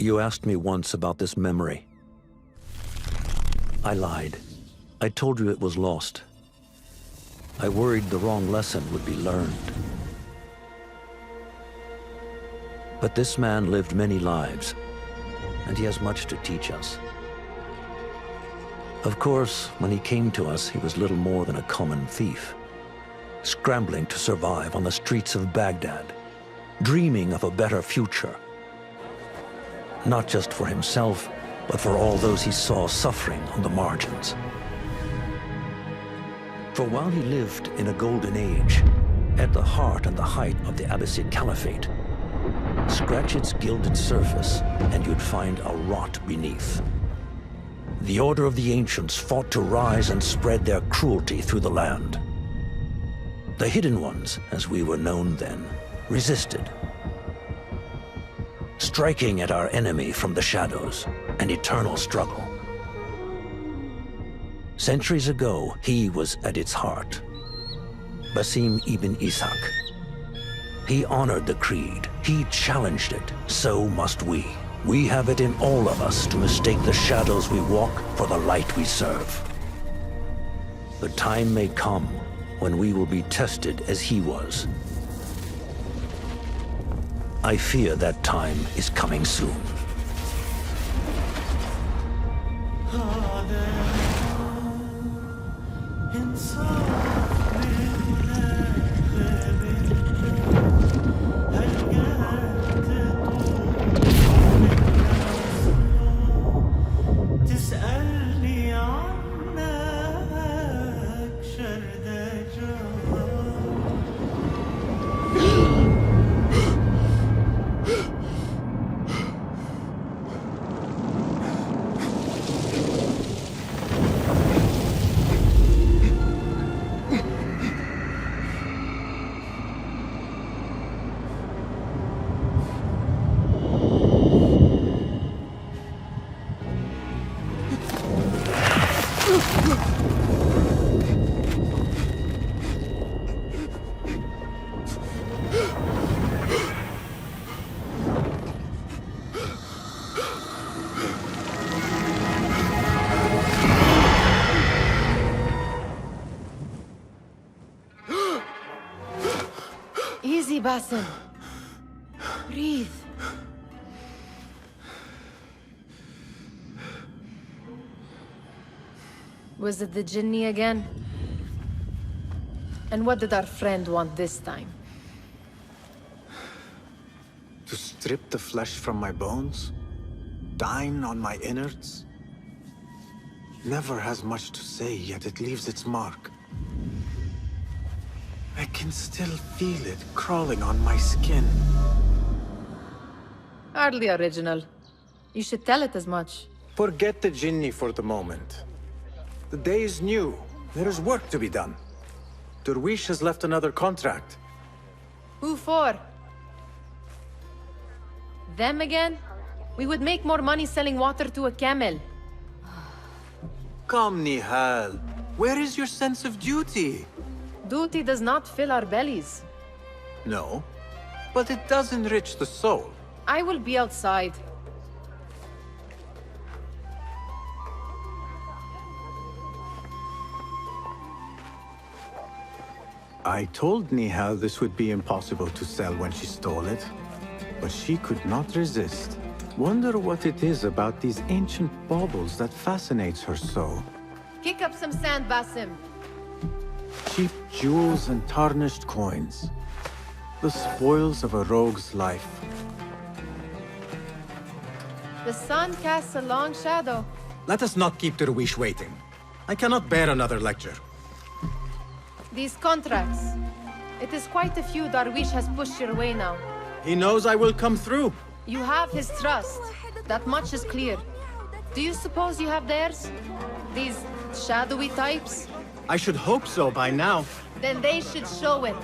You asked me once about this memory. I lied. I told you it was lost. I worried the wrong lesson would be learned. But this man lived many lives, and he has much to teach us. Of course, when he came to us, he was little more than a common thief, scrambling to survive on the streets of Baghdad, dreaming of a better future. Not just for himself, but for all those he saw suffering on the margins. For while he lived in a golden age, at the heart and the height of the Abbasid Caliphate, scratch its gilded surface and you'd find a rot beneath. The Order of the Ancients fought to rise and spread their cruelty through the land. The Hidden Ones, as we were known then, resisted, striking at our enemy from the shadows, an eternal struggle. Centuries ago, he was at its heart, Basim ibn Ishaq. He honored the creed, he challenged it, so must we. We have it in all of us to mistake the shadows we walk for the light we serve. The time may come when we will be tested as he was. I fear that time is coming soon. Easy, Basim. Breathe. Was it the Jinni again? And what did our friend want this time? To strip the flesh from my bones? Dine on my innards? Never has much to say, yet it leaves its mark. I can still feel it crawling on my skin. Hardly original. You should tell it as much. Forget the Jinni for the moment. The day is new. There is work to be done. Derwish has left another contract. Who for? Them again? We would make more money selling water to a camel. Come, Nihal. Where is your sense of duty? Duty does not fill our bellies. No, but it does enrich the soul. I will be outside. I told Nihal this would be impossible to sell when she stole it, but she could not resist. Wonder what it is about these ancient baubles that fascinates her so. Kick up some sand, Basim. Cheap jewels and tarnished coins. The spoils of a rogue's life. The sun casts a long shadow. Let us not keep Derwish waiting. I cannot bear another lecture. These contracts. It is quite a few Darwish has pushed your way now. He knows I will come through. You have his trust. That much is clear. Do you suppose you have theirs? These shadowy types? I should hope so by now. Then they should show it.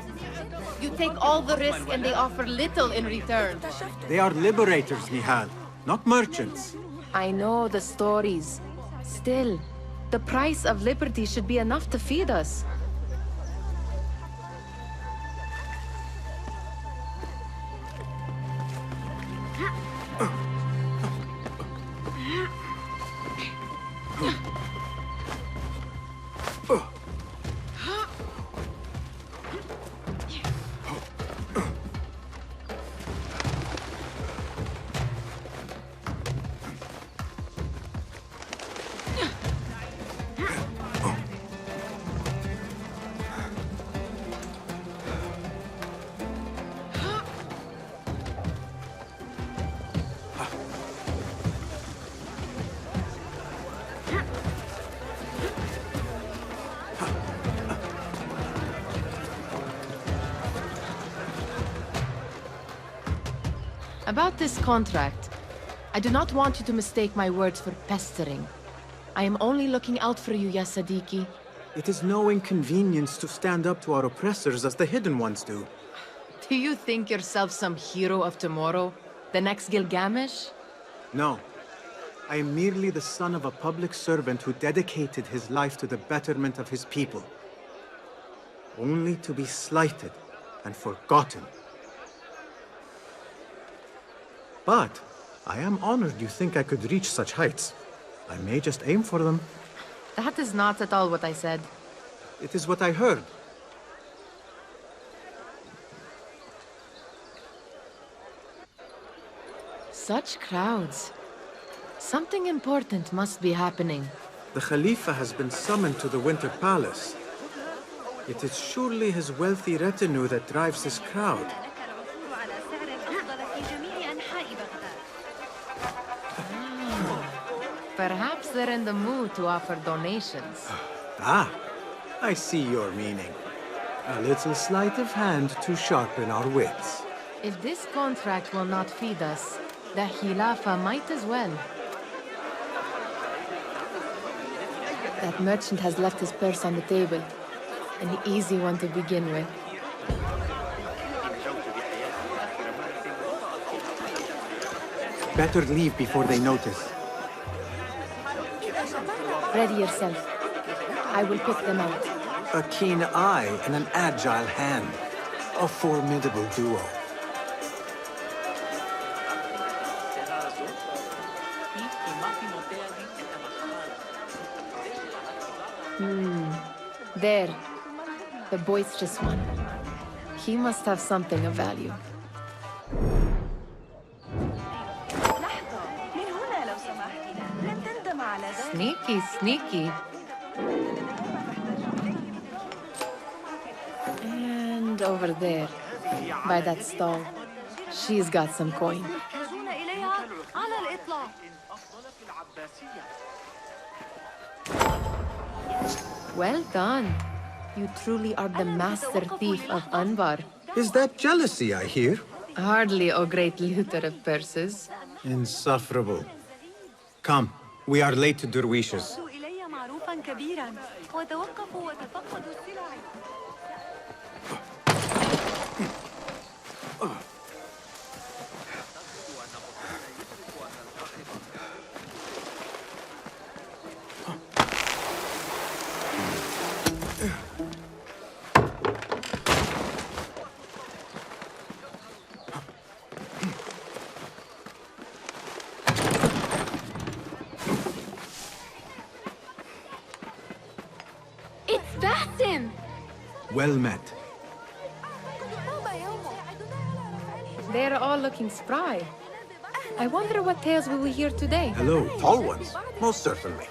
You take all the risk and they offer little in return. They are liberators, Nihal, not merchants. I know the stories. Still, the price of liberty should be enough to feed us. About this contract, I do not want you to mistake my words for pestering. I am only looking out for you, ya Sadiki. It is no inconvenience to stand up to our oppressors as the Hidden Ones do. Do you think yourself some hero of tomorrow? The next Gilgamesh? No. I am merely the son of a public servant who dedicated his life to the betterment of his people. Only to be slighted and forgotten. But I am honored you think I could reach such heights. I may just aim for them. That is not at all what I said. It is what I heard. Such crowds. Something important must be happening. The Khalifa has been summoned to the Winter Palace. It is surely his wealthy retinue that drives this crowd. Perhaps they're in the mood to offer donations. Ah, I see your meaning. A little sleight of hand to sharpen our wits. If this contract will not feed us, the Khilafa might as well. That merchant has left his purse on the table. An easy one to begin with. Better leave before they notice. Ready yourself. I will pick them out. A keen eye and an agile hand. A formidable duo. There. The boisterous one. He must have something of value. Sneaky, sneaky. And over there, by that stall, she's got some coin. Well done. You truly are the master thief of Anbar. Is that jealousy I hear? Hardly, O great looter of purses. Insufferable. Come, we are late to Derwishes. Well met. They're all looking spry. I wonder what tales we will hear today. Hello, tall ones. Most certainly.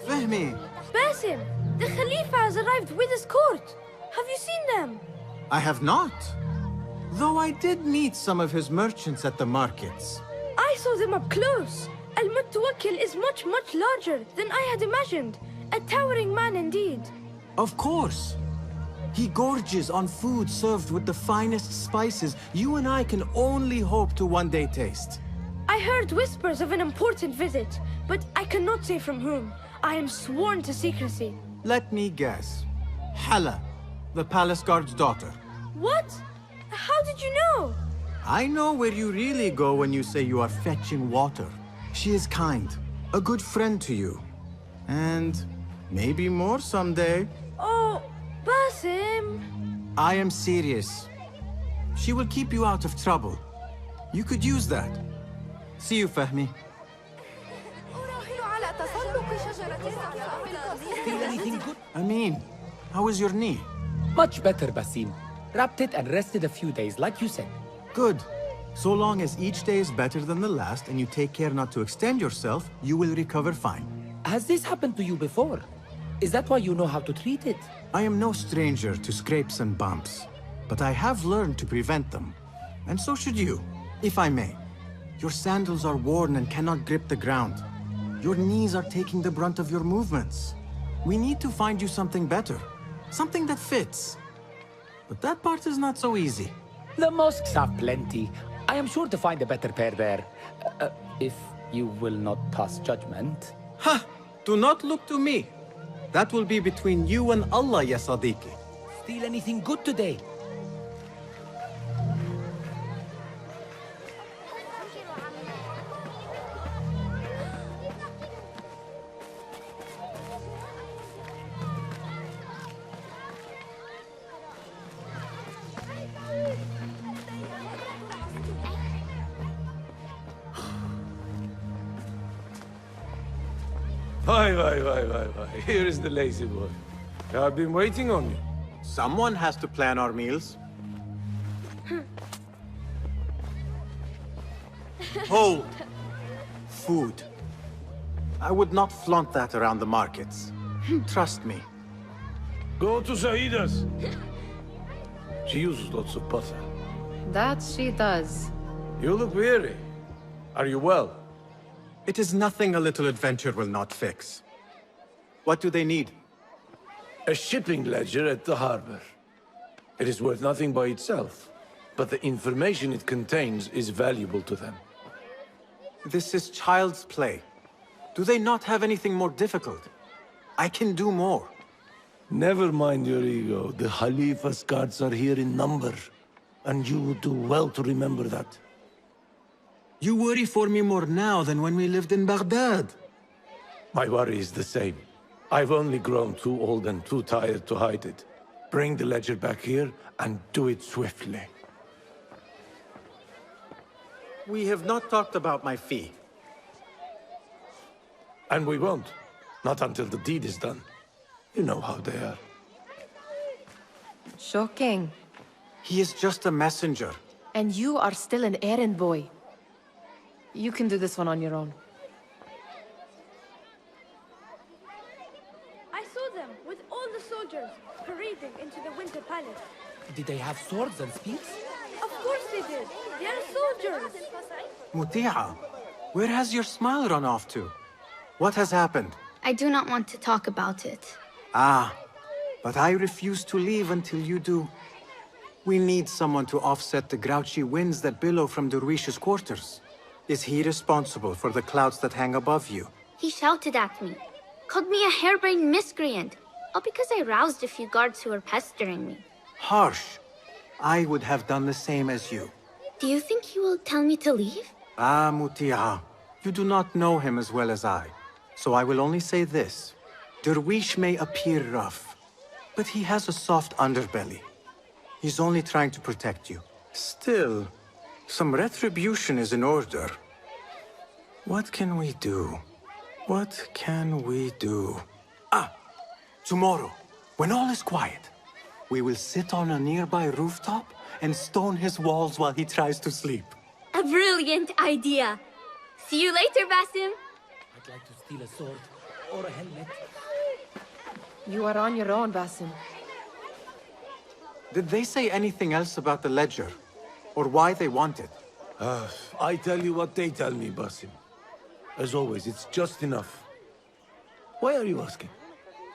Fehmi! Basim, the Khalifa has arrived with his court. Have you seen them? I have not. Though I did meet some of his merchants at the markets. I saw them up close. Al-Mutawakkil is much larger than I had imagined. A towering man indeed. Of course. He gorges on food served with the finest spices you and I can only hope to one day taste. I heard whispers of an important visit, but I cannot say from whom. I am sworn to secrecy. Let me guess. Hala, the palace guard's daughter. What? How did you know? I know where you really go when you say you are fetching water. She is kind, a good friend to you. And maybe more someday. Oh, Basim. I am serious. She will keep you out of trouble. You could use that. See you, Fehmi. Feel anything good? Amin, how is your knee? Much better, Basim. Wrapped it and rested a few days, like you said. Good. So long as each day is better than the last and you take care not to extend yourself, you will recover fine. Has this happened to you before? Is that why you know how to treat it? I am no stranger to scrapes and bumps, but I have learned to prevent them. And so should you, if I may. Your sandals are worn and cannot grip the ground. Your knees are taking the brunt of your movements. We need to find you something better, something that fits. But that part is not so easy. The mosques have plenty. I am sure to find a better pair there. If you will not pass judgment. Ha! Do not look to me. That will be between you and Allah, ya Sadiqi. Steal anything good today? Why. Here is the lazy boy. I've been waiting on you. Someone has to plan our meals. Hold! Food. I would not flaunt that around the markets. Trust me. Go to Saida's. She uses lots of butter. That she does. You look weary. Are you well? It is nothing a little adventure will not fix. What do they need? A shipping ledger at the harbor. It is worth nothing by itself, but the information it contains is valuable to them. This is child's play. Do they not have anything more difficult? I can do more. Never mind your ego. The Khalifa's guards are here in number, and you would do well to remember that. You worry for me more now than when we lived in Baghdad. My worry is the same. I've only grown too old and too tired to hide it. Bring the ledger back here, and do it swiftly. We have not talked about my fee. And we won't. Not until the deed is done. You know how they are. Shocking. He is just a messenger. And you are still an errand boy. You can do this one on your own. I saw them with all the soldiers parading into the Winter Palace. Did they have swords and spears? Of course they did. They are soldiers. Muti'a, where has your smile run off to? What has happened? I do not want to talk about it. Ah, but I refuse to leave until you do. We need someone to offset the grouchy winds that billow from Derwish's quarters. Is he responsible for the clouds that hang above you? He shouted at me, called me a harebrained miscreant, all because I roused a few guards who were pestering me. Harsh. I would have done the same as you. Do you think he will tell me to leave? Ah, Muti'a, you do not know him as well as I. So I will only say this. Derwish may appear rough, but he has a soft underbelly. He's only trying to protect you. Still, some retribution is in order. What can we do? What can we do? Ah! Tomorrow, when all is quiet, we will sit on a nearby rooftop and stone his walls while he tries to sleep. A brilliant idea. See you later, Basim. I'd like to steal a sword or a helmet. You are on your own, Basim. Did they say anything else about the ledger? Or why they want it? I tell you what they tell me, Basim. As always, it's just enough. Why are you asking?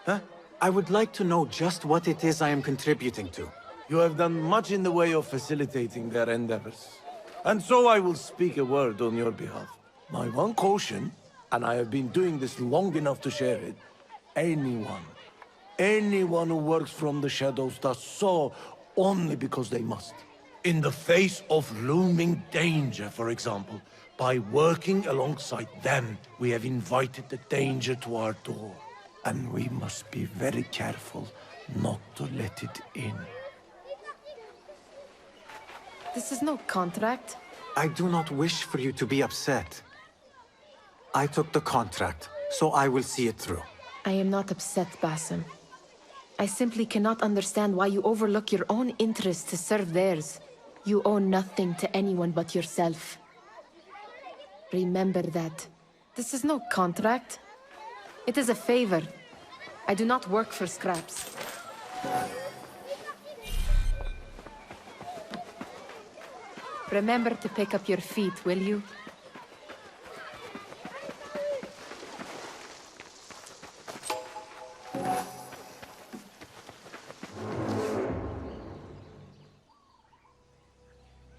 Huh? I would like to know just what it is I am contributing to. You have done much in the way of facilitating their endeavors. And so I will speak a word on your behalf. My one caution, and I have been doing this long enough to share it, anyone who works from the shadows does so only because they must. In the face of looming danger, for example, by working alongside them, we have invited the danger to our door. And we must be very careful not to let it in. This is no contract. I do not wish for you to be upset. I took the contract, so I will see it through. I am not upset, Basim. I simply cannot understand why you overlook your own interests to serve theirs. You owe nothing to anyone but yourself. Remember that. This is no contract. It is a favor. I do not work for scraps. Remember to pick up your feet, will you?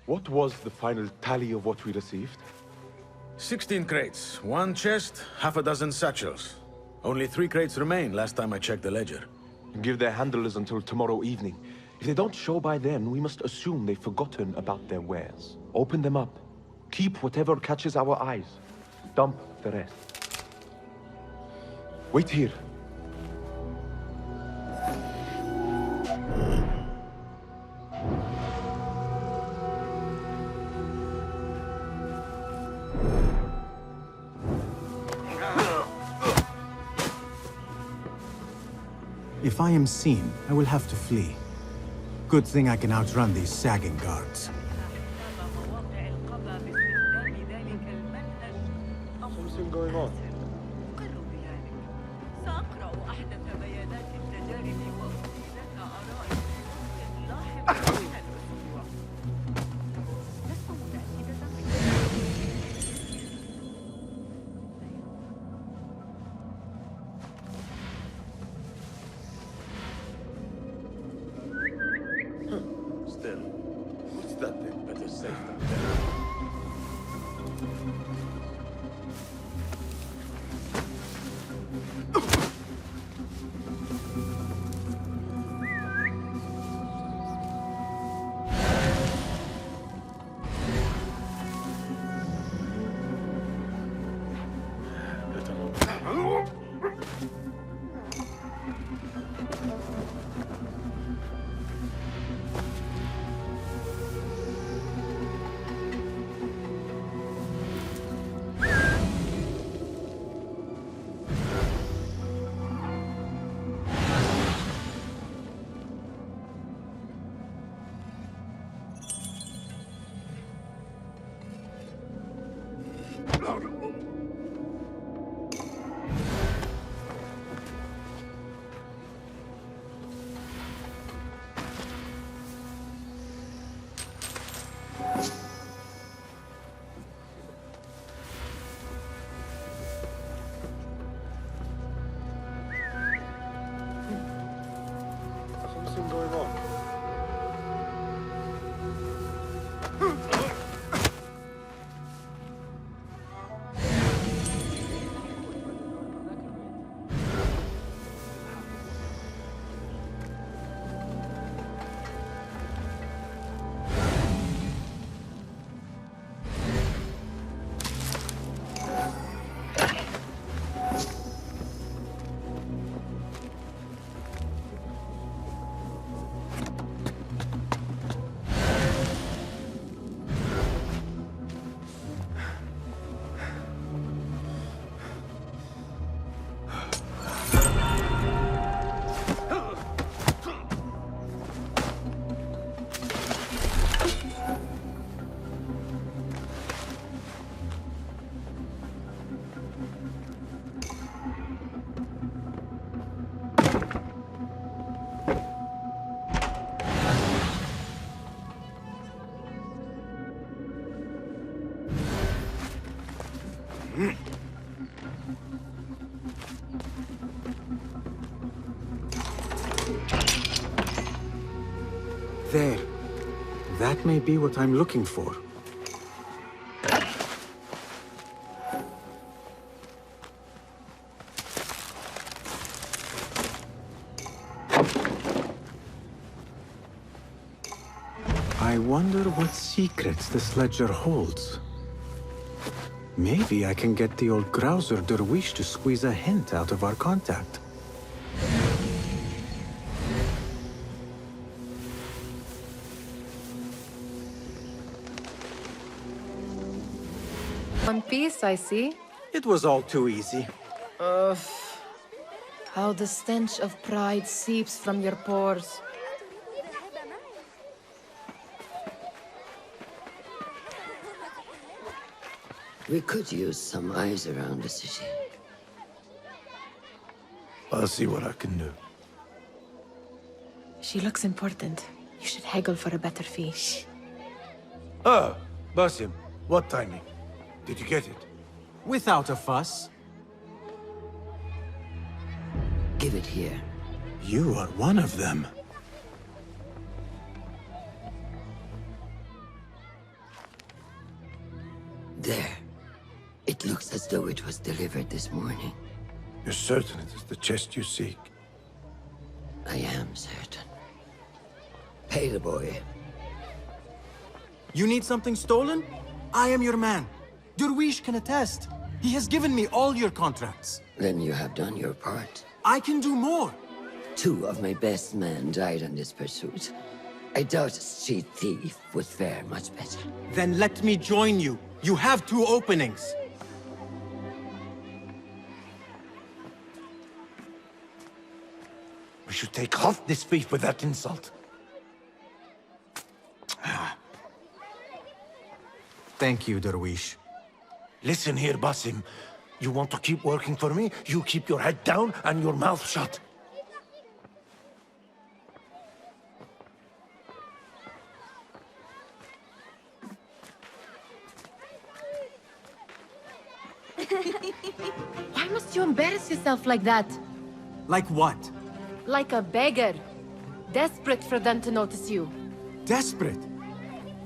What What was the final tally of what we received? 16 crates, 1 chest, half a dozen satchels. Only 3 crates remain last time I checked the ledger. Give their handlers until tomorrow evening. If they don't show by then, we must assume they've forgotten about their wares. Open them up. Keep whatever catches our eyes. Dump the rest. Wait here. If I am seen, I will have to flee. Good thing I can outrun these sagging guards. Something going on. Still, what's that thing? Better safe than Something going on. There. That may be what I'm looking for. I wonder what secrets this ledger holds. Maybe I can get the old grouser Derwish to squeeze a hint out of our contact. One piece, I see. It was all too easy. How the stench of pride seeps from your pores. We could use some eyes around the city. I'll see what I can do. She looks important. You should haggle for a better fee. Ah, Basim, what timing? Did you get it? Without a fuss. Give it here. You are one of them. There. It looks as though it was delivered this morning. You're certain it is the chest you seek? I am certain. Pay the boy. You need something stolen? I am your man. Derwish can attest. He has given me all your contracts. Then you have done your part. I can do more. 2 of my best men died on this pursuit. I doubt a street thief would fare much better. Then let me join you. You have 2 openings. We should take half this thief with that insult. Thank you, Derwish. Listen here, Basim. You want to keep working for me? You keep your head down and your mouth shut. Why must you embarrass yourself like that? Like what? Like a beggar. Desperate for them to notice you. Desperate?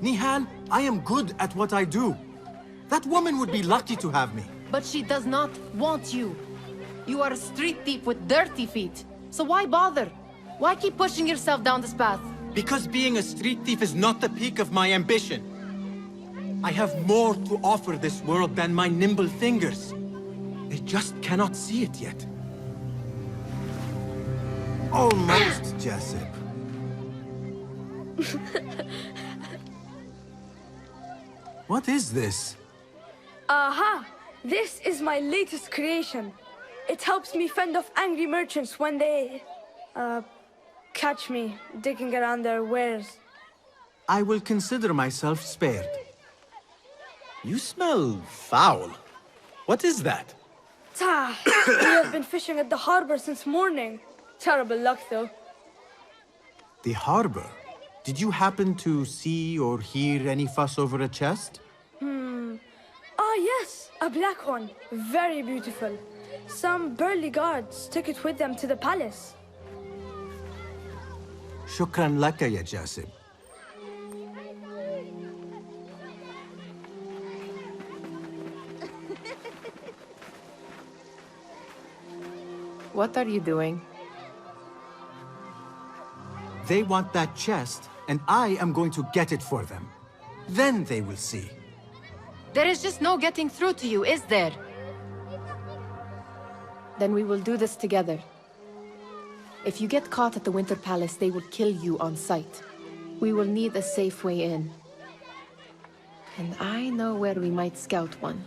Nihal, I am good at what I do. That woman would be lucky to have me. But she does not want you. You are a street thief with dirty feet. So why bother? Why keep pushing yourself down this path? Because being a street thief is not the peak of my ambition. I have more to offer this world than my nimble fingers. They just cannot see it yet. Almost, Jessup. What is this? Aha! This is my latest creation. It helps me fend off angry merchants when they... catch me digging around their wares. I will consider myself spared. You smell foul. What is that? We have been fishing at the harbor since morning. Terrible luck, though. The harbor? Did you happen to see or hear any fuss over a chest? Ah, yes, a black one. Very beautiful. Some burly guards took it with them to the palace. Shukran laka ya Jasib. What are you doing? They want that chest, and I am going to get it for them. Then they will see. There is just no getting through to you, is there? Then we will do this together. If you get caught at the Winter Palace, they will kill you on sight. We will need a safe way in. And I know where we might scout one.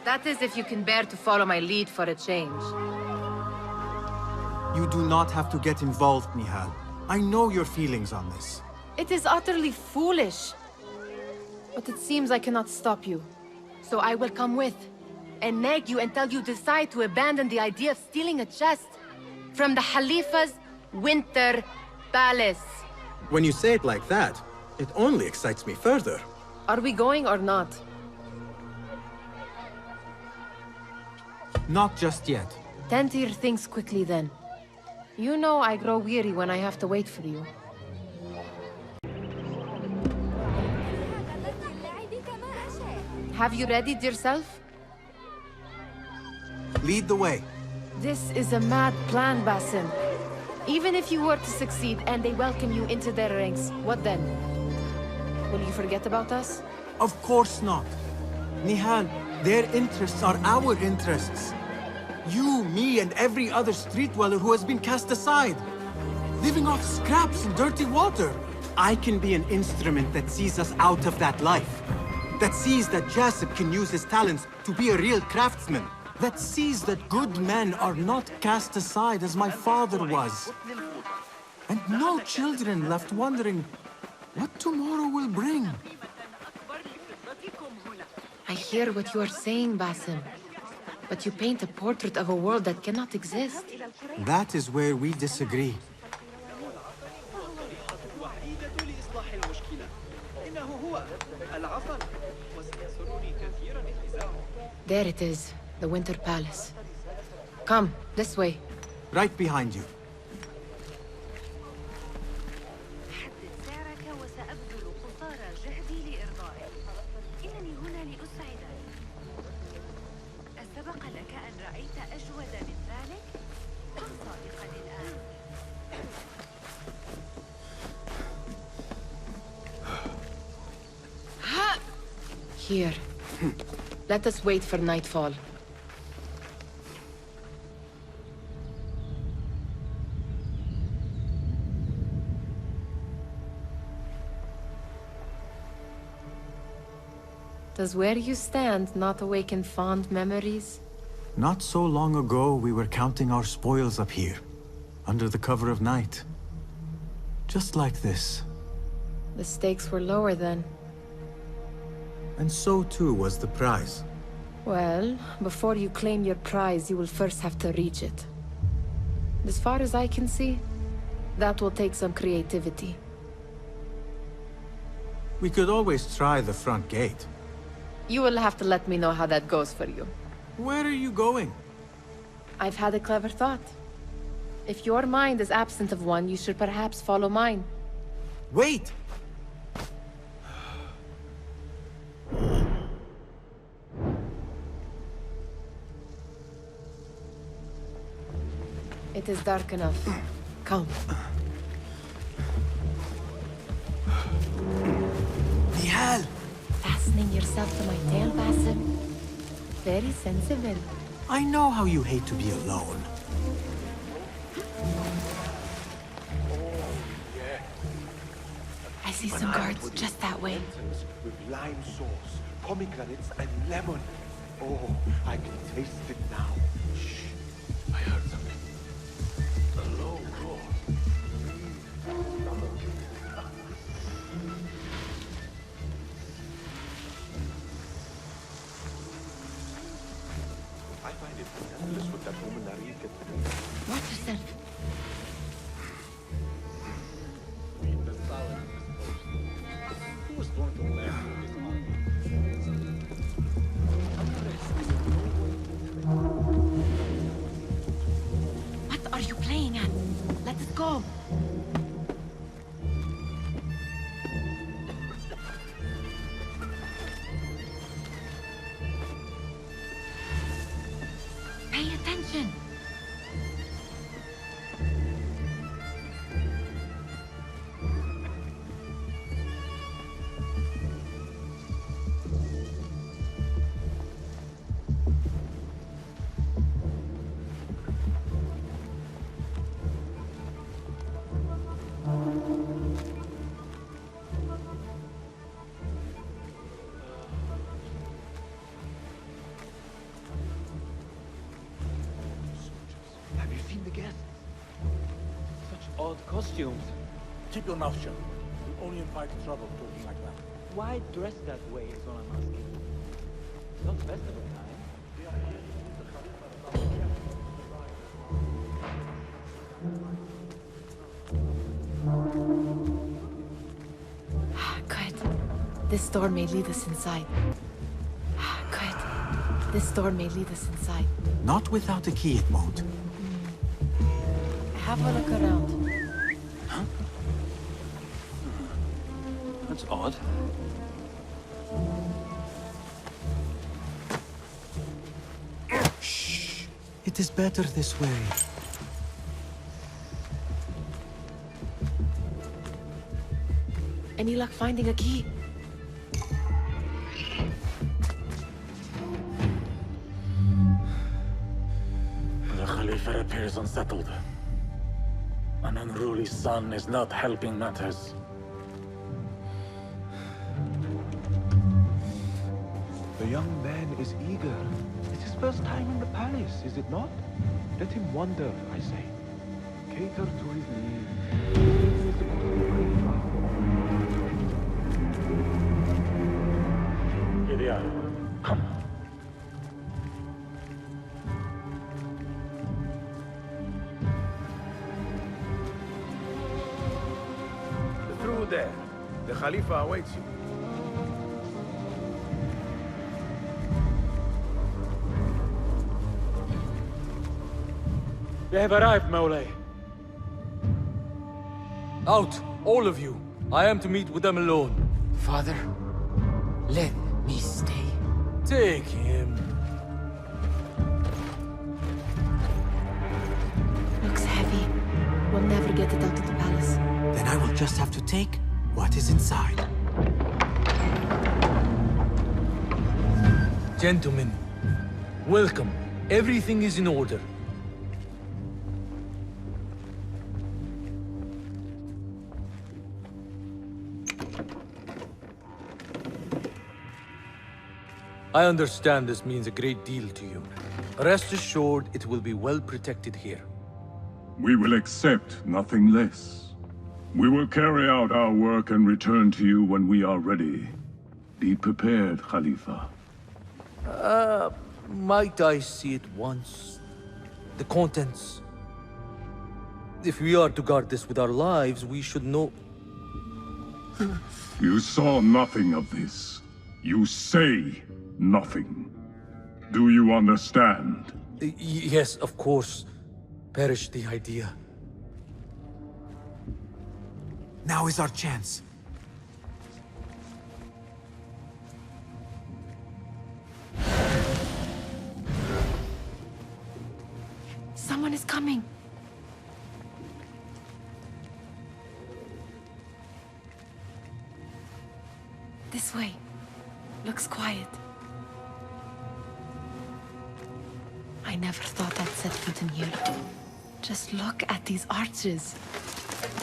That is if you can bear to follow my lead for a change. You do not have to get involved, Nihal. I know your feelings on this. It is utterly foolish. But it seems I cannot stop you. So I will come with, and nag you until you decide to abandon the idea of stealing a chest from the Khalifa's Winter Palace. When you say it like that, it only excites me further. Are we going or not? Not just yet. Tend to your things quickly then. You know I grow weary when I have to wait for you. Have you readied yourself? Lead the way. This is a mad plan, Basim. Even if you were to succeed and they welcome you into their ranks, what then? Will you forget about us? Of course not. Nihal, their interests are our interests. You, me, and every other street dweller who has been cast aside. Living off scraps and dirty water. I can be an instrument that sees us out of that life. That sees that Jasip can use his talents to be a real craftsman. That sees that good men are not cast aside as my father was. And no children left wondering what tomorrow will bring. I hear what you are saying, Basim. But you paint a portrait of a world that cannot exist. That is where we disagree. There it is, the Winter Palace. Come, this way. Right behind you. جهدي لإرضائك. إنني هنا لأسعدك. أسبق لك أن رأيت أجود من ذلك؟ كن صادقا الآن. Here. Let us wait for nightfall. Does where you stand not awaken fond memories? Not so long ago, we were counting our spoils up here, under the cover of night. Just like this. The stakes were lower then. And so too was the prize. Well, before you claim your prize, you will first have to reach it. As far as I can see, that will take some creativity. We could always try the front gate. You will have to let me know how that goes for you. Where are you going? I've had a clever thought. If your mind is absent of one, you should perhaps follow mine. Wait! It is dark enough. Come. Nihal! Fastening yourself to my tail, Basim. Very sensible. I know how you hate to be alone. I see some guards just that way. With lime sauce, pomegranates, and lemon. Oh, I can taste it now. Shh. I heard something. A low roar. I find it endless with that woman Narika. Watch yourself. Who was going to laugh with this What are you playing at? Let us go. Pay attention. Have you seen the guests? Such odd costumes. Keep your mouth shut. You'll only invite trouble talking like that. Why dress that way is what I'm asking. It's not festival time. Good. This door may lead us inside. Good. This door may lead us inside. Not without a key, it won't. Have a look around. Huh? That's odd. Shh. It is better this way. Any luck finding a key? The Khalifa appears unsettled. An unruly son is not helping matters. The young man is eager. It's his first time in the palace, is it not? Let him wander, I say. Cater to his needs. Here they are. Come. Through there. The Khalifa awaits you. They have arrived, Mawlay. Out, all of you. I am to meet with them alone. Father, let me stay. Take him. Looks heavy. We'll never get it out of the palace. Then I will just have to take what is inside. Gentlemen, welcome. Everything is in order. I understand this means a great deal to you. Rest assured, it will be well protected here. We will accept nothing less. We will carry out our work and return to you when we are ready. Be prepared, Khalifa. Might I see it once? The contents. If we are to guard this with our lives, we should know... You saw nothing of this. You say nothing. Do you understand? Yes, of course. Perish the idea. Now is our chance. Someone is coming. This way. Looks quiet. I never thought I'd set foot in here. Just look at these arches.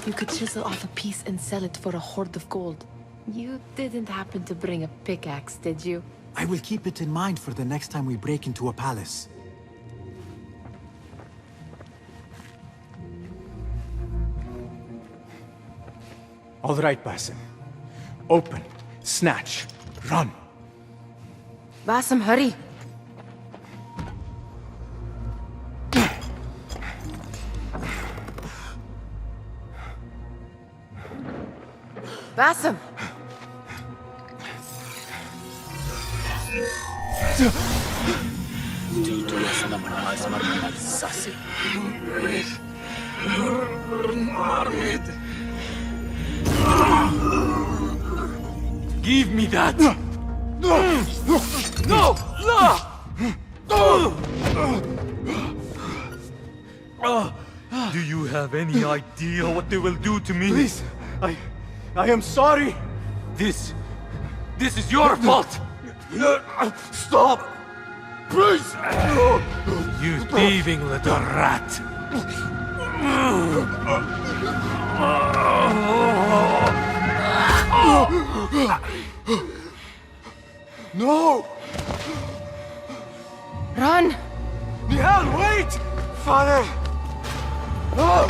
You could chisel off a piece and sell it for a hoard of gold. You didn't happen to bring a pickaxe, did you? I will keep it in mind for the next time we break into a palace. All right, Basim. Open, snatch, run. Basim, hurry. Basim! Give me that! No! Do you have any idea what they will do to me? Please, I am sorry. This is your fault! Stop! Please! You thieving little rat! No! Run! Nihal, wait! Father! No!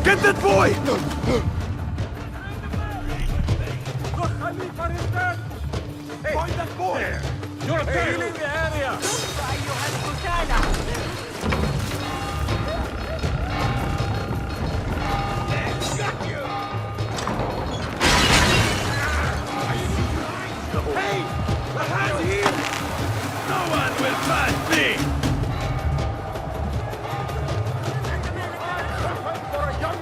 Get that boy! Khalifa is dead! Hey, find that boy! You're healing the area! Hey! The hand here! No one will pass me! For a young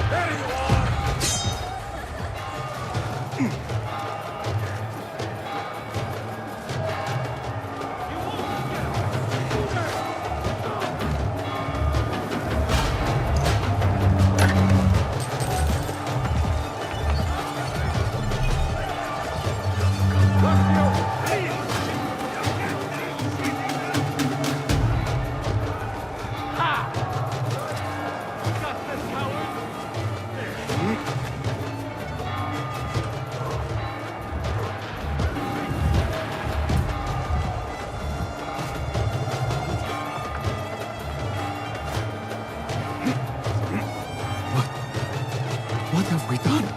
There you are! What have we done?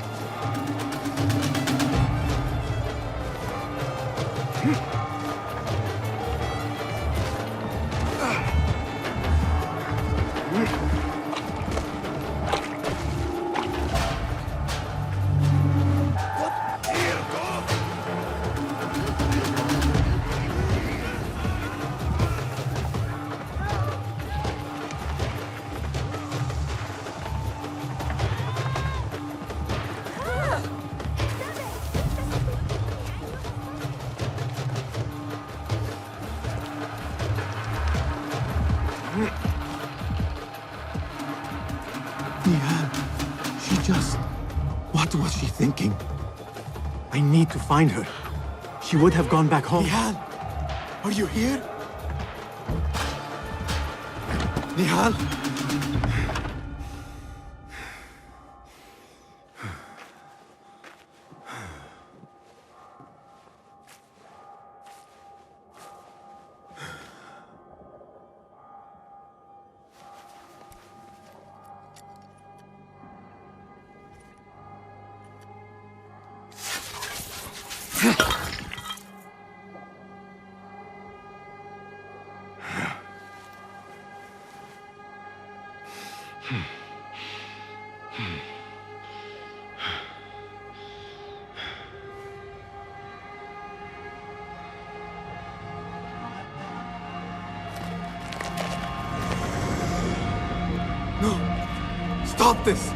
Nihal, she just... What was she thinking? I need to find her. She would have gone back home. Nihal, are you here? Nihal? No! Stop this!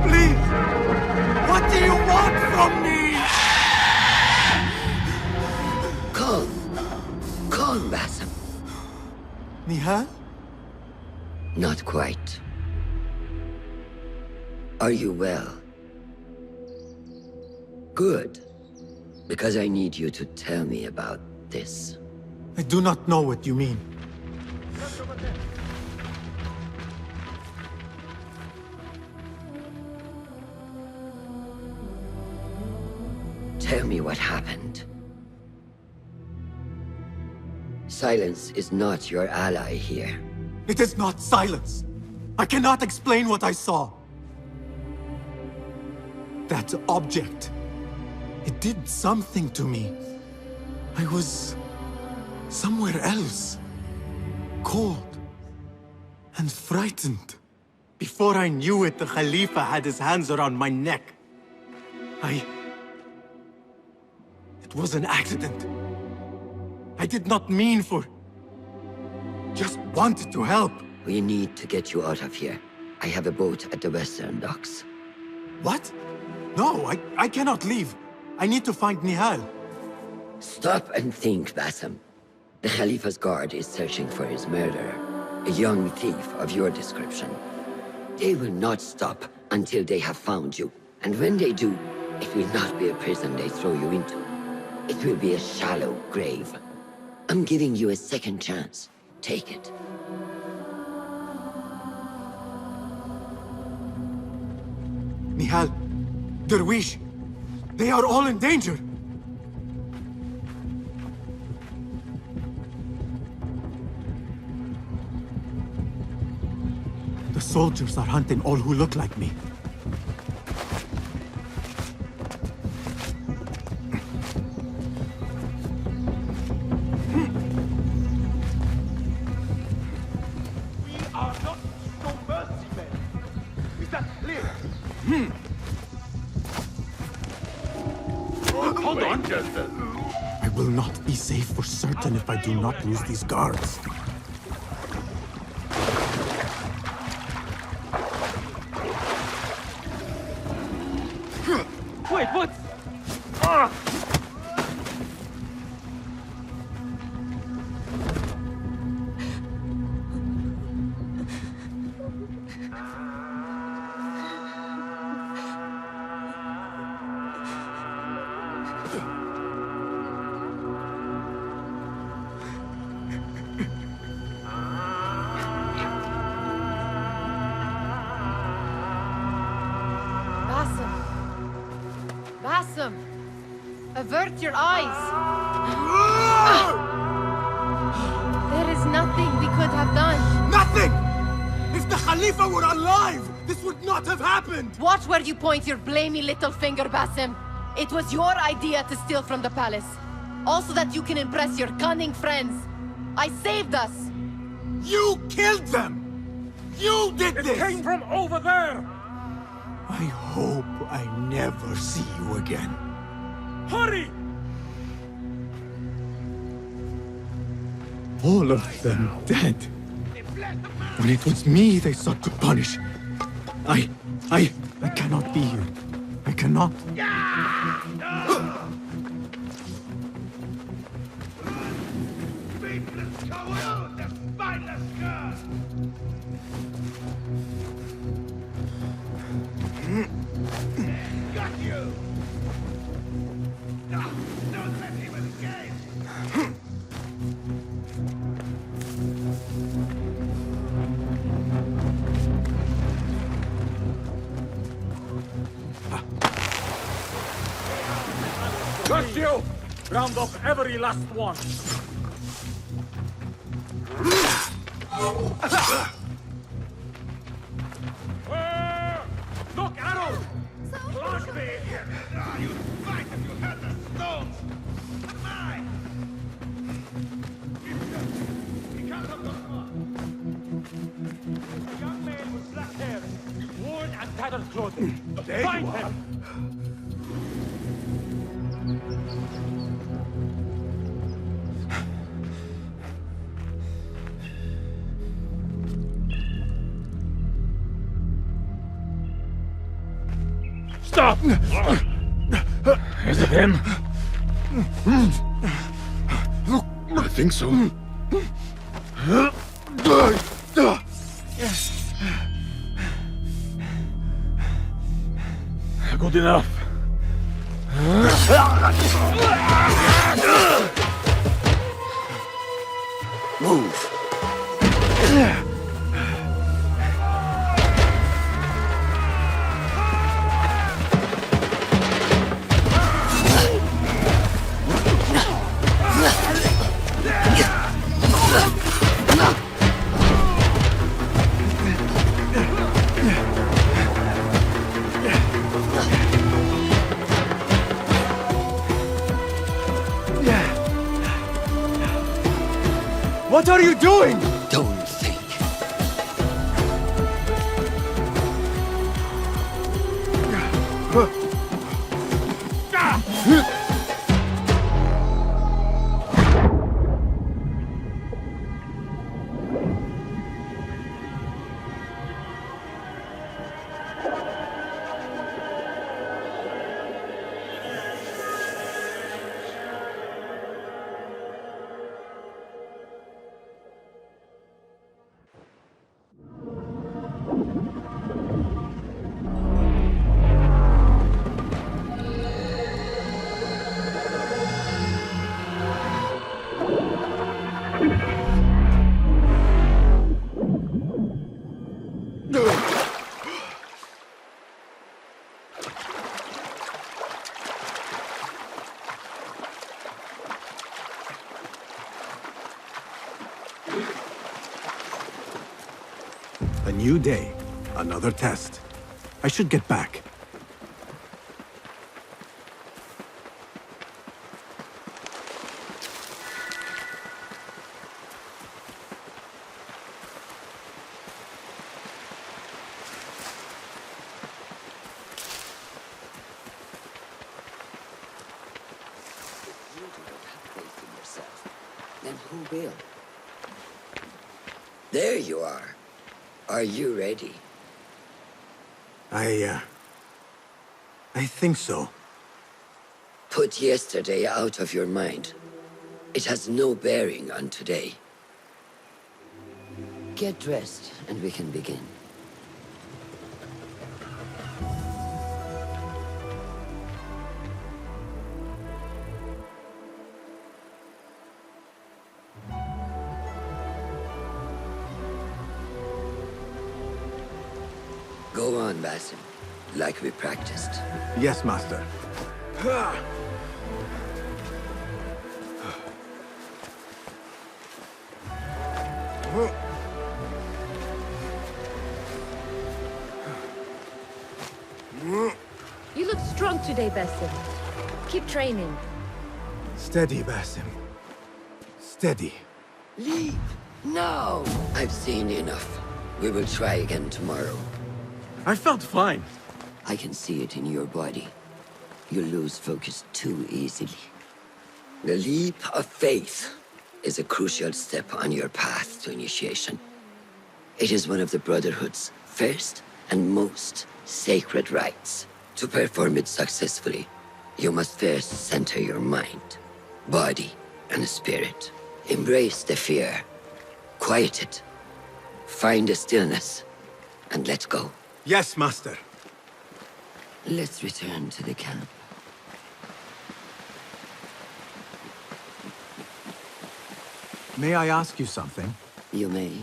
Please! What do you want from me? Calm. Calm, Basim. Nihal? Not quite. Are you well? Good. Because I need you to tell me about this. I do not know what you mean. Tell me what happened. Silence is not your ally here. It is not silence. I cannot explain what I saw. That object. It did something to me. I was somewhere else. Cold and frightened. Before I knew it, the Khalifa had his hands around my neck. It was an accident. I did not mean for... Just wanted to help. We need to get you out of here. I have a boat at the western docks. What? No, I cannot leave. I need to find Nihal. Stop and think, Basim. The Khalifa's guard is searching for his murderer, a young thief of your description. They will not stop until they have found you. And when they do, it will not be a prison they throw you into. It will be a shallow grave. I'm giving you a second chance. Take it. Nihal, Derwish, they are all in danger. The soldiers are hunting all who look like me. I will not be safe for certain if I do not lose these guards. Wait, what? Basim! Avert your eyes! There is nothing we could have done. Nothing! If the Khalifa were alive, this would not have happened! Watch where you point your blamey little finger, Basim. It was your idea to steal from the palace. Also that you can impress your cunning friends. I saved us! You killed them! You did this! It came from over there! I hope I never see you again. Hurry! All of them dead. When it was me they sought to punish. I cannot be here. I cannot. Faithless Got you! No, don't let him escape! Got you! Round up every last one! Look, arrow! Flash me! You'd fight if you had the stones! Mine! He can't have gone far. A young man with black hair, worn and tattered clothing. Find him! Stop! Is it him? I think so. Good enough. Move. What are you doing? Don't think. A new day, another test. I should get back. If you do not have faith in yourself, then who will? There you are. Are you ready? I think so. Put yesterday out of your mind. It has no bearing on today. Get dressed, and we can begin. Go on, Basim. Like we practiced. Yes, Master. You look strong today, Basim. Keep training. Steady, Basim. Steady. Leave! No! I've seen enough. We will try again tomorrow. I felt fine. I can see it in your body. You lose focus too easily. The leap of faith is a crucial step on your path to initiation. It is one of the Brotherhood's first and most sacred rites. To perform it successfully, you must first center your mind, body, and spirit. Embrace the fear quiet it. Find a stillness, and let's go. Yes, Master. Let's return to the camp. May I ask you something? You may.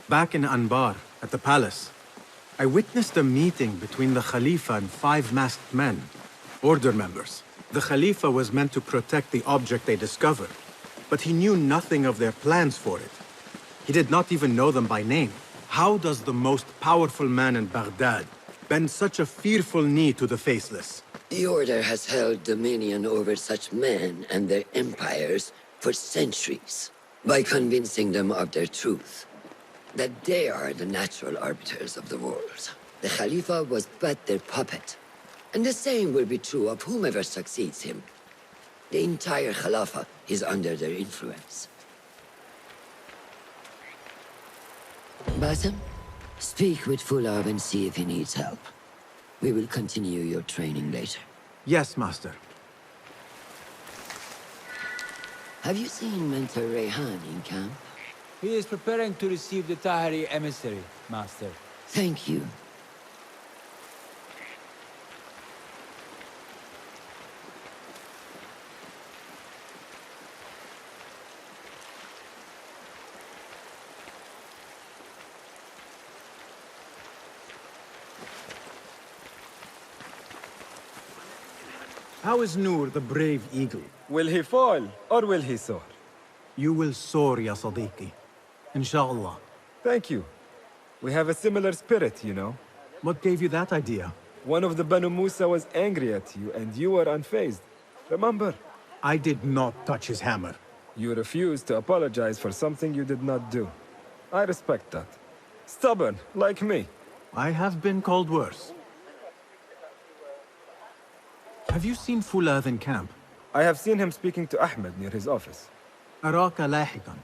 Back in Anbar, at the palace, I witnessed a meeting between the Khalifa and 5 masked men, Order members. The Khalifa was meant to protect the object they discovered, but he knew nothing of their plans for it. He did not even know them by name. How does the most powerful man in Baghdad bend such a fearful knee to the faceless? The Order has held dominion over such men and their empires for centuries, by convincing them of their truth, that they are the natural arbiters of the world. The Khalifa was but their puppet, and the same will be true of whomever succeeds him. The entire Khalifa is under their influence. Basim, speak with Fulav and see if he needs help. We will continue your training later. Yes, Master. Have you seen Mentor Rayhan in camp? He is preparing to receive the Tahiri emissary, Master. Thank you. How is Noor, the brave eagle? Will he fall, or will he soar? You will soar, ya Sadiqi. Inshallah. Thank you. We have a similar spirit, you know. What gave you that idea? One of the Banu Musa was angry at you, and you were unfazed. Remember? I did not touch his hammer. You refused to apologize for something you did not do. I respect that. Stubborn, like me. I have been called worse. Have you seen Fulav in camp? I have seen him speaking to Ahmed near his office. أراك لاحقا.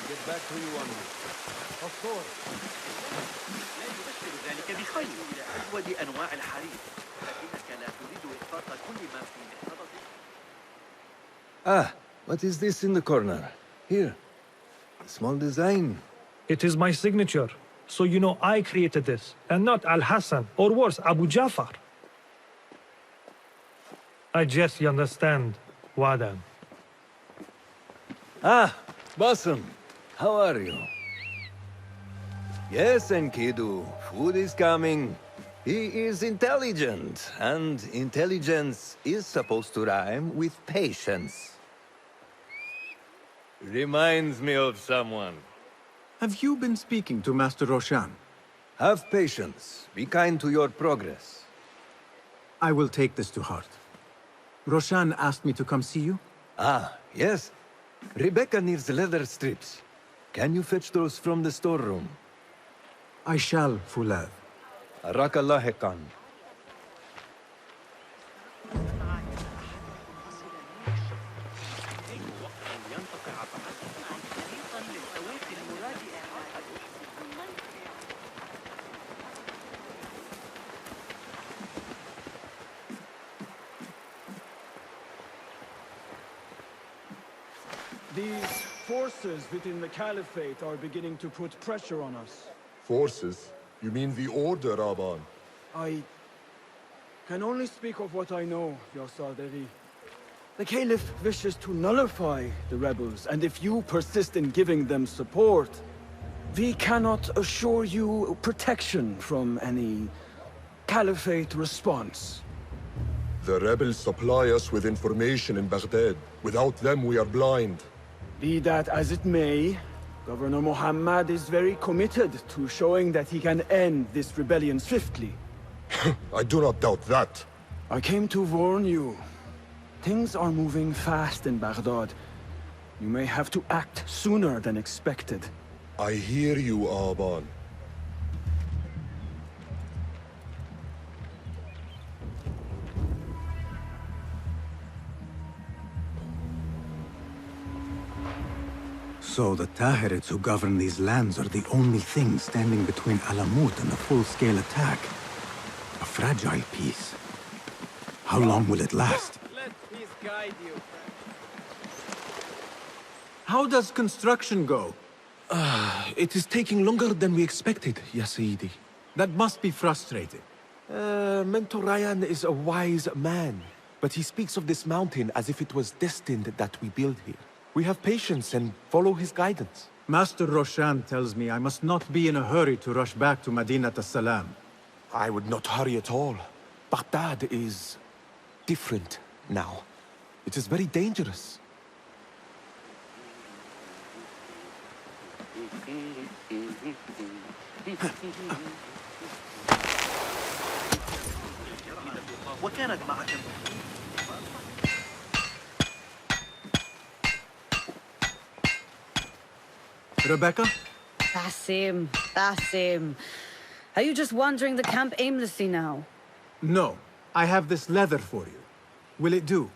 Get back to you on this. Of course. لا يبشر ذلك بخير أجود أنواع الحرير لكنك لا تريد إسقاط كل ما في محفظتك. Ah, what is this in the corner? Here. A small design. It is my signature. So you know I created this, and not Al-Hassan, or worse, Abu Jafar. I guess you understand, Wadan. Ah, Basim. How are you? Yes, Enkidu. Food is coming. He is intelligent, and intelligence is supposed to rhyme with patience. Reminds me of someone. Have you been speaking to Master Roshan? Have patience. Be kind to your progress. I will take this to heart. Roshan asked me to come see you? Ah, yes. Rebecca needs leather strips. Can you fetch those from the storeroom? I shall, Fulav. Arakalahekan. These forces within the Caliphate are beginning to put pressure on us. Forces? You mean the Order, Aban? I can only speak of what I know, Ya Saderi. The Caliph wishes to nullify the rebels, and if you persist in giving them support, we cannot assure you protection from any Caliphate response. The rebels supply us with information in Baghdad. Without them, we are blind. Be that as it may, Governor Muhammad is very committed to showing that he can end this rebellion swiftly. I do not doubt that. I came to warn you. Things are moving fast in Baghdad. You may have to act sooner than expected. I hear you, Aban. So the Tahirids who govern these lands are the only thing standing between Alamut and a full-scale attack. A fragile peace. How long will it last? Let peace guide you. How does construction go? It is taking longer than we expected, Ya Sayyidi. That must be frustrating. Mentor Ryan is a wise man, but he speaks of this mountain as if it was destined that we build here. We have patience and follow his guidance. Master Roshan tells me I must not be in a hurry to rush back to Madinat as-Salam. I would not hurry at all. Baghdad is different now. It is very dangerous. وكانت معك Rebecca? Basim, Basim. Are you just wandering the camp aimlessly now? No. I have this leather for you. Will it do?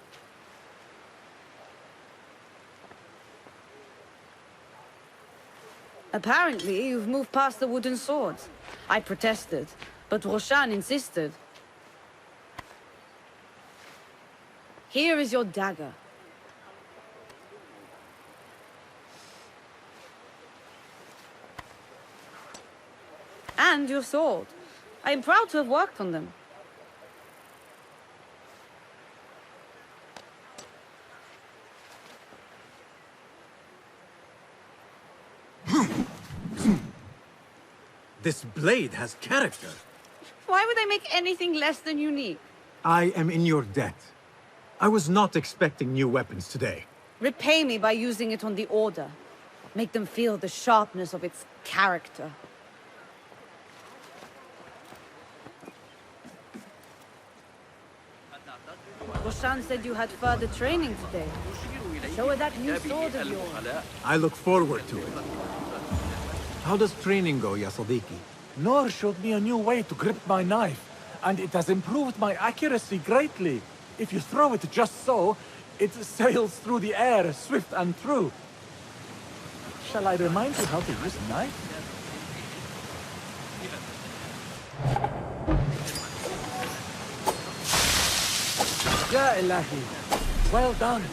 Apparently, you've moved past the wooden swords. I protested, but Roshan insisted. Here is your dagger. And your sword. I am proud to have worked on them. This blade has character. Why would I make anything less than unique? I am in your debt. I was not expecting new weapons today. Repay me by using it on the Order. Make them feel the sharpness of its character. Roshan said you had further training today. Show her that new sword of yours. I look forward to it. How does training go, Ya Sadiqi? Noor showed me a new way to grip my knife, and it has improved my accuracy greatly. If you throw it just so, it sails through the air, swift and true. Shall I remind you how to use a knife? Ya Ilahi, well done.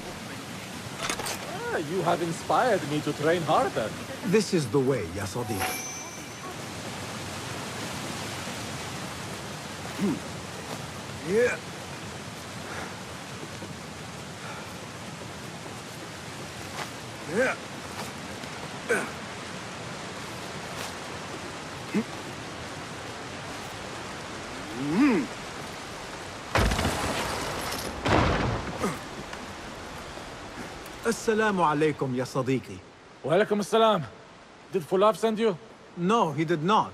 You have inspired me to train harder. This is the way, Ya Sadiq. Yeah. Yeah. Assalamu alaikum, Ya Sadiqi. Walaikum assalam. Did Fulaf send you? No, he did not.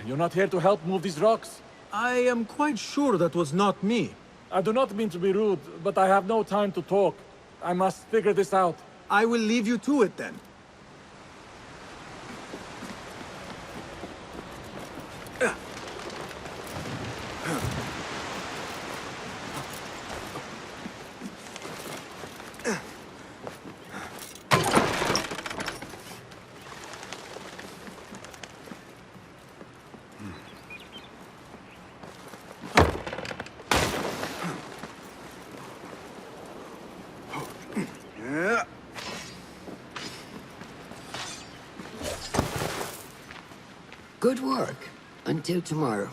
You're not here to help move these rocks? I am quite sure that was not me. I do not mean to be rude, but I have no time to talk. I must figure this out. I will leave you to it then. Good work. Until tomorrow.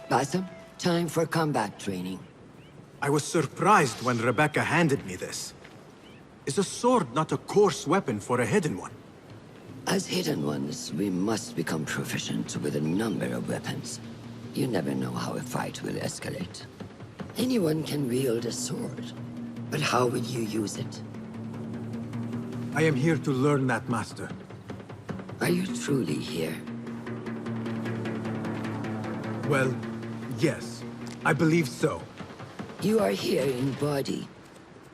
Basim, time for combat training. I was surprised when Rebecca handed me this. Is a sword not a coarse weapon for a hidden one? As hidden ones, we must become proficient with a number of weapons. You never know how a fight will escalate. Anyone can wield a sword, but how will you use it? I am here to learn that, Master. Are you truly here? Well, yes. I believe so. You are here in body,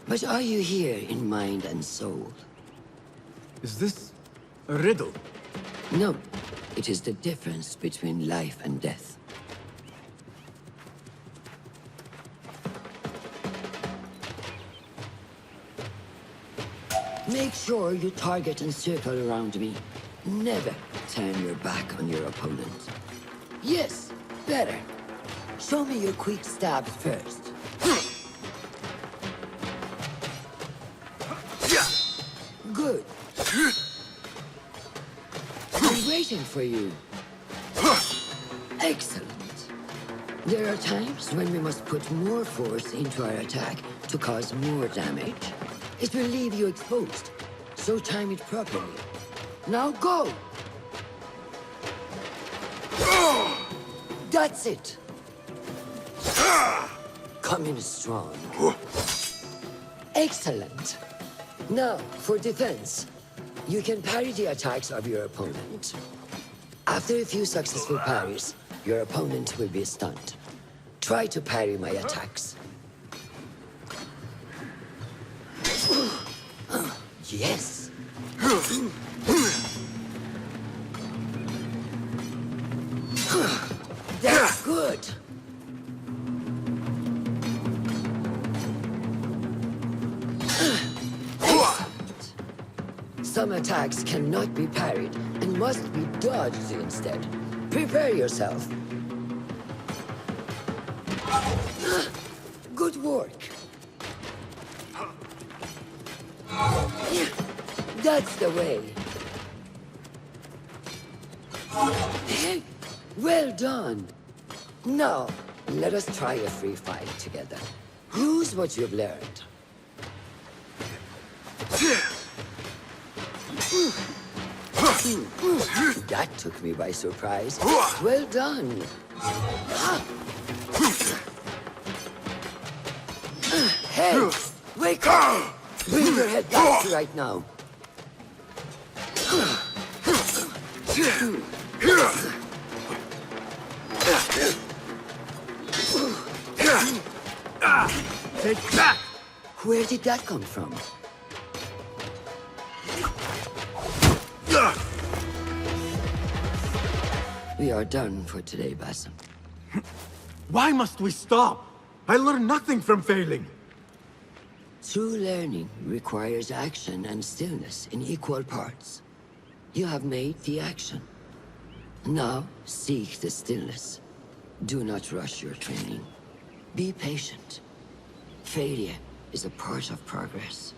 but are you here in mind and soul? Is this a riddle? No. It is the difference between life and death. Make sure you target and circle around me. Never turn your back on your opponent. Yes, better. Show me your quick stab first. Good. I'm waiting for you. Excellent. There are times when we must put more force into our attack to cause more damage. It will leave you exposed, so time it properly. Now go! That's it! Come in strong. Excellent. Now, for defense. You can parry the attacks of your opponent. After a few successful parries, your opponent will be stunned. Try to parry my attacks. Yes. That's good. Some attacks cannot be parried and must be dodged instead. Prepare yourself. Good work. That's the way. Well done. Now, let us try a free fight together. Use what you've learned. That took me by surprise. Well done. Hey, wake up! Bring your head back right now. Take that! Where did that come from? We are done for today, Basim. Why must we stop? I learned nothing from failing. True learning requires action and stillness in equal parts. You have made the action. Now, seek the stillness. Do not rush your training. Be patient. Failure is a part of progress.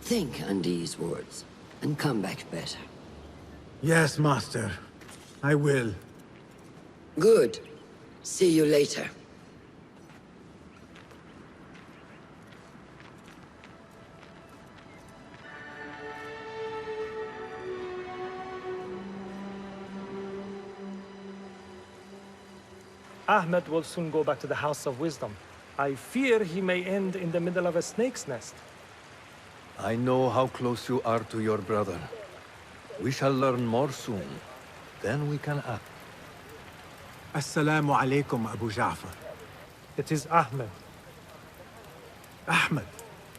Think on these words, and come back better. Yes, Master. I will. Good. See you later. Ahmed will soon go back to the House of Wisdom. I fear he may end in the middle of a snake's nest. I know how close you are to your brother. We shall learn more soon. Then we can act. Assalamu alaikum, Abu Ja'far. It is Ahmed. Ahmed,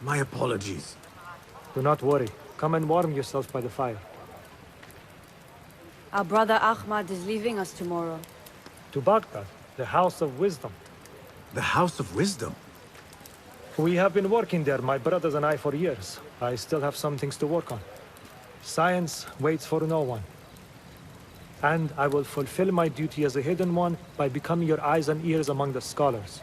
my apologies. Do not worry. Come and warm yourself by the fire. Our brother Ahmad is leaving us tomorrow. To Baghdad, the House of Wisdom. The House of Wisdom? We have been working there, my brothers and I, for years. I still have some things to work on. Science waits for no one. And I will fulfill my duty as a hidden one by becoming your eyes and ears among the scholars.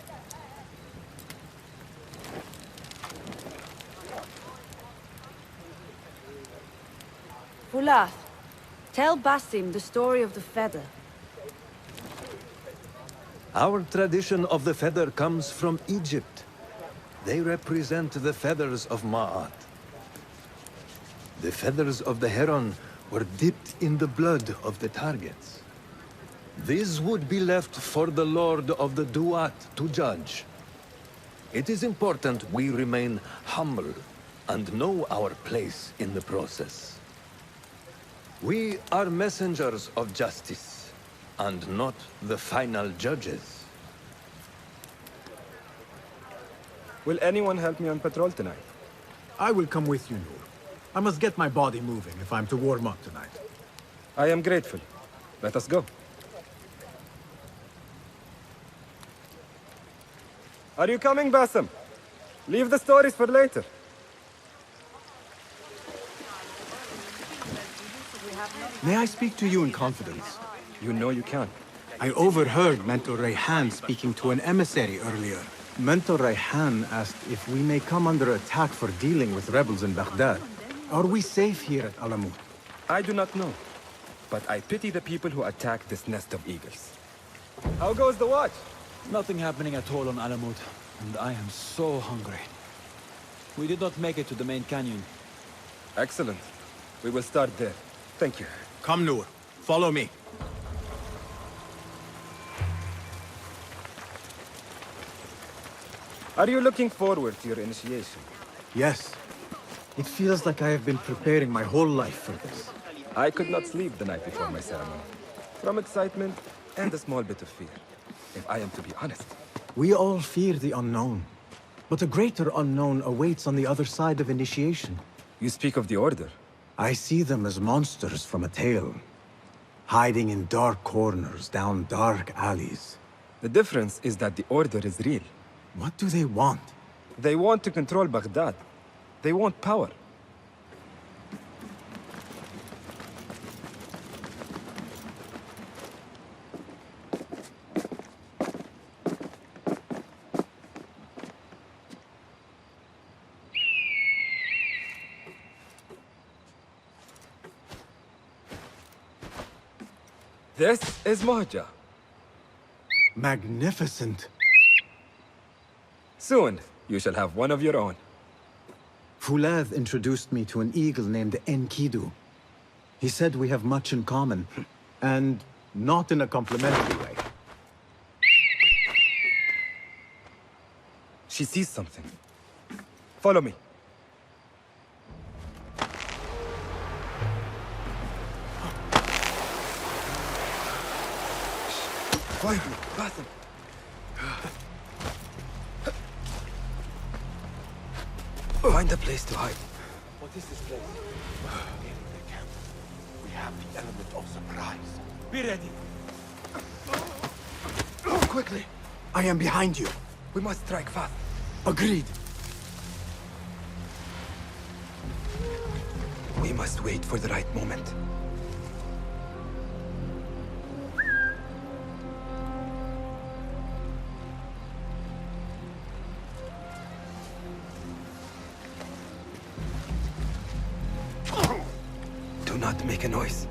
Fulath, tell Basim the story of the feather. Our tradition of the feather comes from Egypt. They represent the feathers of Ma'at. The feathers of the heron were dipped in the blood of the targets. These would be left for the Lord of the Duat to judge. It is important we remain humble and know our place in the process. We are messengers of justice, and not the final judges. Will anyone help me on patrol tonight? I will come with you, Noor. I must get my body moving if I'm to warm up tonight. I am grateful. Let us go. Are you coming, Basim? Leave the stories for later. May I speak to you in confidence? You know you can. I overheard Mentor Rayhan speaking to an emissary earlier. Mentor Rayhan asked if we may come under attack for dealing with rebels in Baghdad. Are we safe here at Alamut? I do not know, but I pity the people who attack this nest of eagles. How goes the watch? Nothing happening at all on Alamut, and I am so hungry. We did not make it to the main canyon. Excellent. We will start there. Thank you. Come, Noor. Follow me. Are you looking forward to your initiation? Yes. It feels like I have been preparing my whole life for this. I could not sleep the night before my ceremony. From excitement and a small bit of fear, if I am to be honest. We all fear the unknown. But a greater unknown awaits on the other side of initiation. You speak of the Order? I see them as monsters from a tale. Hiding in dark corners, down dark alleys. The difference is that the Order is real. What do they want? They want to control Baghdad. They want power. This is Mahja. Magnificent. Soon, you shall have one of your own. Fulad introduced me to an eagle named Enkidu. He said we have much in common, and not in a complimentary way. She sees something. Follow me. Quietly, Basim. Find a place to hide. What is this place? In the camp. We have the element of surprise. Be ready. Quickly. I am behind you. We must strike fast. Agreed. We must wait for the right moment. Do not make a noise.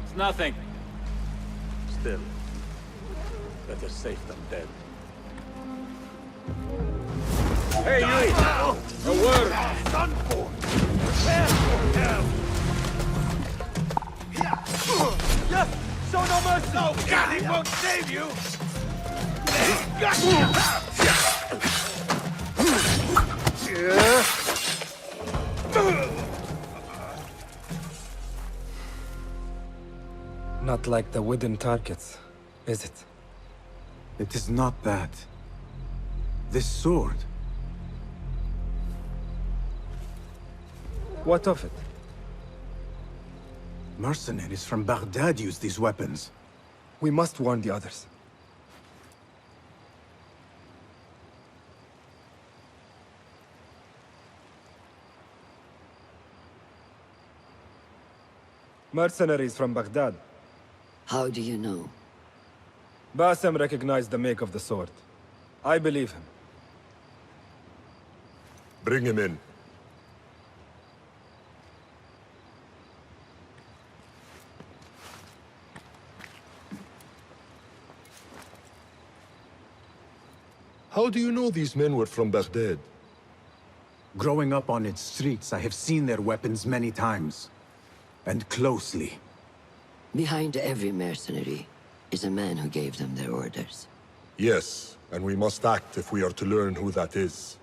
It's nothing. Still, better safe than dead. Hey, you! A word! Done for! Prepare for hell! Yes! Show no mercy! No, God, he won't save you! Not like the wooden targets, is it? It is not that. This sword. What of it? Mercenaries from Baghdad use these weapons. We must warn the others. Mercenaries from Baghdad. How do you know? Basim recognized the make of the sword. I believe him. Bring him in. How do you know these men were from Baghdad? Growing up on its streets, I have seen their weapons many times. And closely. Behind every mercenary is a man who gave them their orders. Yes, and we must act if we are to learn who that is.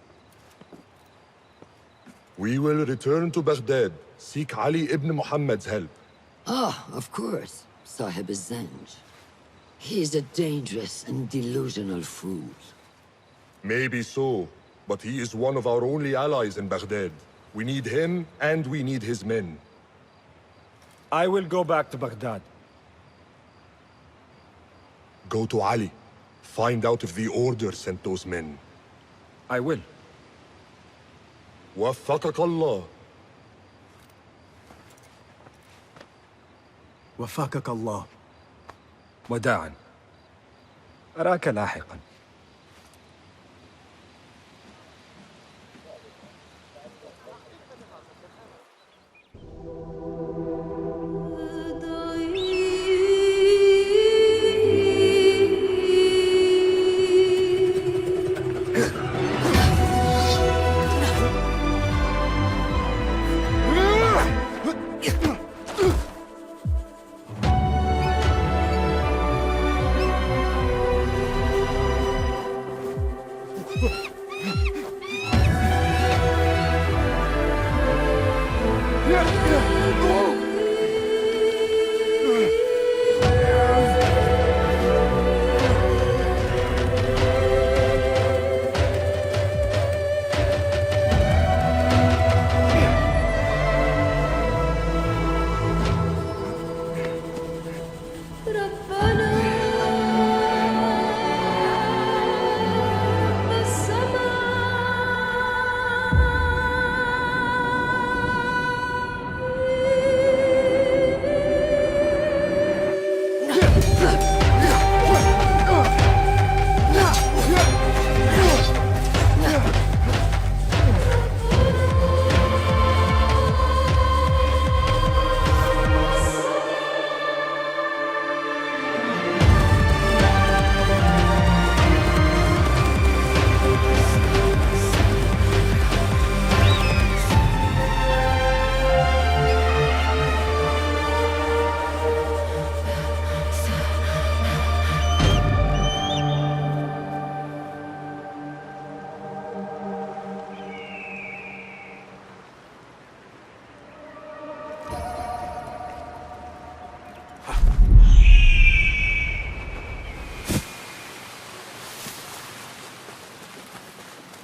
We will return to Baghdad, seek Ali ibn Muhammad's help. Ah, of course. Sahib Zanj. He is a dangerous and delusional fool. Maybe so, but he is one of our only allies in Baghdad. We need him, and we need his men. I will go back to Baghdad. Go to Ali. Find out if the Order sent those men. I will. وفقك الله. وفقك الله. وداعا. أراك لاحقا.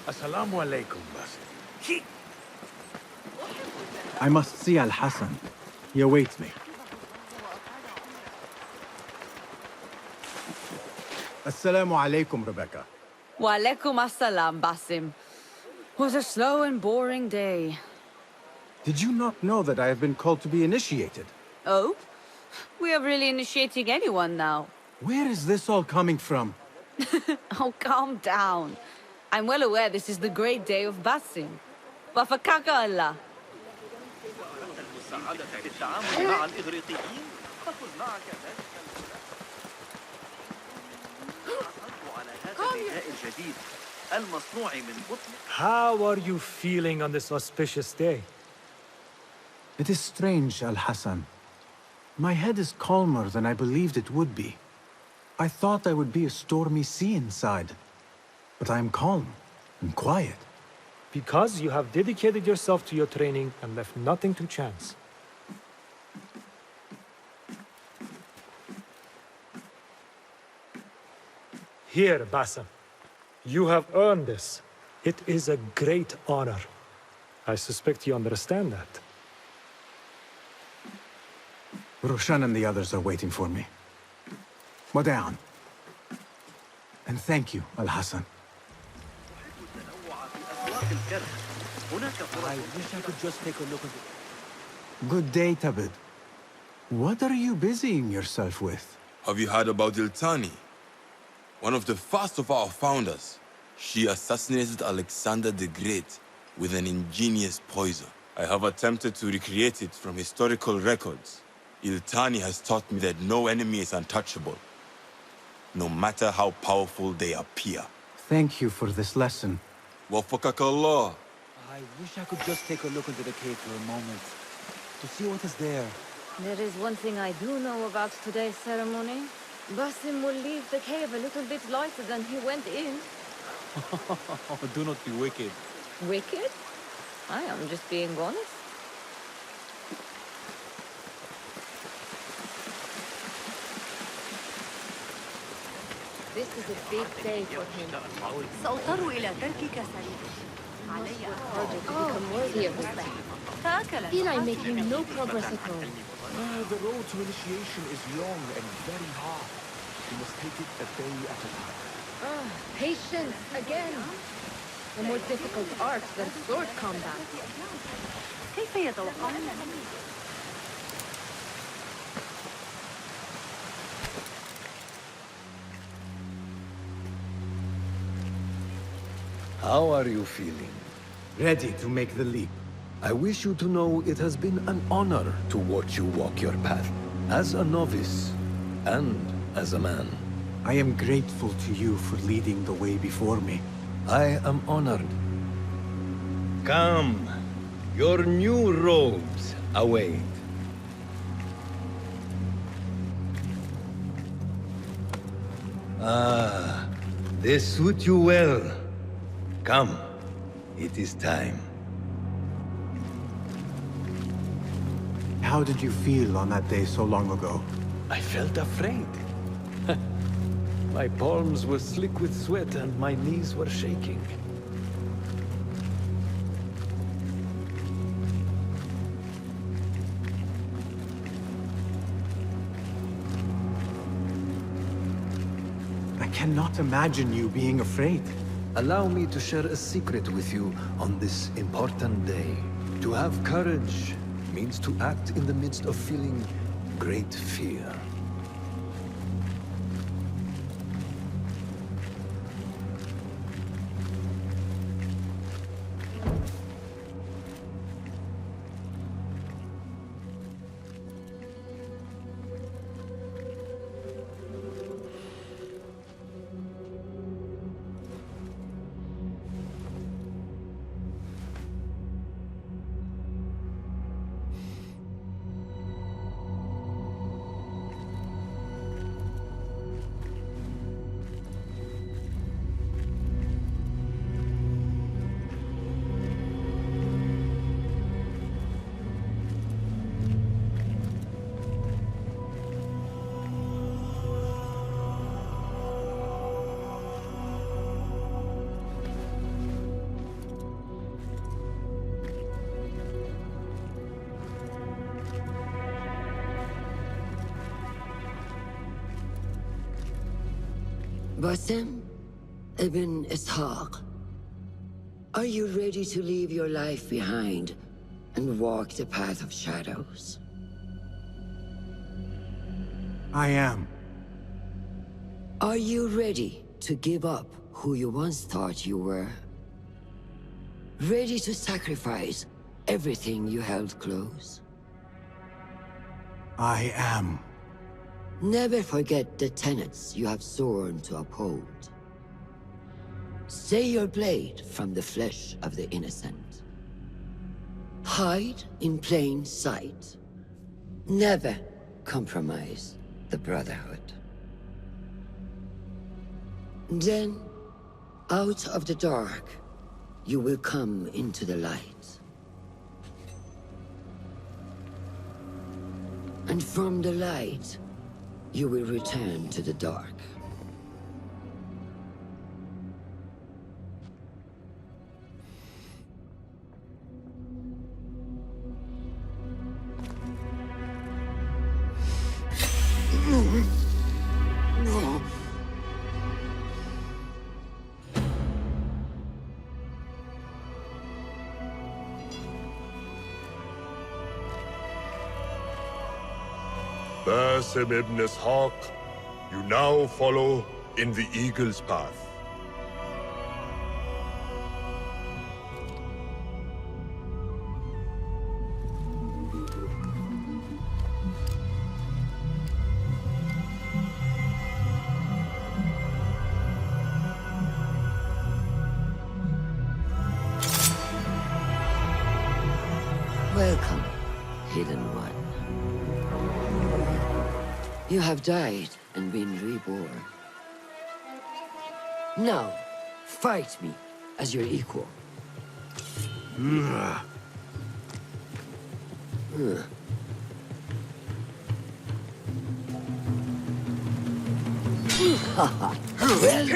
Assalamu alaikum, Basim. I must see Al-Hassan. He awaits me. Assalamu alaikum, Rebecca. Wa alaikum assalam, Basim. Was a slow and boring day. Did you not know that I have been called to be initiated? Oh? We are really initiating anyone now. Where is this all coming from? Oh, calm down. I'm well aware this is the great day of Basim. Wafakaka Allah. How are you feeling on this auspicious day? It is strange, Al-Hassan. My head is calmer than I believed it would be. I thought I would be a stormy sea inside. But I am calm and quiet. Because you have dedicated yourself to your training and left nothing to chance. Here, Basim. You have earned this. It is a great honor. I suspect you understand that. Roshan and the others are waiting for me. Down. And thank you, Al-Hassan. I wish I could just take a look at it. Good day, Tabid. What are you busying yourself with? Have you heard about Iltani? One of the first of our founders. She assassinated Alexander the Great with an ingenious poison. I have attempted to recreate it from historical records. Iltani has taught me that no enemy is untouchable, no matter how powerful they appear. Thank you for this lesson. Wafakakallah. I wish I could just take a look into the cave for a moment, to see what is there. There is one thing I do know about today's ceremony. Basim will leave the cave a little bit lighter than he went in. Do not be wicked. Wicked? I am just being honest. This is a big day for him. سأضطر إلى تركك سريعا. علي Harder to become worthy of this. فأكل. Feel I'm making no progress at all. The road to initiation is long and very hard. You must take it a day at a time. Patience again. A more difficult art than sword combat. كيف يتوقعون؟ How are you feeling? Ready to make the leap. I wish you to know it has been an honor to watch you walk your path, as a novice and as a man. I am grateful to you for leading the way before me. I am honored. Come, your new robes await. Ah, they suit you well. Come, it is time. How did you feel on that day so long ago? I felt afraid. My palms were slick with sweat and my knees were shaking. I cannot imagine you being afraid. Allow me to share a secret with you on this important day. To have courage means to act in the midst of feeling great fear. Basim ibn Ishaq, are you ready to leave your life behind and walk the path of shadows? I am. Are you ready to give up who you once thought you were? Ready to sacrifice everything you held close? I am. Never forget the tenets you have sworn to uphold. Stay your blade from the flesh of the innocent. Hide in plain sight. Never compromise the Brotherhood. Then, out of the dark, you will come into the light. And from the light, you will return to the dark. Basim ibn Ishaq, you now follow in the Eagle's path. Welcome, Hidden One. You have died and been reborn. Now, fight me as your equal. Well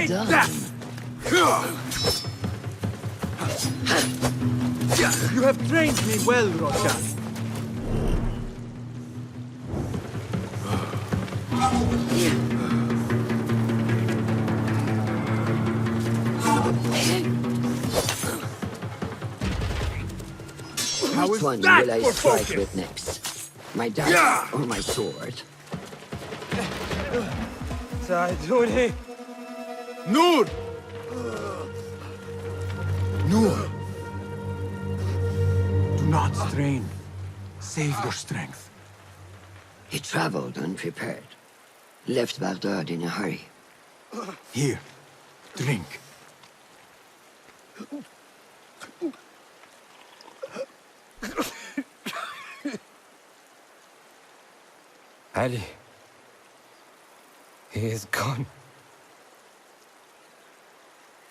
done. You have trained me well, Roshan. Which one will I strike with next? My dagger or my sword? ساعدوني. Noor! Noor! Do not strain. Save your strength. He traveled unprepared. Left Baghdad in a hurry. Here, drink. Ali. He is gone.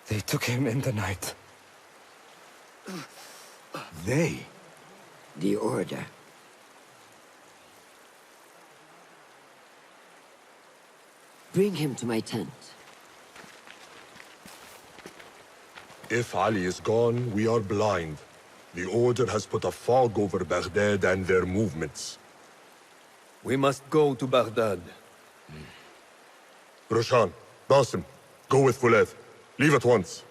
They took him in the night. They? The Order. Bring him to my tent. If Ali is gone, we are blind. The Order has put a fog over Baghdad and their movements. We must go to Baghdad. Roshan, Basim, go with Fulad. Leave at once.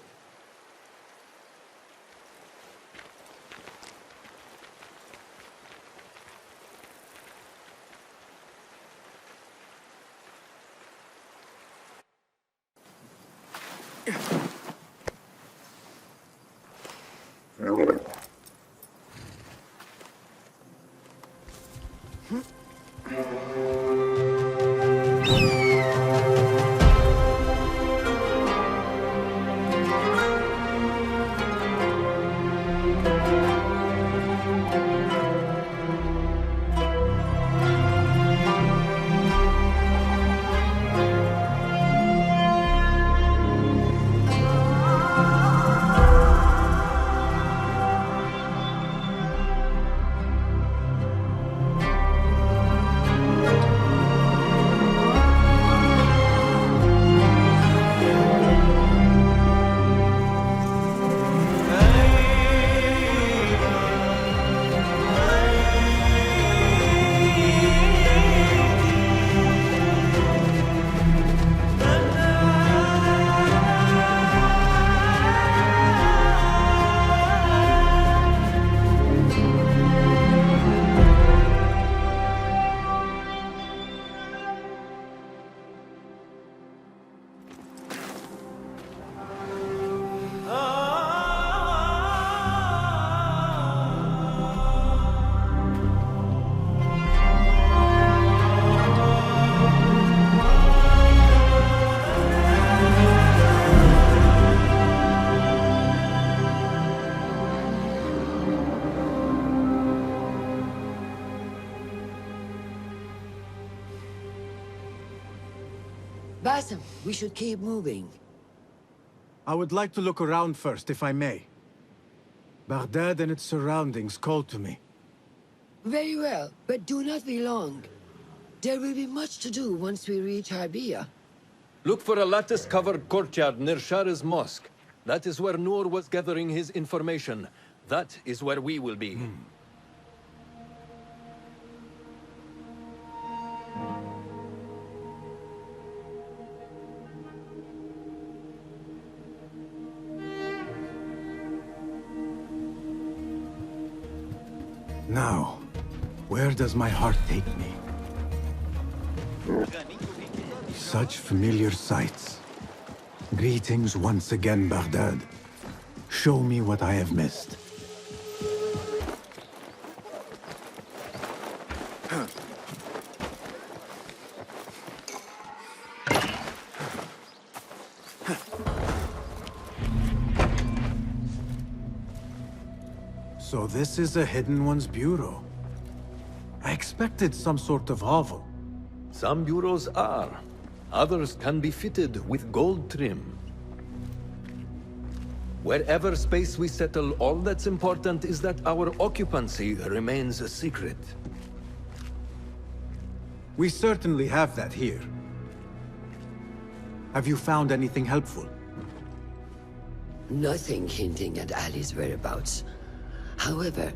Basim, we should keep moving. I would like to look around first, if I may. Baghdad and its surroundings call to me. Very well, but do not be long. There will be much to do once we reach Harbiya. Look for a lattice-covered courtyard near Shah's mosque. That is where Noor was gathering his information. That is where we will be. Now, where does my heart take me? Such familiar sights. Greetings once again, Baghdad. Show me what I have missed. So this is a Hidden One's bureau. I expected some sort of hovel. Some bureaus are. Others can be fitted with gold trim. Wherever space we settle, all that's important is that our occupancy remains a secret. We certainly have that here. Have you found anything helpful? Nothing hinting at Ali's whereabouts. However,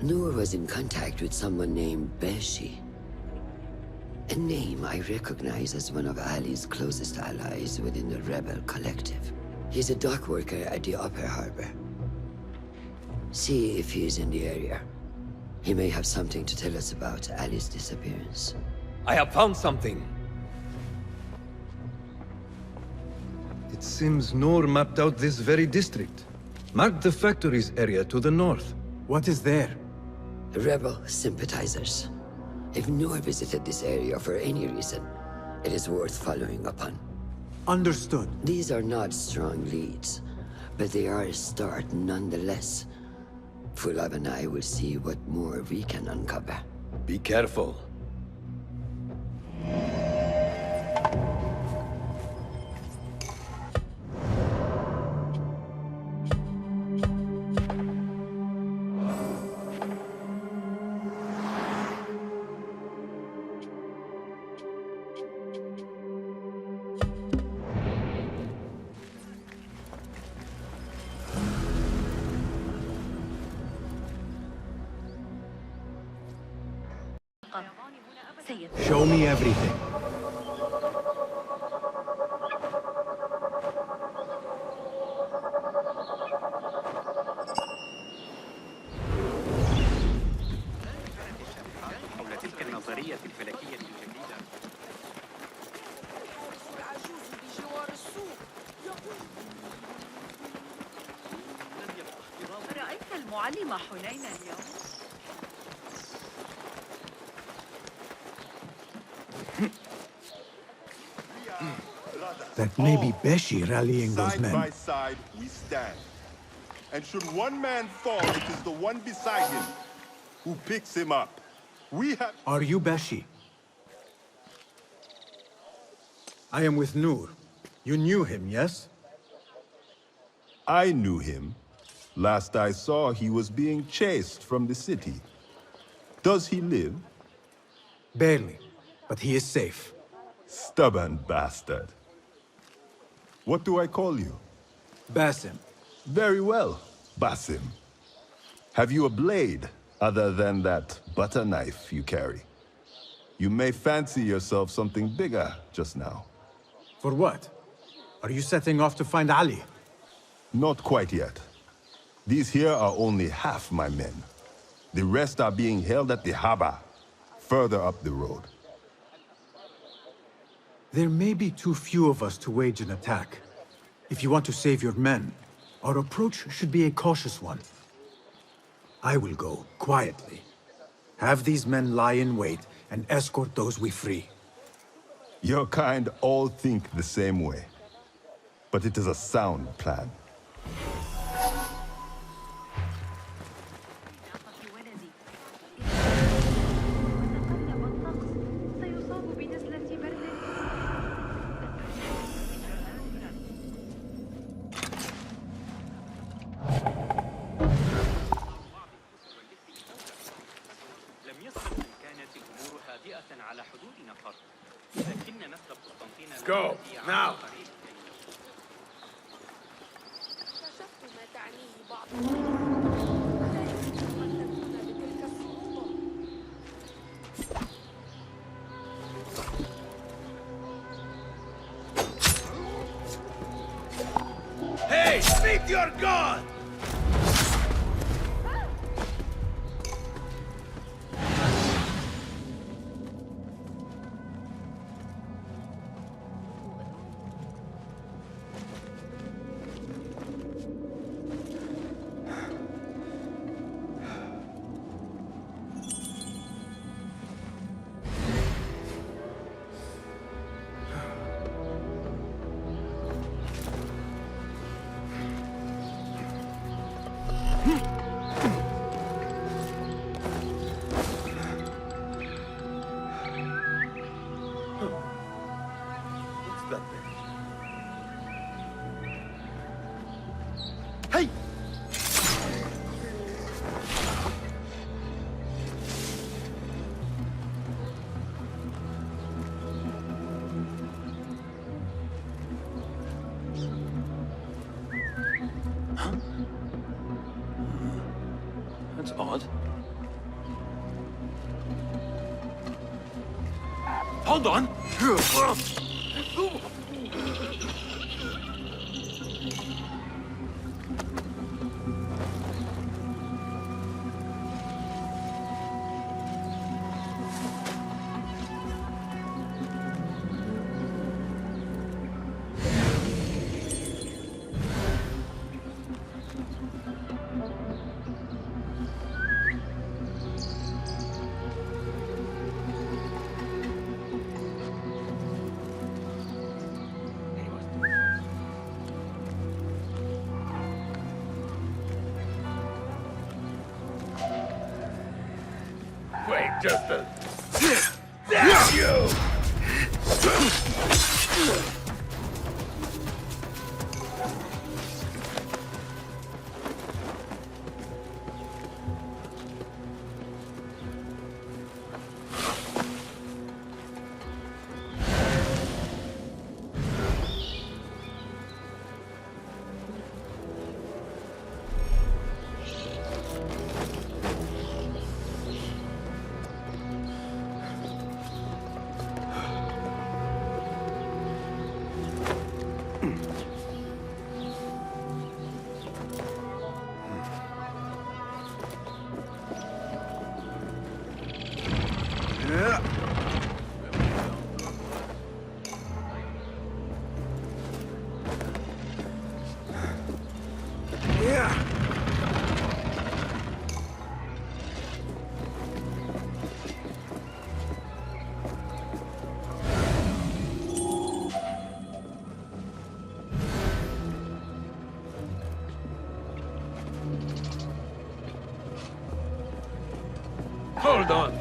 Noor was in contact with someone named Beshi. A name I recognize as one of Ali's closest allies within the rebel collective. He's a dock worker at the Upper Harbor. See if he's in the area. He may have something to tell us about Ali's disappearance. I have found something. It seems Noor mapped out this very district. Marked the factories area to the north. What is there? Rebel sympathizers. If Noor visited this area for any reason, it is worth following up on. Understood. These are not strong leads, but they are a start nonetheless. Fulab and I will see what more we can uncover. Be careful. Show me everything. حول تلك النظرية الفلكية الجديدة. رأيت المعلم حنين اليوم؟ That may be Beshi rallying those Side men. by side, we stand. And should one man fall, it is the one beside him who picks him up. We have... Are you Beshi? I am with Noor. You knew him, yes? I knew him. Last I saw, he was being chased from the city. Does he live? Barely, but he is safe. Stubborn bastard. What do I call you? Basim. Very well, Basim. Have you a blade other than that butter knife you carry? You may fancy yourself something bigger just now. For what? Are you setting off to find Ali? Not quite yet. These here are only half my men. The rest are being held at the harbor, further up the road. There may be too few of us to wage an attack. If you want to save your men, our approach should be a cautious one. I will go, quietly. Have these men lie in wait and escort those we free. Your kind all think the same way. But it is a sound plan. Go, now! Hey, meet your god! Hey! That's odd. Hold on! Wait just a... Damn you! Hold on.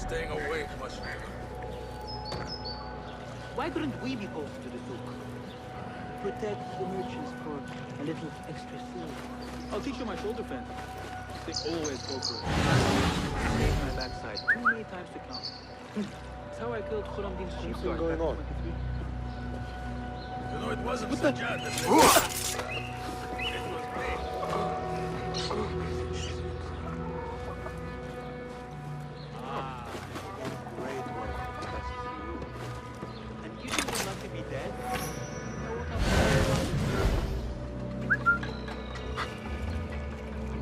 Staying awake much longer. Why couldn't we be posted to the souk? Protect the merchants for a little extra silver. I'll teach you my shoulder fence. They always go for it. Break my backside too many times to count. That's how I killed Khurramdin's chief guard back in 23. You know, it wasn't What the? Sajjad that it was me. Great work. That's you. And you didn't want to be dead?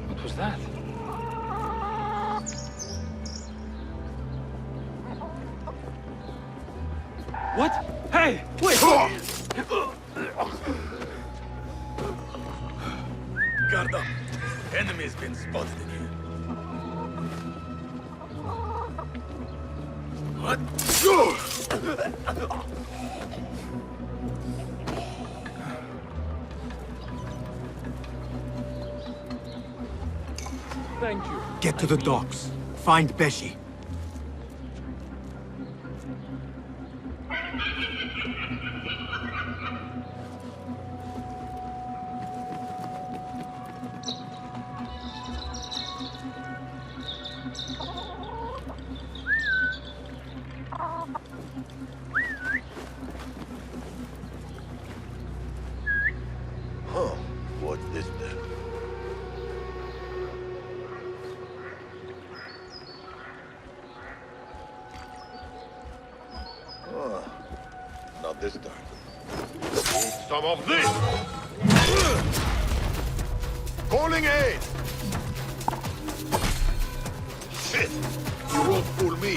What was that? What? Hey! Wait! Guard up. Enemy's been spotted in here. What? Thank you. Get to the docks. Find Beshi. Huh. What's this then? Not this time. Need some of this! Calling aid! Shit! You won't fool me!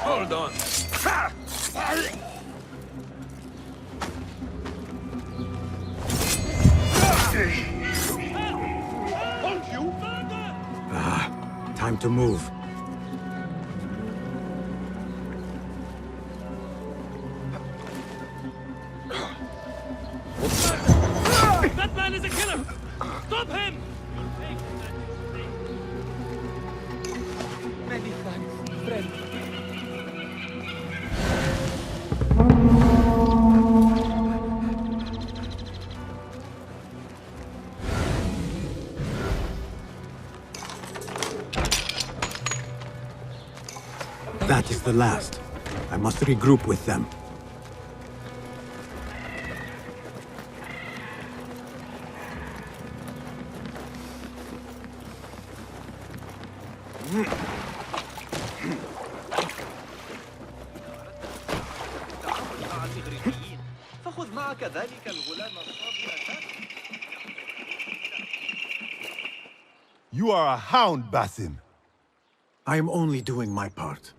Hold on. Time to move. That man is a killer! Stop him! Many thanks, friend. That is the last. I must regroup with them. فخذ معك ذلك الغلام الصابر. You are a hound, Basim. I am only doing my part.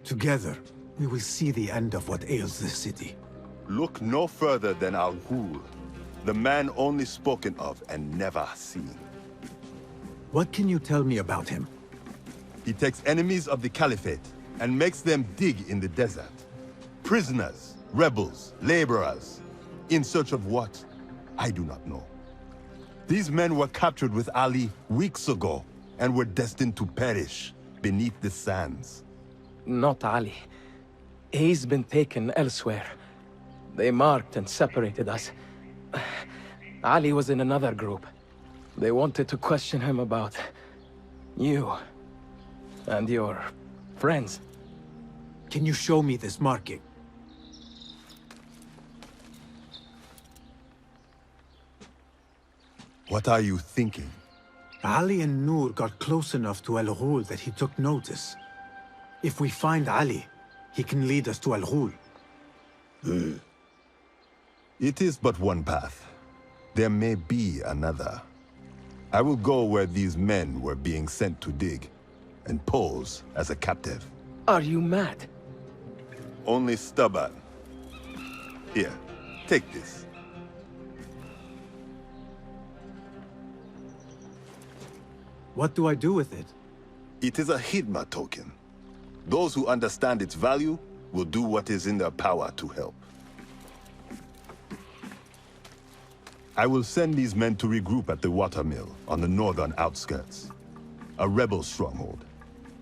Together, we will see the end of what ails this city. Look no further than Al-Ghul, the man only spoken of and never seen. What can you tell me about him? He takes enemies of the Caliphate and makes them dig in the desert. Prisoners, rebels, laborers. In search of what? I do not know. These men were captured with Ali weeks ago and were destined to perish beneath the sands. Not Ali. He's been taken elsewhere. They marked and separated us. Ali was in another group. They wanted to question him about you and your friends. Can you show me this marking? What are you thinking? Ali and Noor got close enough to Al-Ghul that he took notice. If we find Ali, he can lead us to Al-Ghul. It is but one path. There may be another. I will go where these men were being sent to dig, and pose as a captive. Are you mad? Only stubborn. Here, take this. What do I do with it? It is a Hidma token. Those who understand its value will do what is in their power to help. I will send these men to regroup at the watermill on the northern outskirts. A rebel stronghold.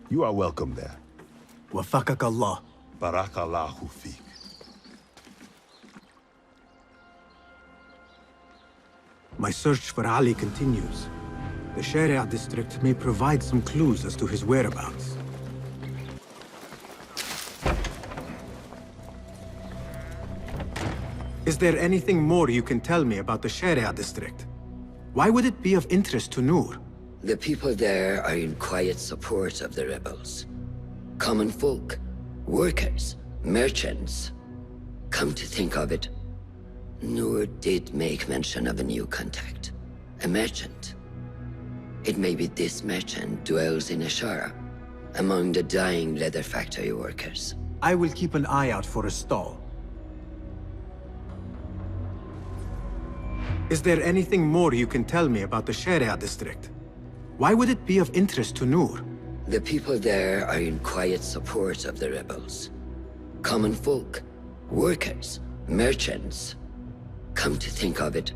You are welcome there. Wafakak Allah. Barakallahu fiq. My search for Ali continues. The Sharia district may provide some clues as to his whereabouts. Is there anything more you can tell me about the Sharia district? Why would it be of interest to Noor? The people there are in quiet support of the rebels. Common folk, workers, merchants. Come to think of it, Noor did make mention of a new contact. A merchant. It may be this merchant dwells in Ashara, among the dying leather factory workers. I will keep an eye out for a stall. Is there anything more you can tell me about the Sharia district? Why would it be of interest to Noor? The people there are in quiet support of the rebels. Common folk, workers, merchants. Come to think of it,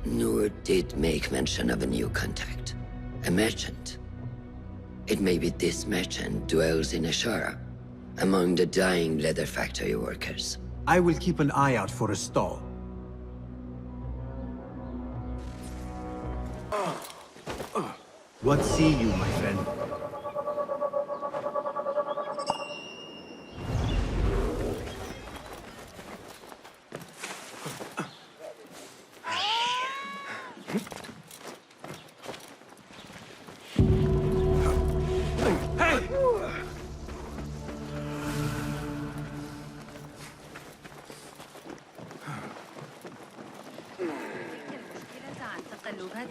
Noor did make mention of a new contact. A merchant. It may be this merchant dwells in Ashara, among the dying leather factory workers. I will keep an eye out for a stall. What see you, my friend?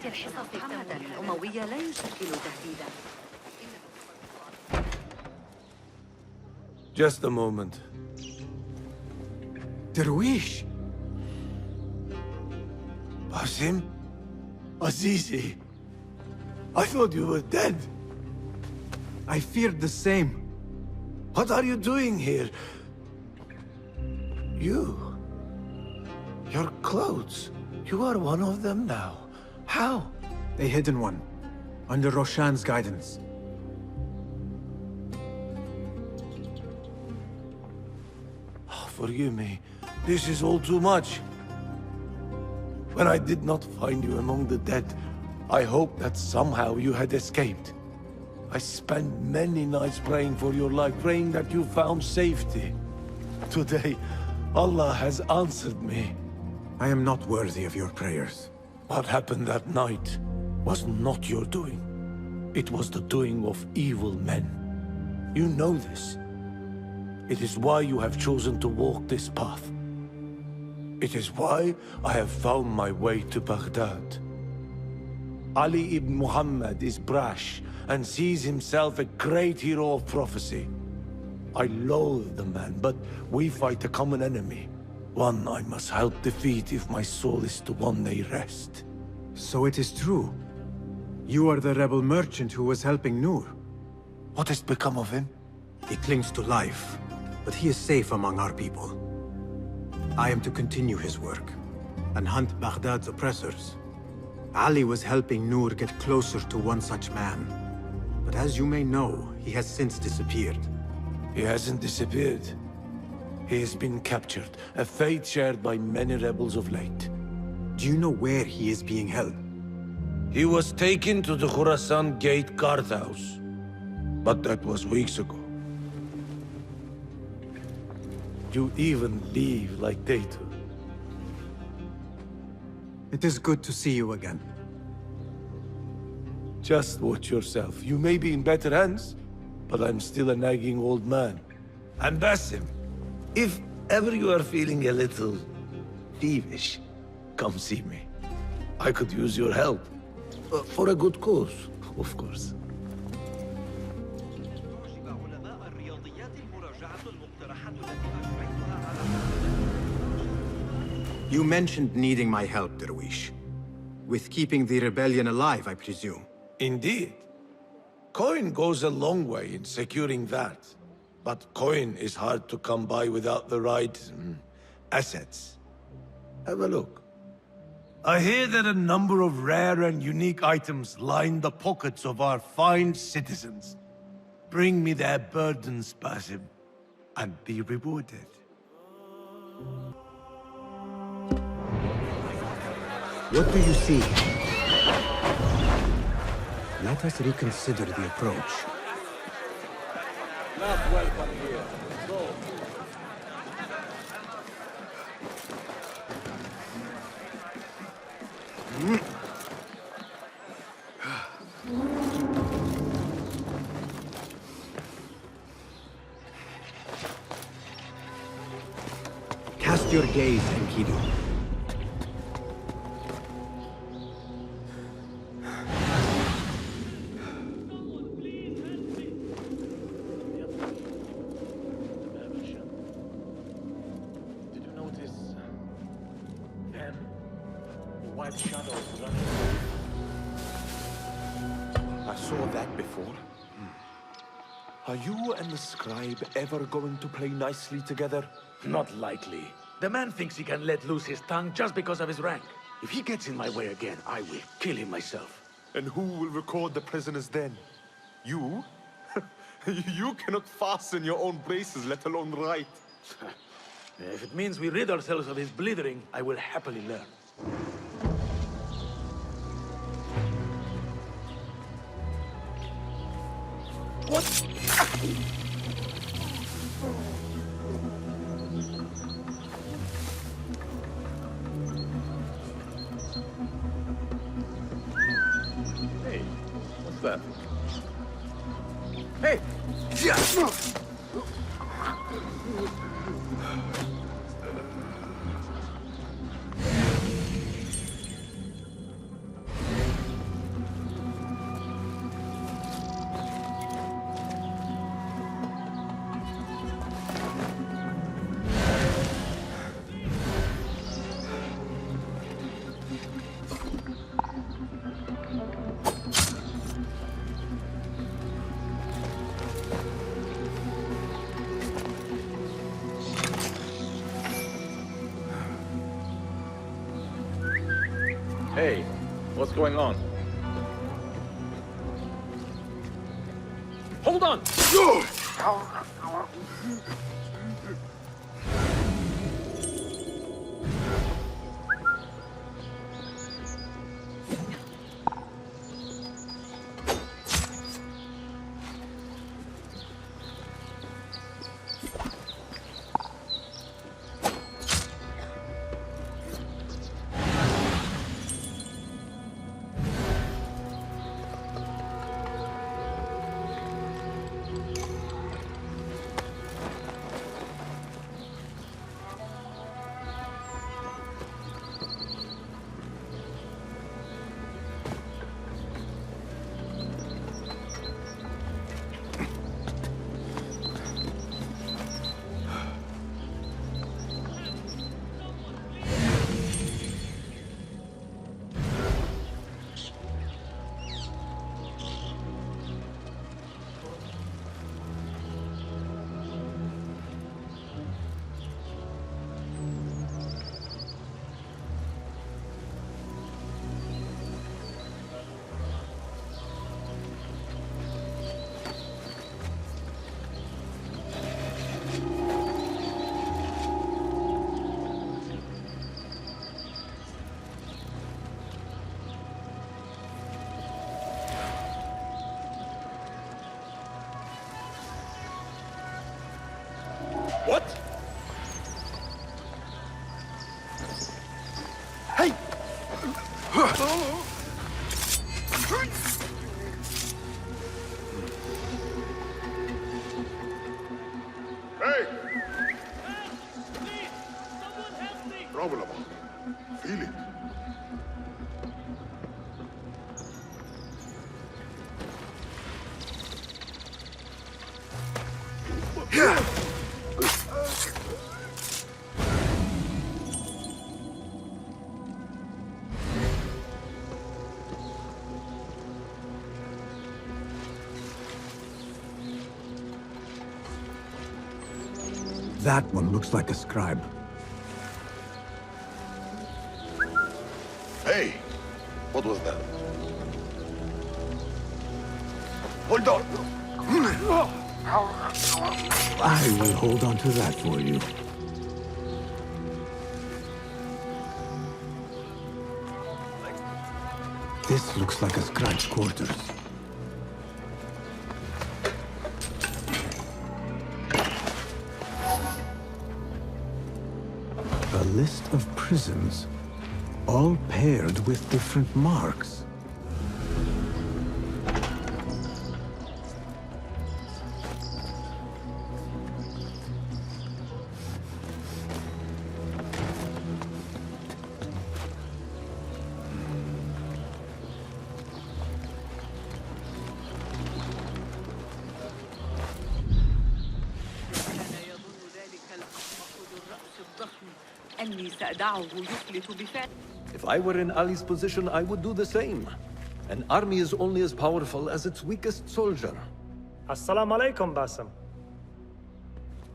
الحصص التمويل الأموية لا يشكل تهديدا. Just a moment. Darwish! Basim? Azizi? I thought you were dead. I feared the same. What are you doing here? You? Your clothes? You are one of them now. How? A hidden one, under Roshan's guidance. Oh, forgive me. This is all too much. When I did not find you among the dead, I hoped that somehow you had escaped. I spent many nights praying for your life, praying that you found safety. Today, Allah has answered me. I am not worthy of your prayers. What happened that night was not your doing. It was the doing of evil men. You know this. It is why you have chosen to walk this path. It is why I have found my way to Baghdad. Ali ibn Muhammad is brash and sees himself a great hero of prophecy. I loathe the man, but we fight a common enemy. One I must help defeat if my soul is to one day rest. So it is true. You are the rebel merchant who was helping Noor. What has become of him? He clings to life, but he is safe among our people. I am to continue his work, and hunt Baghdad's oppressors. Ali was helping Noor get closer to one such man. But as you may know, he has since disappeared. He hasn't disappeared. He has been captured, a fate shared by many rebels of late. Do you know where he is being held? He was taken to the Khurasan Gate guardhouse. But that was weeks ago. You even leave like they do. It is good to see you again. Just watch yourself. You may be in better hands, but I'm still a nagging old man. And Basim, if ever you are feeling a little peevish, come see me. I could use your help. For a good cause, of course. You mentioned needing my help, Darwish. With keeping the rebellion alive, I presume. Indeed. Coin goes a long way in securing that. But coin is hard to come by without the right assets. Have a look. I hear that a number of rare and unique items line the pockets of our fine citizens. Bring me their burdens, Basim, and be rewarded. What do you see? Let us reconsider the approach. Not welcome here. Go. Cast your gaze, Enkidu. I saw that before. Are you and the scribe ever going to play nicely together? Not likely. The man thinks he can let loose his tongue just because of his rank. If he gets in my way again, I will kill him myself. And who will record the prisoners then? You? You cannot fasten your own braces, let alone write. If it means we rid ourselves of his blithering, I will happily learn. What? Hey, what's that? Hey! Hey, what's going on? Hold on! What? Hey! Hey! Problem. Feel it. That one looks like a scribe. Hey! What was that? Hold on! I will hold on to that for you. This looks like a scribe's quarters. A list of prisons, all paired with different marks. If I were in Ali's position, I would do the same. An army is only as powerful as its weakest soldier. Assalamu alaikum, Basim.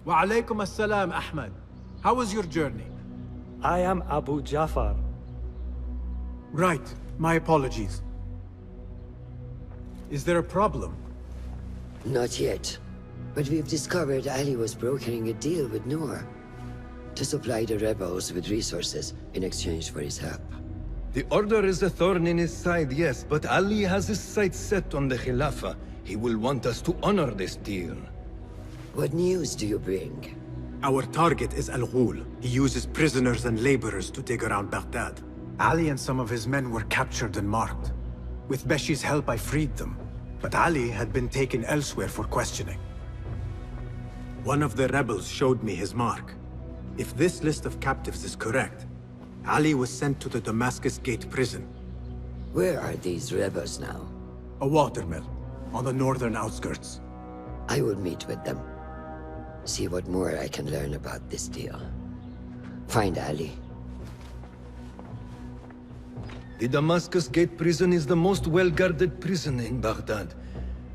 Wa alaikum assalam, Ahmed. How was your journey? I am Abu Jafar. Right. My apologies. Is there a problem? Not yet. But we've discovered Ali was brokering a deal with Noor to supply the rebels with resources in exchange for his help. The Order is a thorn in his side, yes, but Ali has his sights set on the Khilafah. He will want us to honor this deal. What news do you bring? Our target is Al-Ghul. He uses prisoners and laborers to dig around Baghdad. Ali and some of his men were captured and marked. With Beshi's help, I freed them. But Ali had been taken elsewhere for questioning. One of the rebels showed me his mark. If this list of captives is correct, Ali was sent to the Damascus Gate prison. Where are these rebels now? A watermill, on the northern outskirts. I will meet with them. See what more I can learn about this deal. Find Ali. The Damascus Gate prison is the most well-guarded prison in Baghdad.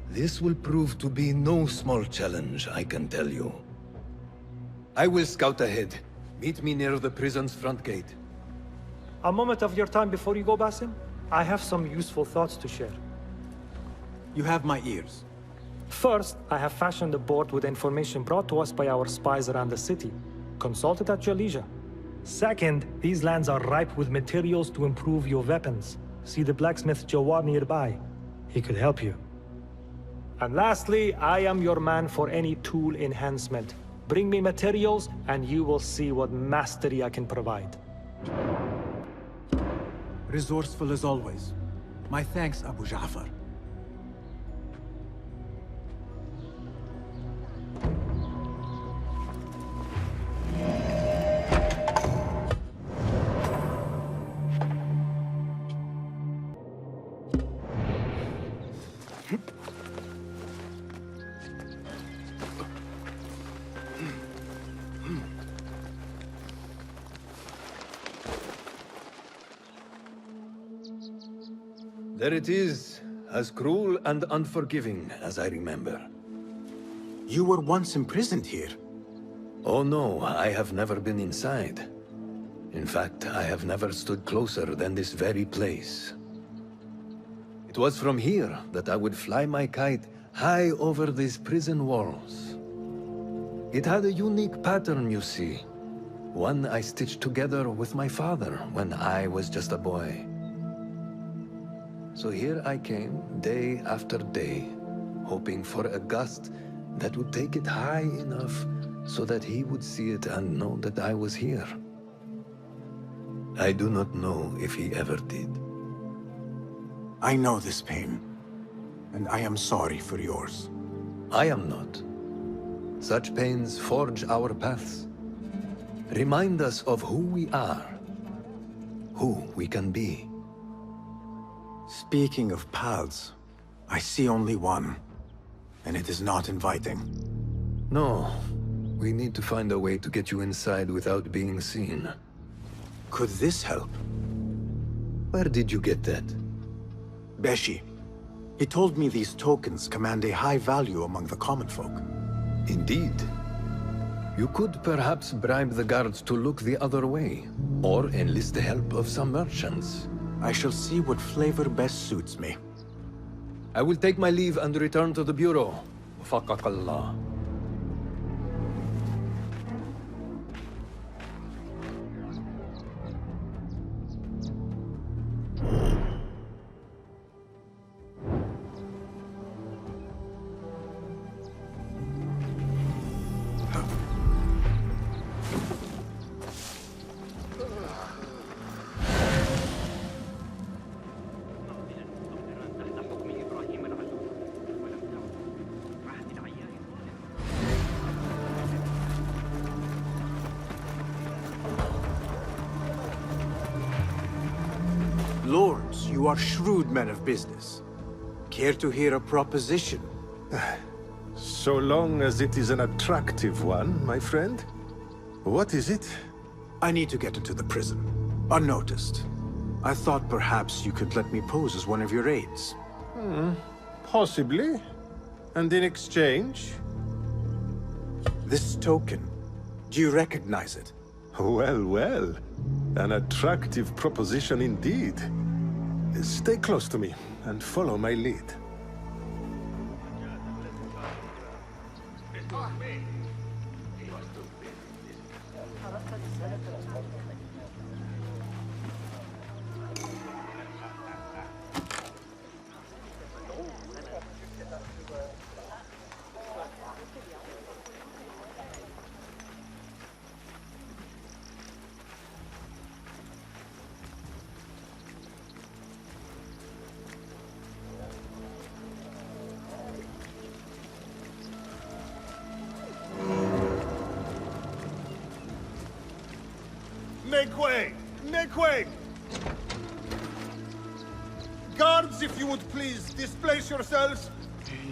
This will prove to be no small challenge, I can tell you. I will scout ahead. Meet me near the prison's front gate. A moment of your time before you go, Basim. I have some useful thoughts to share. You have my ears. First, I have fashioned a board with information brought to us by our spies around the city. Consult it at your leisure. Second, these lands are ripe with materials to improve your weapons. See the blacksmith Jawar nearby. He could help you. And lastly, I am your man for any tool enhancement. Bring me materials, and you will see what mastery I can provide. Resourceful as always. My thanks, Abu Ja'far. There it is, as cruel and unforgiving as I remember. You were once imprisoned here. Oh no, I have never been inside. In fact, I have never stood closer than this very place. It was from here that I would fly my kite high over these prison walls. It had a unique pattern, you see. One I stitched together with my father when I was just a boy. So here I came, day after day, hoping for a gust that would take it high enough so that he would see it and know that I was here. I do not know if he ever did. I know this pain, and I am sorry for yours. I am not. Such pains forge our paths. Remind us of who we are, who we can be. Speaking of paths, I see only one, and it is not inviting. No, we need to find a way to get you inside without being seen. Could this help? Where did you get that? Beshi. He told me these tokens command a high value among the common folk. Indeed. You could perhaps bribe the guards to look the other way, or enlist the help of some merchants. I shall see what flavor best suits me. I will take my leave and return to the Bureau. Faqaqallah. Lords, you are shrewd men of business. Care to hear a proposition? So long as it is an attractive one, my friend. What is it? I need to get into the prison, unnoticed. I thought perhaps you could let me pose as one of your aides. Possibly. And in exchange? This token. Do you recognize it? Well, well. An attractive proposition indeed. Stay close to me and follow my lead. Make way! Make way! Guards, if you would please, displace yourselves.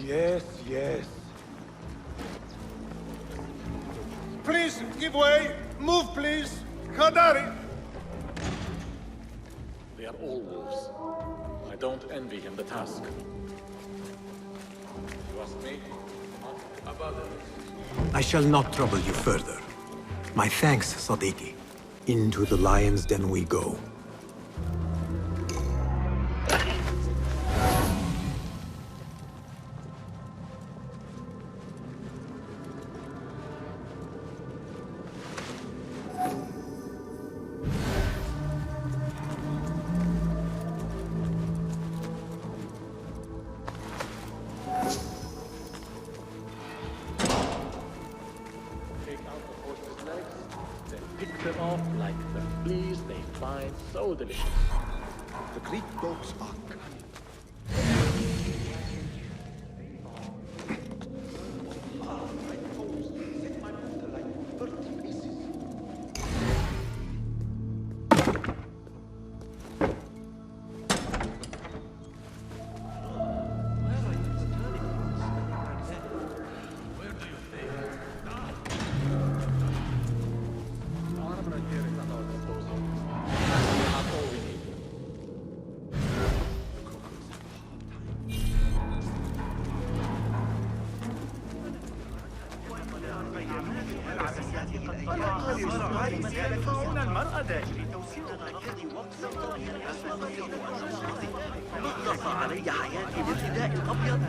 Yes, yes. Please, give way. Move, please. Kadari! They are all wolves. I don't envy him the task. You ask me? Not about it. I shall not trouble you further. My thanks, Sadiqi. Into the lion's den we go. Them off like the fleas they find so delicious. The Greek dogs are علي حياتي بالفداء الأبيض.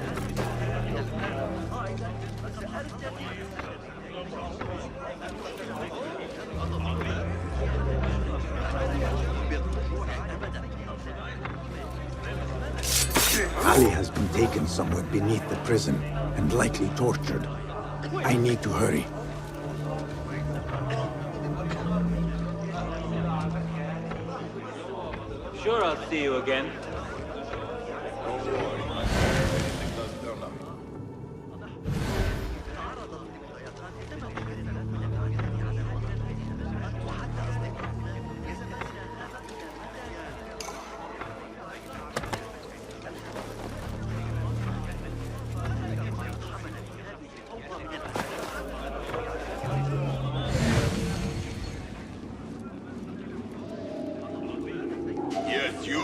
Ali has been taken somewhere beneath the prison and likely tortured. I need to hurry. Sure, I'll see you again. Yes, you.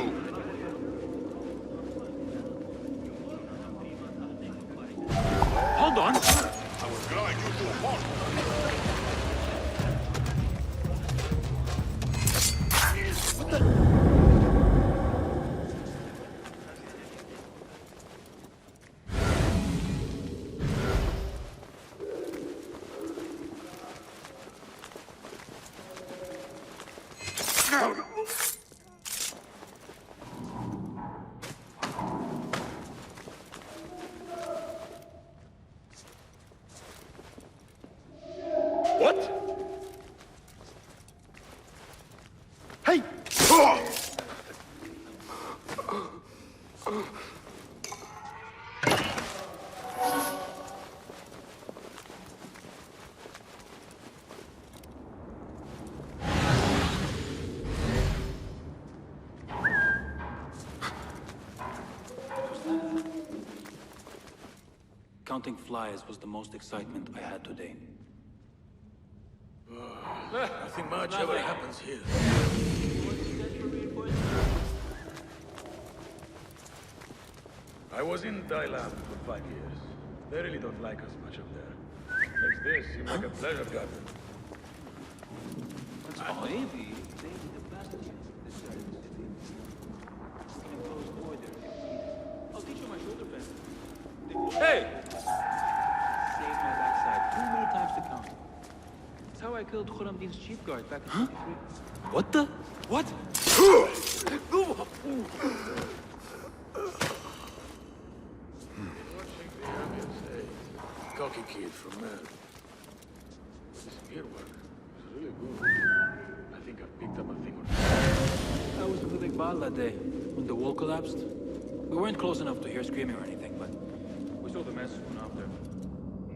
Hold on! I will grind you to a halt. What the... What? Hey! Counting flies was the most excitement I had today. Nothing much ever happens here. I was in Thailand for 5 years. They really don't like us much up there. Makes this seem like a pleasure garden. That's odd. Maybe the bastion this side of the city. We can impose order if needed. I'll teach you my shoulder fence. Hey! Saved my backside too many times to count. That's how I killed Khurramdin's chief guard back in 23. What the? What? Cocky kid from man. This gear work is really good. I think I picked up a thing or two. I was with the big ball that day, when the wall collapsed. We weren't close enough to hear screaming or anything, but we saw the mess went after.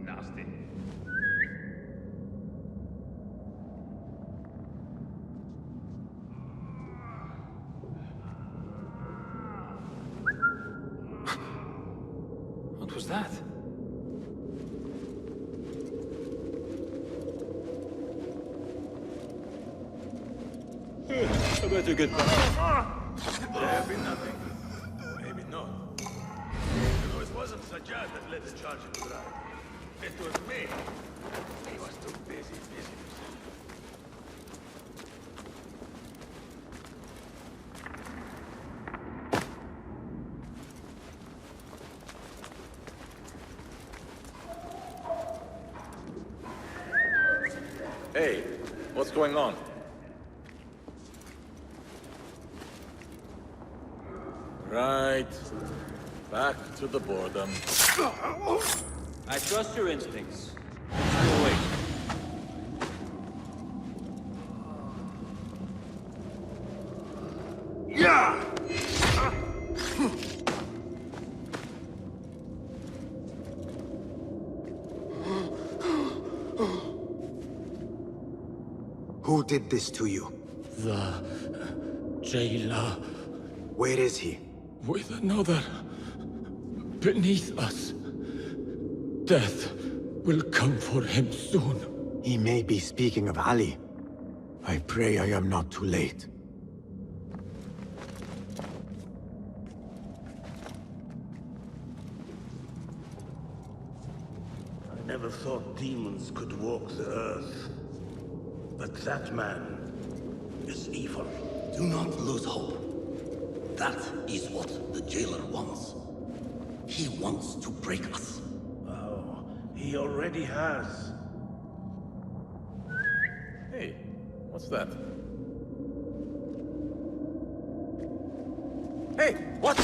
Nasty. What was that? I better get back. There'll be nothing. Maybe not. You know, it wasn't Sajjad that led the charge in Mirage. It was me. He was too busy himself. Hey, what's going on? Right. Back to the boredom. I trust your instincts. Still wait. Yeah! Who did this to you? The jailer. Where is he? With another. Beneath us. Death will come for him soon. He may be speaking of Ali. I pray I am not too late. I never thought demons could walk the earth. But that man is evil. Do not lose hope. That is what the jailer wants. He wants to break us. Oh, he already has. Hey, what's that? Hey, what?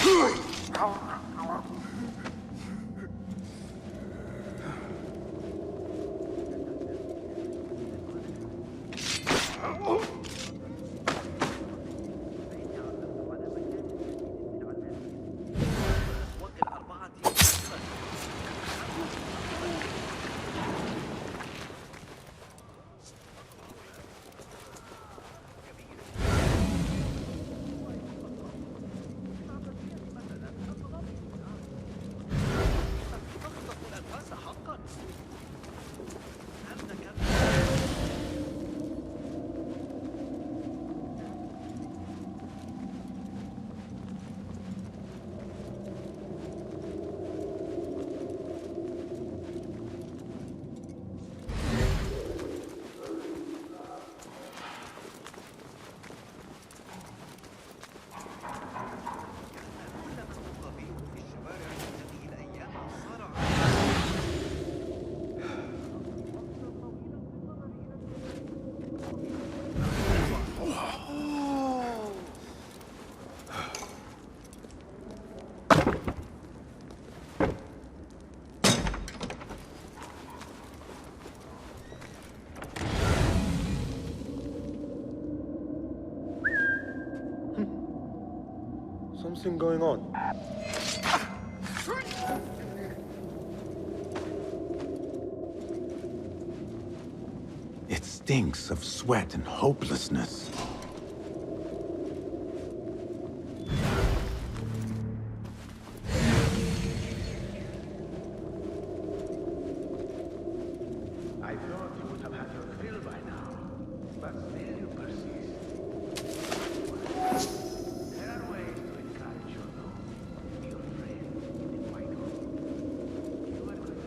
Something going on. It stinks of sweat and hopelessness. I thought you would have had your fill by now, but still you persist. There are ways to encourage your love. Be your friend in the white room. You are going to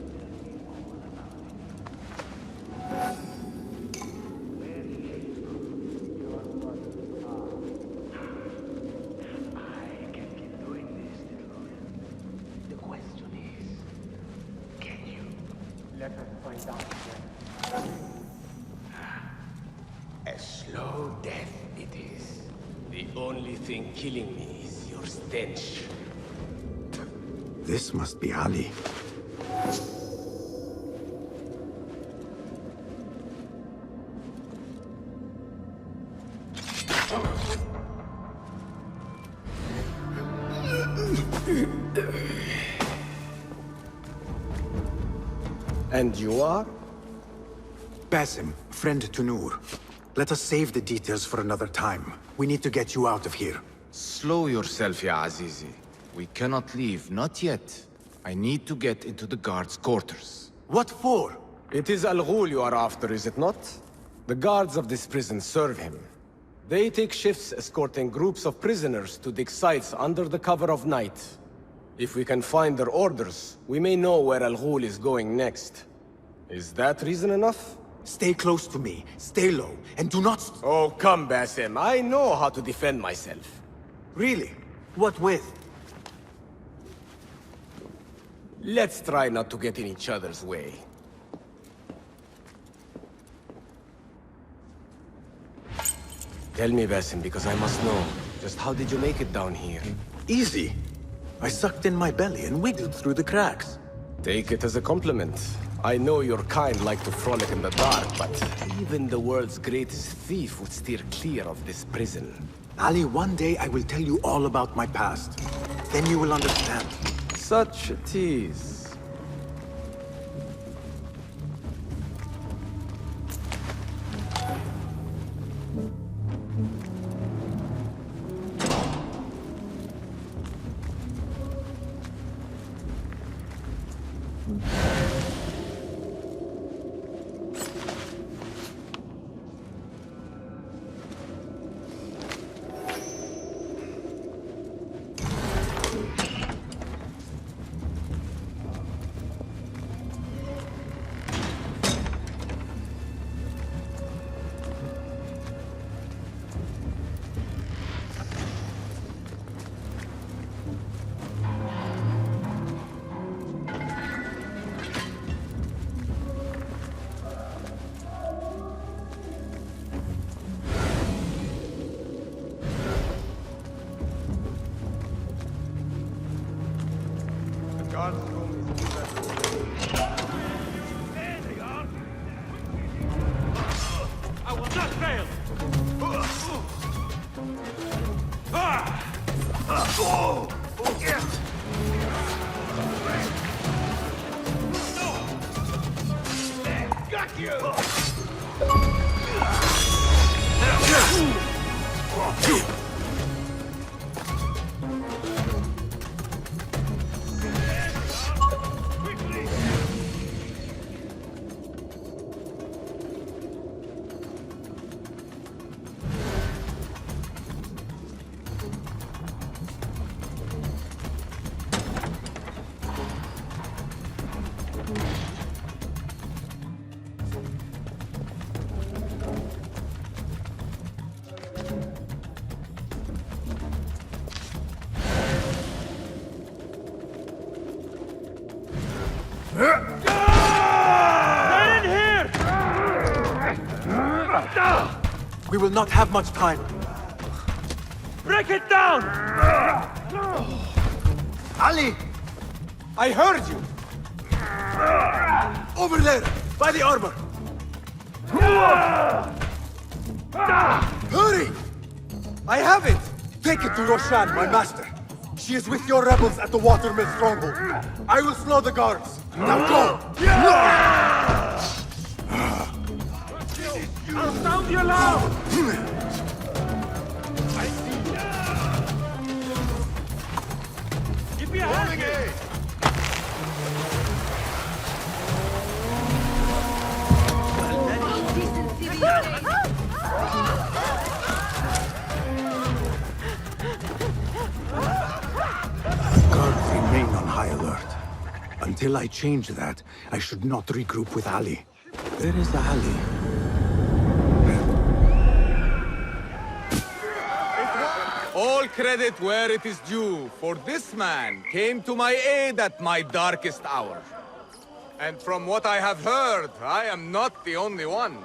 The only thing killing me is your stench. This must be Ali. And you are? Basim, friend to Noor. Let us save the details for another time. We need to get you out of here. Slow yourself, ya Azizi. We cannot leave, not yet. I need to get into the guards' quarters. What for? It is Al Ghul you are after, is it not? The guards of this prison serve him. They take shifts escorting groups of prisoners to dig sites under the cover of night. If we can find their orders, we may know where Al Ghul is going next. Is that reason enough? Stay close to me, stay low, and do not... Oh, come, Basim. I know how to defend myself. Really? What with? Let's try not to get in each other's way. Tell me, Basim, because I must know. Just how did you make it down here? Easy. I sucked in my belly and wiggled through the cracks. Take it as a compliment. I know your kind like to frolic in the dark, but even the world's greatest thief would steer clear of this prison. Ali, one day I will tell you all about my past. Then you will understand. Such a tease. We will not have much time. Break it down! Ali! I heard you! Over there, by the armor! Hurry! I have it! Take it to Roshan, my master. She is with your rebels at the Watermill stronghold. I will slow the guards. Now go! I'll sound the alarm! Give me a hand! Guards remain on high alert. Until I change that, I should not regroup with Ali. Where is Ali? All credit where it is due, for this man came to my aid at my darkest hour. And from what I have heard, I am not the only one.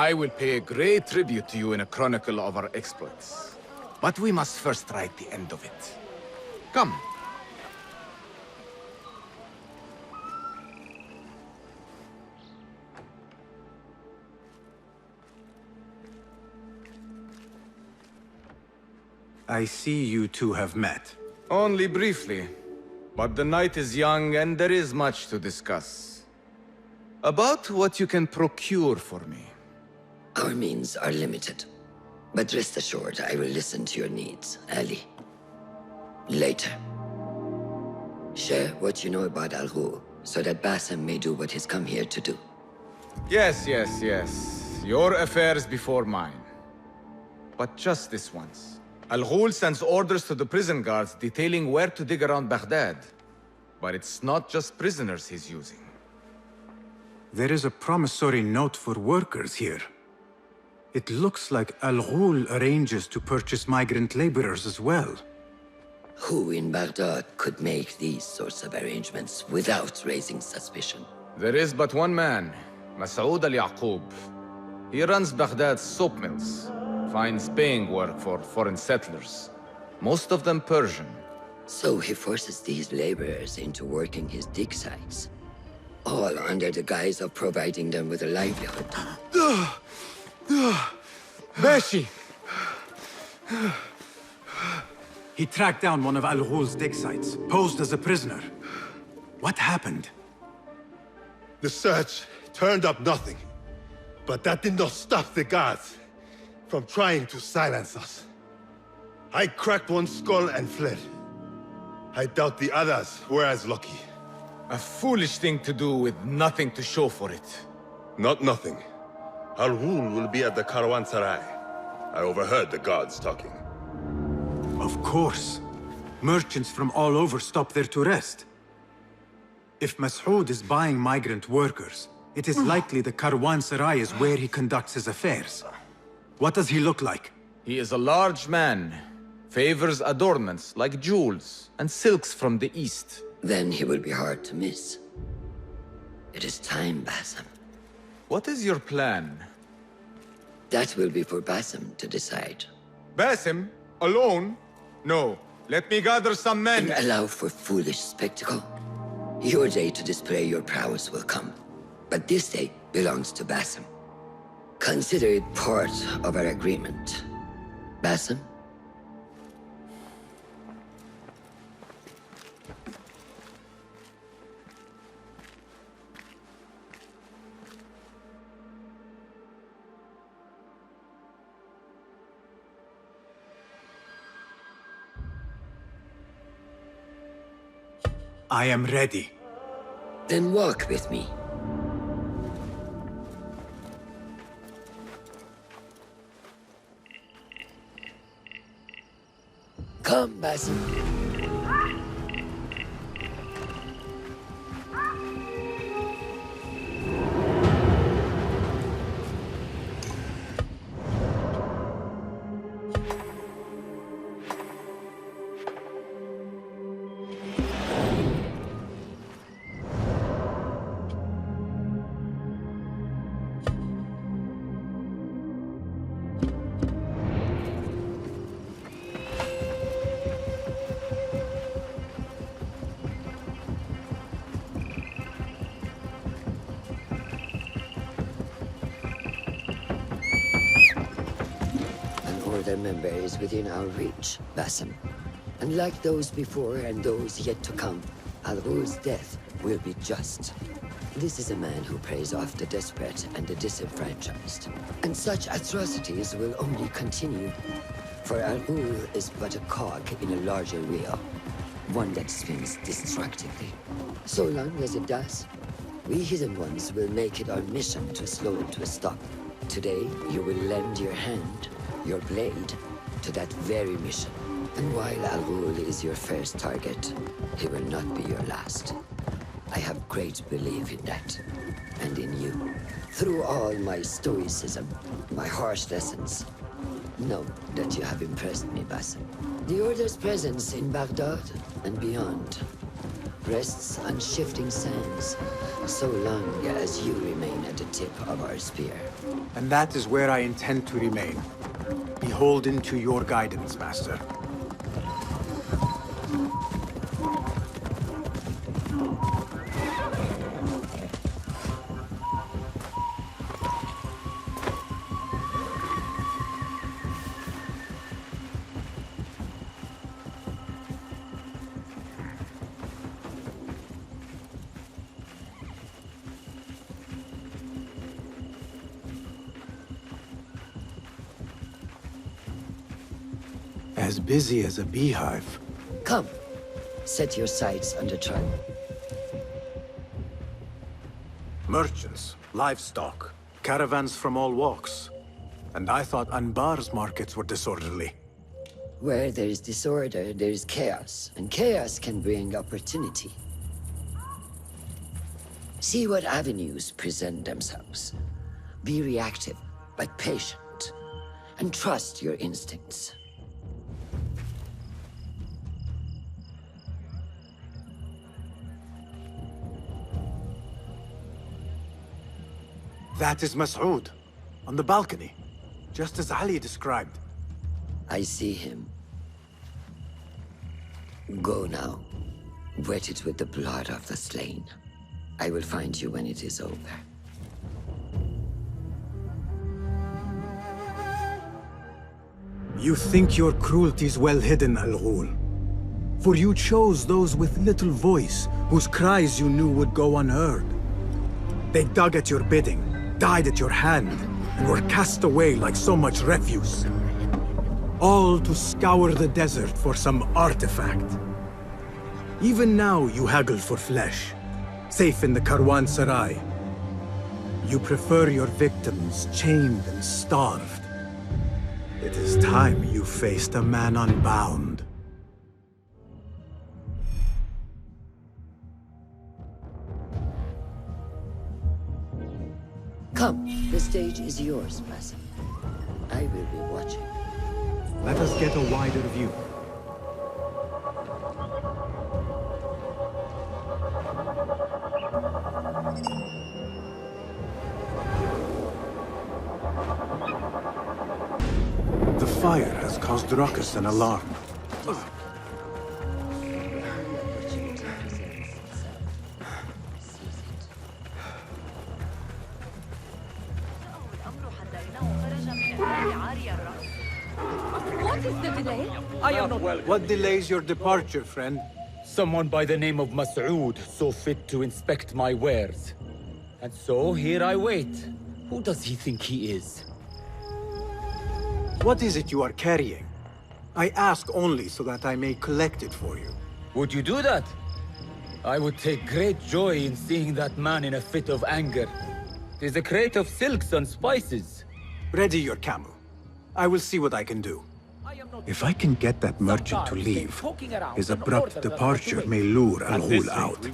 I will pay a great tribute to you in a chronicle of our exploits. But we must first write the end of it. Come. I see you two have met. Only briefly. But the night is young and there is much to discuss. About what you can procure for me. Our means are limited. But rest assured, I will listen to your needs, Ali. Later. Share what you know about Al Ghul, so that Basim may do what he's come here to do. Yes. Your affairs before mine. But just this once. Al Ghul sends orders to the prison guards detailing where to dig around Baghdad. But it's not just prisoners he's using. There is a promissory note for workers here. It looks like Al Ghul arranges to purchase migrant laborers as well. Who in Baghdad could make these sorts of arrangements without raising suspicion? There is but one man, Masoud al-Yaqub. He runs Baghdad's soap mills, finds paying work for foreign settlers, most of them Persian. So he forces these laborers into working his dig sites, all under the guise of providing them with a livelihood. Beshi! He tracked down one of Al Ghul's dig sites, posed as a prisoner. What happened? The search turned up nothing. But that did not stop the guards from trying to silence us. I cracked one skull and fled. I doubt the others were as lucky. A foolish thing to do with nothing to show for it. Not nothing. Al Ghul will be at the Caravanserai. I overheard the guards talking. Of course. Merchants from all over stop there to rest. If Masoud is buying migrant workers, it is likely the Caravanserai is where he conducts his affairs. What does he look like? He is a large man. Favors adornments like jewels and silks from the east. Then he will be hard to miss. It is time, Basim. What is your plan? That will be for Basim to decide. Basim? Alone? No. Let me gather some men. And allow for foolish spectacle. Your day to display your prowess will come. But this day belongs to Basim. Consider it part of our agreement. Basim? I am ready. Then walk with me. Come, Basim. Member is within our reach, Basim. And like those before and those yet to come, Al Ghul's death will be just. This is a man who preys off the desperate and the disenfranchised. And such atrocities will only continue. For Al Ghul is but a cog in a larger wheel, one that spins destructively. So long as it does, we Hidden Ones will make it our mission to slow it to a stop. Today, you will lend your hand, your blade, to that very mission. And while Al Ghul is your first target, he will not be your last. I have great belief in that, and in you. Through all my stoicism, my harsh lessons, know that you have impressed me, Basim. The Order's presence in Baghdad and beyond rests on shifting sands, so long as you remain at the tip of our spear. And that is where I intend to remain. Beholden to your guidance, Master. As busy as a beehive. Come, set your sights on the tribe. Merchants, livestock, caravans from all walks. And I thought Anbar's markets were disorderly. Where there is disorder, there is chaos, and chaos can bring opportunity. See what avenues present themselves. Be reactive, but patient, and trust your instincts. That is Mas'ud, on the balcony, just as Ali described. I see him. Go now. Wet it with the blood of the slain. I will find you when it is over. You think your cruelty is well hidden, Al-Ghul. For you chose those with little voice, whose cries you knew would go unheard. They dug at your bidding, died at your hand, and were cast away like so much refuse. All to scour the desert for some artifact. Even now you haggle for flesh, safe in the Karwansarai. You prefer your victims chained and starved. It is time you faced a man unbound. Come, the stage is yours, Basim. I will be watching. Let us get a wider view. The fire has caused ruckus and alarm. What is the delay? I am not welcome. What delays your departure, friend? Someone by the name of Mas'ud saw fit to inspect my wares. And so here I wait. Who does he think he is? What is it you are carrying? I ask only so that I may collect it for you. Would you do that? I would take great joy in seeing that man in a fit of anger. It is a crate of silks and spices. Ready your camel. I will see what I can do. If I can get that merchant to leave, his abrupt departure may lure Al-Ghul out.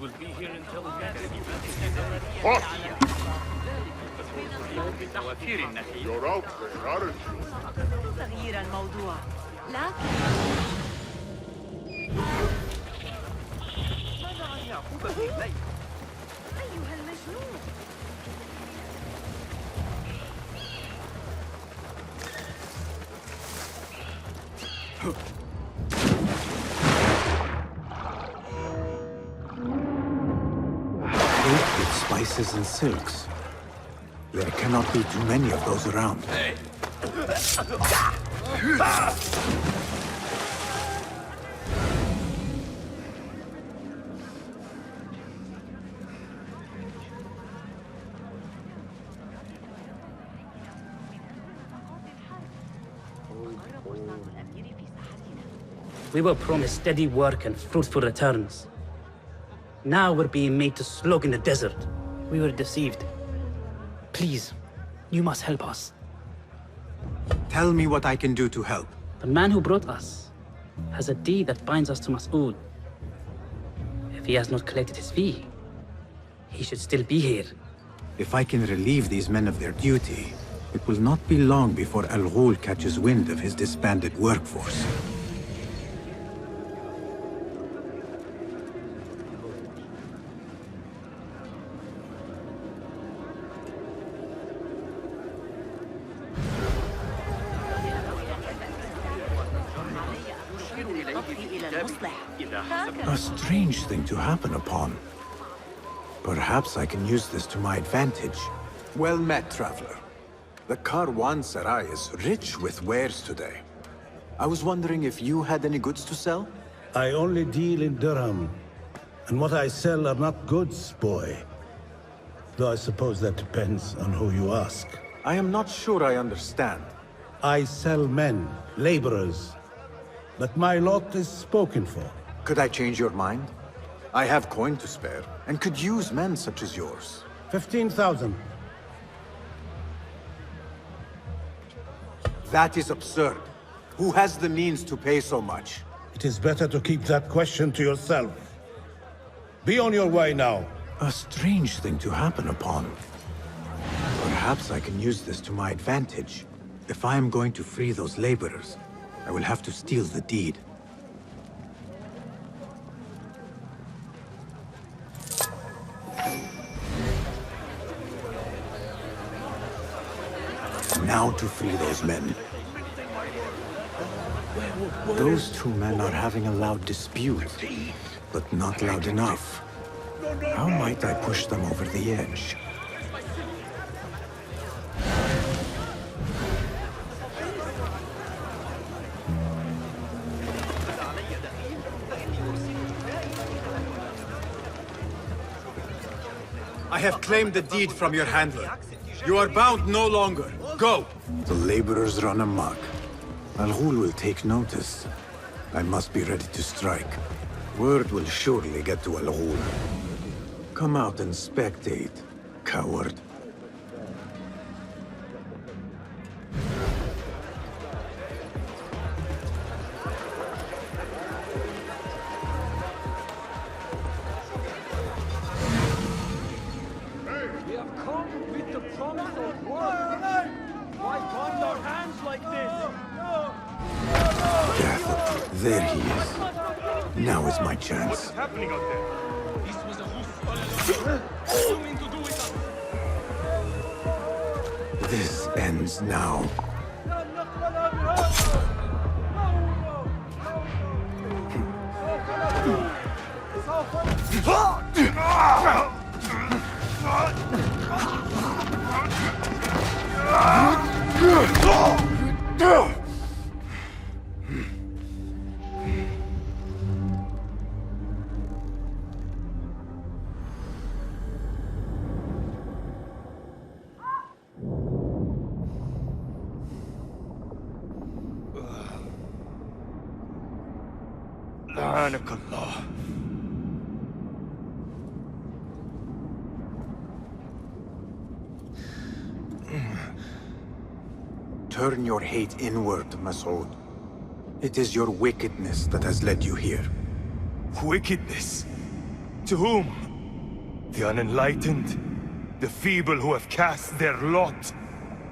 You're out there, aren't you? تغيير الموضوع لكن ماذا عن يعقوب في الليل؟ أيها المجنون Filled with spices and silks. There cannot be too many of those around. We were promised steady work and fruitful returns. Now we're being made to slog in the desert. We were deceived. Please, you must help us. Tell me what I can do to help. The man who brought us has a deed that binds us to Mas'ud. If he has not collected his fee, he should still be here. If I can relieve these men of their duty, it will not be long before Al-Ghul catches wind of his disbanded workforce. A strange thing to happen upon. Perhaps I can use this to my advantage. Well met, traveler. The Caravanserai is rich with wares today. I was wondering if you had any goods to sell? I only deal in dirham, and what I sell are not goods, boy. Though I suppose that depends on who you ask. I am not sure I understand. I sell men, laborers. But my lot is spoken for. Could I change your mind? I have coin to spare, and could use men such as yours. 15,000. That is absurd. Who has the means to pay so much? It is better to keep that question to yourself. Be on your way now. A strange thing to happen upon. Perhaps I can use this to my advantage. If I am going to free those laborers, I will have to steal the deed. Now to free those men. Those two men are having a loud dispute, but not loud enough. How might I push them over the edge? I have claimed the deed from your handler. You are bound no longer. Go! The laborers run amok. Al-Ghul will take notice. I must be ready to strike. Word will surely get to Al-Ghul. Come out and spectate, coward. We have come with the promise of work. Why bind our hands like this? Death. There he is. Now is my chance. Happening out there? This was a This ends now. لعنك الله. Turn your hate inward, Masoud. It is your wickedness that has led you here. Wickedness? To whom? The unenlightened? The feeble who have cast their lot?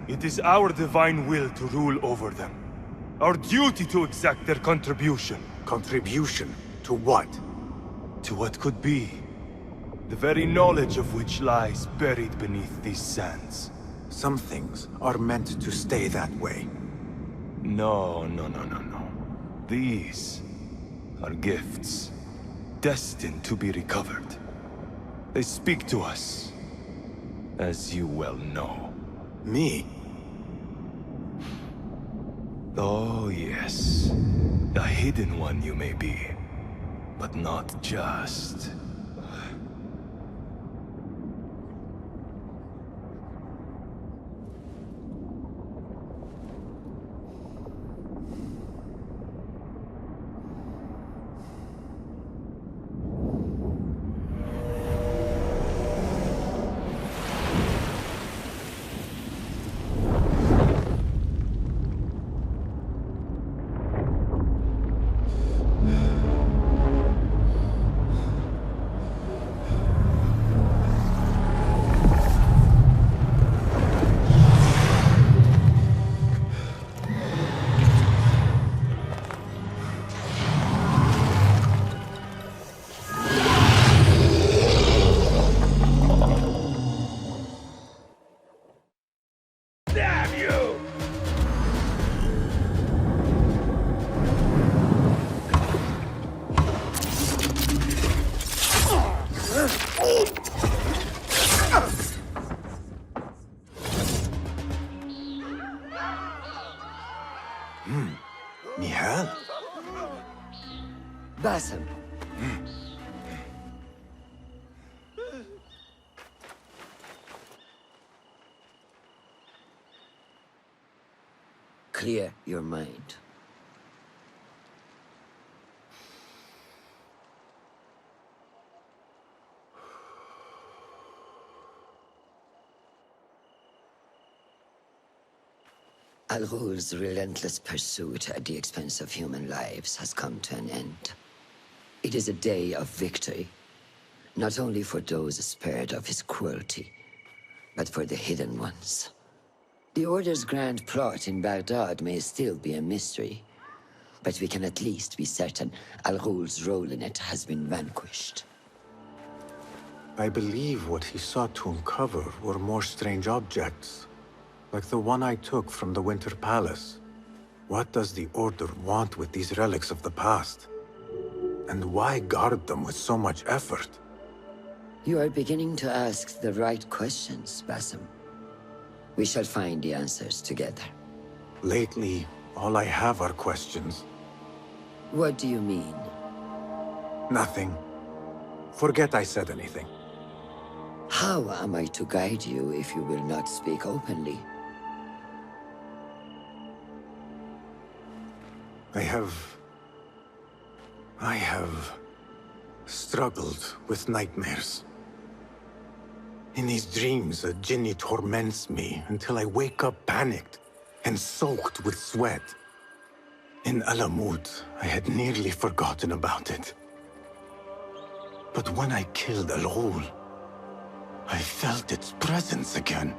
It is our divine will to rule over them. Our duty to exact their contribution. Contribution? To what? To what could be. The very knowledge of which lies buried beneath these sands. Some things are meant to stay that way. No. These are gifts, destined to be recovered. They speak to us, as you well know. Me? Oh, yes. A hidden one you may be, but not just. Nihal? Basim. Clear your mind. Al-Ghul's relentless pursuit at the expense of human lives has come to an end. It is a day of victory, not only for those spared of his cruelty, but for the hidden ones. The Order's grand plot in Baghdad may still be a mystery, but we can at least be certain Al-Ghul's role in it has been vanquished. I believe what he sought to uncover were more strange objects, like the one I took from the Winter Palace. What does the Order want with these relics of the past? And why guard them with so much effort? You are beginning to ask the right questions, Basim. We shall find the answers together. Lately, all I have are questions. What do you mean? Nothing. Forget I said anything. How am I to guide you if you will not speak openly? I have struggled with nightmares. In these dreams, a jinni torments me until I wake up panicked and soaked with sweat. In Alamut, I had nearly forgotten about it. But when I killed Al-Ghul, I felt its presence again.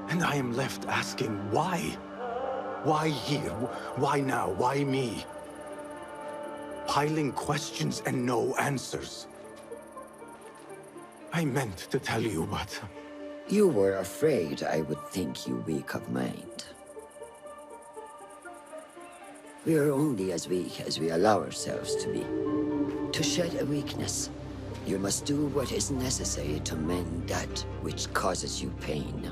And I am left asking why? Why here? Why now? Why me? Piling questions and no answers. I meant to tell you, but... You were afraid I would think you weak of mind. We are only as weak as we allow ourselves to be. To shed a weakness, you must do what is necessary to mend that which causes you pain.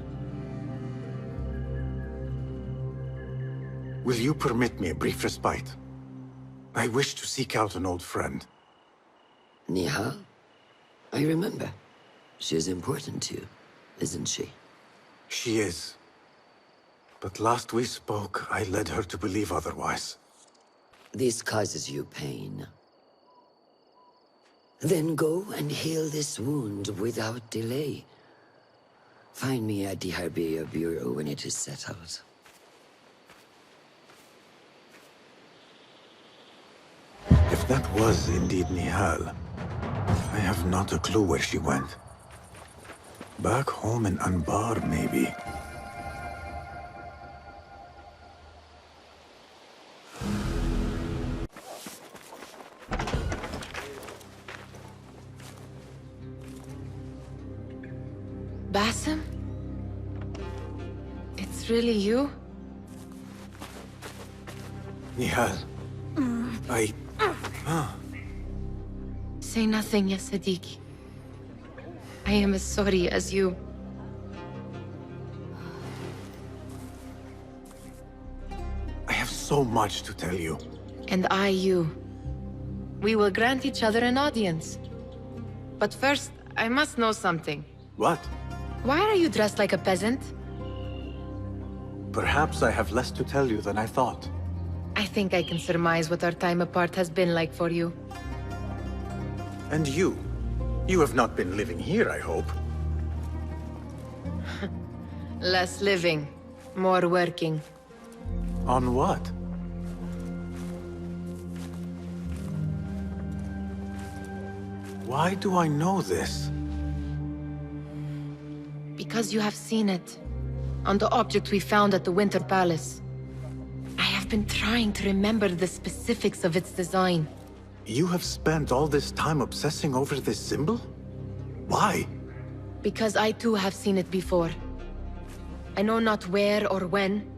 Will you permit me a brief respite? I wish to seek out an old friend. Nihal? I remember. She is important to you, isn't she? She is. But last we spoke, I led her to believe otherwise. This causes you pain. Then go and heal this wound without delay. Find me at the Harbinger Bureau when it is settled. If that was indeed Nihal, I have not a clue where she went. Back home in Anbar, maybe. Basim? It's really you? Nihal. Say nothing, ya Sadiq. I am as sorry as you. I have so much to tell you. And I you. We will grant each other an audience. But first, I must know something. What? Why are you dressed like a peasant? Perhaps I have less to tell you than I thought. I think I can surmise what our time apart has been like for you. And you? You have not been living here, I hope. Less living, more working. On what? Why do I know this? Because you have seen it. On the object we found at the Winter Palace. I have been trying to remember the specifics of its design. You have spent all this time obsessing over this symbol? Why? Because I too have seen it before. I know not where or when.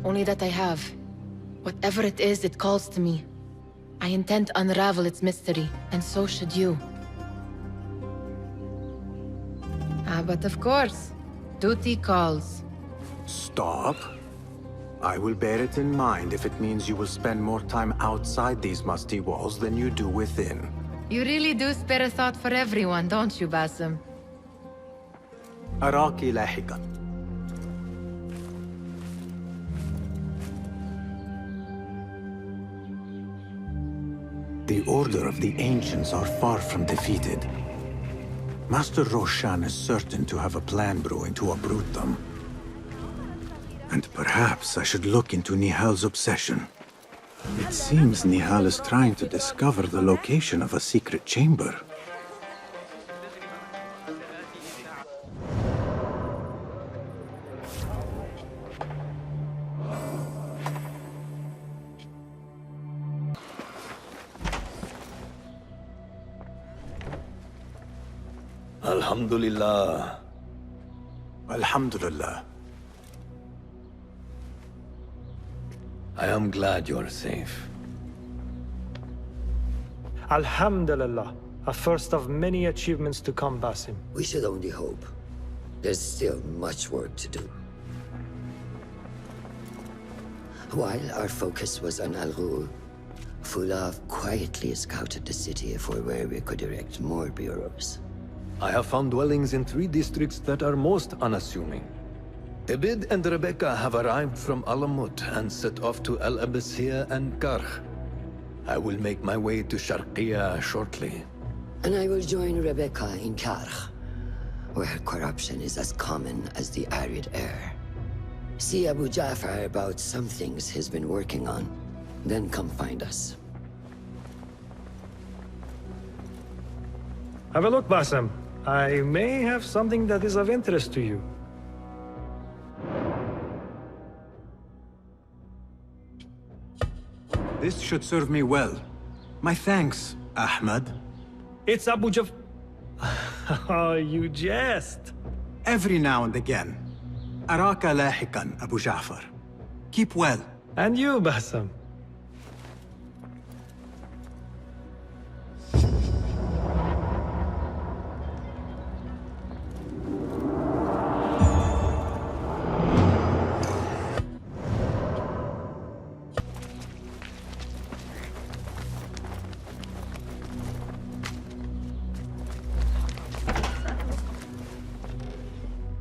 Only that I have. Whatever it is, it calls to me. I intend to unravel its mystery, and so should you. But of course, duty calls. Stop. I will bear it in mind if it means you will spend more time outside these musty walls than you do within. You really do spare a thought for everyone, don't you, Basim? أراك لاحقا. The Order of the Ancients are far from defeated. Master Roshan is certain to have a plan brewing to uproot them. And perhaps I should look into Nihal's obsession. It seems Nihal is trying to discover the location of a secret chamber. Alhamdulillah. Alhamdulillah. I am glad you're safe. Alhamdulillah. A first of many achievements to come, Basim. We should only hope. There's still much work to do. While our focus was on Al Ghul, Fulov quietly scouted the city for where we could erect more bureaus. I have found dwellings in 3 districts that are most unassuming. Ibid and Rebecca have arrived from Alamut and set off to El Abyssiya and Karkh. I will make my way to Sharqiya shortly. And I will join Rebecca in Karkh, where corruption is as common as the arid air. See Abu Ja'far about some things he's been working on, then come find us. Have a look, Basim. I may have something that is of interest to you. This should serve me well. My thanks, Ahmad. It's Abu Jaf... Oh, you jest. Every now and again. Araka lahikan, Abu Ja'far. Keep well. And you, Basim.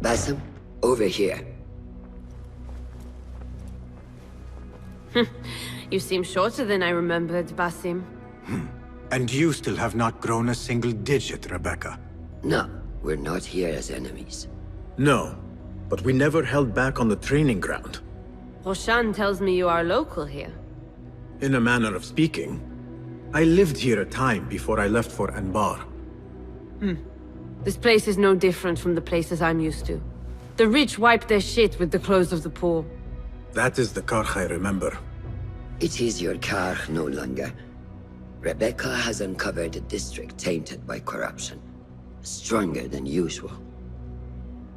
Basim, over here. You seem shorter than I remembered, Basim. And you still have not grown a single digit, Rebecca. No, we're not here as enemies. No, but we never held back on the training ground. Roshan tells me you are local here. In a manner of speaking. I lived here a time before I left for Anbar. This place is no different from the places I'm used to. The rich wipe their shit with the clothes of the poor. That is the Karkh I remember. It is your Karkh no longer. Rebecca has uncovered a district tainted by corruption. Stronger than usual.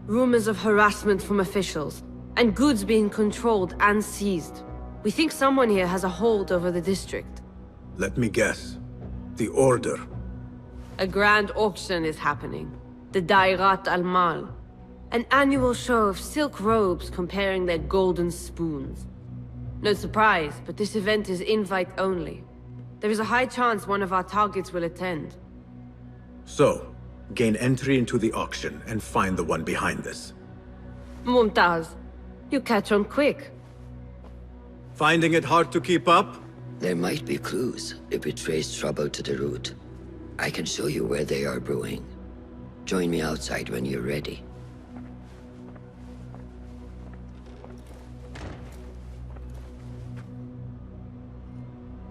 Rumors of harassment from officials, and goods being controlled and seized. We think someone here has a hold over the district. Let me guess. The Order. A grand auction is happening. The Dairat al-Mal. An annual show of silk robes comparing their golden spoons. No surprise, but this event is invite only. There is a high chance one of our targets will attend. So, gain entry into the auction and find the one behind this. Mumtaz, you catch on quick. Finding it hard to keep up? There might be clues if we trace trouble to the root. I can show you where they are brewing. Join me outside when you're ready.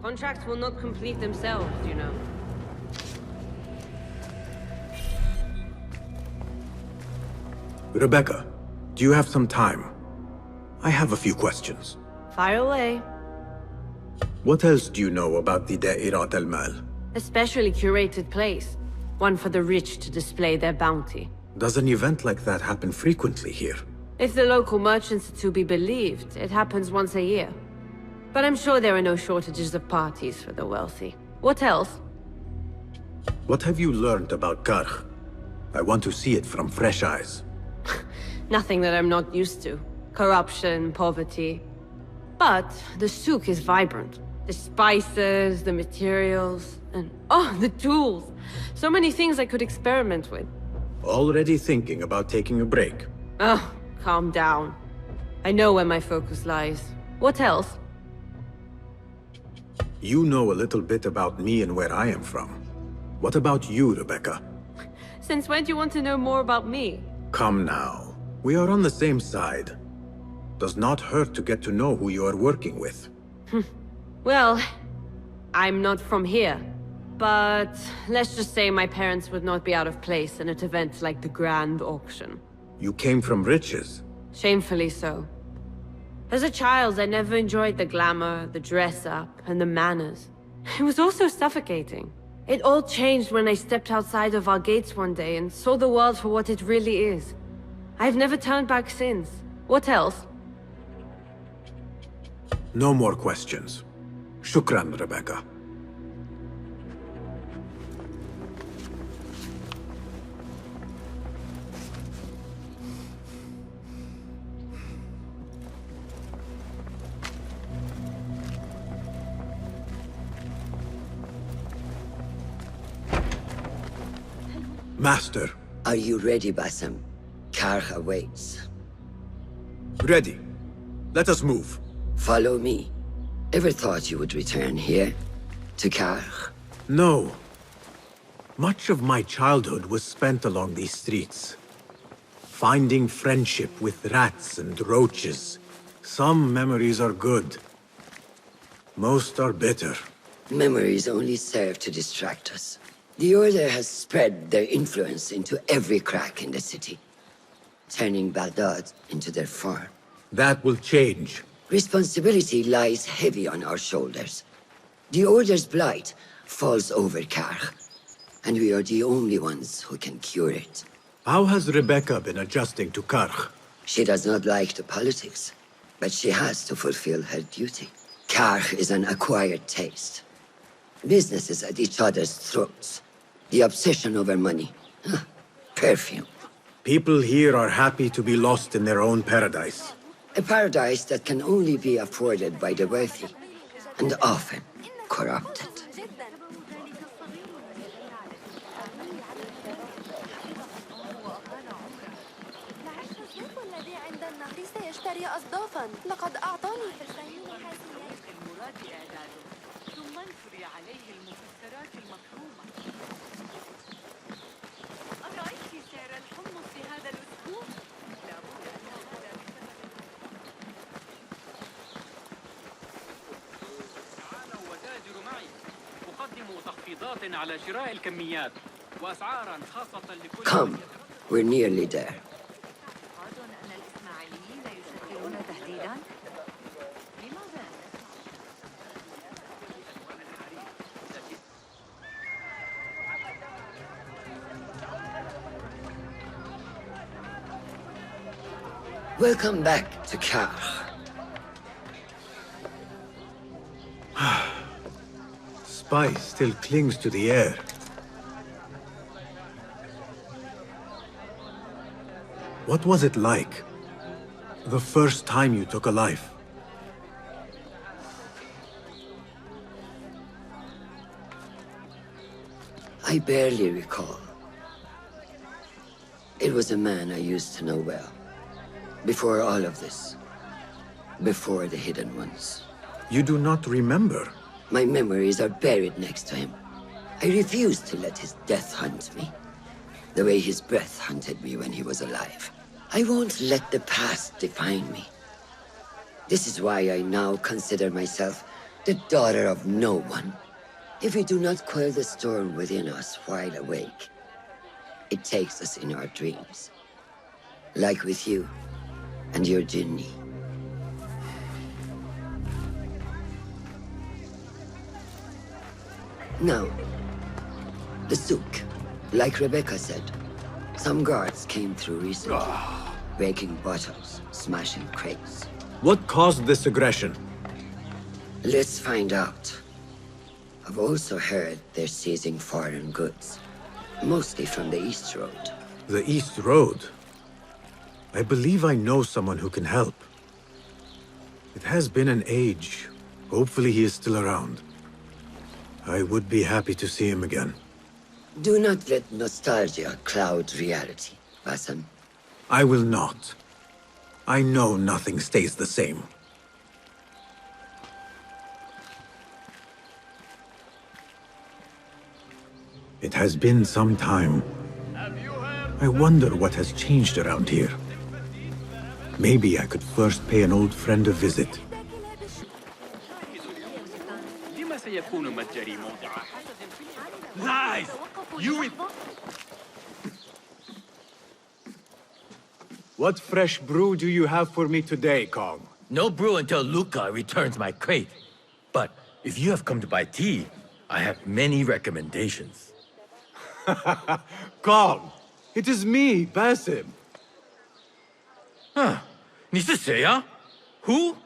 Contracts will not complete themselves, you know. Rebecca, do you have some time? I have a few questions. Fire away. What else do you know about the Da'irat al-Mal? A specially curated place. One for the rich to display their bounty. Does an event like that happen frequently here? If the local merchants are to be believed, it happens once a year. But I'm sure there are no shortages of parties for the wealthy. What else? What have you learned about Karkh? I want to see it from fresh eyes. Nothing that I'm not used to. Corruption, poverty. But the souk is vibrant. The spices, the materials, and oh, the tools. So many things I could experiment with. Already thinking about taking a break. Oh, calm down. I know where my focus lies. What else? You know a little bit about me and where I am from. What about you, Rebecca? Since when do you want to know more about me? Come now. We are on the same side. Does not hurt to get to know who you are working with. Well, I'm not from here. But let's just say my parents would not be out of place in an event like the Grand Auction. You came from riches. Shamefully so. As a child, I never enjoyed the glamour, the dress-up, and the manners. It was also suffocating. It all changed when I stepped outside of our gates one day and saw the world for what it really is. I've never turned back since. What else? No more questions. Shukran, Rebecca. Master. Are you ready, Basim? Karkh awaits. Ready. Let us move. Follow me. Ever thought you would return here? To Karkh? No. Much of my childhood was spent along these streets. Finding friendship with rats and roaches. Some memories are good. Most are bitter. Memories only serve to distract us. The Order has spread their influence into every crack in the city, turning Baghdad into their farm. That will change. Responsibility lies heavy on our shoulders. The Order's blight falls over Karkh, and we are the only ones who can cure it. How has Rebecca been adjusting to Karkh? She does not like the politics, but she has to fulfill her duty. Karkh is an acquired taste. Businesses at each other's throats. The obsession over money. Perfume. People here are happy to be lost in their own paradise. A paradise that can only be afforded by the wealthy, and often corrupted. على شراء الكميات وأسعاراً خاصة لكل. Come, we're nearly there. Welcome back to Karkh. Spice still clings to the air. What was it like? The first time you took a life? I barely recall. It was a man I used to know well. Before all of this. Before the Hidden Ones. You do not remember? My memories are buried next to him. I refuse to let his death hunt me. The way his breath hunted me when he was alive. I won't let the past define me. This is why I now consider myself the daughter of no one. If we do not quell the storm within us while awake, it takes us in our dreams. Like with you and your Jinni. Now, the souk, like Rebecca said, some guards came through recently, breaking bottles, smashing crates. What caused this aggression? Let's find out. I've also heard they're seizing foreign goods, mostly from the East Road. The East Road? I believe I know someone who can help. It has been an age. Hopefully he is still around. I would be happy to see him again. Do not let nostalgia cloud reality, Basim. I will not. I know nothing stays the same. It has been some time. I wonder what has changed around here. Maybe I could first pay an old friend a visit. Lies! What fresh brew do you have for me today, Kong? No brew until Luca returns my crate. But if you have come to buy tea, I have many recommendations. Kong! It is me, Basim. Huh? 你是谁啊? Who?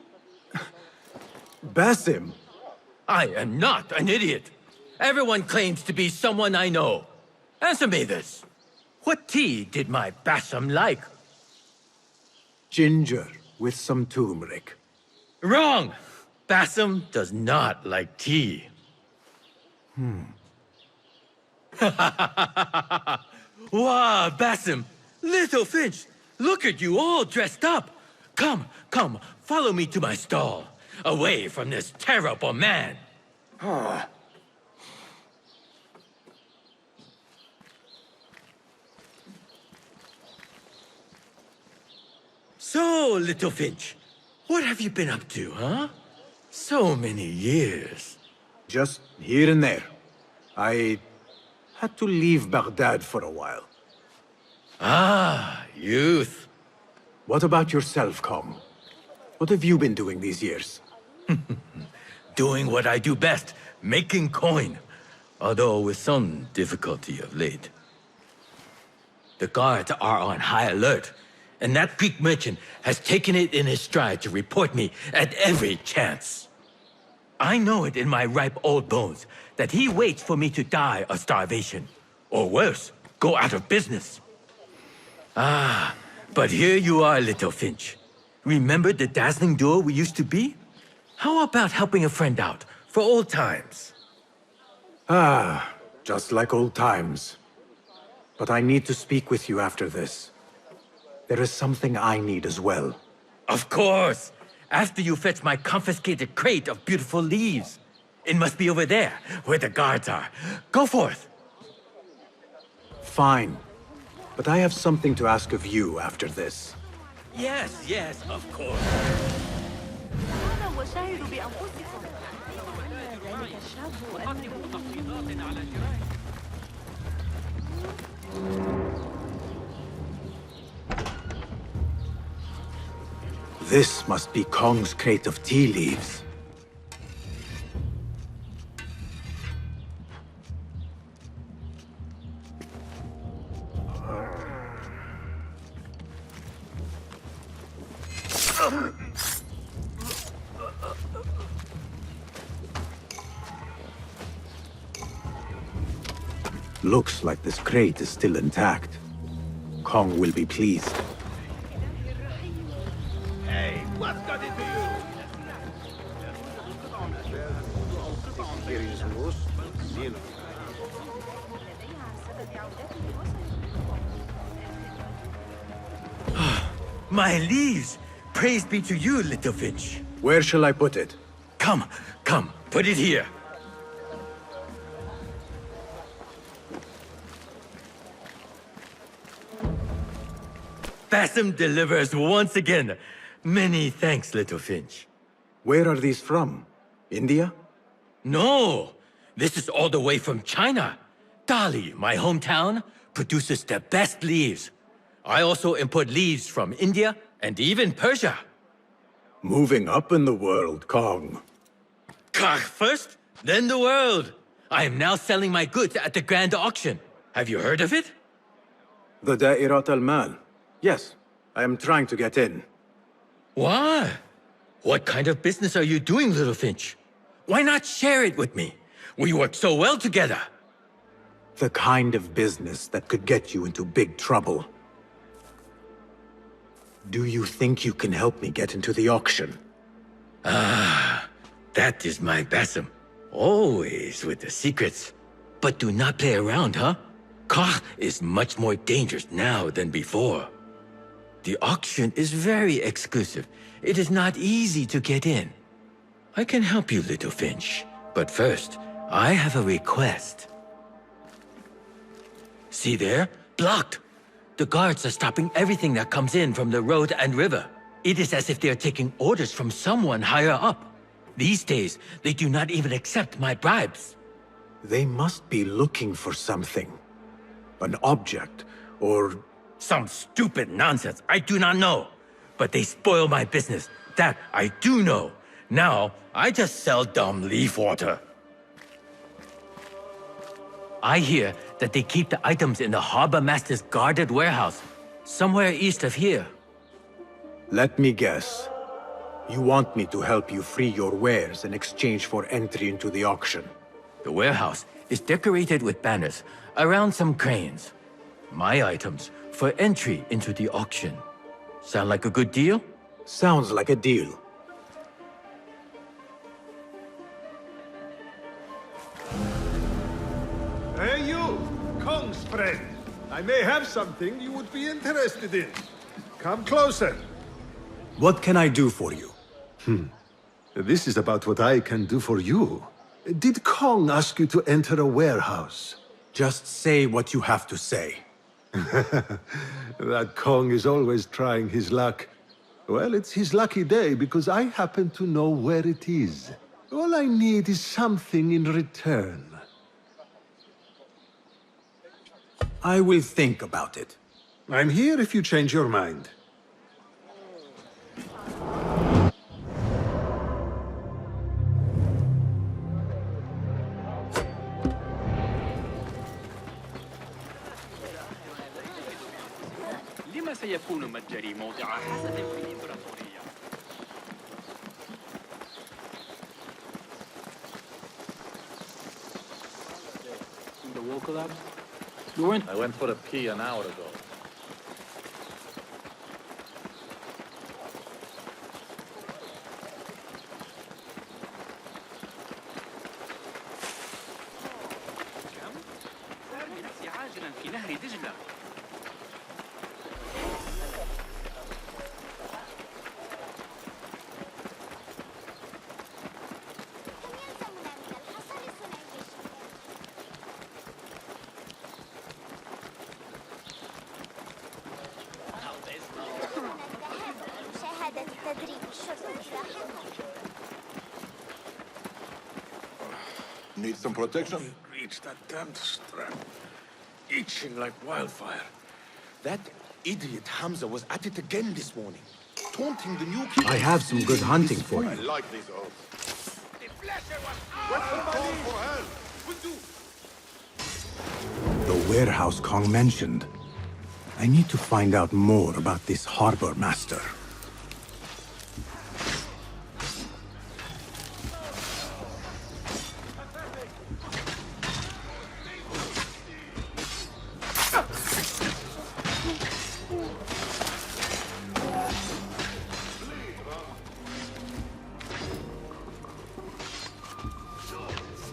Basim. I am not an idiot. Everyone claims to be someone I know. Answer me this. What tea did my Basim like? Ginger with some turmeric. Wrong! Basim does not like tea. Wow, Basim! Little Finch! Look at you all dressed up! Come, come, follow me to my stall. Away from this terrible man. So, Little Finch, what have you been up to, huh? So many years. Just here and there. I had to leave Baghdad for a while. Ah, youth. What about yourself, Kong? What have you been doing these years? Doing what I do best, making coin. Although with some difficulty of late. The guards are on high alert, and that Greek merchant has taken it in his stride to report me at every chance. I know it in my ripe old bones that he waits for me to die of starvation. Or worse, go out of business. Ah, but here you are, Little Finch. Remember the dazzling duo we used to be? How about helping a friend out, for old times? Ah, just like old times. But I need to speak with you after this. There is something I need as well. Of course! After you fetch my confiscated crate of beautiful leaves. It must be over there, where the guards are. Go forth! Fine. But I have something to ask of you after this. Yes, yes, of course. This must be Kong's crate of tea leaves. Looks like this crate is still intact. Kong will be pleased. Hey, what's got into you? My leaves! Praise be to you, Little Finch. Where shall I put it? Come, come, put it here. Basim delivers once again. Many thanks, Little Finch. Where are these from? India? No! This is all the way from China. Dali, my hometown, produces the best leaves. I also import leaves from India and even Persia. Moving up in the world, Kong. First, then the world. I am now selling my goods at the grand auction. Have you heard of it? The Da'irat al-Mal. Yes, I am trying to get in. Why? What kind of business are you doing, Little Finch? Why not share it with me? We work so well together. The kind of business that could get you into big trouble. Do you think you can help me get into the auction? Ah, that is my Basim. Always with the secrets. But do not play around, huh? Kar is much more dangerous now than before. The auction is very exclusive. It is not easy to get in. I can help you, little Finch. But first, I have a request. See there? Blocked. The guards are stopping everything that comes in from the road and river. It is as if they are taking orders from someone higher up. These days, they do not even accept my bribes. They must be looking for something. An object, or... Some stupid nonsense, I do not know. But they spoil my business, that I do know. Now, I just sell dumb leaf water. I hear that they keep the items in the Harbor Master's guarded warehouse, somewhere east of here. Let me guess. You want me to help you free your wares in exchange for entry into the auction. The warehouse is decorated with banners around some cranes. My items for entry into the auction. Sound like a good deal? Sounds like a deal. Hey you, Kong's friend. I may have something you would be interested in. Come closer. What can I do for you? This is about what I can do for you. Did Kong ask you to enter a warehouse? Just say what you have to say. That Kong is always trying his luck. Well, it's his lucky day because I happen to know where it is. All I need is something in return. I will think about it. I'm here if you change your mind. لما سيكون متجري موضع حسد في الإمبراطورية؟ The wall collapse? You went? I went for a pee an hour ago. عاجلا في نهر دجلة. Need some protection? Reach that damned strap. Itching like wildfire. That idiot Hamza was at it again this morning. Taunting the new kid. I have some good hunting for I you. like these oaths. The warehouse Kong mentioned. I need to find out more about this Harbor Master.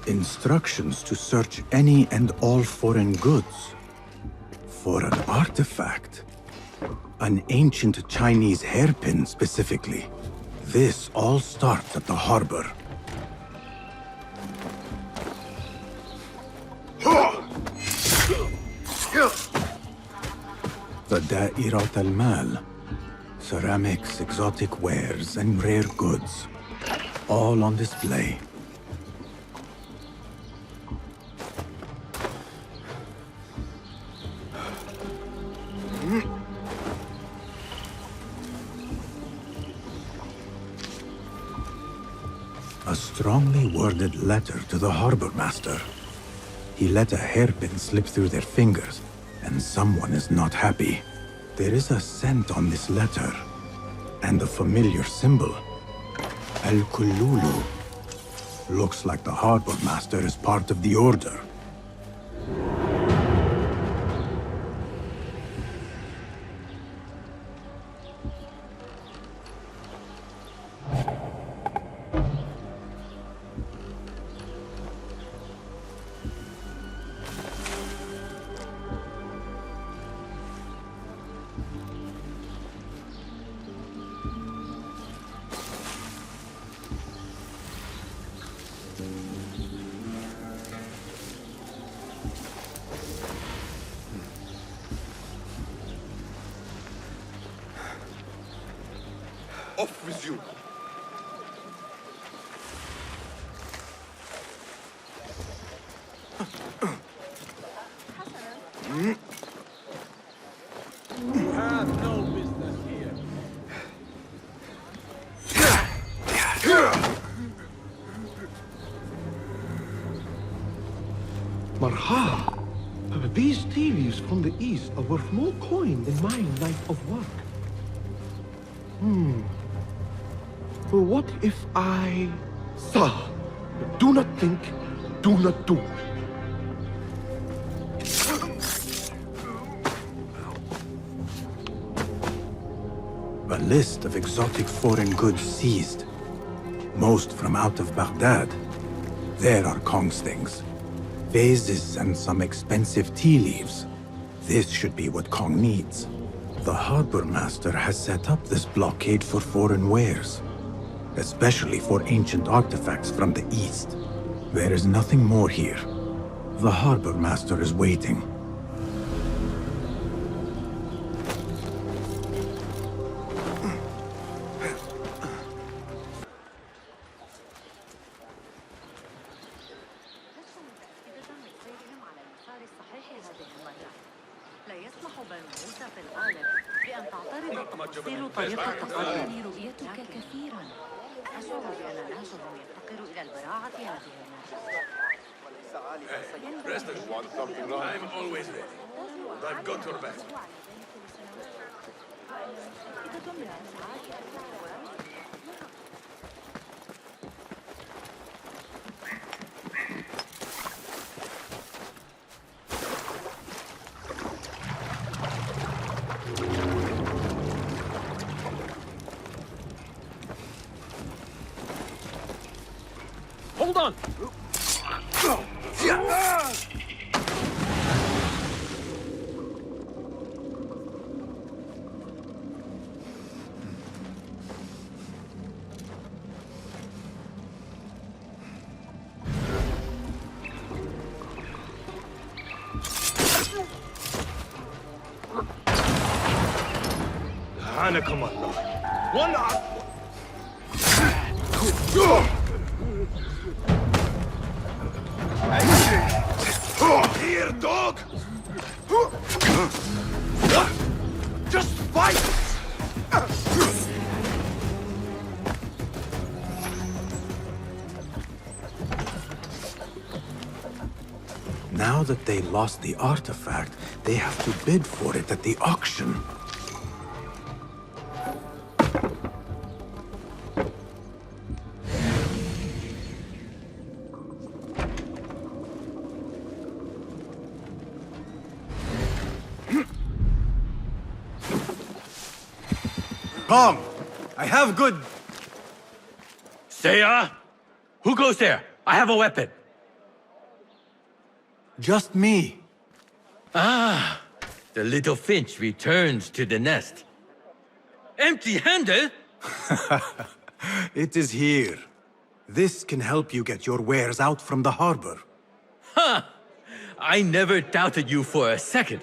Instructions to search any and all foreign goods. For an artifact. An ancient Chinese hairpin, specifically. This all starts at the harbor. The Da'irat al-Mal. Ceramics, exotic wares, and rare goods. All on display. A strongly worded letter to the Harbor Master. He let a hairpin slip through their fingers, and someone is not happy. There is a scent on this letter, and a familiar symbol. Al-Kululu. Looks like the Harbor Master is part of the Order. Off with you! You have no business here. Marha! These tea leaves from the east are worth more coin than my night of work. Well, what if I... Sir, do not think, do not do. A list of exotic foreign goods seized. Most from out of Baghdad. There are Kong's things. Vases and some expensive tea leaves. This should be what Kong needs. The harbor master has set up this blockade for foreign wares, especially for ancient artifacts from the east. There is nothing more here. The harbor master is waiting. I'm always ready. I've got your back. Hold on! Come on. One Here, dog! Just fight! Now that they lost the artifact, they have to bid for it at the auction. Come! I have good... Seiya? Who goes there? I have a weapon. Just me. Ah, the little finch returns to the nest. Empty-handed? It is here. This can help you get your wares out from the harbor. Ha! I never doubted you for a second.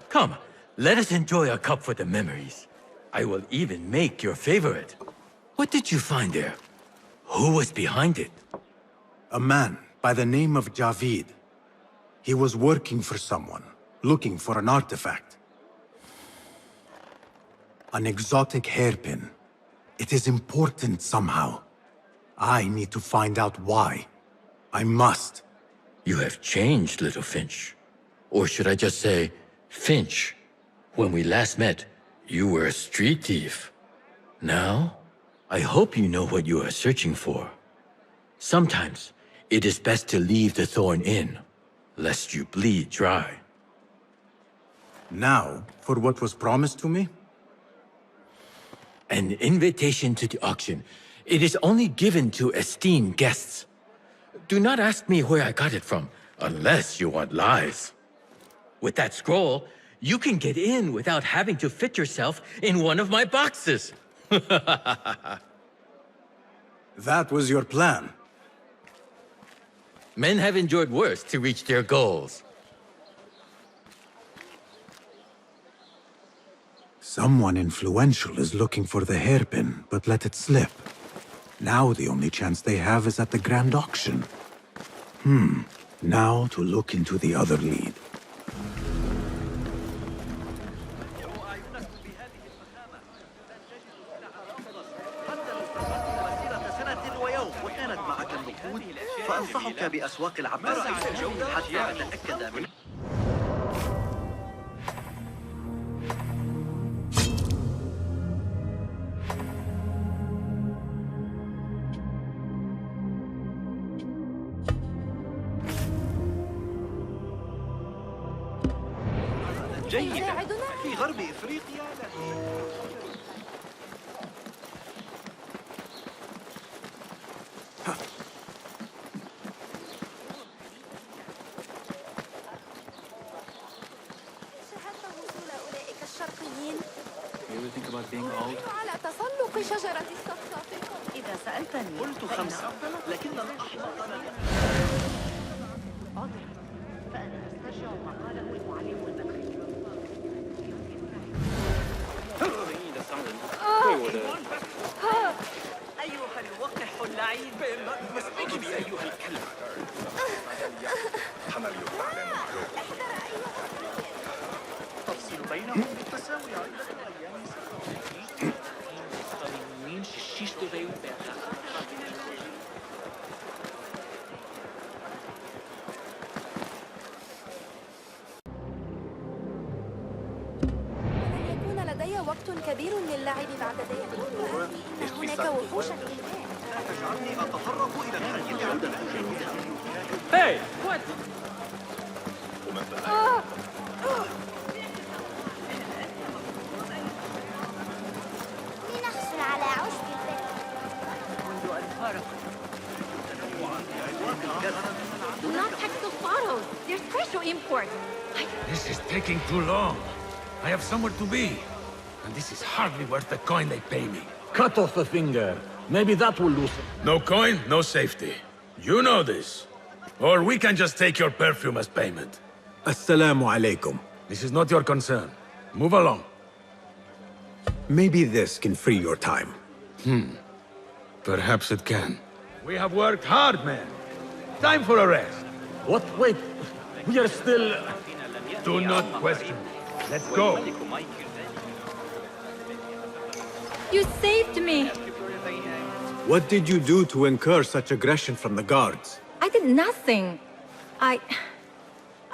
Come, let us enjoy a cup for the memories. I will even make your favorite. What did you find there? Who was behind it? A man by the name of Javid. He was working for someone, looking for an artifact. An exotic hairpin. It is important somehow. I need to find out why. I must. You have changed, little Finch. Or should I just say, Finch? When we last met, you were a street thief. Now, I hope you know what you are searching for. Sometimes, it is best to leave the thorn in, lest you bleed dry. Now, for what was promised to me? An invitation to the auction. It is only given to esteemed guests. Do not ask me where I got it from, unless you want lies. With that scroll, you can get in without having to fit yourself in one of my boxes. That was your plan. Men have endured worse to reach their goals. Someone influential is looking for the hairpin, but let it slip. Now the only chance they have is at the Grand Auction. Now to look into the other lead. فأنصحك بأسواق العباسية حتى أتأكد من جيدا في غرب إفريقيا. على تسلق شجرة الصفصاف. إذا سألتني قلت 5 لكن الأحمق لا فأنا أسترجع ما قاله المعلم المغربي. أيها الوقح اللعين مسكت بي أيها الكلب. تفصل بينهم بالتساوي عدة أيام يكون لدي وقت كبير للعب بعد ذلك. إن هناك وحوشا كمان. تجعلني أتطرق إلى الحي العودة. Hey, what? لنحصل على عشب البيت. منذ أن فارق Do not touch those bottles. They're special import. This is taking too long. I have somewhere to be. And this is hardly worth the coin they pay me. Cut off a finger. Maybe that will loosen. No coin, no safety. You know this. Or we can just take your perfume as payment. Assalamu alaikum. This is not your concern. Move along. Maybe this can free your time. Perhaps it can. We have worked hard, man. Time for a rest. What? Wait. We are still... Do not question me. Let's go. You saved me. What did you do to incur such aggression from the guards? I did nothing.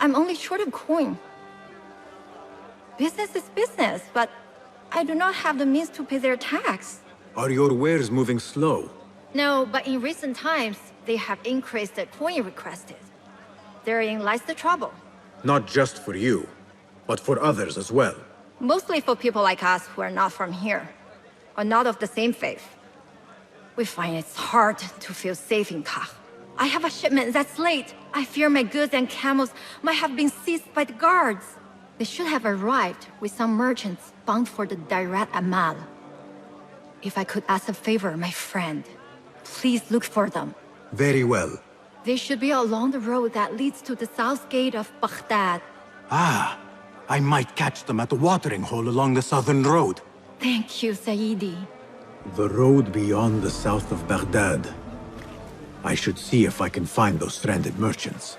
I'm only short of coin. Business is business, but I do not have the means to pay their tax. Are your wares moving slow? No, but in recent times, they have increased the coin requested. Therein lies the trouble. Not just for you, but for others as well. Mostly for people like us who are not from here, or not of the same faith. We find it's hard to feel safe in Kah. I have a shipment that's late. I fear my goods and camels might have been seized by the guards. They should have arrived with some merchants bound for the Dairat Amal. If I could ask a favor, my friend, please look for them. Very well. They should be along the road that leads to the south gate of Baghdad. I might catch them at the watering hole along the southern road. Thank you, Saidi. The road beyond the south of Baghdad. I should see if I can find those stranded merchants.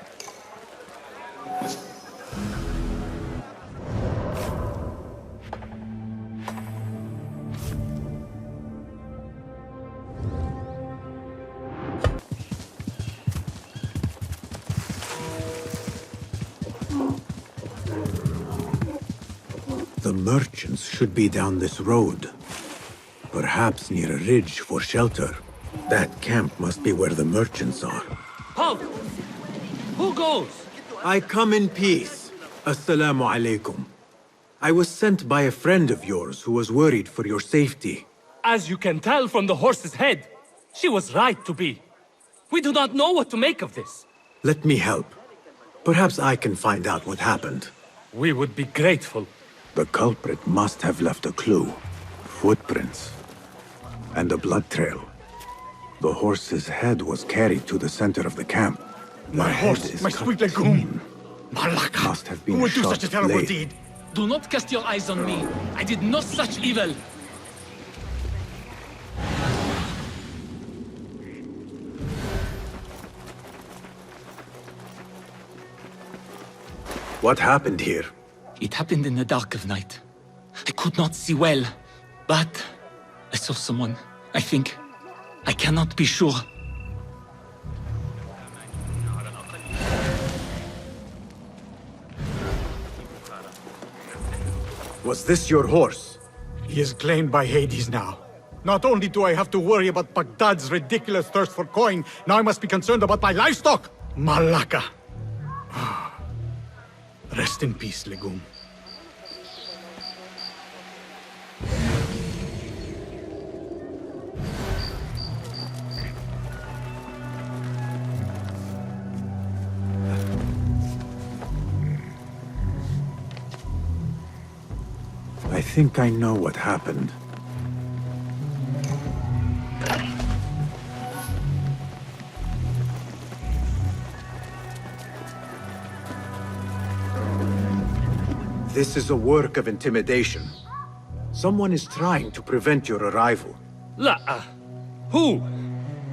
The merchants should be down this road. Perhaps near a ridge for shelter. That camp must be where the merchants are. Halt! Who goes? I come in peace. Assalamu alaikum. I was sent by a friend of yours who was worried for your safety. As you can tell from the horse's head, she was right to be. We do not know what to make of this. Let me help. Perhaps I can find out what happened. We would be grateful. The culprit must have left a clue. Footprints. And a blood trail. The horse's head was carried to the center of the camp. My horse, my sweet legume. Malaka. Must have been Who would do shot such a terrible late. deed? Do not cast your eyes on me. I did no such evil. What happened here? It happened in the dark of night. I could not see well, but I saw someone, I think. I cannot be sure. Was this your horse? He is claimed by Hades now. Not only do I have to worry about Baghdad's ridiculous thirst for coin, now I must be concerned about my livestock! Malaka! Rest in peace, Legume. I think I know what happened. This is a work of intimidation. Someone is trying to prevent your arrival. Who?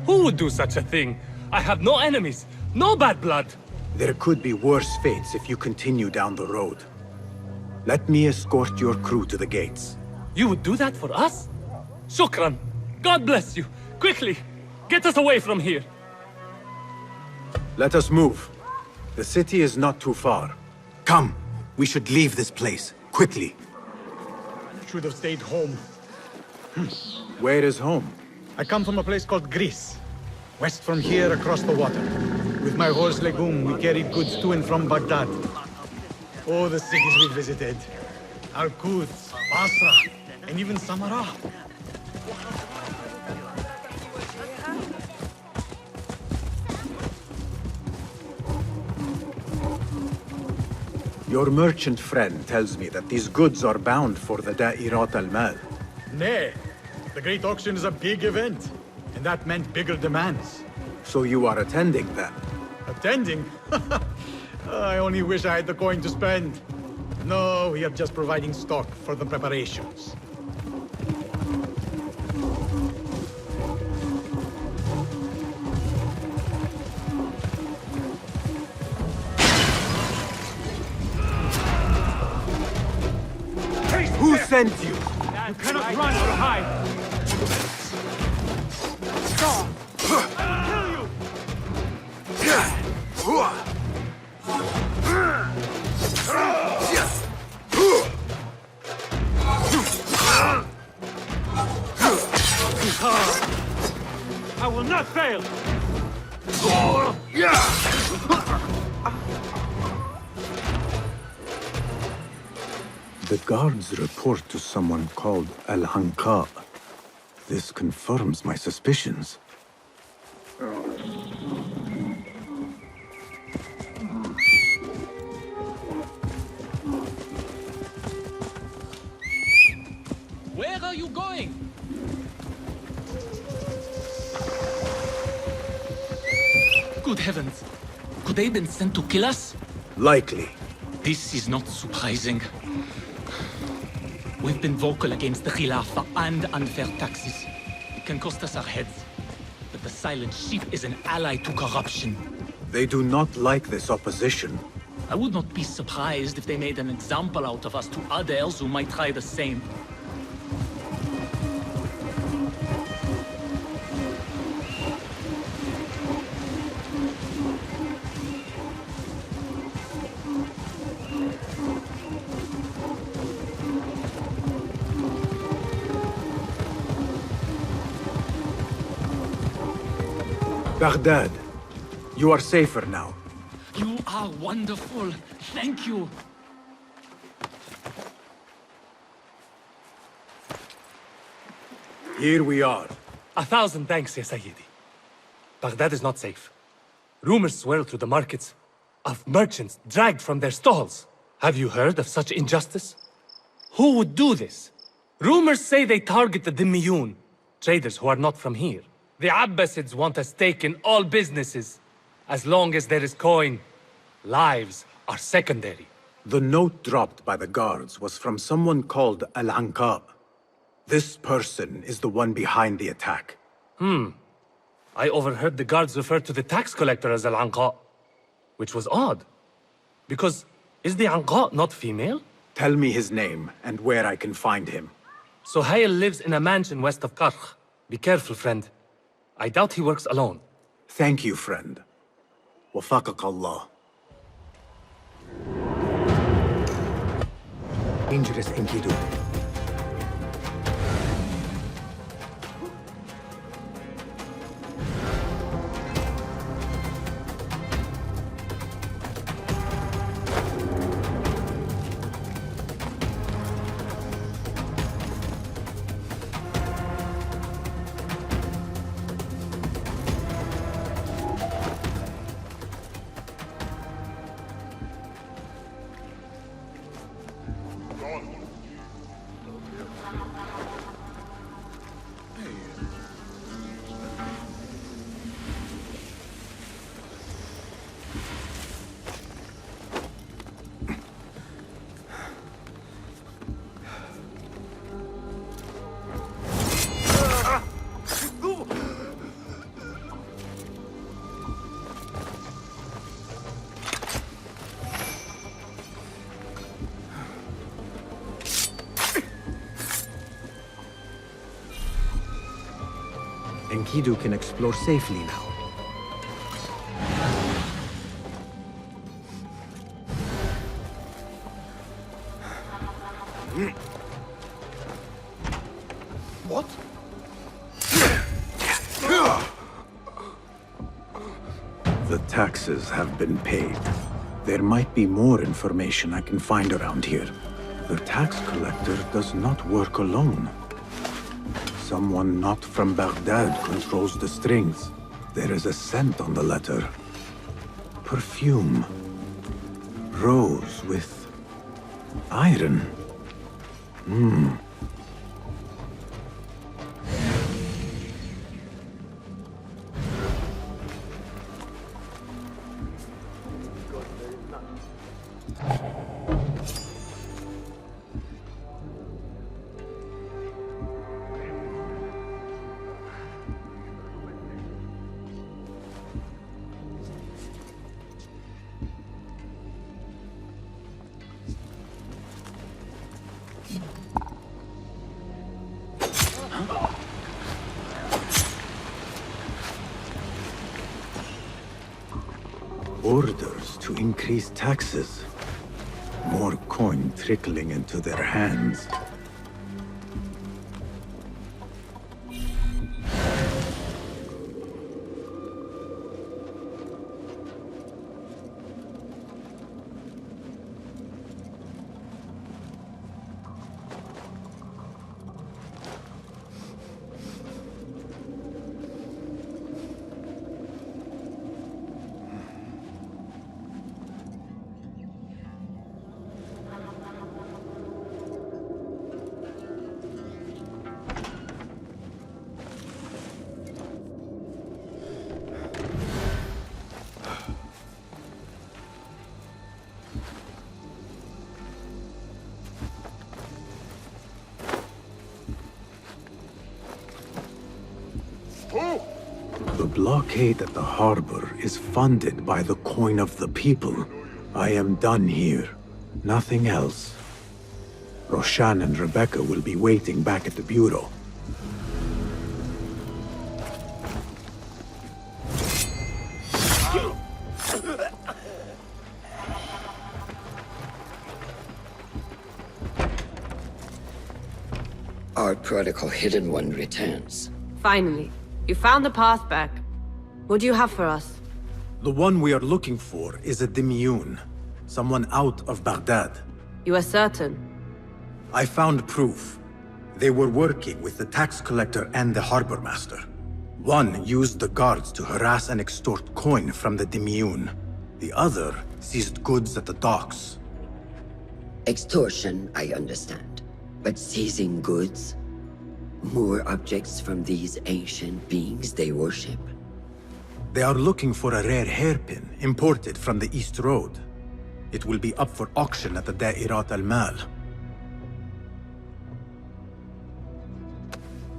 Who would do such a thing? I have no enemies, no bad blood. There could be worse fates if you continue down the road. Let me escort your crew to the gates. You would do that for us? Shukran. God bless you. Quickly, get us away from here. Let us move. The city is not too far. Come, we should leave this place, quickly. Should have stayed home. Where is home? I come from a place called Greece. West from here, across the water. With my horse Legume, we carried goods to and from Baghdad. Oh, the cities we visited. Al-Quds, Basra, and even Samarra. Your merchant friend tells me that these goods are bound for the Da'irat al-Mal. Nay, the Great Auction is a big event, and that meant bigger demands. So you are attending then? Attending? I only wish I had the coin to spend. No, we are just providing stock for the preparations. Who sent you? You cannot run or hide. Stop! I'll kill you! I will not fail! The guards report to someone called Al-Hanqa. This confirms my suspicions. Where are you going? Good heavens! Could they have been sent to kill us? Likely. This is not surprising. We've been vocal against the Khilafah and unfair taxes. It can cost us our heads. But the Silent Sheep is an ally to corruption. They do not like this opposition. I would not be surprised if they made an example out of us to others who might try the same. Baghdad, you are safer now. You are wonderful. Thank you. Here we are. 1,000 thanks, Ya Sayyidi. Baghdad is not safe. Rumors swirl through the markets of merchants dragged from their stalls. Have you heard of such injustice? Who would do this? Rumors say they target the Dhimmiyun, traders who are not from here. The Abbasids want a stake in all businesses. As long as there is coin, lives are secondary. The note dropped by the guards was from someone called Al-Anqa. This person is the one behind the attack. I overheard the guards refer to the tax collector as Al-Anqa, which was odd. Because, is the Anqa not female? Tell me his name, and where I can find him. Suhail lives in a mansion west of Karkh. Be careful, friend. I doubt he works alone. Thank you, friend. Wafaqak Allah. Dangerous Enkidu. Enkidu can explore safely now. What? The taxes have been paid. There might be more information I can find around here. The tax collector does not work alone. Someone not from Baghdad controls the strings. There is a scent on the letter. Perfume. Rose with iron. Orders to increase taxes. More coin trickling into their hands. The blockade at the harbor is funded by the coin of the people. I am done here. Nothing else. Roshan and Rebecca will be waiting back at the bureau. Our protocol hidden one returns. Finally, you found the path back. What do you have for us? The one we are looking for is a Dimyun. Someone out of Baghdad. You are certain? I found proof. They were working with the tax collector and the harbor master. One used the guards to harass and extort coin from the Dimyun. The other seized goods at the docks. Extortion, I understand. But seizing goods? More objects from these ancient beings they worship? They are looking for a rare hairpin imported from the East Road. It will be up for auction at the Da'irat al-Mal.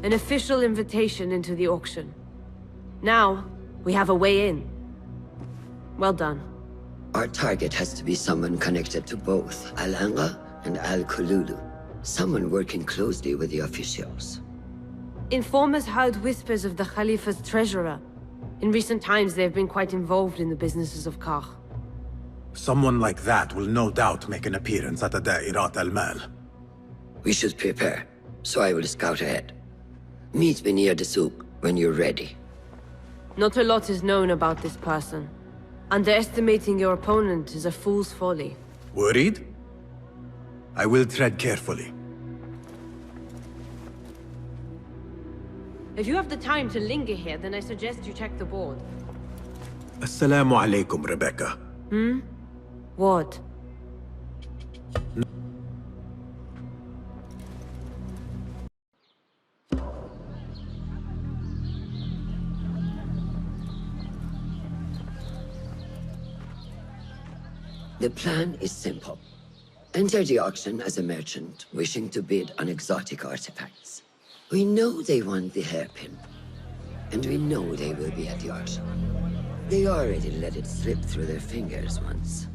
An official invitation into the auction. Now, we have a way in. Well done. Our target has to be someone connected to both Al-Anga and Al-Kululu. Someone working closely with the officials. Informers heard whispers of the Khalifa's treasurer. In recent times, they have been quite involved in the businesses of Kar. Someone like that will no doubt make an appearance at the Da'irat al-Mal. We should prepare, so I will scout ahead. Meet me near the souk when you're ready. Not a lot is known about this person. Underestimating your opponent is a fool's folly. Worried? I will tread carefully. If you have the time to linger here, then I suggest you check the board. Assalamu alaikum, Rebecca. Hmm? What? The plan is simple. Enter the auction as a merchant wishing to bid on exotic artifacts. We know they want the hairpin, and we know they will be at the auction. They already let it slip through their fingers once.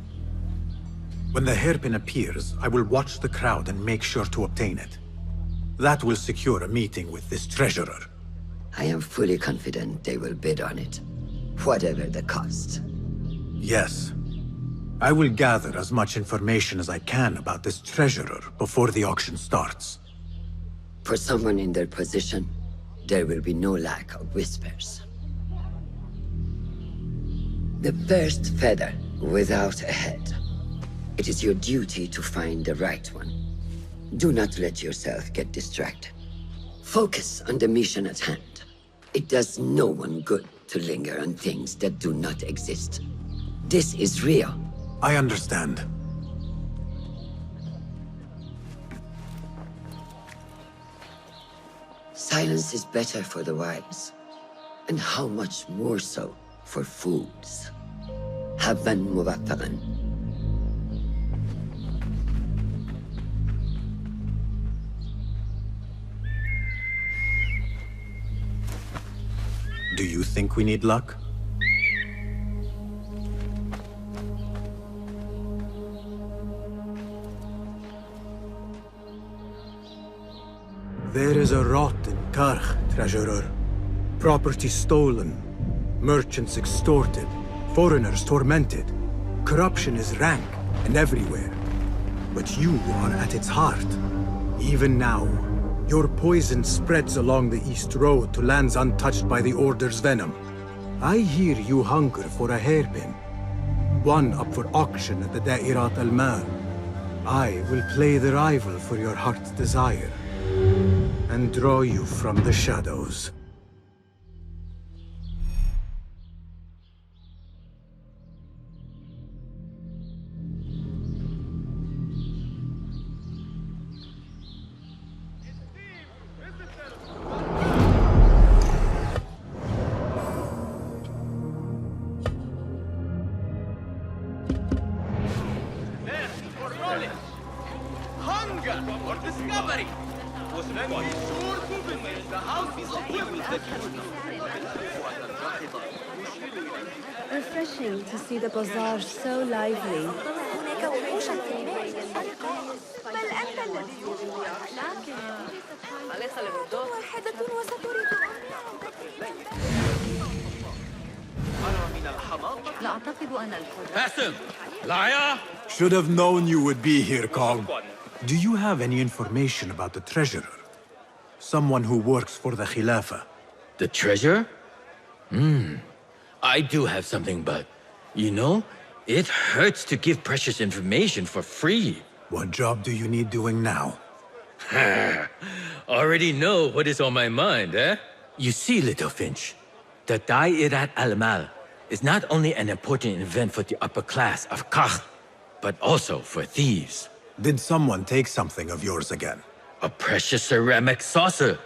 When the hairpin appears, I will watch the crowd and make sure to obtain it. That will secure a meeting with this treasurer. I am fully confident they will bid on it, whatever the cost. Yes. I will gather as much information as I can about this treasurer before the auction starts. For someone in their position, there will be no lack of whispers. The first feather without a head. It is your duty to find the right one. Do not let yourself get distracted. Focus on the mission at hand. It does no one good to linger on things that do not exist. This is real. I understand. Silence is better for the wise, and how much more so for fools. Habban mubattaqan. Do you think we need luck? There is a rot in Karkh, treasurer. Property stolen, merchants extorted, foreigners tormented. Corruption is rank and everywhere. But you are at its heart. Even now, your poison spreads along the East Road to lands untouched by the Order's venom. I hear you hunger for a hairpin. One up for auction at the Da'irat al-Mal. I will play the rival for your heart's desire, and draw you from the shadows. Hunger or discovery. Refreshing to see the bazaar so lively. هناك وحوشا في الماء. بل أنت الذي واحدة وستريد لا أعتقد أن الحر. Pass him! Liar! Should have known you would be here, Kong. Do you have any information about the treasurer? Someone who works for the Khilafah. The treasure? I do have something, but... You know, it hurts to give precious information for free. What job do you need doing now? Already know what is on my mind, eh? You see, Little Finch, the Da'irat al-Mal is not only an important event for the upper class of Kar, but also for thieves. Did someone take something of yours again? A precious ceramic saucer.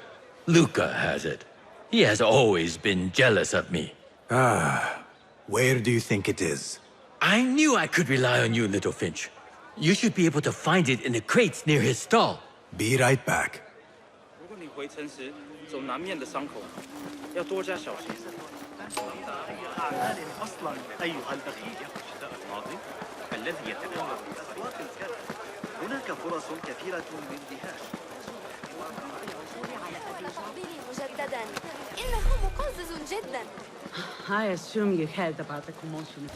Luca has it. He has always been jealous of me. Where do you think it is? I knew I could rely on you, little Finch. You should be able to find it in the crates near his stall. Be right back. 如果你回城时走南面的伤口，要多加小心。أصلاً أيها البخيل في الشتاء الماضي الذي يتكون من أصوات الكلب هناك فرص كثيرة لاندهاش. مجددا إنه مقزز جدا. I assume you heard about the commotion.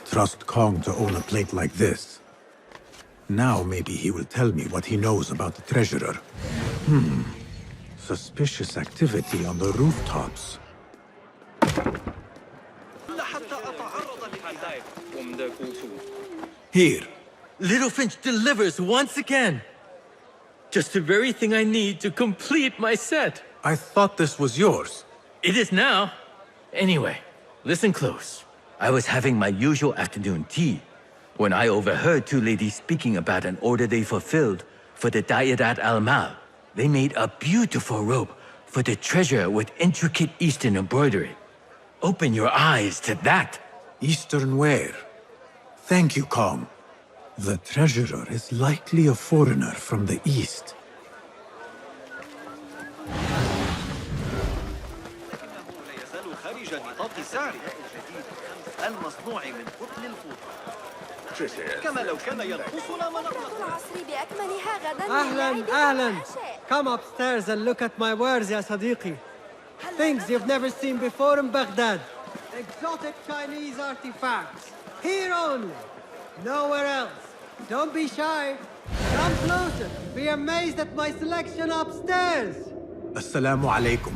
Trust Kong to own a plate like this. Now maybe he will tell me what he knows about the treasurer. Suspicious activity on the rooftops. Here, little Finch delivers once again. Just the very thing I need to complete my set. I thought this was yours. It is now. Anyway, listen close. I was having my usual afternoon tea when I overheard two ladies speaking about an order they fulfilled for the Dayadat al-Mal. They made a beautiful robe for the treasure with intricate Eastern embroidery. Open your eyes to that. Eastern ware. Thank you, Kong. The treasurer is likely a foreigner from the East. المصنوع من قطن الفوطة كما لو كان ينقصنا ما العصر بأكملها غدا. أهلاً. Come upstairs and look at my wares, ya Sadiqi. Things you've never seen before in Baghdad. Exotic Chinese artifacts. Here only. Nowhere else. Don't be shy. Come closer. Be amazed at my selection upstairs. Assalamu alaikum.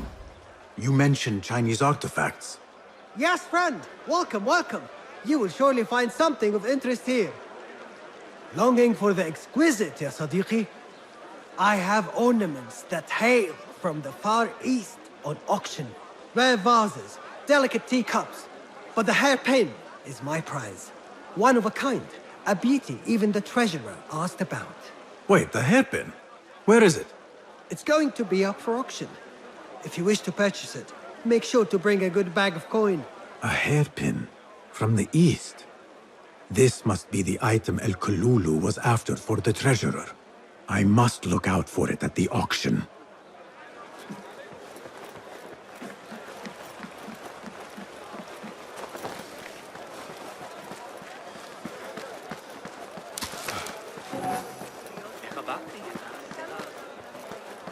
You mentioned Chinese artifacts. Yes, friend. Welcome. You will surely find something of interest here. Longing for the exquisite, ya Sadiqi? I have ornaments that hail from the Far East on auction. Rare vases, delicate teacups. But the hairpin is my prize. One of a kind. A beauty even the treasurer asked about. Wait, the hairpin? Where is it? It's going to be up for auction. If you wish to purchase it, make sure to bring a good bag of coin. A hairpin from the East. This must be the item El Kululu was after for the treasurer. I must look out for it at the auction.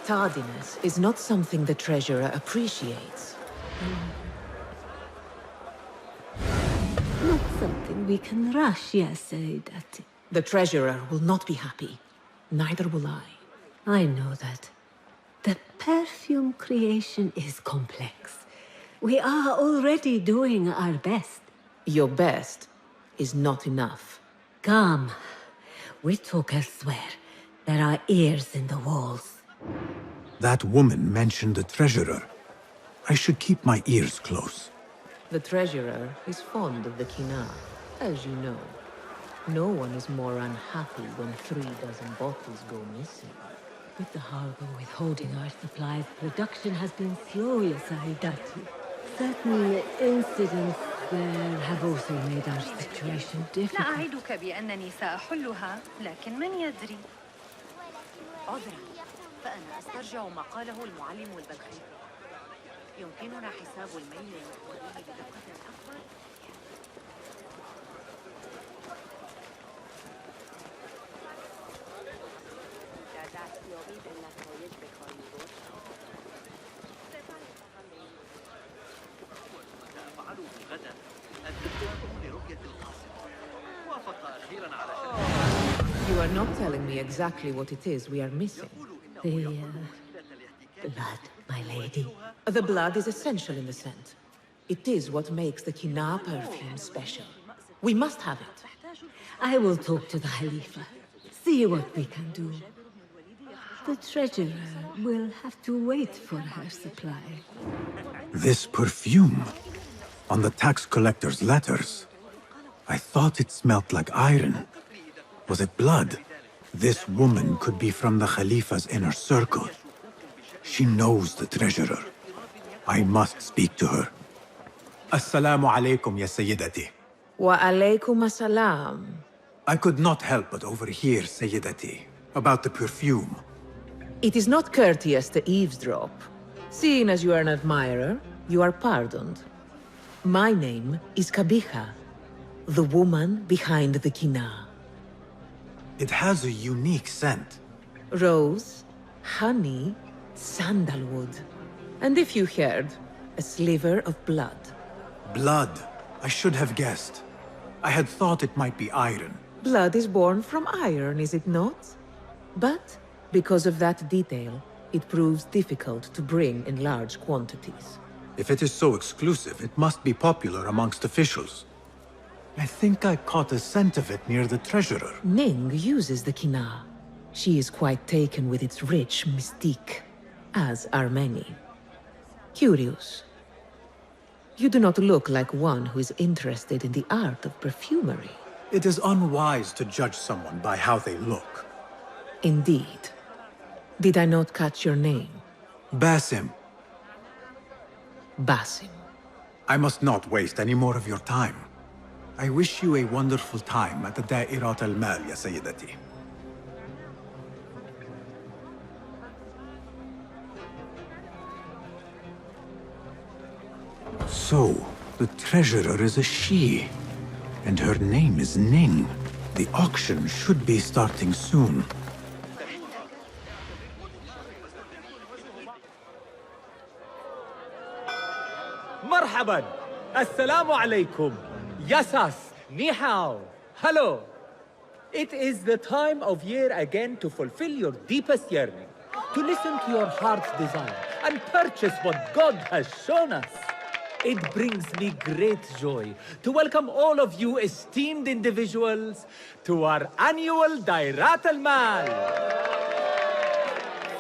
Tardiness is not something the treasurer appreciates. Not something we can rush, yes, Saidati. The treasurer will not be happy. Neither will I. I know that. The perfume creation is complex. We are already doing our best. Your best is not enough. Come. We talk elsewhere. There are ears in the walls. That woman mentioned the treasurer. I should keep my ears close. The treasurer is fond of the Kina, as you know. No one is more unhappy when 3 dozen bottles go missing. With the harbor withholding our supplies, production has been slow, yes, Saidati. Certain incidents there have also made our situation لا difficult. أعدك بأنني سأحلها، لكن من يدري؟ عذرا، فأنا أسترجع ما قاله المعلم البلخي. يمكننا حساب الميل المحوري بدقة أكبر. در دستیابی به نتایج به کار می‌برد. فعلوا غدا الدكتور لرؤية القاصر وافق أخيرا على You are not telling me exactly what it is we are missing. The blood, my lady. The blood is essential in the scent. It is what makes the Kina perfume special. We must have it. I will talk to the Khalifa. See what we can do. The treasurer will have to wait for her supply. This perfume on the tax collector's letters. I thought it smelt like iron. Was it blood? This woman could be from the Khalifa's inner circle. She knows the treasurer. I must speak to her. Assalamu alaikum, ya Sayyidati. Wa alaykum assalam. I could not help but overhear, Sayyidati, about the perfume. It is not courteous to eavesdrop. Seeing as you are an admirer, you are pardoned. My name is Kabiha, the woman behind the Kina. It has a unique scent. Rose, honey, sandalwood. And if you heard, a sliver of blood. Blood. I should have guessed. I had thought it might be iron. Blood is born from iron, is it not? But, because of that detail, it proves difficult to bring in large quantities. If it is so exclusive, it must be popular amongst officials. I think I caught a scent of it near the treasurer. Ning uses the Kina. She is quite taken with its rich mystique, as are many. Curious. You do not look like one who is interested in the art of perfumery. It is unwise to judge someone by how they look. Indeed. Did I not catch your name? Basim. Basim. I must not waste any more of your time. I wish you a wonderful time at the Da'irat al-Mal, ya Sayyidati. So, the treasurer is a she, and her name is Ning. The auction should be starting soon. مرحبا السلام عليكم Yasas Ni hao Hello It is the time of year again to fulfill your deepest yearning, to listen to your heart's desire and purchase what God has shown us. It brings me great joy to welcome all of you esteemed individuals to our annual Dairat al-Mal.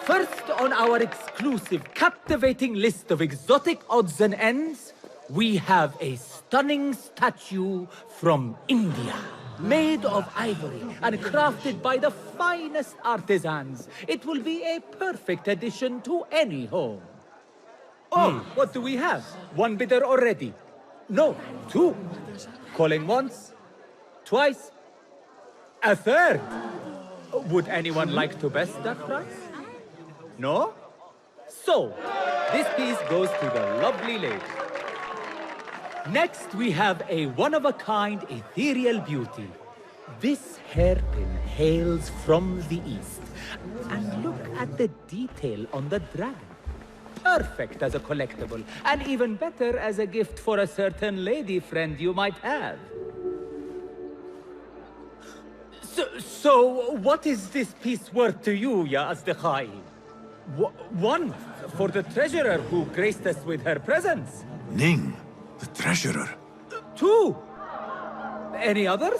First on our exclusive, captivating list of exotic odds and ends, we have a stunning statue from India. Made of ivory and crafted by the finest artisans, it will be a perfect addition to any home. Oh, what do we have? One bidder already. No, two. Calling once, twice, a third. Would anyone like to best that price? No? So, this piece goes to the lovely lady. Next, we have a one-of-a-kind ethereal beauty. This hairpin hails from the east. And look at the detail on the dragon. Perfect as a collectible, and even better as a gift for a certain lady friend you might have. So what is this piece worth to you, Ya Asdiqai? One for the treasurer who graced us with her presence. Ning, the treasurer. Two. Any others?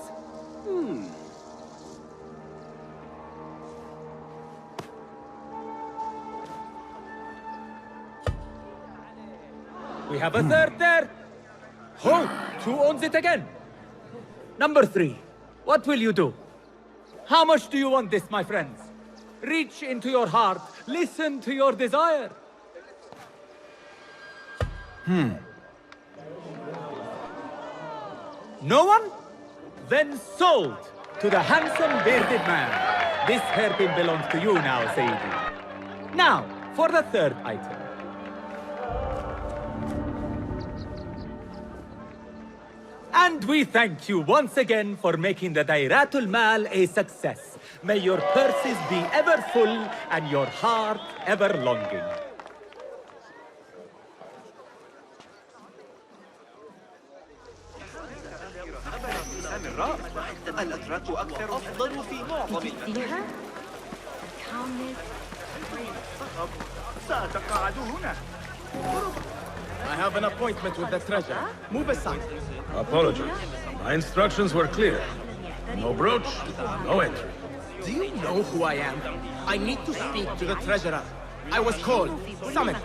We have a third there. Oh, who owns it again? Number 3. What will you do? How much do you want this, my friends? Reach into your heart. Listen to your desire. No one? Then sold to the handsome bearded man. This hairpin belongs to you now, Sayyidi. Now, for the third item. And we thank you once again for making the Dairatul Mal a success. May your purses be ever full and your heart ever longing. الأتراك أكثر أفضل في معظم سأتقاعد هنا. I have an appointment with the treasurer. Move aside. Apologies. My instructions were clear. No brooch, no entry. Do you know who I am? I need to speak to the treasurer. I was called. Summon.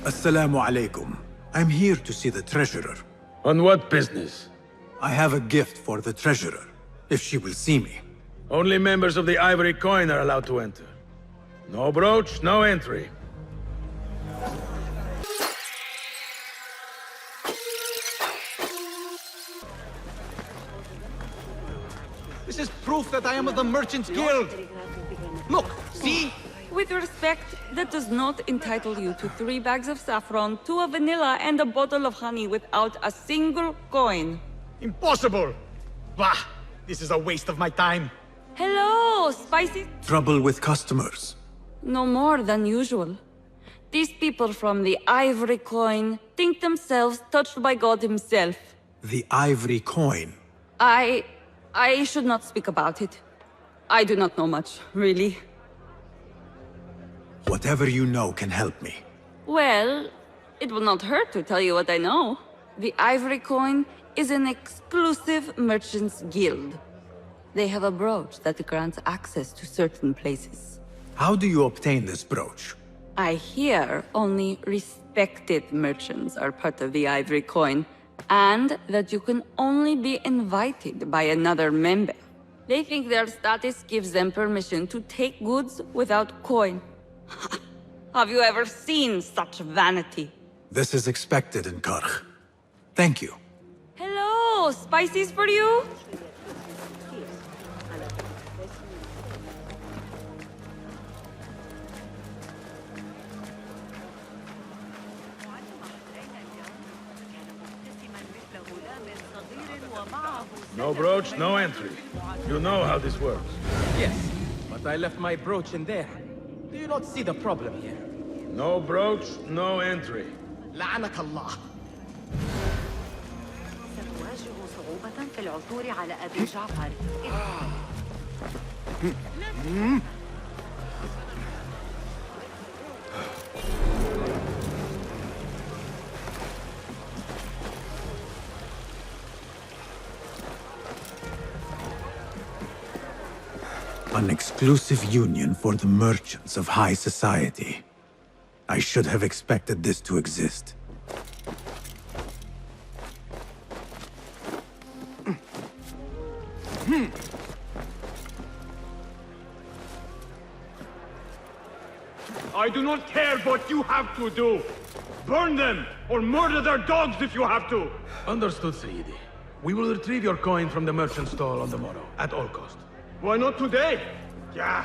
Assalamu alaikum. I'm here to see the treasurer. On what business? I have a gift for the treasurer, if she will see me. Only members of the Ivory Coin are allowed to enter. No brooch, no entry. This is proof that I am of the Merchants Guild. Look, see? With respect, that does not entitle you to 3 bags of saffron, 2 of vanilla, and a bottle of honey without a single coin. Impossible! Bah! This is a waste of my time. Hello, spicy... Trouble with customers. No more than usual. These people from the Ivory Coin think themselves touched by God himself. The Ivory Coin? I should not speak about it. I do not know much, really. Whatever you know can help me. Well, it will not hurt to tell you what I know. The Ivory Coin is an exclusive merchants guild. They have a brooch that grants access to certain places. How do you obtain this brooch? I hear only respected merchants are part of the Ivory Coin, and that you can only be invited by another member. They think their status gives them permission to take goods without coin. Have you ever seen such vanity? This is expected in Karg. Thank you. Hello, spices for you? No brooch, no entry. You know how this works. Yes, but I left my brooch in there. Do you not see the problem here? No brooch, no entry. لعنك الله. ستواجه صعوبة في العثور على أبي جعفر. An exclusive union for the merchants of high society. I should have expected this to exist. I do not care what you have to do. Burn them, or murder their dogs if you have to. Understood, Sayyidi. We will retrieve your coin from the merchant stall on the morrow, at all cost. Why not today? Yeah.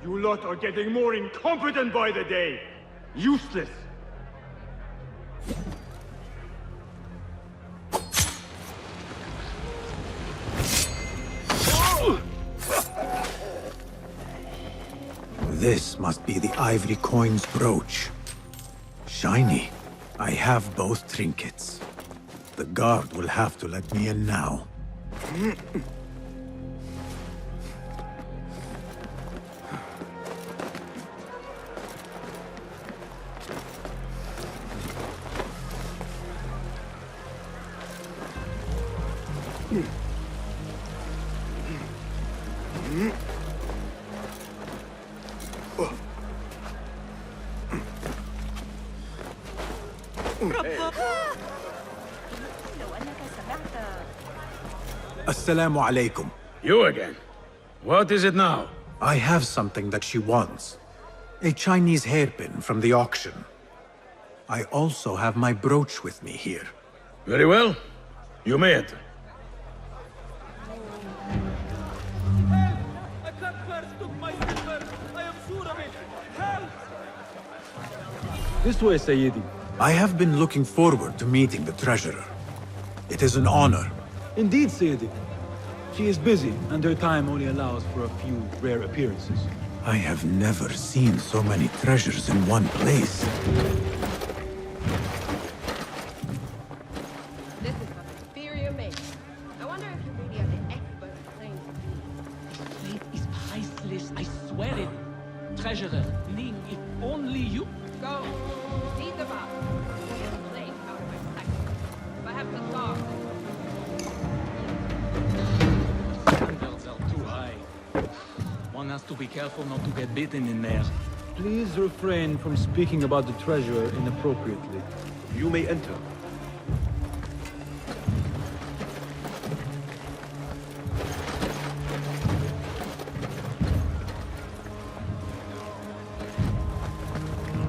You lot are getting more incompetent by the day. Useless. This must be the Ivory Coin's brooch. Shiny. I have both trinkets. The guard will have to let me in now. Assalamu alaikum. You again? What is it now? I have something that she wants. A Chinese hairpin from the auction. I also have my brooch with me here. Very well. You may enter. A cut purse took my silver. I am sure of it. Help! This way, Sayyidi. I have been looking forward to meeting the treasurer. It is an honor. Indeed, Sayyidi. She is busy, and her time only allows for a few rare appearances. I have never seen so many treasures in one place. This is an inferior make. I wonder if you really are the expert at things. This plate is priceless, I swear it. Treasurer, Ning, if only you... Go. Lead them out. Get the plate out of my sight. Perhaps the star. Standards are too high. One has to be careful not to get bitten in there. Please refrain from speaking about the treasurer inappropriately. You may enter.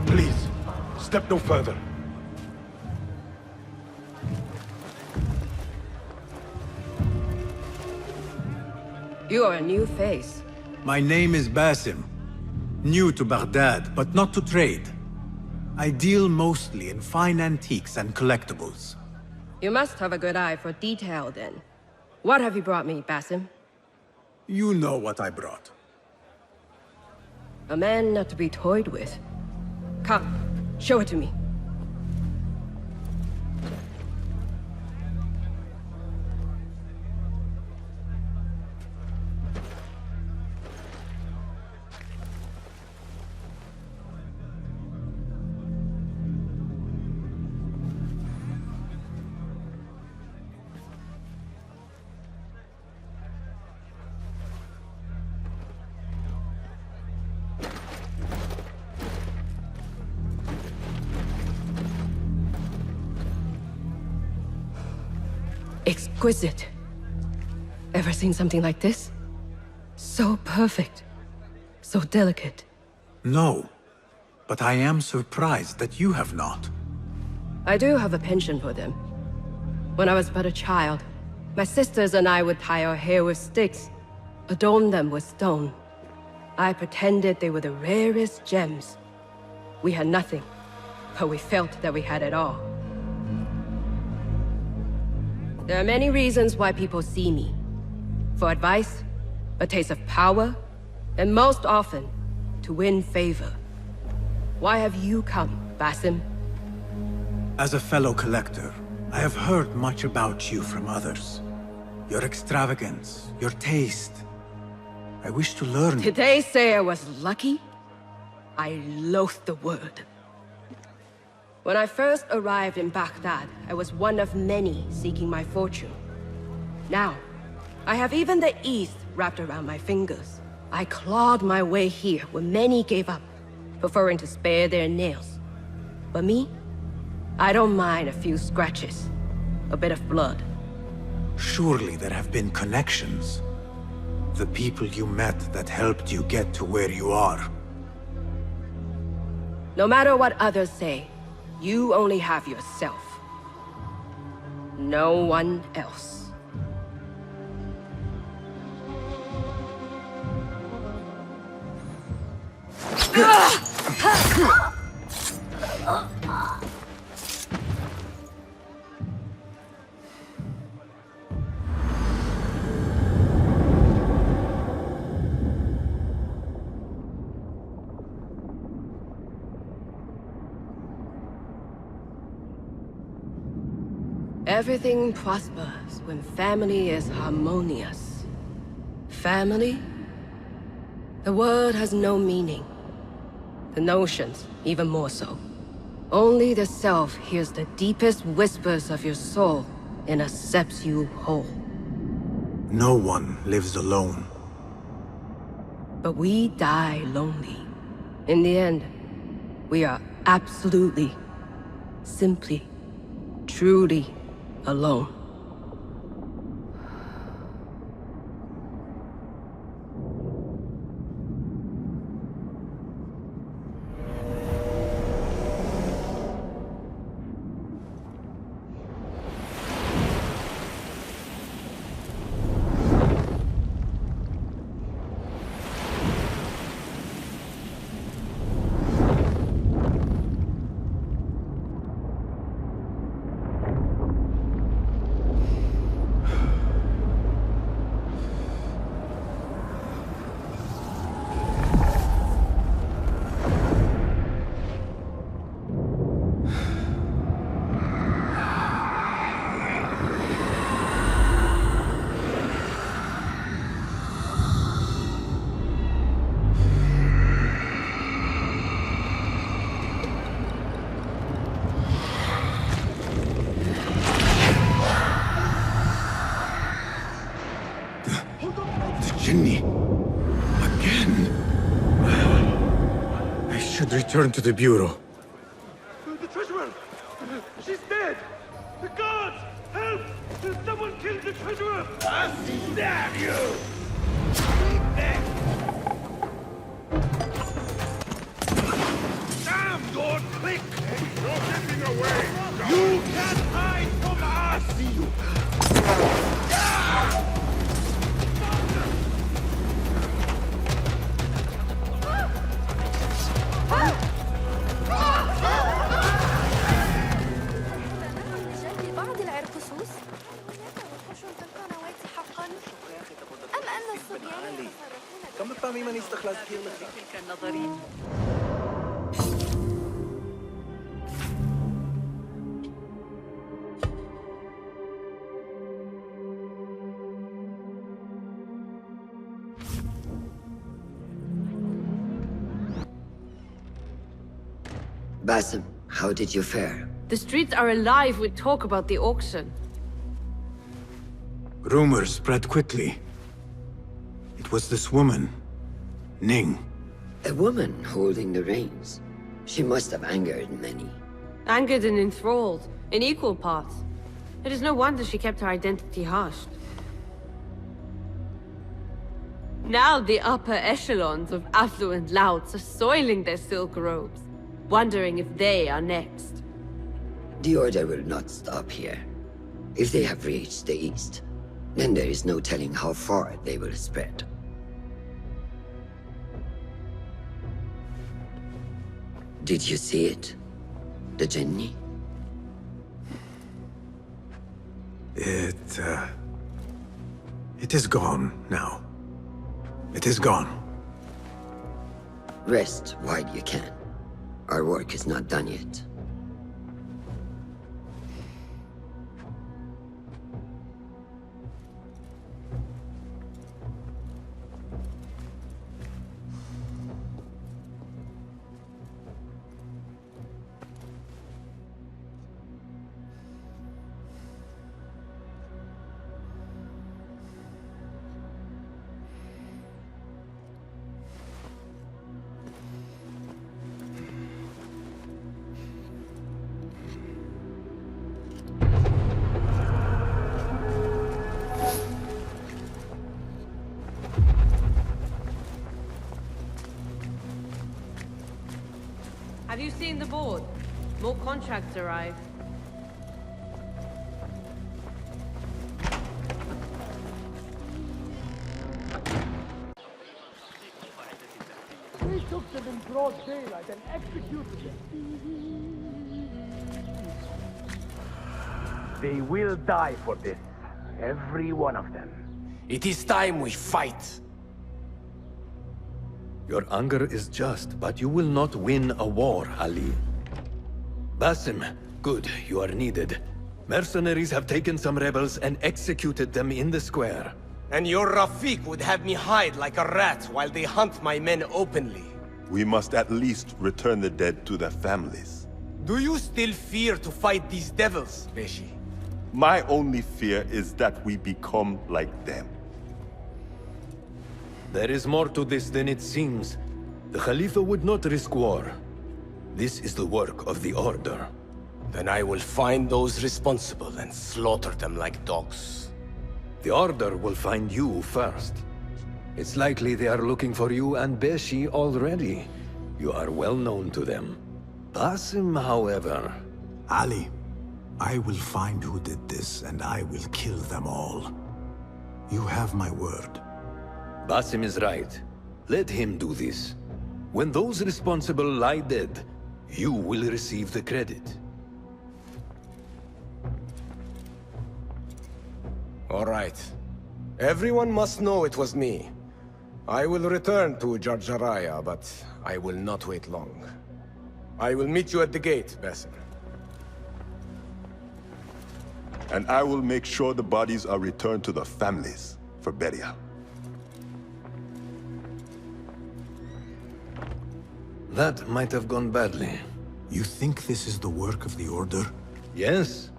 Please, step no further. You are a new face. My name is Basim. New to Baghdad, but not to trade. I deal mostly in fine antiques and collectibles. You must have a good eye for detail, then. What have you brought me, Basim? You know what I brought. A man not to be toyed with. Come, show it to me. Exquisite. Ever seen something like this? So perfect. So delicate. No, but I am surprised that you have not. I do have a penchant for them. When I was but a child, my sisters and I would tie our hair with sticks, adorn them with stone. I pretended they were the rarest gems. We had nothing, but we felt that we had it all. There are many reasons why people see me. For advice, a taste of power, and most often, to win favor. Why have you come, Basim? As a fellow collector, I have heard much about you from others. Your extravagance, your taste. I wish to learn. Did they say I was lucky? I loathe the word. When I first arrived in Baghdad, I was one of many seeking my fortune. Now, I have even the East wrapped around my fingers. I clawed my way here when many gave up, preferring to spare their nails. But me? I don't mind a few scratches, a bit of blood. Surely there have been connections. The people you met that helped you get to where you are. No matter what others say, you only have yourself. No one else. Everything prospers when family is harmonious. Family? The word has no meaning. The notions, even more so. Only the self hears the deepest whispers of your soul and accepts you whole. No one lives alone. But we die lonely. In the end, we are absolutely, simply, truly alone. The Jinni. Again. I should return to the Bureau. The treasurer! She's dead! The guards! Help! Someone killed the treasurer! I'll stab you! Damn your click! You're getting away! You can't hide from us! I see you! بعض العرقسوس وحوش بالقنوات حقا أم أن الصبيان كم פעמים אני אצטרך להזכיר לך? כנظרים. Basim, how did you fare? The streets are alive with talk about the auction. Rumors spread quickly. It was this woman, Ning. A woman holding the reins. She must have angered many. Angered and enthralled, in equal parts. It is no wonder she kept her identity hushed. Now the upper echelons of affluent louts are soiling their silk robes, wondering if they are next. The Order will not stop here. If they have reached the east, then there is no telling how far they will spread. Did you see it? The Jinni? It is gone now. It is gone. Rest while you can. Our work is not done yet. Have you seen the board? More contracts arrive. We took them in broad daylight and executed them. They will die for this. Every one of them. It is time we fight. Your anger is just, but you will not win a war, Ali. Basim, good, you are needed. Mercenaries have taken some rebels and executed them in the square. And your Rafiq would have me hide like a rat while they hunt my men openly. We must at least return the dead to their families. Do you still fear to fight these devils, Beshi? My only fear is that we become like them. There is more to this than it seems. The Khalifa would not risk war. This is the work of the Order. Then I will find those responsible and slaughter them like dogs. The Order will find you first. It's likely they are looking for you and Beshi already. You are well known to them. Basim, however... Ali, I will find who did this, and I will kill them all. You have my word. Basim is right. Let him do this. When those responsible lie dead, you will receive the credit. All right. Everyone must know it was me. I will return to Jarjaraya, but I will not wait long. I will meet you at the gate, Basim. And I will make sure the bodies are returned to the families for burial. That might have gone badly. You think this is the work of the Order? Yes.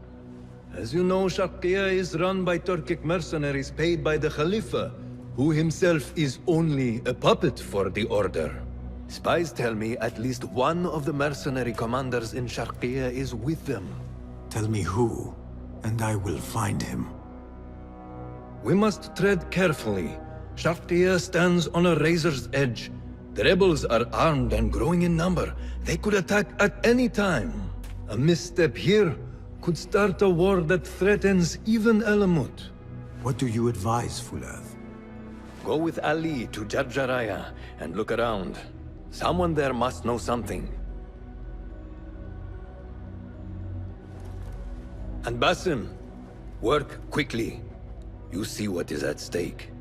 As you know, Sharqiya is run by Turkic mercenaries paid by the Khalifa, who himself is only a puppet for the Order. Spies tell me at least one of the mercenary commanders in Sharqiya is with them. Tell me who, and I will find him. We must tread carefully. Sharqiya stands on a razor's edge. The rebels are armed and growing in number. They could attack at any time. A misstep here could start a war that threatens even Alamut. What do you advise, Fulad? Go with Ali to Jarjaraya and look around. Someone there must know something. And Basim, work quickly. You see what is at stake.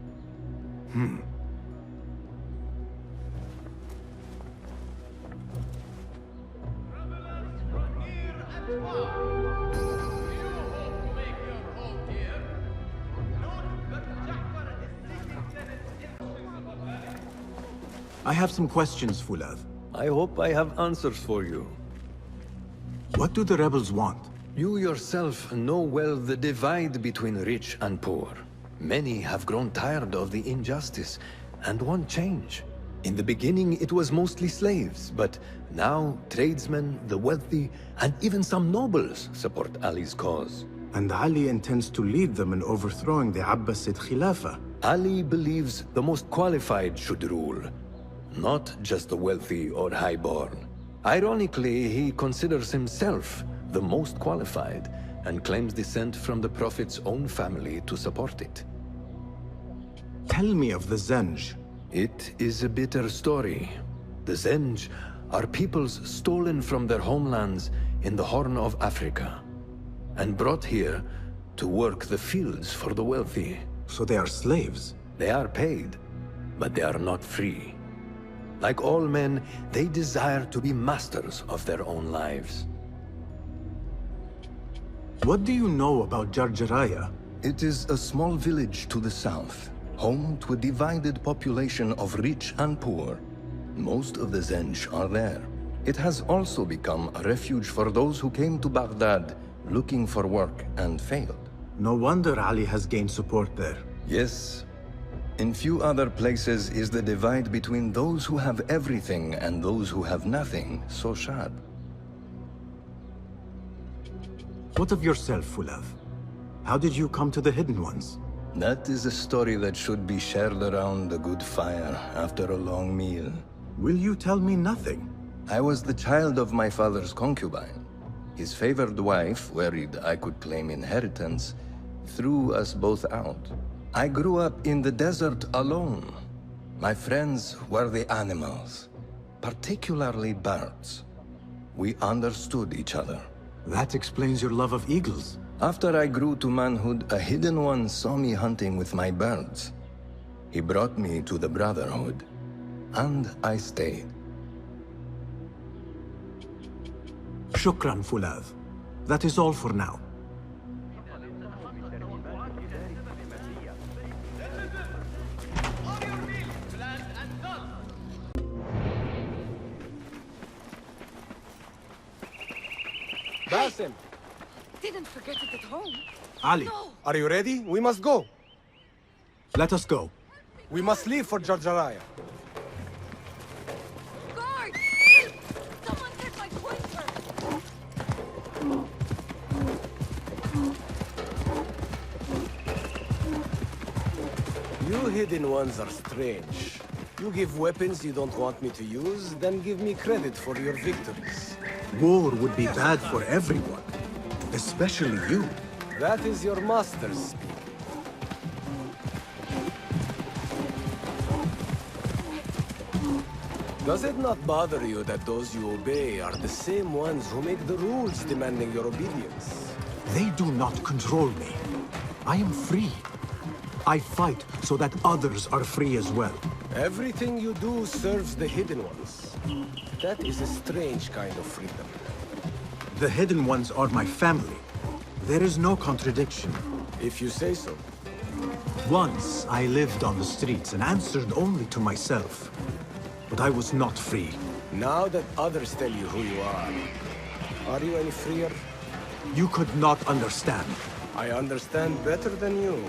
I have some questions, Fulad. I hope I have answers for you. What do the rebels want? You yourself know well the divide between rich and poor. Many have grown tired of the injustice and want change. In the beginning, it was mostly slaves, but now tradesmen, the wealthy, and even some nobles support Ali's cause. And Ali intends to lead them in overthrowing the Abbasid Khilafah. Ali believes the most qualified should rule, not just the wealthy or highborn. Ironically, he considers himself the most qualified and claims descent from the Prophet's own family to support it. Tell me of the Zenj. It is a bitter story. The Zenj are peoples stolen from their homelands in the Horn of Africa and brought here to work the fields for the wealthy. So they are slaves? They are paid, but they are not free. Like all men, they desire to be masters of their own lives. What do you know about Jarjaraya? It is a small village to the south, home to a divided population of rich and poor. Most of the Zenj are there. It has also become a refuge for those who came to Baghdad looking for work and failed. No wonder Ali has gained support there. Yes. In few other places is the divide between those who have everything and those who have nothing so sharp. What of yourself, Fulad? How did you come to the Hidden Ones? That is a story that should be shared around a good fire after a long meal. Will you tell me nothing? I was the child of my father's concubine. His favored wife, worried I could claim inheritance, threw us both out. I grew up in the desert alone. My friends were the animals, particularly birds. We understood each other. That explains your love of eagles. After I grew to manhood, a Hidden One saw me hunting with my birds. He brought me to the Brotherhood, and I stayed. Shukran, Fulad. That is all for now. Basim! Didn't forget it at home. Ali! No. Are you ready? We must go. Let us go. We must leave for Jarjaraya. Guard! Someone get my pointer! You Hidden Ones are strange. You give weapons you don't want me to use, then give me credit for your victories. War would be bad for everyone, especially you. That is your master's speech. Does it not bother you that those you obey are the same ones who make the rules demanding your obedience? They do not control me. I am free. I fight so that others are free as well. Everything you do serves the Hidden Ones. That is a strange kind of freedom. The Hidden Ones are my family. There is no contradiction. If you say so. Once, I lived on the streets and answered only to myself. But I was not free. Now that others tell you who you are you any freer? You could not understand. I understand better than you.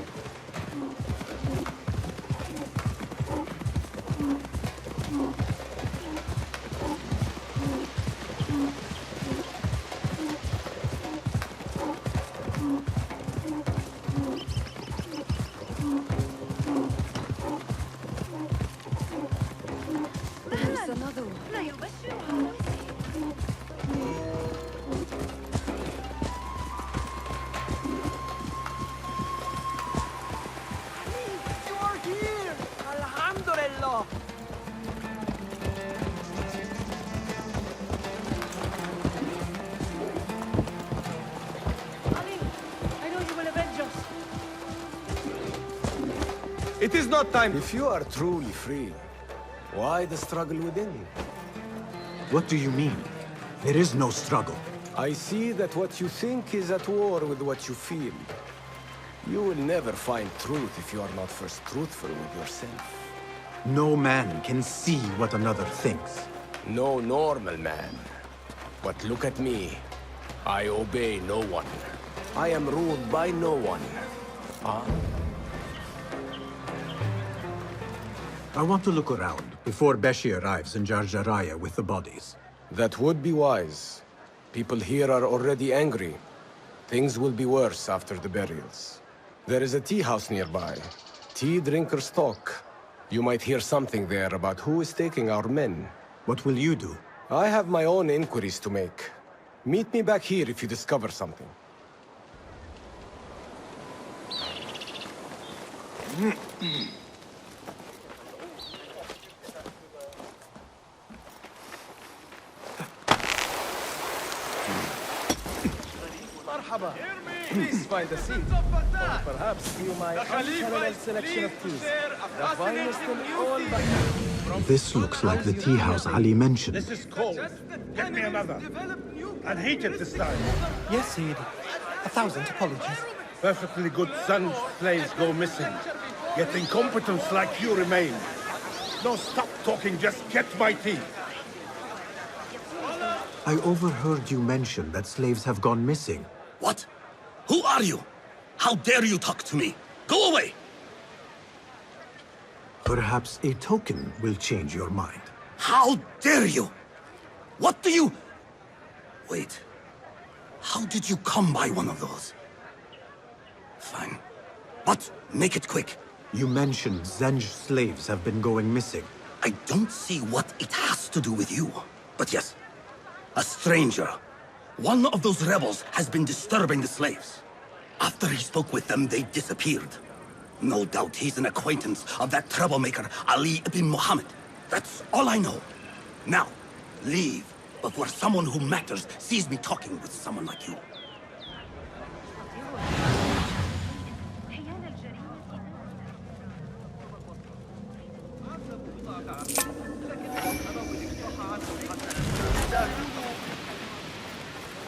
It is not time. If you are truly free, why the struggle within? What do you mean? There is no struggle. I see that what you think is at war with what you feel. You will never find truth if you are not first truthful with yourself. No man can see what another thinks. No normal man. But look at me. I obey no one. I am ruled by no one. Huh? I want to look around before Beshi arrives in Jar Jaraya with the bodies. That would be wise. People here are already angry. Things will be worse after the burials. There is a tea house nearby. Tea drinkers talk. You might hear something there about who is taking our men. What will you do? I have my own inquiries to make. Meet me back here if you discover something. Please find a seat. Or perhaps you might unparalleled selection of teas. The finest in all the... This looks like the tea house Ali mentioned. This is cold. Get me another. And heat it this time. Yes, Sayyidi. 1,000 apologies. Perfectly good son slaves go missing. Yet incompetents like you remain. No, stop talking, just get my tea. I overheard you mention that slaves have gone missing. What? Who are you? How dare you talk to me? Go away! Perhaps a token will change your mind. How dare you? What do you... Wait. How did you come by one of those? Fine. But make it quick. You mentioned Zenj slaves have been going missing. I don't see what it has to do with you. But yes, a stranger. One of those rebels has been disturbing the slaves. After he spoke with them, they disappeared. No doubt he's an acquaintance of that troublemaker, Ali ibn Muhammad. That's all I know. Now, leave before someone who matters sees me talking with someone like you.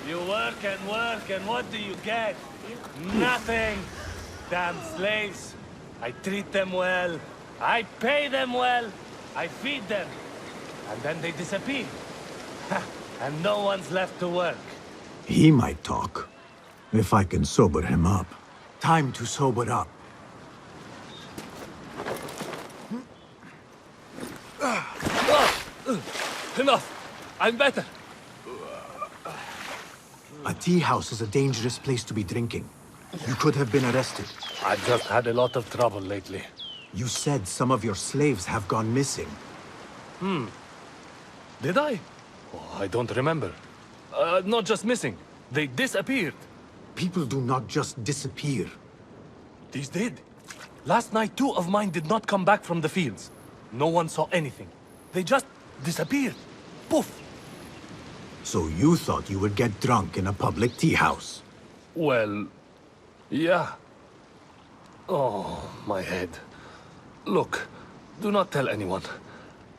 You work, and what do you get? Nothing! Damn slaves! I treat them well, I pay them well, I feed them, and then they disappear. And no one's left to work. He might talk, if I can sober him up. Time to sober up. Enough! I'm better! A tea house is a dangerous place to be drinking. You could have been arrested. I've just had a lot of trouble lately. You said some of your slaves have gone missing. Did I? Oh, I don't remember. Not just missing. They disappeared. People do not just disappear. These did. Last night, 2 of mine did not come back from the fields. No one saw anything. They just disappeared. Poof! So you thought you would get drunk in a public tea house? Well, yeah. Oh, my head. Look, do not tell anyone.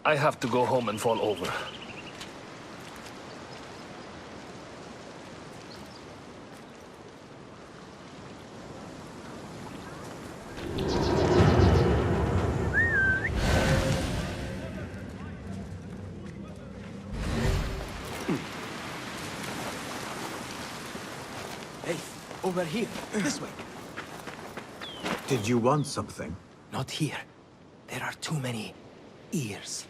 I have to go home and fall over. Hey, over here. This way. Did you want something? Not here. There are too many ears,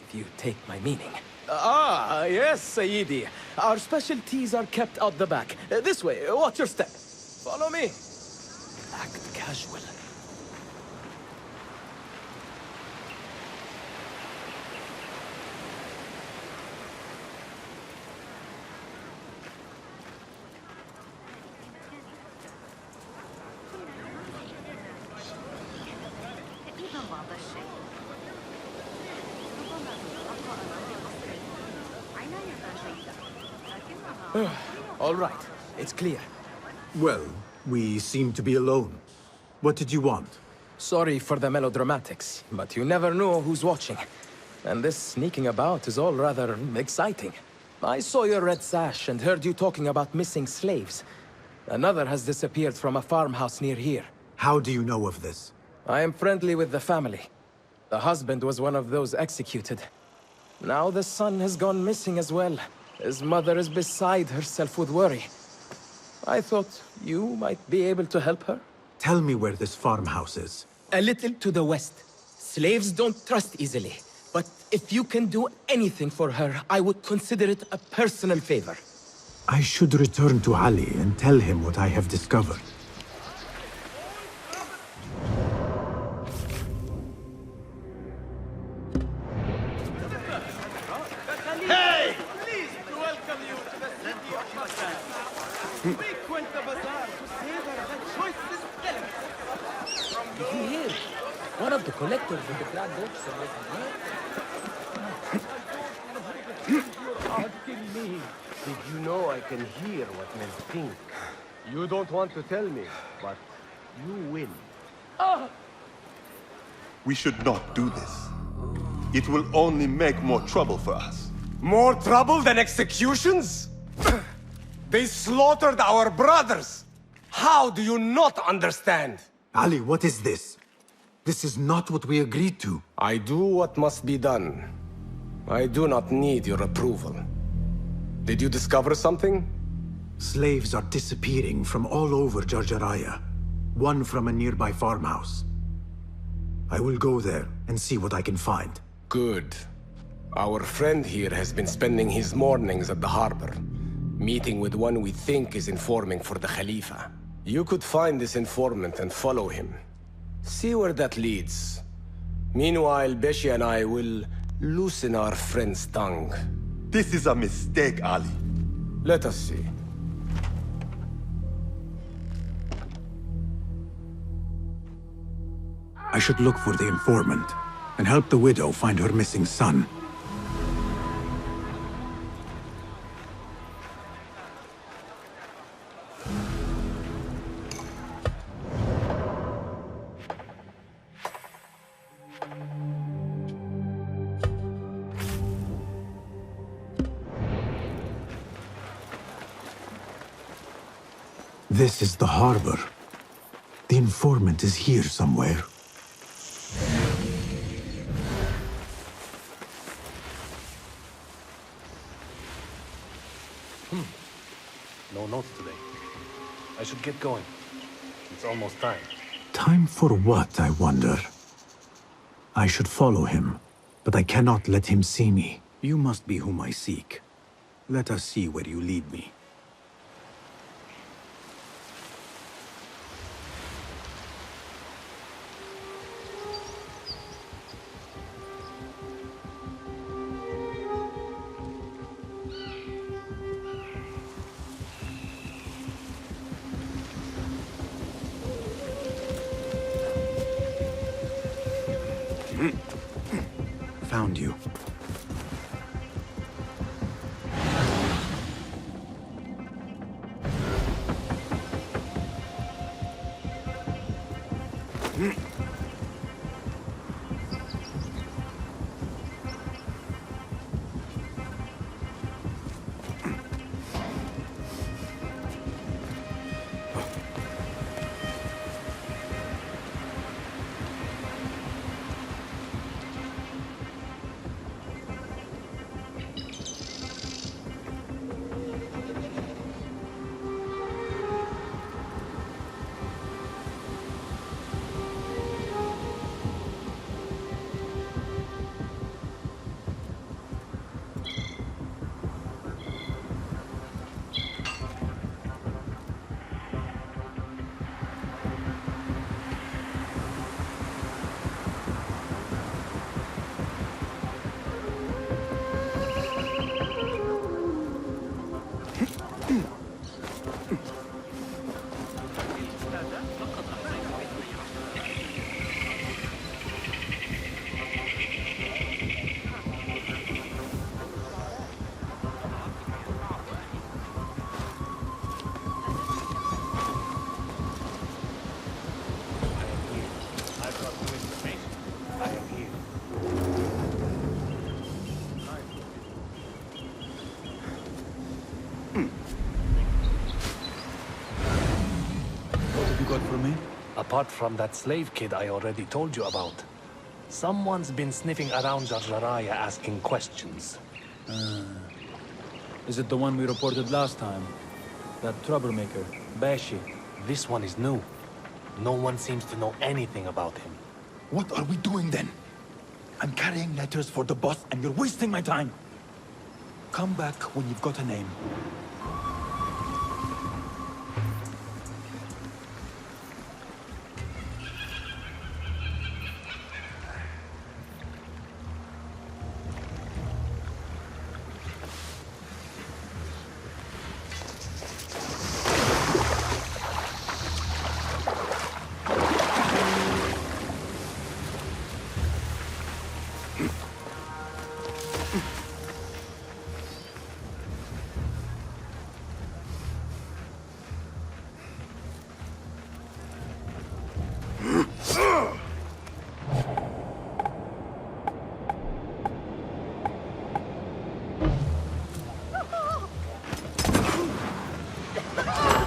if you take my meaning. Yes, Sayyidi. Our specialties are kept out the back. This way, watch your step. Follow me. Act casual. All right, it's clear. Well, we seem to be alone. What did you want? Sorry for the melodramatics, but you never know who's watching. And this sneaking about is all rather exciting. I saw your red sash and heard you talking about missing slaves. Another has disappeared from a farmhouse near here. How do you know of this? I am friendly with the family. The husband was one of those executed. Now the son has gone missing as well. His mother is beside herself with worry. I thought you might be able to help her. Tell me where this farmhouse is. A little to the west. Slaves don't trust easily. But if you can do anything for her, I would consider it a personal favor. I should return to Ali and tell him what I have discovered. Hey! Pleased to welcome you to the city of Baghdad. Frequent the bazaar to savor the choicest delicacies. Did you hear? One of the collectors of the Grand Auction was here. Asking me. Did you know I can hear what men think? You don't want to tell me, but you will. We should not do this. It will only make more trouble for us. More trouble than executions? They slaughtered our brothers! How do you not understand? Ali, what is this? This is not what we agreed to. I do what must be done. I do not need your approval. Did you discover something? Slaves are disappearing from all over Jarjaraya. One from a nearby farmhouse. I will go there and see what I can find. Good. Our friend here has been spending his mornings at the harbor, meeting with one we think is informing for the Khalifa. You could find this informant and follow him. See where that leads. Meanwhile, Beshi and I will loosen our friend's tongue. This is a mistake, Ali. Let us see. I should look for the informant and help the widow find her missing son. This is the harbor. The informant is here somewhere. No notes today. I should get going. It's almost time. Time for what, I wonder? I should follow him, but I cannot let him see me. You must be whom I seek. Let us see where you lead me. Found you. apart from that slave kid I already told you about. Someone's been sniffing around Jarjaraya asking questions. Is it the one we reported last time? That troublemaker, Bashi? This one is new. No one seems to know anything about him. What are we doing then? I'm carrying letters for the boss and you're wasting my time. Come back when you've got a name.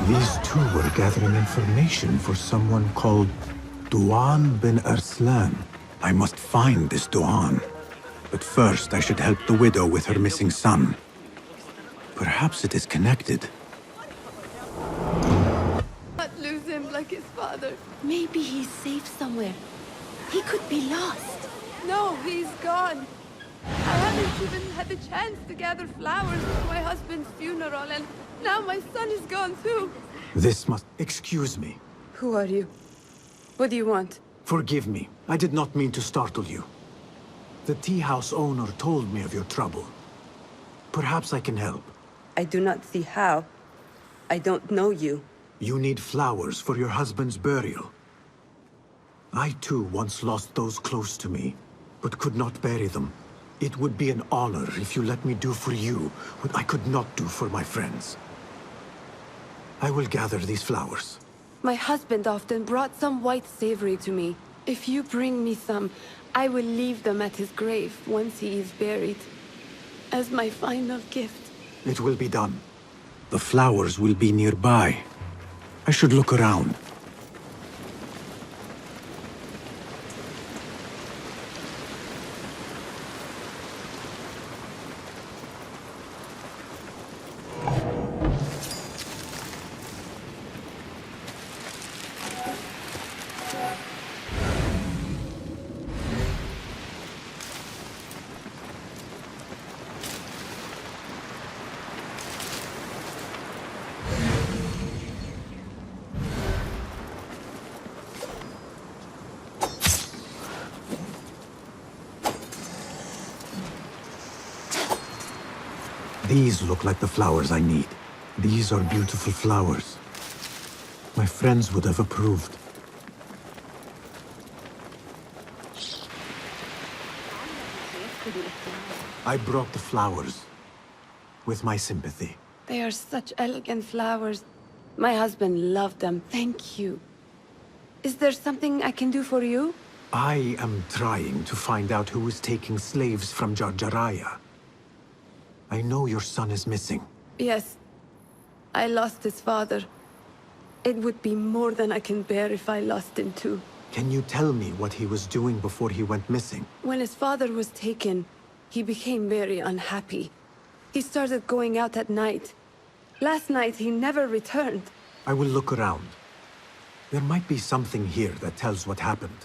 These two were gathering information for someone called Duan bin Arslan. I must find this Duan. But first, I should help the widow with her missing son. Perhaps it is connected. Not lose him like his father. Maybe he's safe somewhere. He could be lost. No, he's gone. I haven't even had the chance to gather flowers for my husband's funeral, and now my son is gone too. This must... Excuse me. Who are you? What do you want? Forgive me. I did not mean to startle you. The tea house owner told me of your trouble. Perhaps I can help. I do not see how. I don't know you. You need flowers for your husband's burial. I too once lost those close to me, but could not bury them. It would be an honor if you let me do for you what I could not do for my friends. I will gather these flowers. My husband often brought some white savory to me. If you bring me some, I will leave them at his grave once he is buried. As my final gift. It will be done. The flowers will be nearby. I should look around. These look like the flowers I need. These are beautiful flowers. My friends would have approved. I brought the flowers with my sympathy. They are such elegant flowers. My husband loved them. Thank you. Is there something I can do for you? I am trying to find out who is taking slaves from Jarjaraya. I know your son is missing. Yes. I lost his father. It would be more than I can bear if I lost him too. Can you tell me what he was doing before he went missing? When his father was taken, he became very unhappy. He started going out at night. Last night, he never returned. I will look around. There might be something here that tells what happened.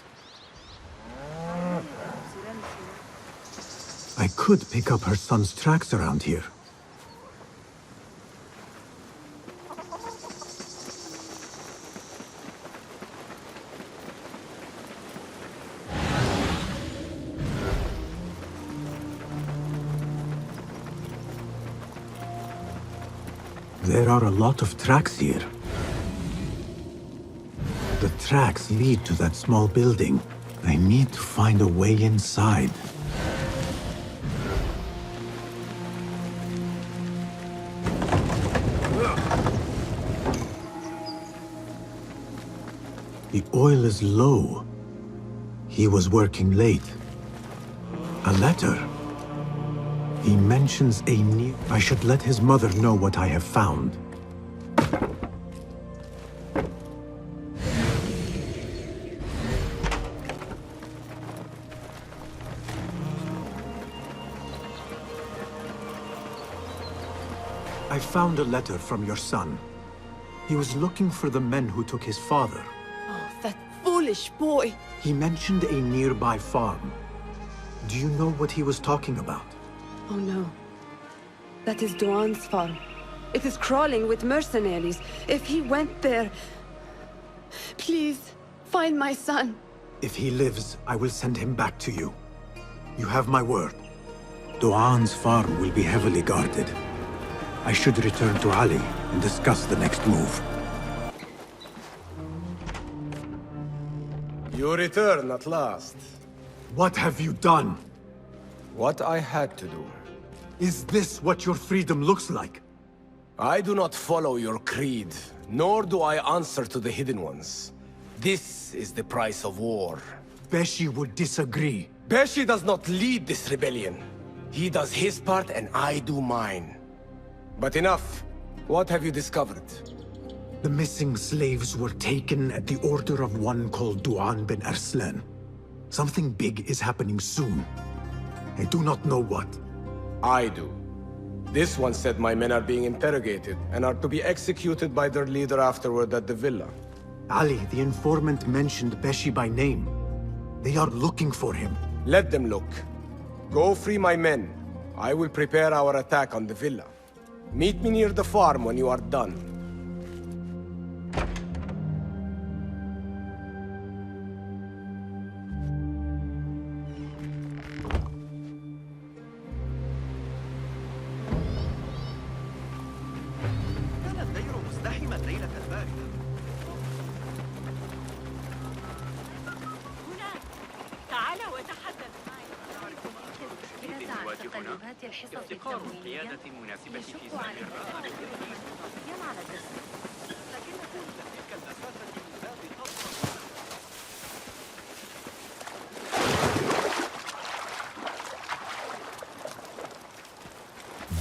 I could pick up her son's tracks around here. There are a lot of tracks here. The tracks lead to that small building. I need to find a way inside. The oil is low. He was working late. A letter. He mentions a new... I should let his mother know what I have found. I found a letter from your son. He was looking for the men who took his father. Oh, that foolish boy! He mentioned a nearby farm. Do you know what he was talking about? Oh no. That is Duan's farm. It is crawling with mercenaries. If he went there... Please, find my son. If he lives, I will send him back to you. You have my word. Duan's farm will be heavily guarded. I should return to Ali and discuss the next move. You return at last. What have you done? What I had to do. Is this what your freedom looks like? I do not follow your creed, nor do I answer to the Hidden Ones. This is the price of war. Beshi would disagree. Beshi does not lead this rebellion. He does his part and I do mine. But enough. What have you discovered? The missing slaves were taken at the order of one called Duan bin Arslan. Something big is happening soon. I do not know what. I do. This one said my men are being interrogated and are to be executed by their leader afterward at the villa. Ali, the informant, mentioned Beshi by name. They are looking for him. Let them look. Go free my men. I will prepare our attack on the villa. Meet me near the farm when you are done. افتقار قيادة مناسبة في سبيل الرغبة على الدستور لكن تلك الأساسة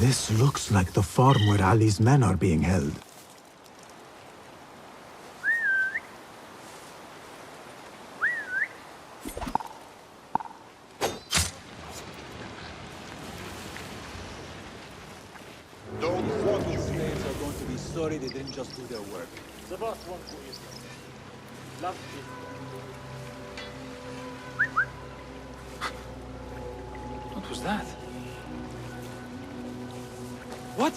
This looks like the farm where Ali's men are being held. Sorry they didn't just do their work. The boss wants to use them. What was that? What?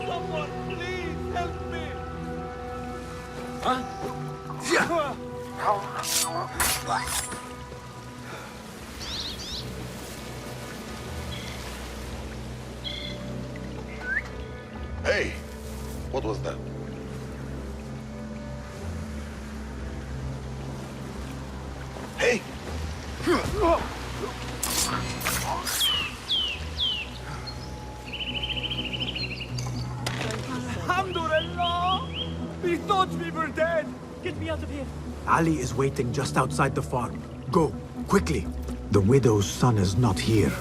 Someone, please help me! Huh? Hey! What was that? Hey! Alhamdulillah! We thought we were dead! Get me out of here! Ali is waiting just outside the farm. Go, quickly. The widow's son is not here.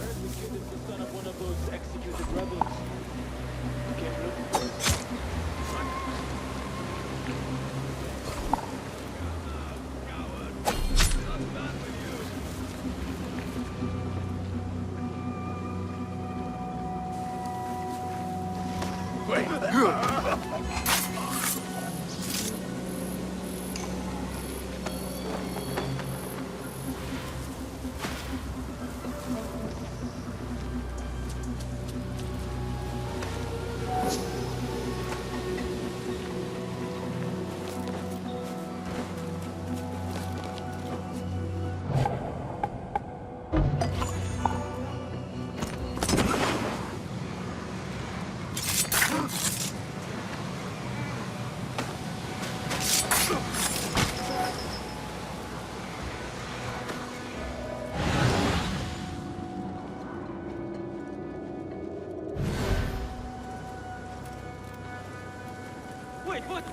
Wait, what?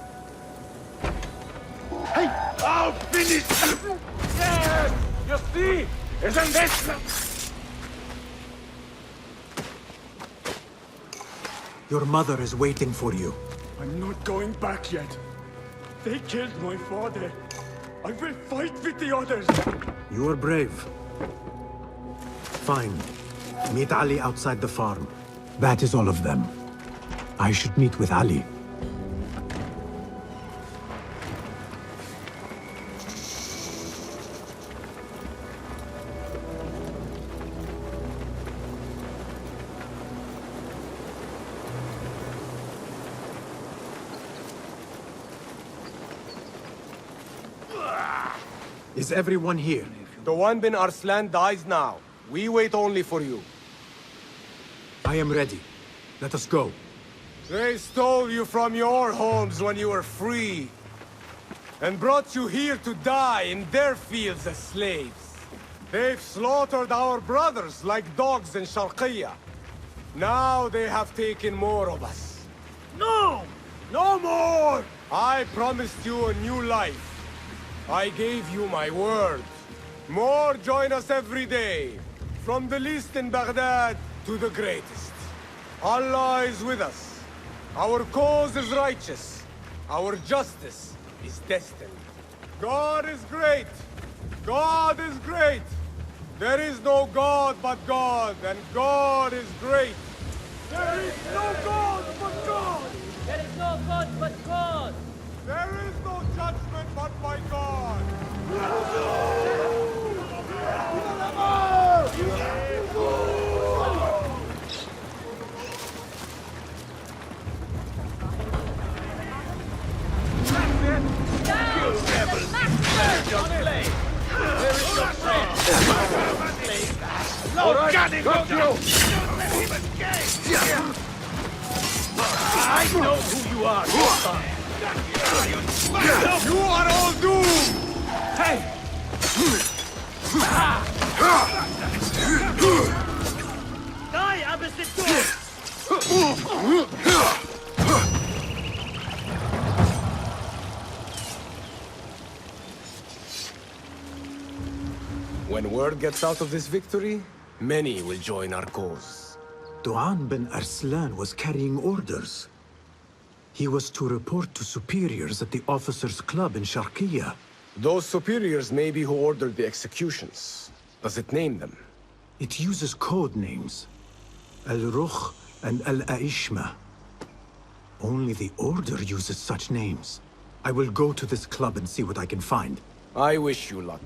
Hey! I'll finish! Yes! You see? Isn't this... Your mother is waiting for you. I'm not going back yet. They killed my father. I will fight with the others. You are brave. Fine. Meet Ali outside the farm. That is all of them. I should meet with Ali. Is everyone here? The one bin Arslan dies now. We wait only for you. I am ready. Let us go. They stole you from your homes when you were free, and brought you here to die in their fields as slaves. They've slaughtered our brothers like dogs in Sharqiyya. Now they have taken more of us. No! No more! I promised you a new life. I gave you my word. More join us every day, from the least in Baghdad to the greatest. Allah is with us. Our cause is righteous. Our justice is destined. God is great. God is great. There is no God but God, and God is great. There is no God but God. There is no God but God. There is no judgment but by God. I know who you are. You are all doomed! Hey! Die, Abbasitor! When word gets out of this victory, many will join our cause. Duan bin Arslan was carrying orders. He was to report to superiors at the officers' club in Sharqiyya. Those superiors may be who ordered the executions. Does it name them? It uses code names. Al-Rukh and Al-Aishma. Only the Order uses such names. I will go to this club and see what I can find. I wish you luck.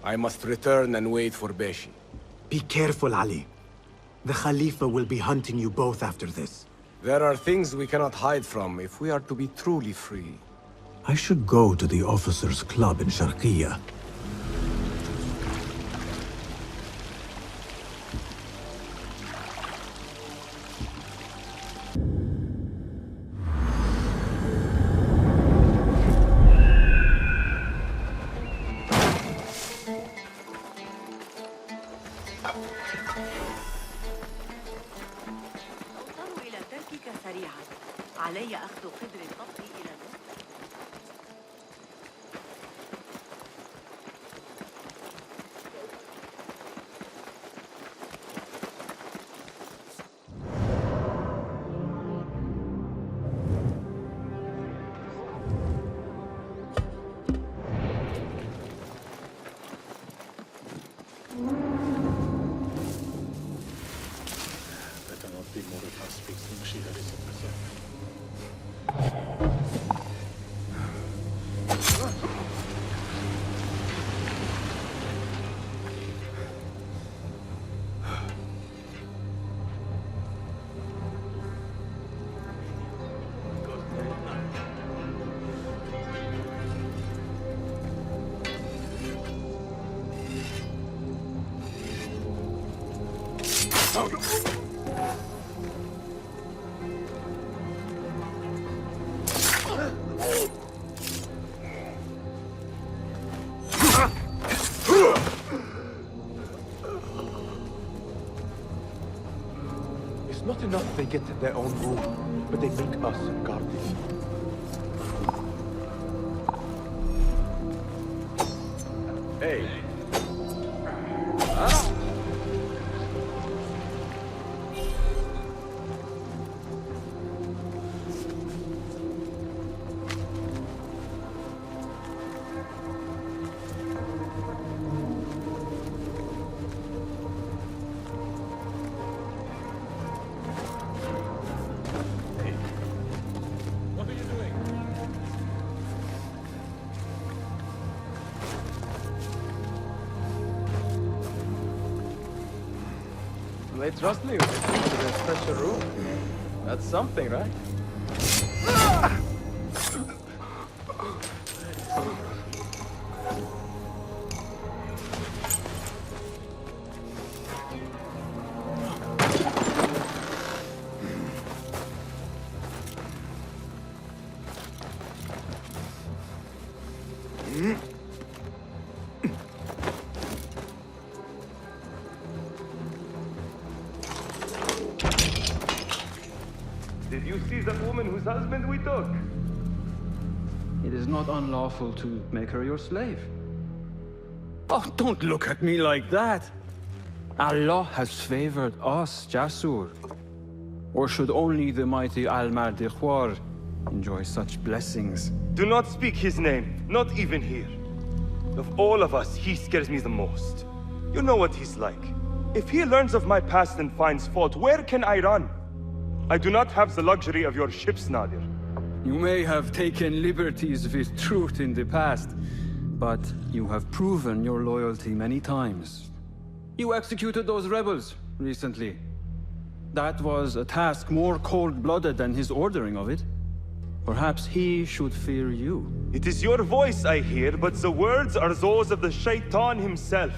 I must return and wait for Beshi. Be careful, Ali. The Khalifa will be hunting you both after this. There are things we cannot hide from if we are to be truly free. I should go to the officers' club in Sharqiyya. علي أخذ قدر الضبط إلى Better not be more of us speaking she had it. It's not enough they get their own room, but they make us guard it. Hey. They trust me with it. Under a special room. That's something, right? Did you see that woman whose husband we took? It is not unlawful to make her your slave. Oh, don't look at me like that. Allah has favored us, Jasur. Or should only the mighty AMHarbinger enjoy such blessings? Do not speak his name, not even here. Of all of us, he scares me the most. You know what he's like. If he learns of my past and finds fault, where can I run? I do not have the luxury of your ships, Nadir. You may have taken liberties with truth in the past, but you have proven your loyalty many times. You executed those rebels recently. That was a task more cold-blooded than his ordering of it. Perhaps he should fear you. It is your voice I hear, but the words are those of the Shaitan himself.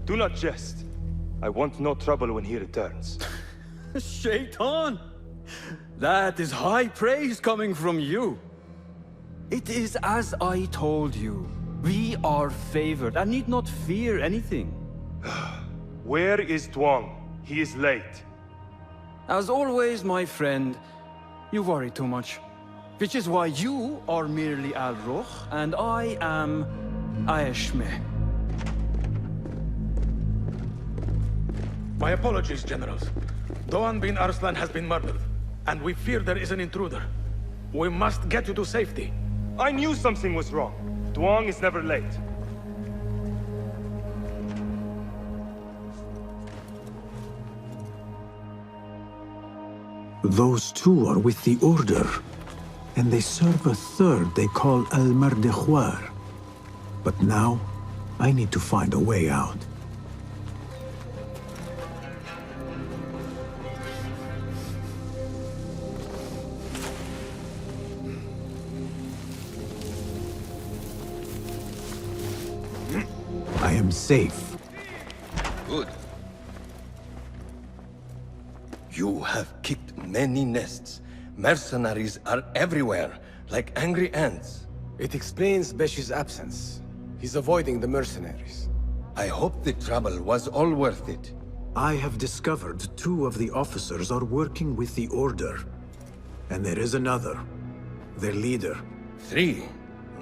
Do not jest. I want no trouble when he returns. Shaitan! That is high praise coming from you. It is as I told you. We are favored and need not fear anything. Where is Tuang? He is late. As always, my friend, you worry too much. Which is why you are merely Al-Ruh, and I am Aeshme. My apologies, generals. Doğan bin Arslan has been murdered, and we fear there is an intruder. We must get you to safety. I knew something was wrong. Tuang is never late. Those two are with the Order, and they serve a third they call AMHarbinger. But now, I need to find a way out. I am safe. Good. You have kicked many nests. Mercenaries are everywhere, like angry ants. It explains Besh's absence. He's avoiding the mercenaries. I hope the trouble was all worth it. I have discovered 2 of the officers are working with the Order. And there is another. Their leader. 3.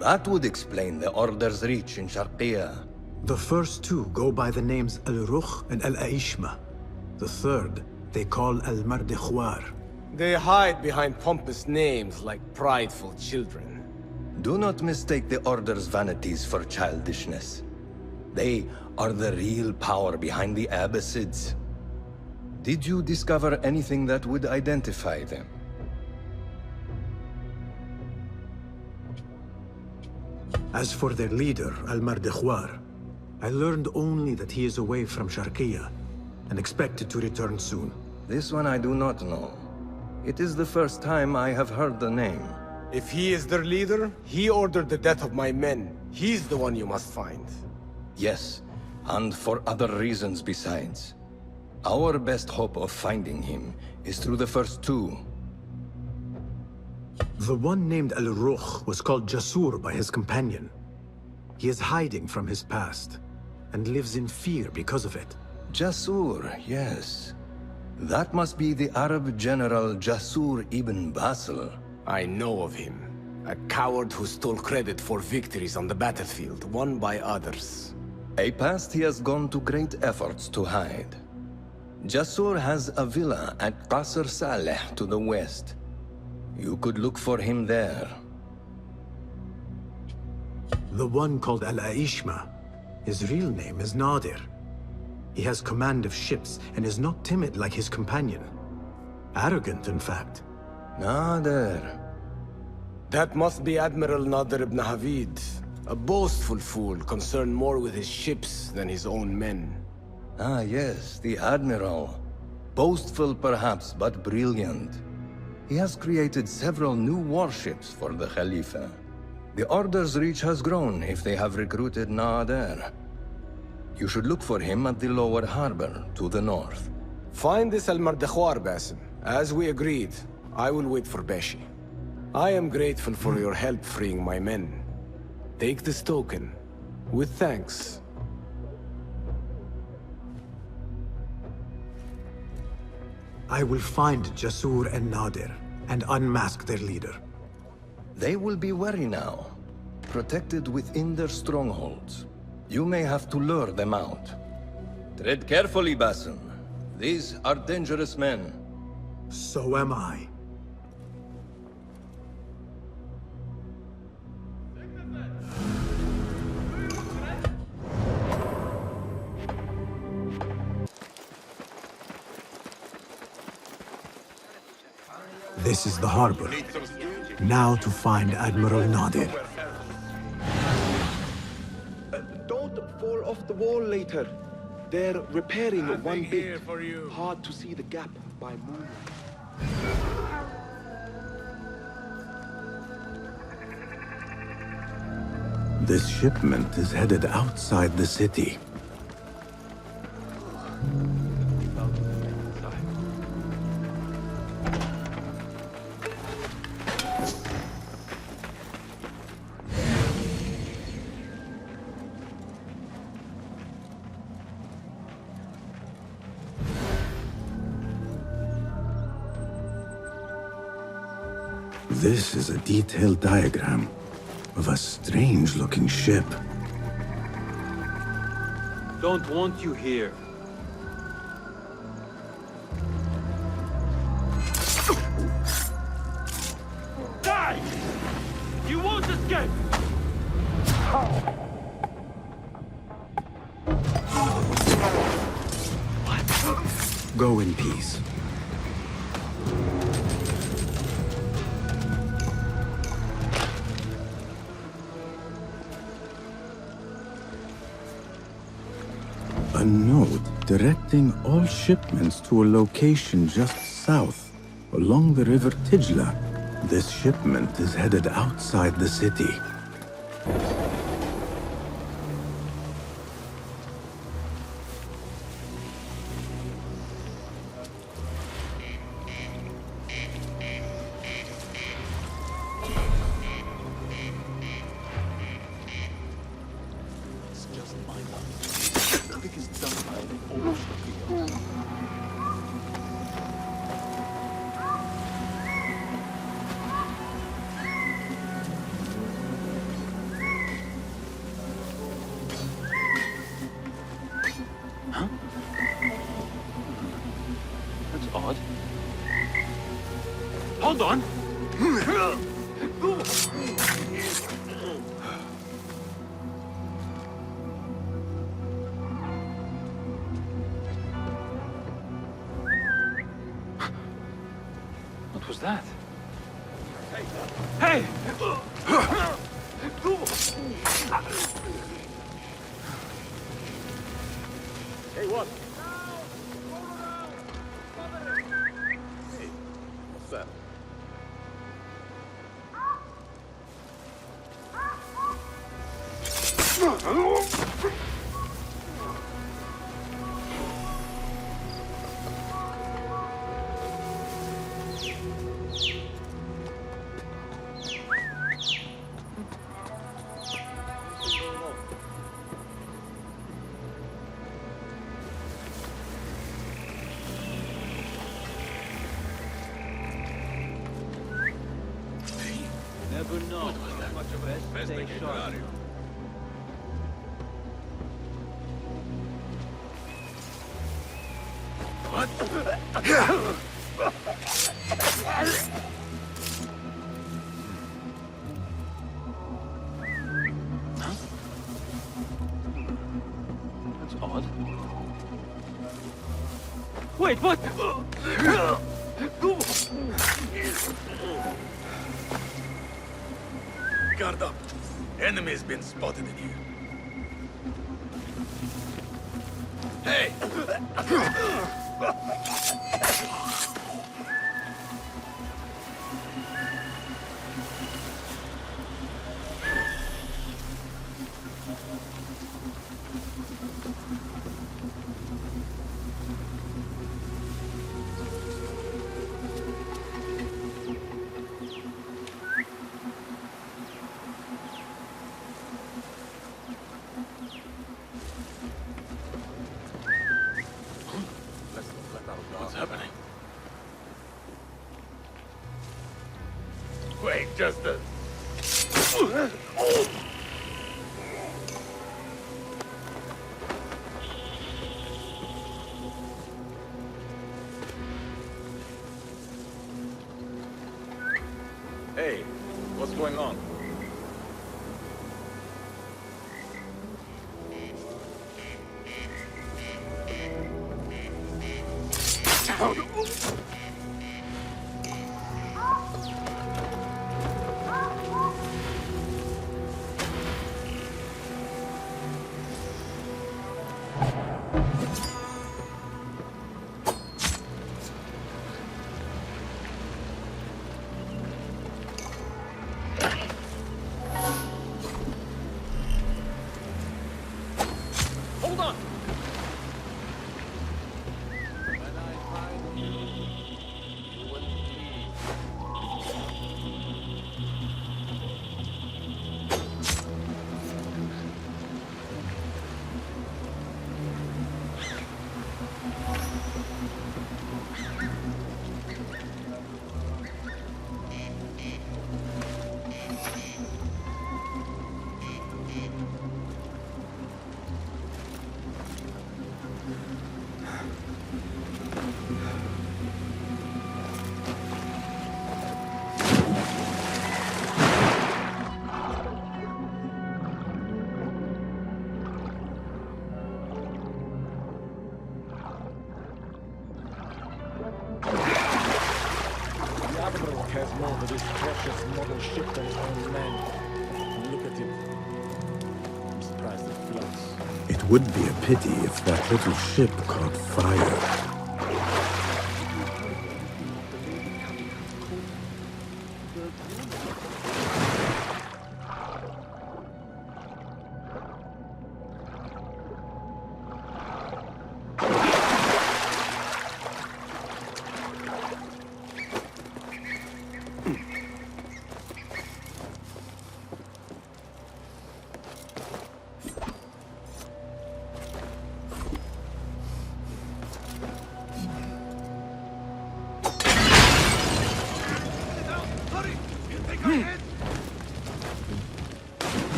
That would explain the Order's reach in Sharqiya. The first 2 go by the names Al-Ruh and Al-Aishma. The third, they call AMHarbinger. They hide behind pompous names like prideful children. Do not mistake the Order's vanities for childishness. They are the real power behind the Abbasids. Did you discover anything that would identify them? As for their leader, AMHarbinger, I learned only that he is away from Sharqiya and expected to return soon. This one I do not know. It is the first time I have heard the name. If he is their leader, he ordered the death of my men. He's the one you must find. Yes, and for other reasons besides. Our best hope of finding him is through the first 2. The one named Al-Ruh was called Jasur by his companion. He is hiding from his past, and lives in fear because of it. Jasur, yes. That must be the Arab general Jasur ibn Basil. I know of him. A coward who stole credit for victories on the battlefield, won by others. A past he has gone to great efforts to hide. Jasur has a villa at Qasr Saleh to the west. You could look for him there. The one called Al-Aishma, his real name is Nadir. He has command of ships and is not timid like his companion. Arrogant, in fact. Nadir. That must be Admiral Nadir ibn Havid. A boastful fool concerned more with his ships than his own men. Ah, yes, the Admiral. Boastful perhaps, but brilliant. He has created several new warships for the Khalifa. The Order's reach has grown if they have recruited Naader. You should look for him at the lower harbor, to the north. Find this Al-Mardakhwar, Basim. As we agreed, I will wait for Beshi. I am grateful for your help freeing my men. Take this token, with thanks. I will find Jasur and Nadir, and unmask their leader. They will be wary now, protected within their strongholds. You may have to lure them out. Tread carefully, Basim. These are dangerous men. So am I. This is the harbor. Now to find Admiral Nadir. Don't fall off the wall later. They're repairing one bit. Hard to see the gap by moonlight. This shipment is headed outside the city. This is a detailed diagram of a strange-looking ship. Don't want you here. Die! You won't escape! Go in peace. A note directing all shipments to a location just south, along the river Tijla. This shipment is headed outside the city. That's odd. Hold on! What was that? Hey! Hey, what? Hey, what's that? Never know. What was that? Best stay sharp. What? That's odd. Wait, what? Guard up. Enemy's been spotted in here. Hey! What's happening? Wait, just a... Hey, what's going on? Hold on! The Admiral cares more for this precious model ship than his own men. Look at it. I'm surprised it floats. It would be a pity if that little ship caught fire.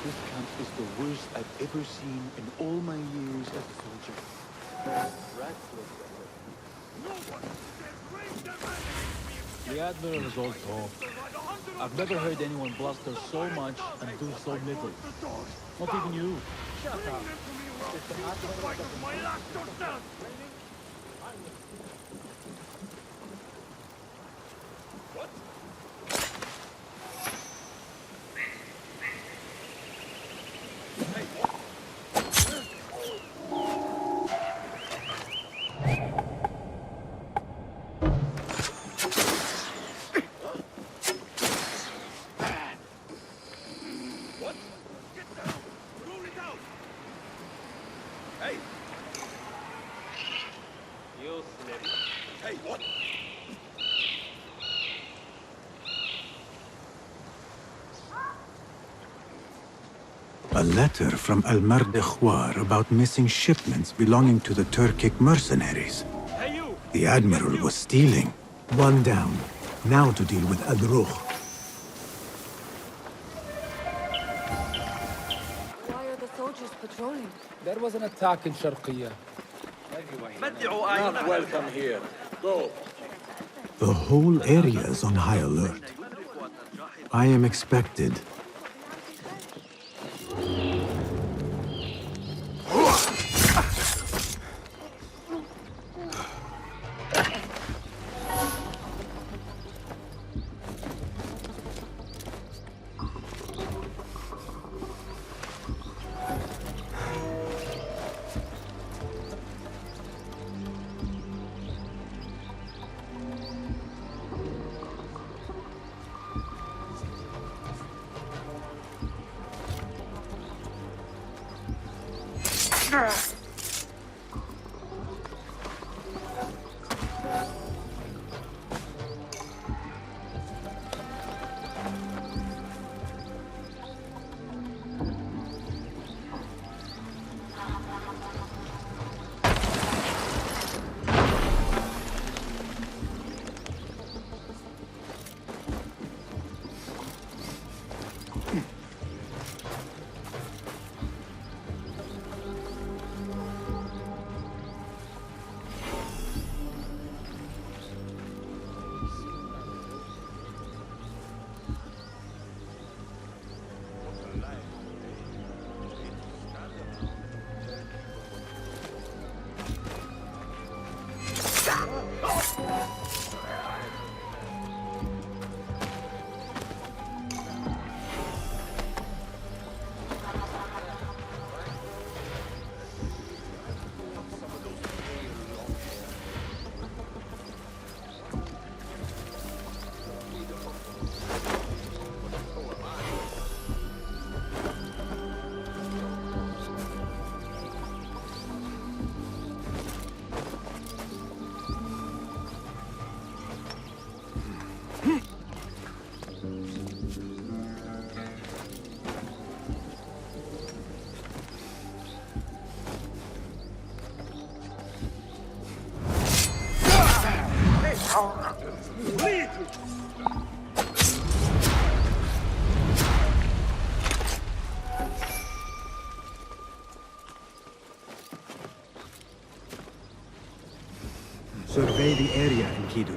This camp is the worst I've ever seen in all my years as a soldier. Rats look better. The Admiral is all talk. I've never heard anyone bluster so much and do so little. Not even you. Shut up. A letter from Al-Mardekhwar about missing shipments belonging to the Turkic mercenaries. The Admiral was stealing. One down. Now to deal with Al-Ruh. Why are the soldiers patrolling? There was an attack in Sharqiyya. Not welcome here. Go. The whole area is on high alert. I am expected. Survey the area, Enkidu.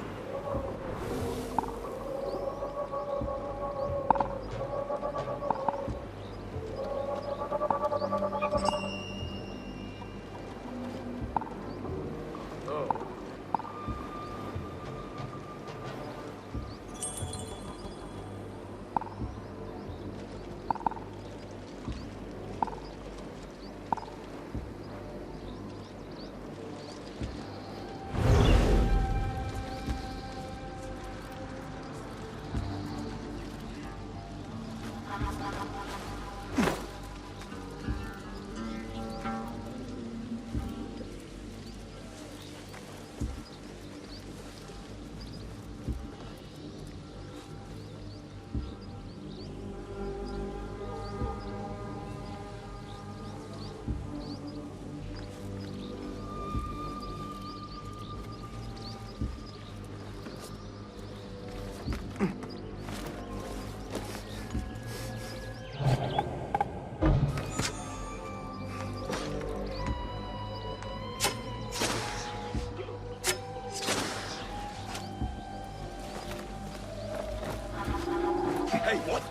Hey, what?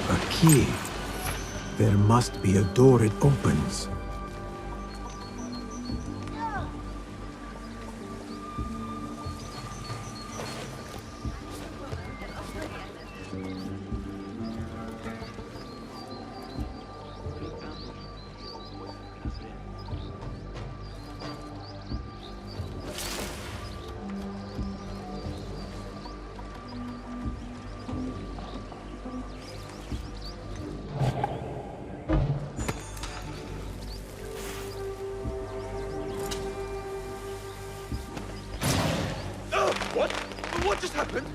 A key. There must be a door it opens. What? What just happened?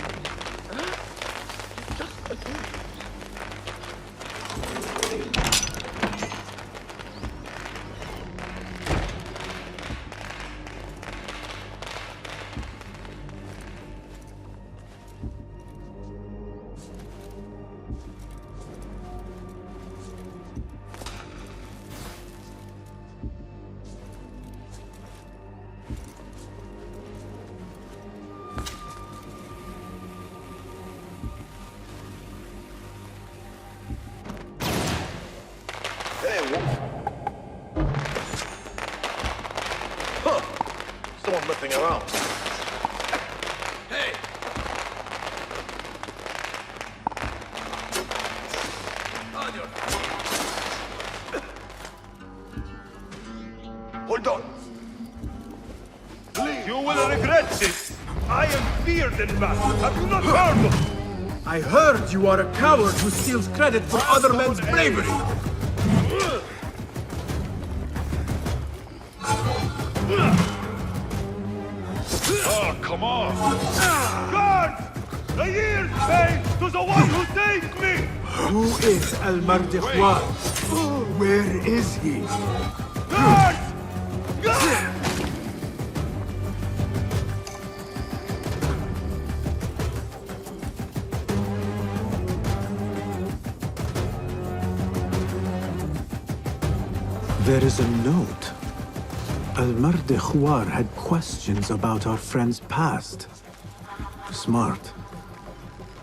Someone messing around. Hey! On your... Hold on. Please. You will regret this. I am feared in battle. Have you not heard of me? I heard you are a coward who steals credit for other men's bravery. Oh, come on! Guards! The years pay to the one who saved me! Who is Al-Mardikhwar? Where is he? Guards! Guards! There is a note. Al-Mardikhwar had questions about our friend's past. Smart.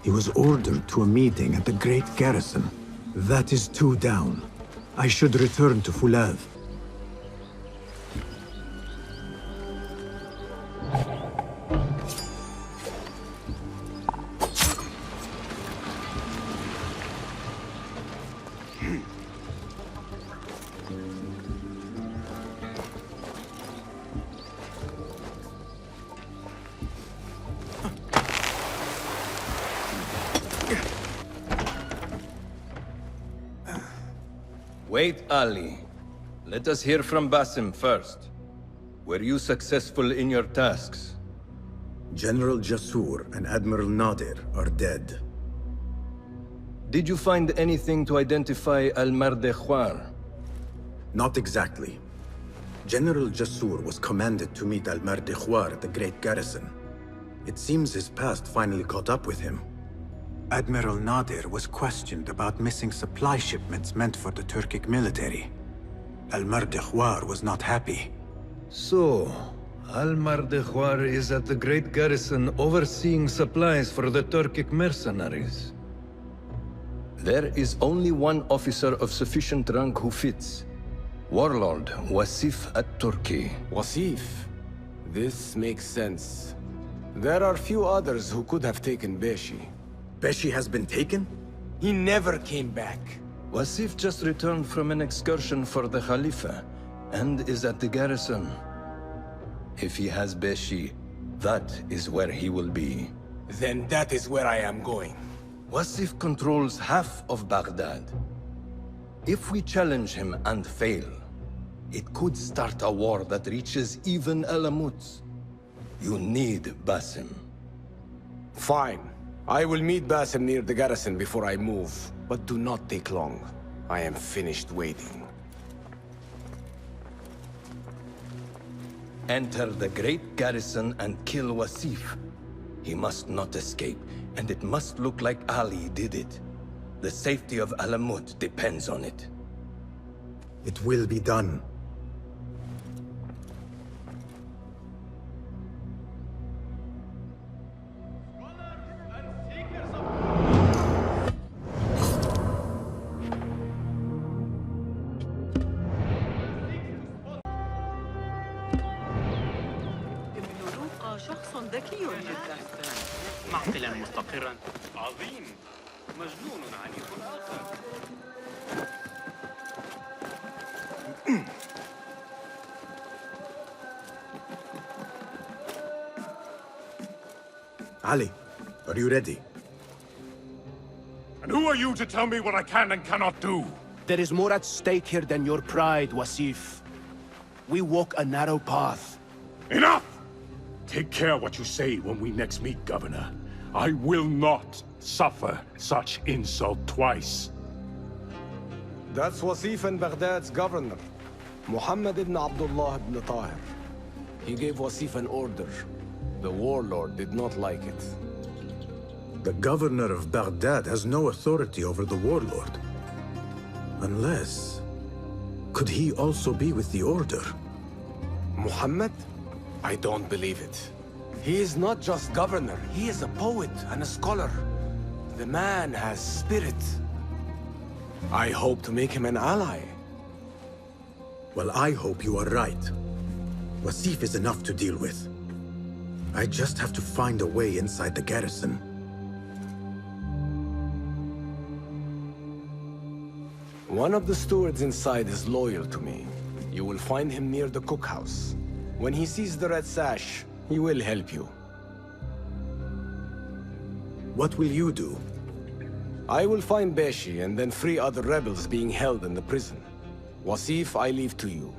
He was ordered to a meeting at the Great Garrison. That is 2 down. I should return to Fulav. Wait, Ali. Let us hear from Basim first. Were you successful in your tasks? General Jasur and Admiral Nadir are dead. Did you find anything to identify Al-Mardikhwar? Not exactly. General Jasur was commanded to meet Al-Mardikhwar at the Great Garrison. It seems his past finally caught up with him. Admiral Nadir was questioned about missing supply shipments meant for the Turkic military. Al-Mardikhwar was not happy. So, Al-Mardikhwar is at the Great Garrison overseeing supplies for the Turkic mercenaries. There is only one officer of sufficient rank who fits. Warlord Wasif at-Turki. Wasif? This makes sense. There are few others who could have taken Beshi. Beshi has been taken? He never came back. Wasif just returned from an excursion for the Khalifa, and is at the garrison. If he has Beshi, that is where he will be. Then that is where I am going. Wasif controls half of Baghdad. If we challenge him and fail, it could start a war that reaches even Alamut. You need Basim. Fine. I will meet Basim near the garrison before I move, but do not take long. I am finished waiting. Enter the Great Garrison and kill Wasif. He must not escape, and it must look like Ali did it. The safety of Alamut depends on it. It will be done. شخص ذكي جدا معقلا مستقرا عظيم مجنون عنيف آخر Ali, are you ready? And who are you to tell me what I can and cannot do? There is more at stake here than your pride, Wasif. We walk a narrow path. Enough! Take care what you say when we next meet, Governor. I will not suffer such insult twice. That's Wasif and Baghdad's governor, Muhammad ibn Abdullah ibn Tahir. He gave Wasif an order. The warlord did not like it. The governor of Baghdad has no authority over the warlord. Unless... could he also be with the order? Muhammad? I don't believe it. He is not just governor, he is a poet and a scholar. The man has spirit. I hope to make him an ally. Well, I hope you are right. Wasif is enough to deal with. I just have to find a way inside the garrison. One of the stewards inside is loyal to me. You will find him near the cookhouse. When he sees the red sash, he will help you. What will you do? I will find Beshi and then free other rebels being held in the prison. Wasif, I leave to you.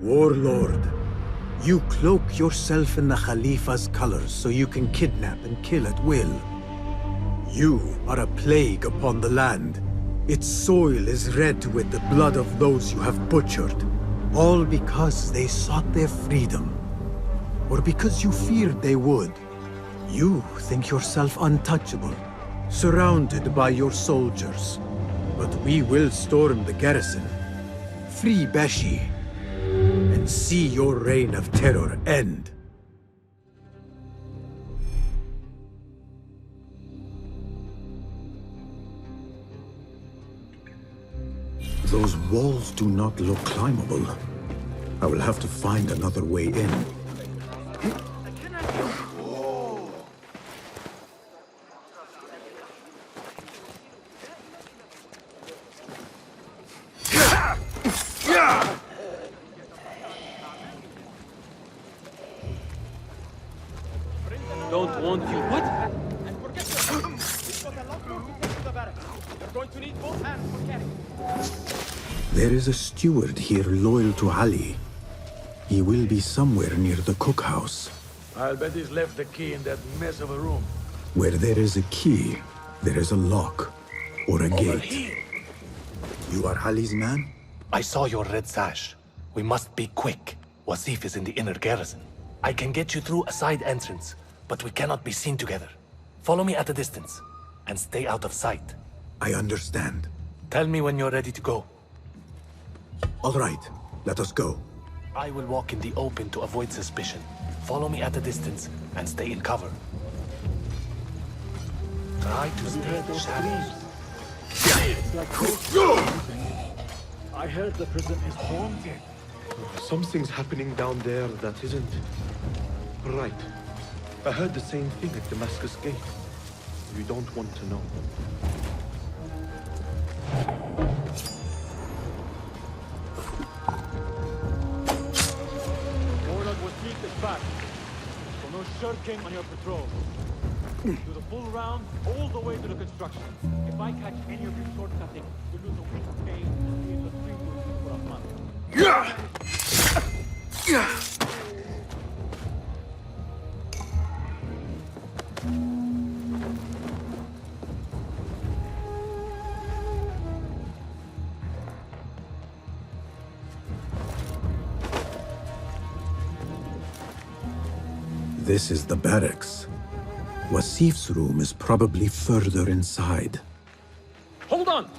Warlord, you cloak yourself in the Khalifa's colors so you can kidnap and kill at will. You are a plague upon the land. Its soil is red with the blood of those you have butchered. All because they sought their freedom. Or because you feared they would. You think yourself untouchable, surrounded by your soldiers. But we will storm the garrison, free Beshi, and see your reign of terror end. Those walls do not look climbable. I will have to find another way in. Don't want you. What? There is a steward here loyal to Ali. He will be somewhere near the cookhouse. I'll bet he's left the key in that mess of a room. Where there is a key, there is a lock or a gate. You are Ali's man? I saw your red sash. We must be quick. Wasif is in the inner garrison. I can get you through a side entrance, but we cannot be seen together. Follow me at a distance, and stay out of sight. I understand. Tell me when you're ready to go. All right, let us go. I will walk in the open to avoid suspicion. Follow me at a distance, and stay in cover. Try to stay in the shadows. I heard the prison is haunted. Something's happening down there that isn't right. I heard the same thing at Damascus Gate. You don't want to know. Warlock Wasif is back. So no shirking on your patrol. Do the full round all the way to the construction. If I catch any of you shortcutting, you lose a week's pay and leave the street for a month. This is the barracks. Wasif's room is probably further inside. Hold on!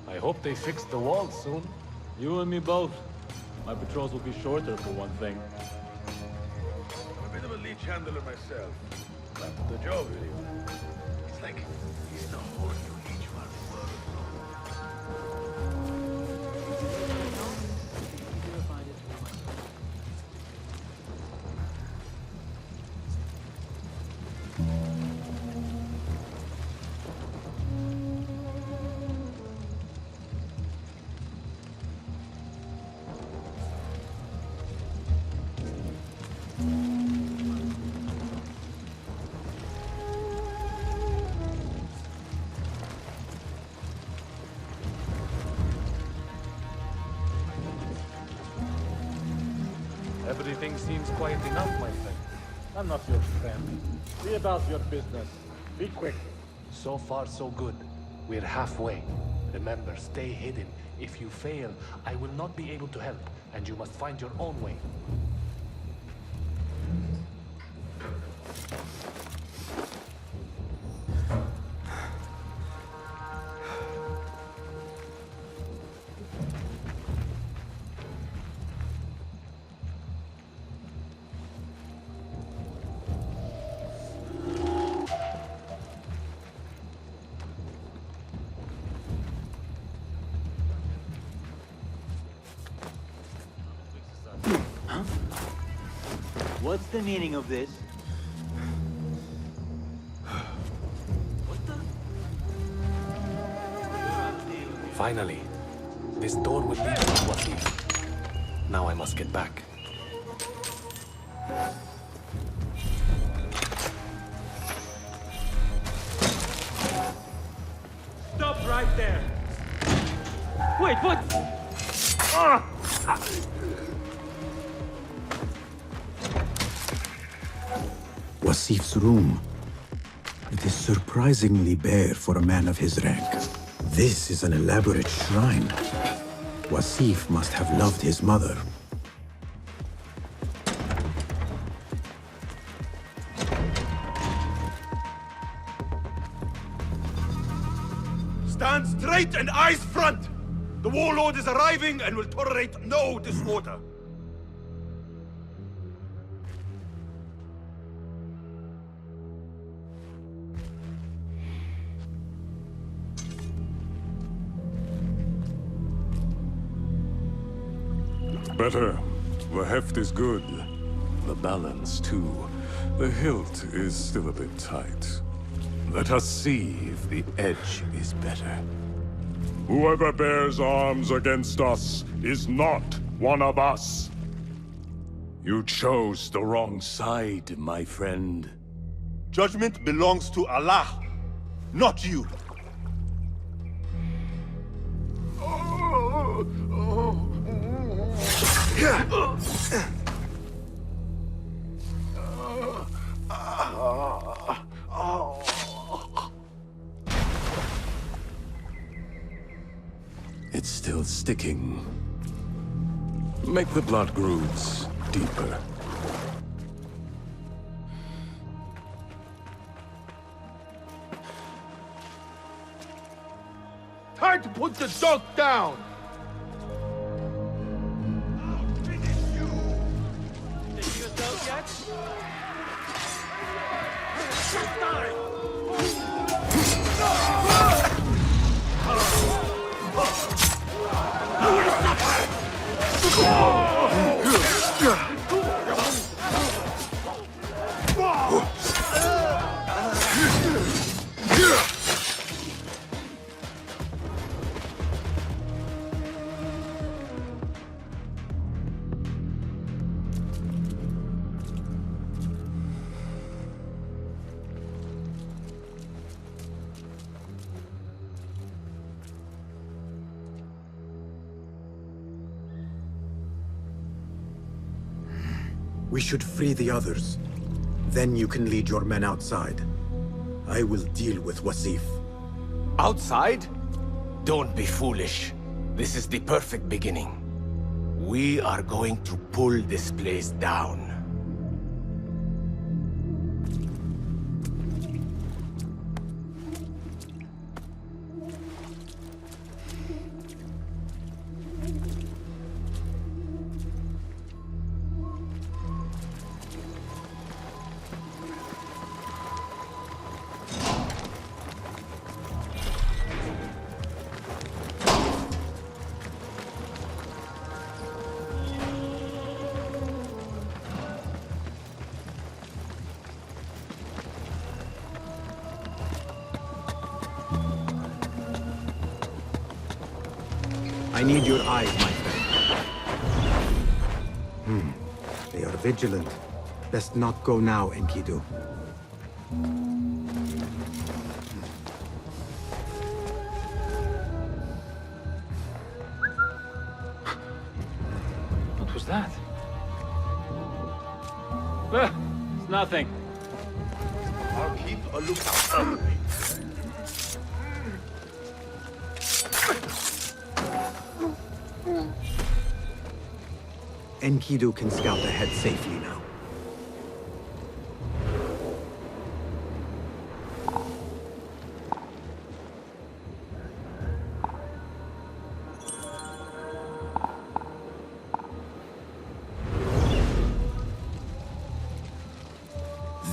I hope they fix the walls soon. You and me both. My patrols will be shorter, for one thing. I'm a bit of a leech handler myself. Not the job, really. It's like he's the whole new leech for the world. Everything seems quiet enough, my friend. I'm not your friend. Be about your business. Be quick. So far, so good. We're halfway. Remember, stay hidden. If you fail, I will not be able to help, and you must find your own way. What's the meaning of this? Finally. This door will lead to Wasif. Now I must get back. Stop right there! Wait, what? Ah! Wasif's room. It is surprisingly bare for a man of his rank. This is an elaborate shrine. Wasif must have loved his mother. Stand straight and eyes front! The warlord is arriving and will tolerate no disorder. Better. The heft is good. The balance, too. The hilt is still a bit tight. Let us see if the edge is better. Whoever bears arms against us is not one of us. You chose the wrong side, my friend. Judgment belongs to Allah, not you. It's still sticking. Make the blood grooves deeper. Time to put the dog down! The We should free the others. Then you can lead your men outside. I will deal with Wasif. Outside? Don't be foolish. This is the perfect beginning. We are going to pull this place down. I need your eyes, my friend. They are vigilant. Best not go now, Enkidu. What was that? It's nothing. I'll keep a lookout. Enkidu can scout ahead safely now.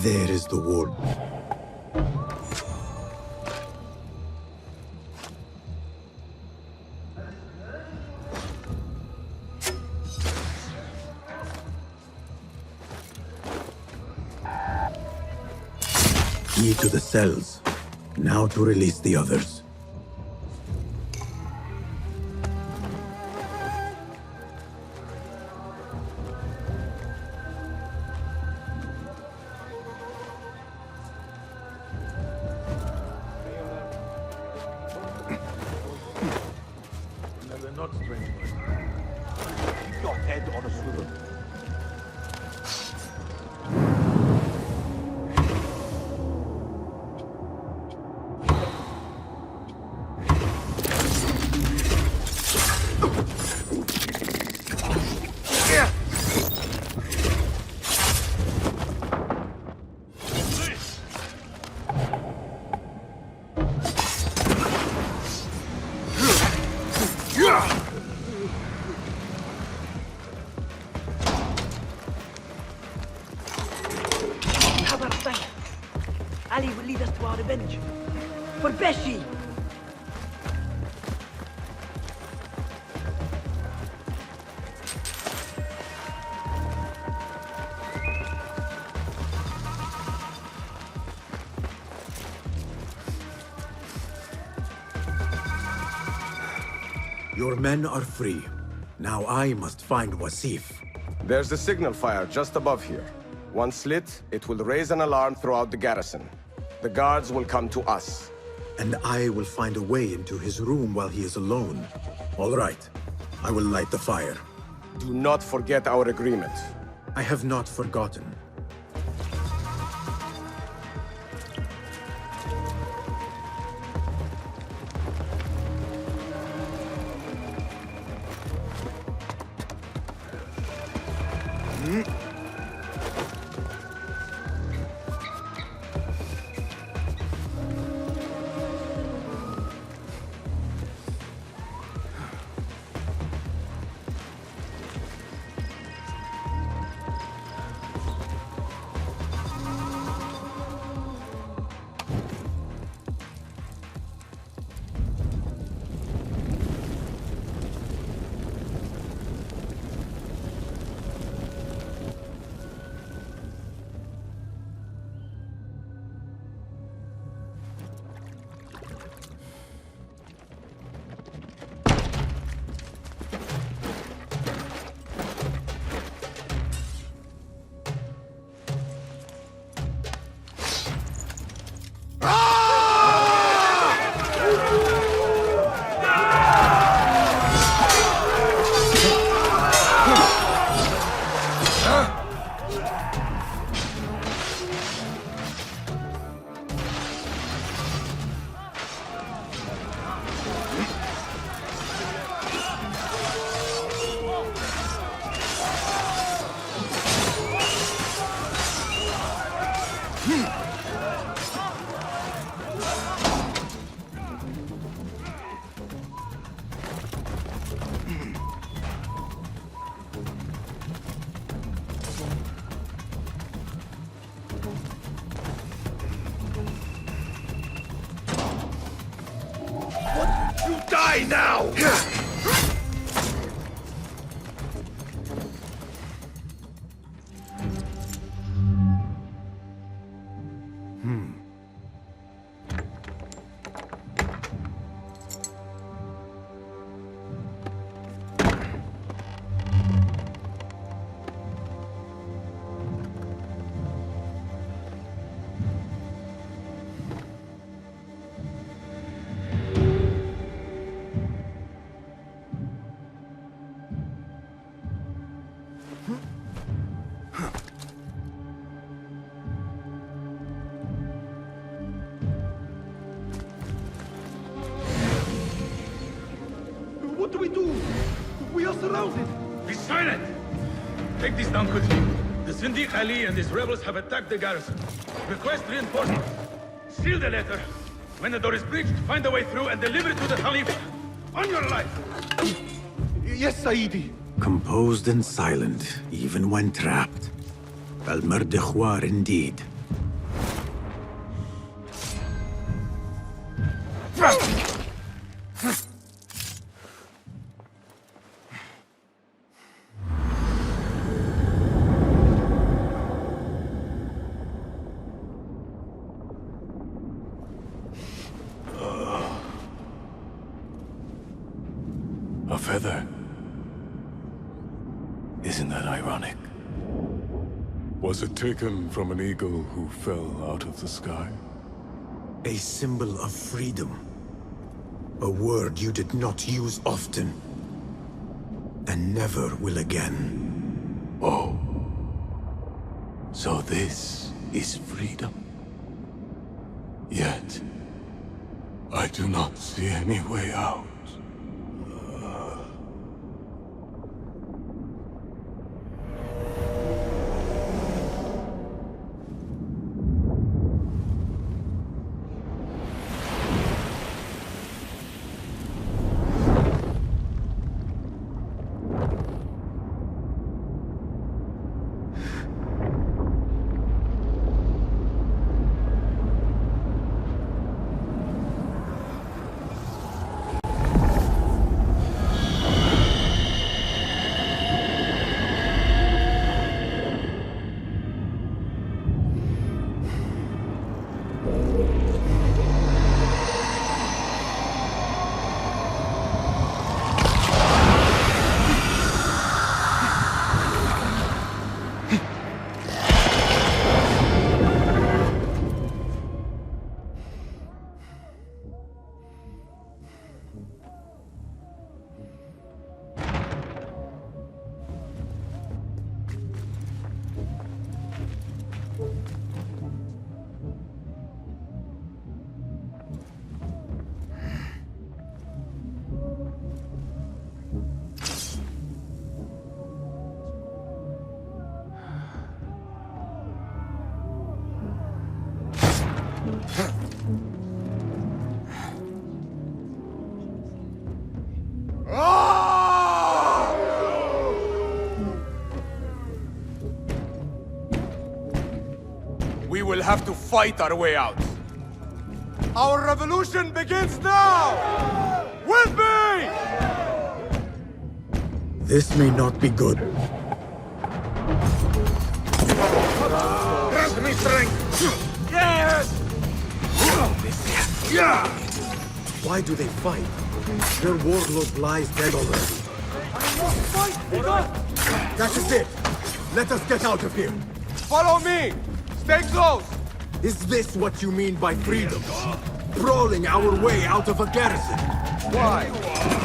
There is the wall. Key to the cells. Now to release the others. They're not strange. Keep your head on a swivel. Ali will lead us to our revenge. For Beshi! Your men are free. Now I must find Wasif. There's a signal fire just above here. Once lit, it will raise an alarm throughout the garrison. The guards will come to us. And I will find a way into his room while he is alone. All right. I will light the fire. Do not forget our agreement. I have not forgotten. now! What do we do? We are surrounded. Be silent! Take this down quickly. The Zindiq Ali and his rebels have attacked the garrison. Request reinforcements. Seal the letter. When the door is breached, find a way through and deliver it to the Khalifa. On your life! Yes, Saidi. Composed and silent, even when trapped. Al-Mardikhwar indeed. A feather. Isn't that ironic? Was it taken from an eagle who fell out of the sky? A symbol of freedom. A word you did not use often. And never will again. Oh. So this is freedom. Yet, I do not see any way out. We will have to fight our way out. Our revolution begins now! With me! This may not be good. Grant me strength! Yes! Yeah! Why do they fight? Their warlord lies dead already. That is it! Let us get out of here! Follow me! Stay close! Is this what you mean by freedom? Brawling our way out of a garrison? Why?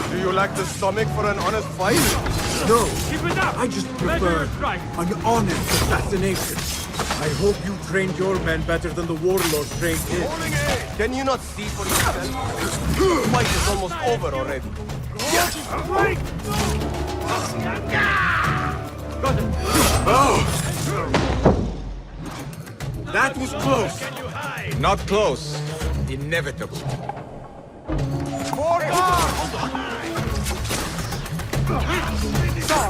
Do you lack the stomach for an honest fight? No. Keep it up! I just prefer an honest assassination. I hope you trained your men better than the warlord trained his. Can you not see for yourself? The fight is almost over already. That was close. Not close. Inevitable.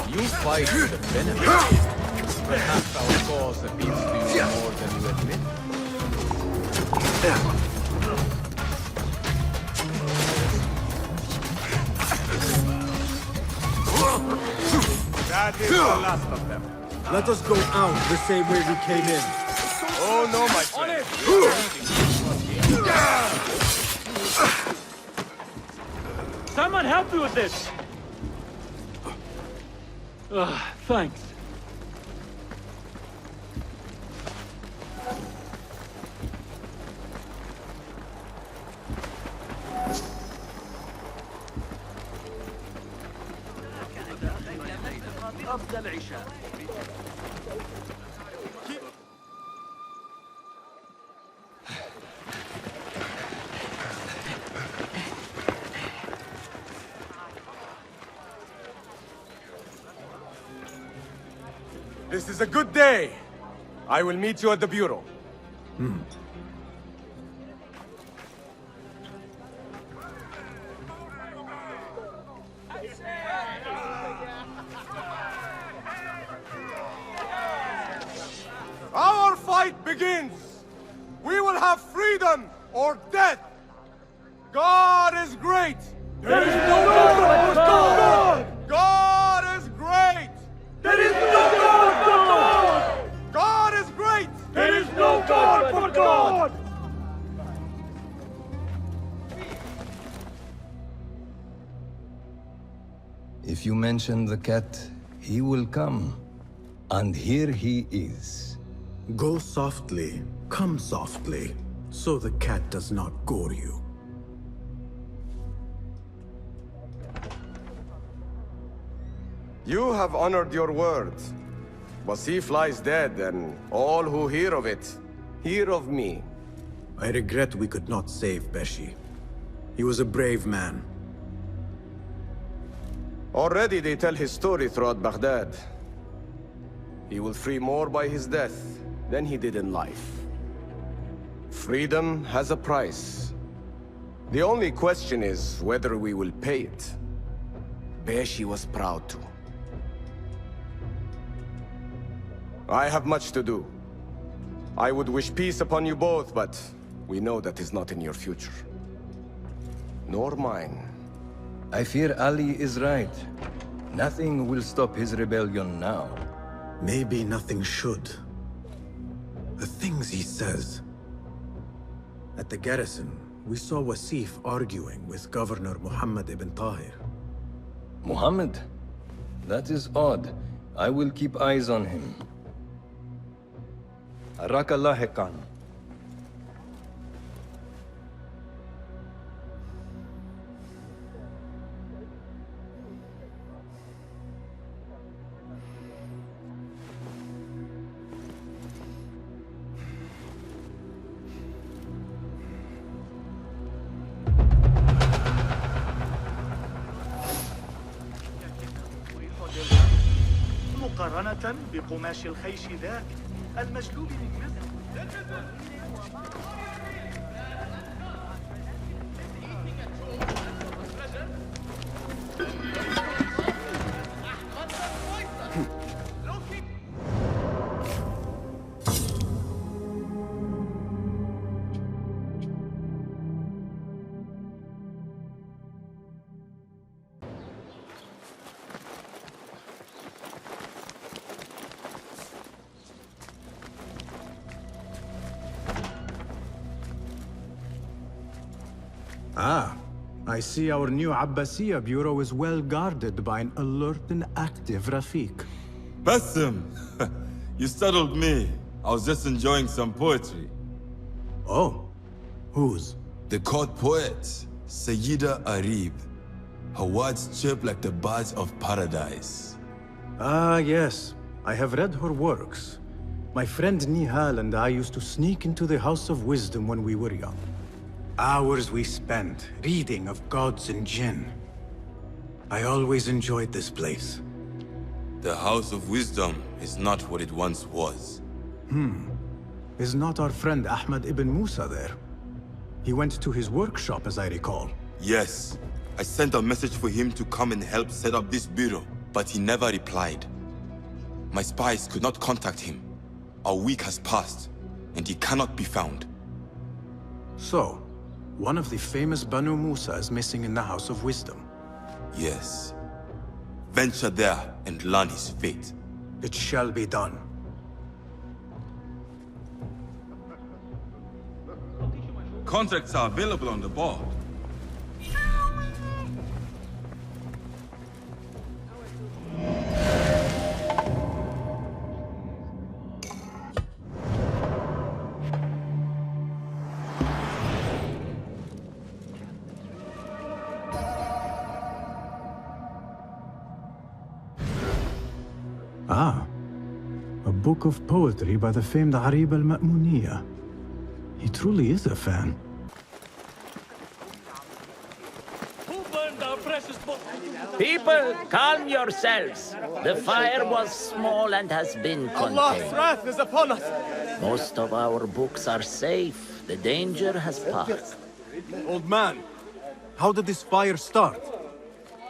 You fight for the benefit. Perhaps our cause appeals to you more than you admit. That is the last of them. Let us go out the same way we came in. Oh no, my friend. Someone help me with this! Thanks. This is a good day. I will meet you at the bureau. Our fight begins. We will have freedom or death. God is great. There is no God but God! God is great. There is no God but God! God is great. There is no God but God! If you mention the cat, he will come. And here he is. Go softly, come softly, so the cat does not gore you. You have honored your word. Wasif lies dead, and all who hear of it, hear of me. I regret we could not save Beshi. He was a brave man. Already they tell his story throughout Baghdad. He will free more by his death than he did in life. Freedom has a price. The only question is whether we will pay it. Beshi was proud to. I have much to do. I would wish peace upon you both, but we know that is not in your future. Nor mine. I fear Ali is right. Nothing will stop his rebellion now. Maybe nothing should. The things he says. At the garrison, we saw Wasif arguing with Governor Muhammad ibn Tahir. Muhammad? That is odd. I will keep eyes on him. Arakallah Khan. مقارنة بقماش الخيش ذاك المجلوب من مصر. Ah, I see our new Abbasiyya bureau is well guarded by an alert and active Rafiq. Bassem! You startled me. I was just enjoying some poetry. Oh? Whose? The court poet, Sayyida Arib. Her words chirp like the birds of paradise. Ah, yes. I have read her works. My friend Nihal and I used to sneak into the House of Wisdom when we were young. Hours we spent reading of gods and jinn. I always enjoyed this place. The House of Wisdom is not what it once was. Is not our friend Ahmad ibn Musa there? He went to his workshop, as I recall. Yes. I sent a message for him to come and help set up this bureau, but he never replied. My spies could not contact him. A week has passed, and he cannot be found. So, one of the famous Banu Musa is missing in the House of Wisdom. Yes. venture there and learn his fate. It shall be done. Contracts are available on the board. Ah, a book of poetry by the famed Arib al-Ma'muniyah. He truly is a fan. Who burned our precious book? People, calm yourselves. The fire was small and has been contained. Allah's wrath is upon us. Most of our books are safe. The danger has passed. Old man, how did this fire start?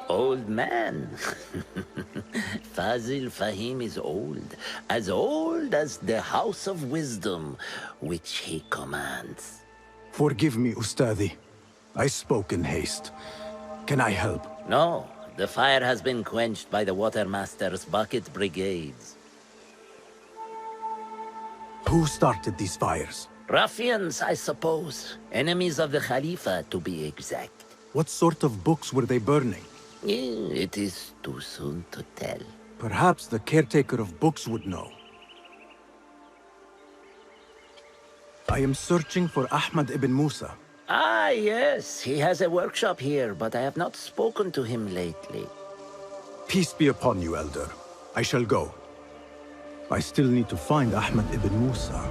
Old man? Fazil Fahim is old as the House of Wisdom, which he commands. Forgive me, Ustadi. I spoke in haste. Can I help? No, the fire has been quenched by the Watermaster's bucket brigades. Who started these fires? Ruffians, I suppose. Enemies of the Khalifa, to be exact. What sort of books were they burning? It is too soon to tell. Perhaps the caretaker of books would know. I am searching for Ahmad ibn Musa. Ah, yes. He has a workshop here, but I have not spoken to him lately. Peace be upon you, Elder. I shall go. I still need to find Ahmad ibn Musa,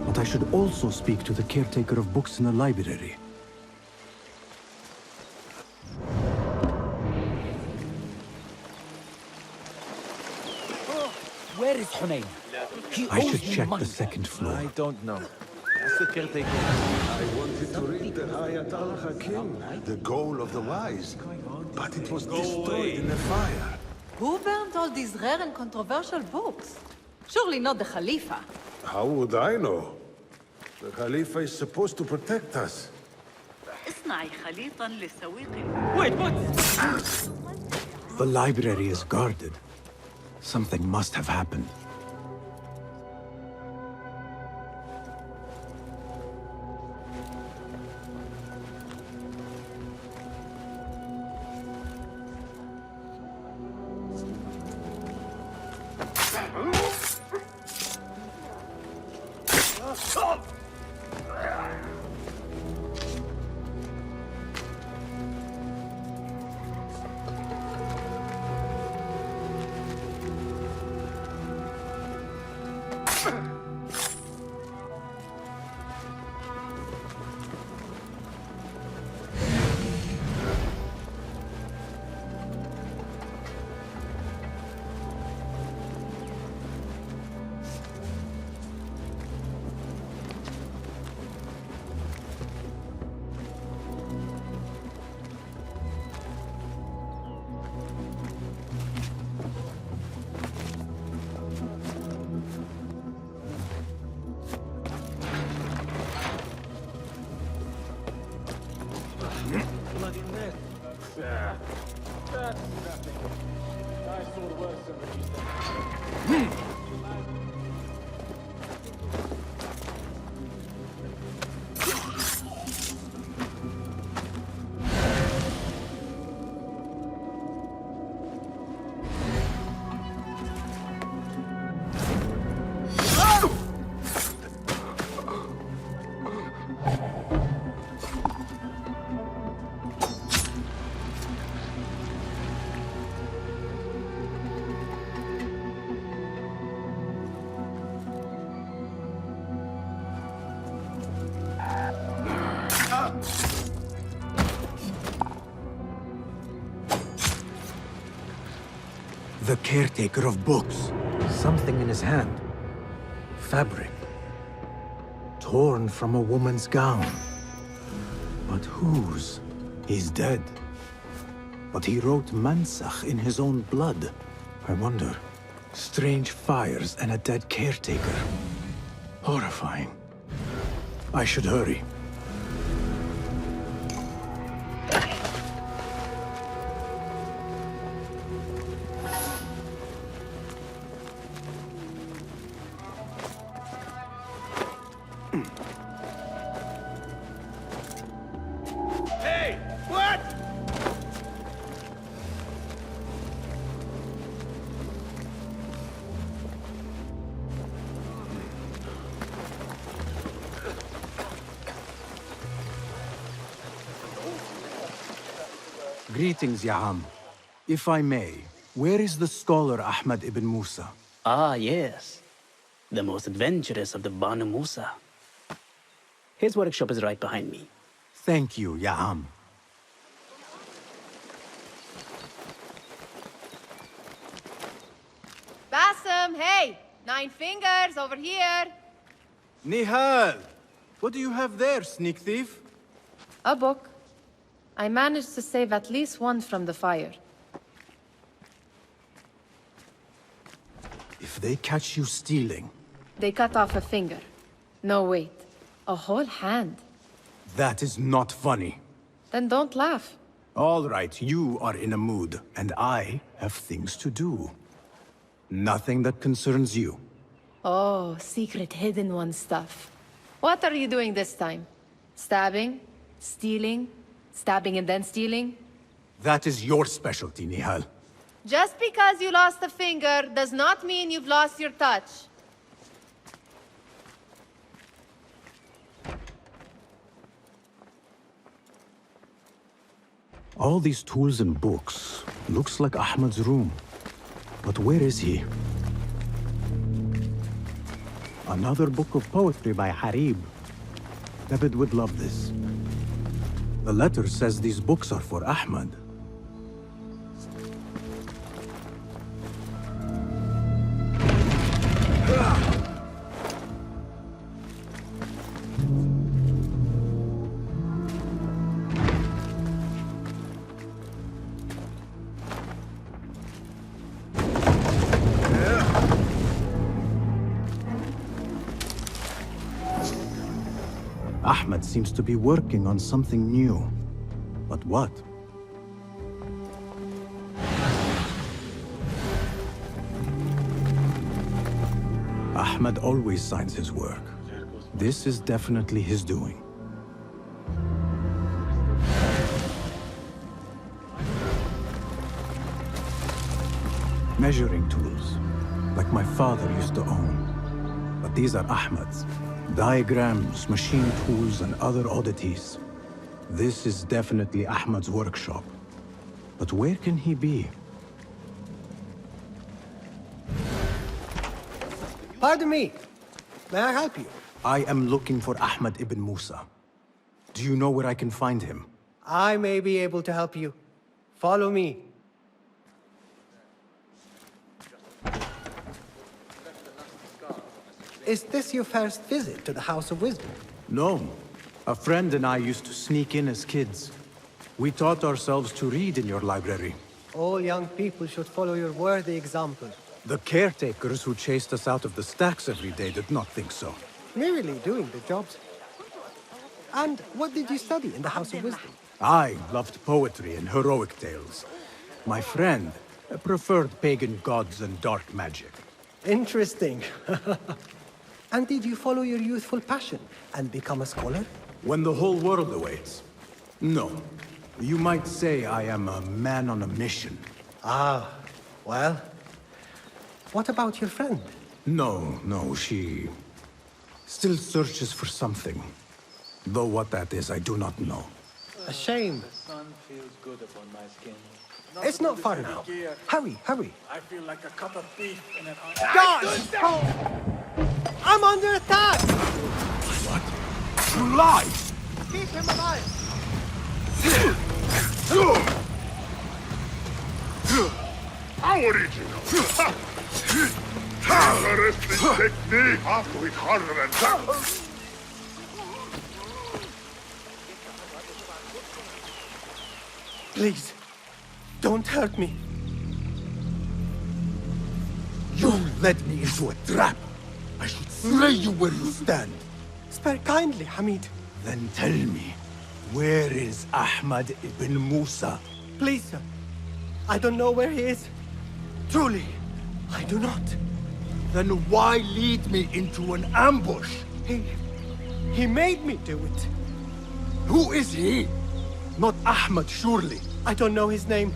but I should also speak to the caretaker of books in the library. Where is Hunayn? I should check the second floor. I don't know. Ask the caretaker. I wanted to read the Hayat al-Hakim, the goal of the wise, but it was destroyed in the fire. Who burned all these rare and controversial books? Surely not the Khalifa. How would I know? The Khalifa is supposed to protect us. Wait, what? The library is guarded. Something must have happened. Bloody net. That's nothing. I saw worse than what you said. The caretaker of books. Something in his hand. Fabric. Torn from a woman's gown. But whose? He's dead. But he wrote Mansakh in his own blood. I wonder. Strange fires and a dead caretaker. Horrifying. I should hurry. Greetings, Ya'am. If I may, where is the scholar Ahmad ibn Musa? Ah, yes. The most adventurous of the Banu Musa. His workshop is right behind me. Thank you, Ya'am. Bassem, hey! 9 fingers, over here! Nihal! What do you have there, sneak thief? A book. I managed to save at least one from the fire. If they catch you stealing... They cut off a finger. No, wait. A whole hand. That is not funny. Then don't laugh. All right, you are in a mood, and I have things to do. Nothing that concerns you. Oh, secret hidden one stuff. What are you doing this time? Stabbing? Stealing? Stabbing and then stealing? That is your specialty, Nihal. Just because you lost a finger does not mean you've lost your touch. All these tools and books. Looks like Ahmad's room. But where is he? Another book of poetry by Harib. David would love this. The letter says these books are for Ahmad. Ahmad seems to be working on something new. But what? Ahmad always signs his work. This is definitely his doing. Measuring tools, like my father used to own. But these are Ahmad's. Diagrams, machine tools, and other oddities. This is definitely Ahmad's workshop. But where can he be? Pardon me. May I help you? I am looking for Ahmad ibn Musa. Do you know where I can find him? I may be able to help you. Follow me. Is this your first visit to the House of Wisdom? No. A friend and I used to sneak in as kids. We taught ourselves to read in your library. All young people should follow your worthy example. The caretakers who chased us out of the stacks every day did not think so. Merely doing the jobs. And what did you study in the House of Wisdom? I loved poetry and heroic tales. My friend preferred pagan gods and dark magic. Interesting. And did you follow your youthful passion and become a scholar? When the whole world awaits. No. You might say I am a man on a mission. Ah, well. What about your friend? No, she still searches for something. Though what that is, I do not know. A shame. The sun feels good upon my skin. It's not far now. Hurry, hurry. I feel like a cut of beef in an Gosh! I'm under attack! What? You lie! Keep him alive! How original! The wrestling technique have to hit harder than that! Please, don't hurt me. You led me into a trap! I should slay you where you stand! Spare kindly, Hamid. Then tell me, where is Ahmad ibn Musa? Please, sir. I don't know where he is. Truly, I do not. Then why lead me into an ambush? He made me do it. Who is he? Not Ahmad, surely. I don't know his name.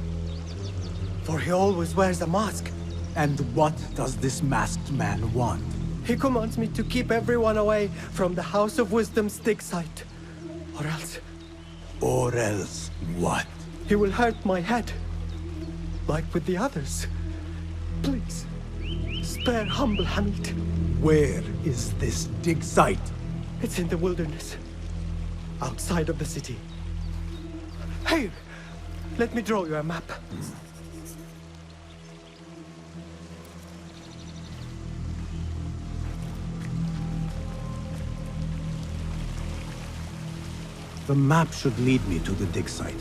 For he always wears a mask. And what does this masked man want? He commands me to keep everyone away from the House of Wisdom's dig site. Or else... Or else what? He will hurt my head. Like with the others. Please, spare humble Hamid. Where is this dig site? It's in the wilderness. Outside of the city. Here, let me draw you a map. The map should lead me to the dig site.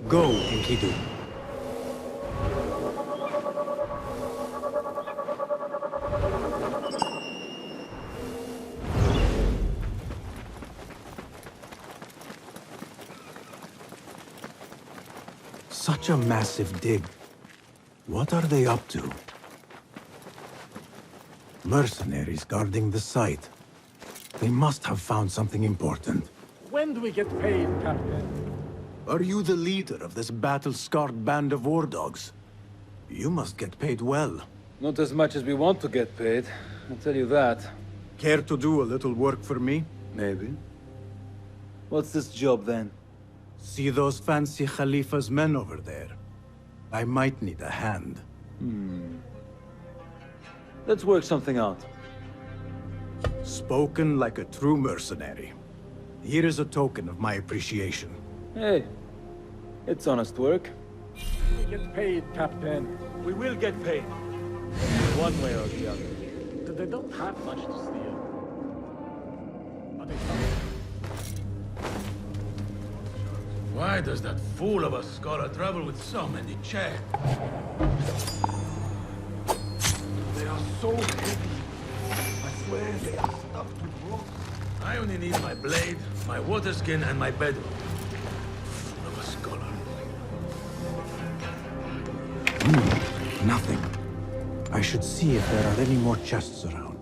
Go, Enkidu. Such a massive dig. What are they up to? Mercenaries guarding the site. They must have found something important. When do we get paid, Captain? Are you the leader of this battle-scarred band of war dogs? You must get paid well. Not as much as we want to get paid, I'll tell you that. Care to do a little work for me? Maybe. What's this job, then? See those fancy Khalifa's men over there? I might need a hand. Let's work something out. Spoken like a true mercenary. Here is a token of my appreciation. Hey, it's honest work. We get paid, Captain. We will get paid. One way or the other. They don't have much to steal. But they Why does that fool of a scholar travel with so many checks? They are so heavy. I swear they are stuffed with rocks. I only need my blade, my water skin, and my bedroll. Fool of a scholar. Nothing. I should see if there are any more chests around.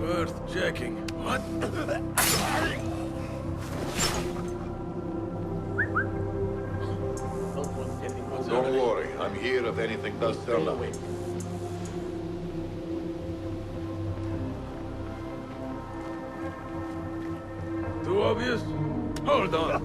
Worth checking. What? Don't worry, I'm here if anything does turn up. Too obvious? Hold on.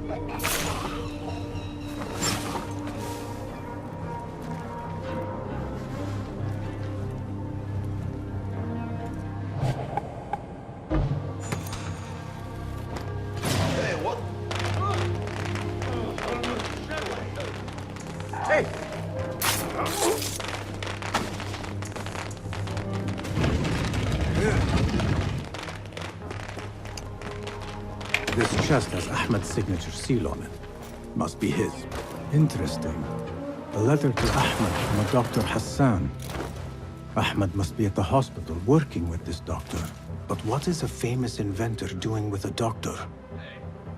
This chest has Ahmed's signature seal on it. Must be his. Interesting. A letter to Ahmed from a Dr. Hassan. Ahmed must be at the hospital working with this doctor. But what is a famous inventor doing with a doctor?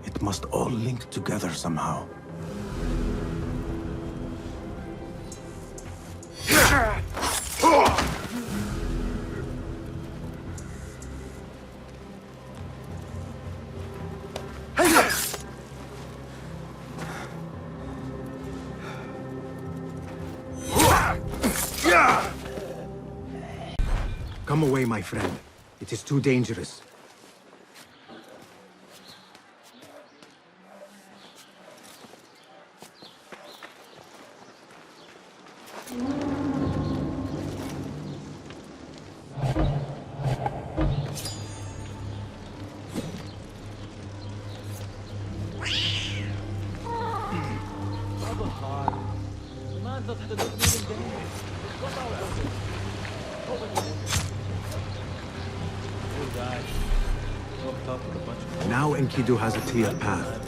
It must all link together somehow. Come away, my friend. It is too dangerous. Commands us to not leave in danger. Got our orders. Poor guy. Locked up with a bunch of... Now Enkidu has a clear path.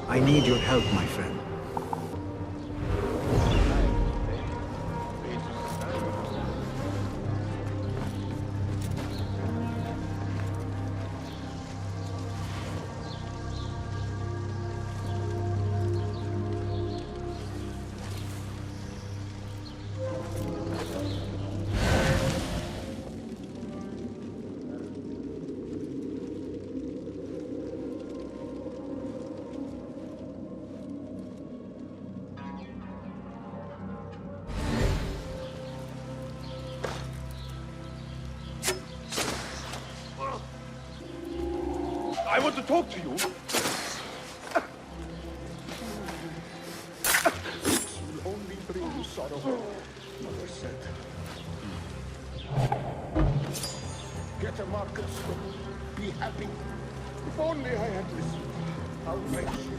I need your help, my friend. I want to talk to you. This will only bring you sorrow, Mother said. Get a market store. Be happy. If only I had listened. How right she was.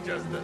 Just the...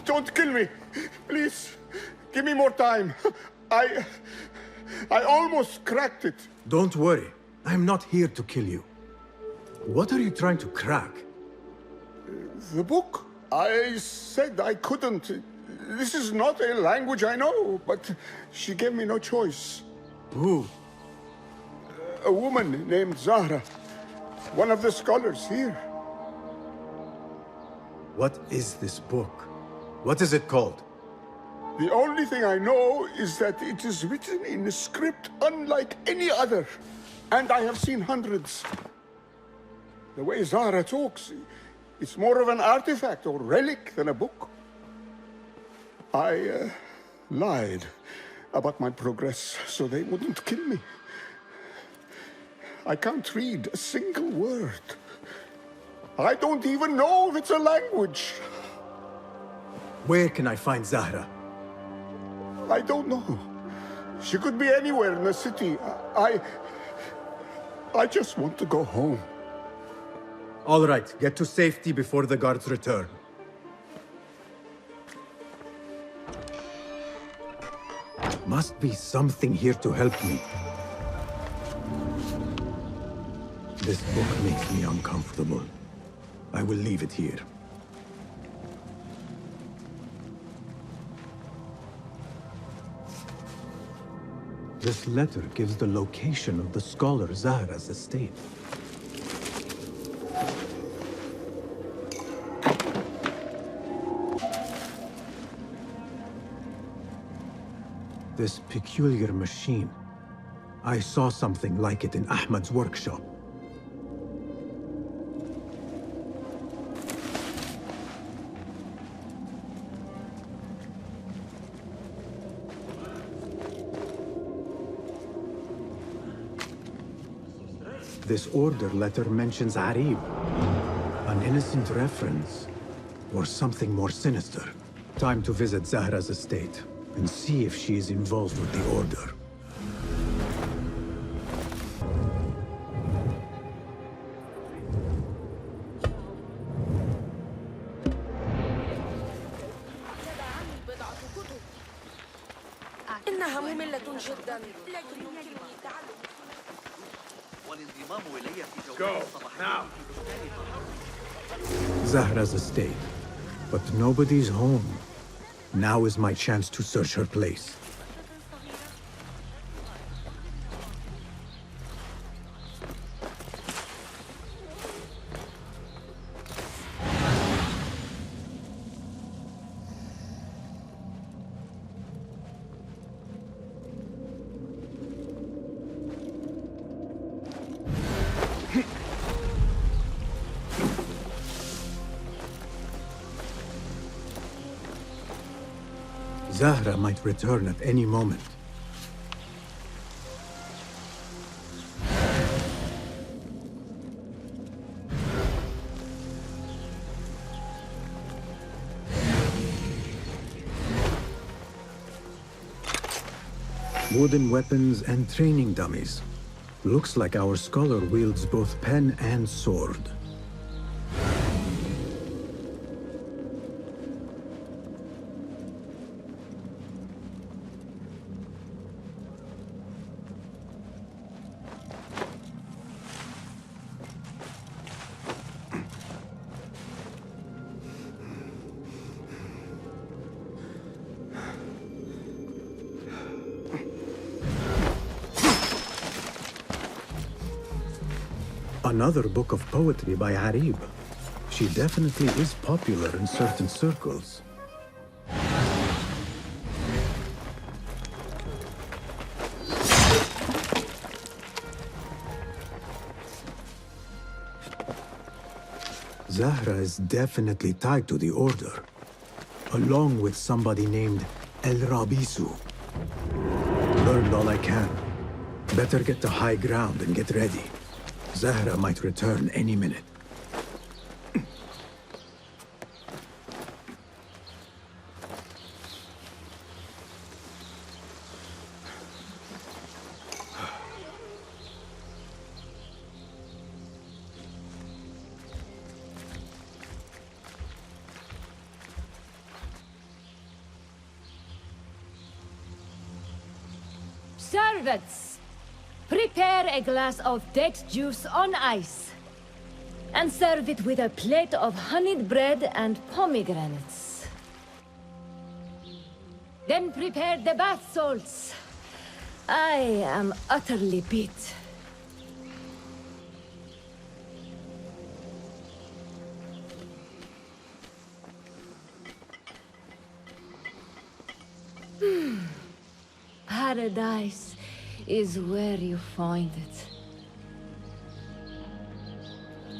Don't kill me. Please, give me more time. I almost cracked it. Don't worry. I'm not here to kill you. What are you trying to crack? The book? I said I couldn't. This is not a language I know, but she gave me no choice. Who? A woman named Zahra. One of the scholars here. What is this book? What is it called? The only thing I know is that it is written in a script unlike any other. And I have seen hundreds. The way Zahra talks, it's more of an artifact or relic than a book. I lied about my progress so they wouldn't kill me. I can't read a single word. I don't even know if it's a language. Where can I find Zahra? I don't know. She could be anywhere in the city. I just want to go home. All right, get to safety before the guards return. Must be something here to help me. This book makes me uncomfortable. I will leave it here. This letter gives the location of the scholar Zahra's estate. This peculiar machine. I saw something like it in Ahmad's workshop. This order letter mentions Arib, an innocent reference, or something more sinister. Time to visit Zahra's estate and see if she is involved with the Order. إنها مملة جدا لكن يمكنني تعلم والانضمام إلي في Go, now! Zahra's estate. But nobody's home. Now is my chance to search her place. Zahra might return at any moment. Wooden weapons and training dummies. Looks like our scholar wields both pen and sword. Another book of poetry by Harib. She definitely is popular in certain circles. Zahra is definitely tied to the Order, along with somebody named El Rabisu. Learned all I can. Better get to high ground and get ready. Zahra might return any minute. Servants, prepare a glass of date juice on ice. And serve it with a plate of honeyed bread and pomegranates. Then prepare the bath salts. I am utterly beat. Paradise is where you find it.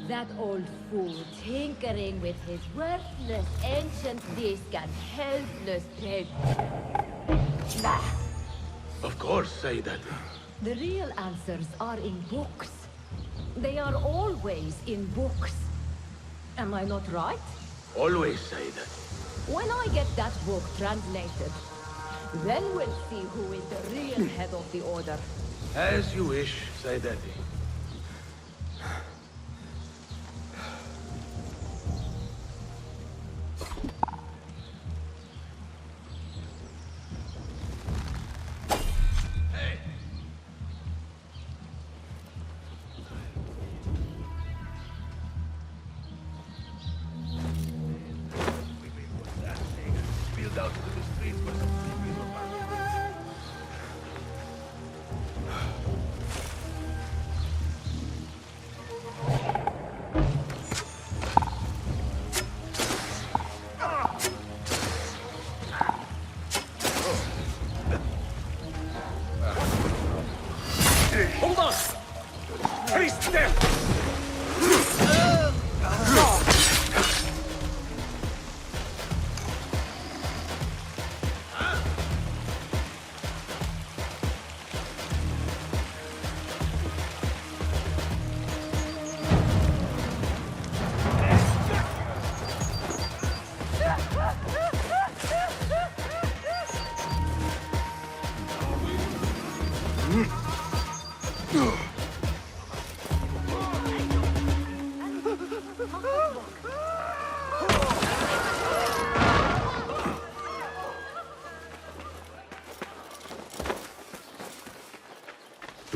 That old fool tinkering with his worthless ancient disc and helpless head. Bah! Of course, Sayyidati. The real answers are in books. They are always in books. Am I not right? Always, Sayyidati. When I get that book translated, then we'll see who is the real head of the Order. As you wish, Sayyidati.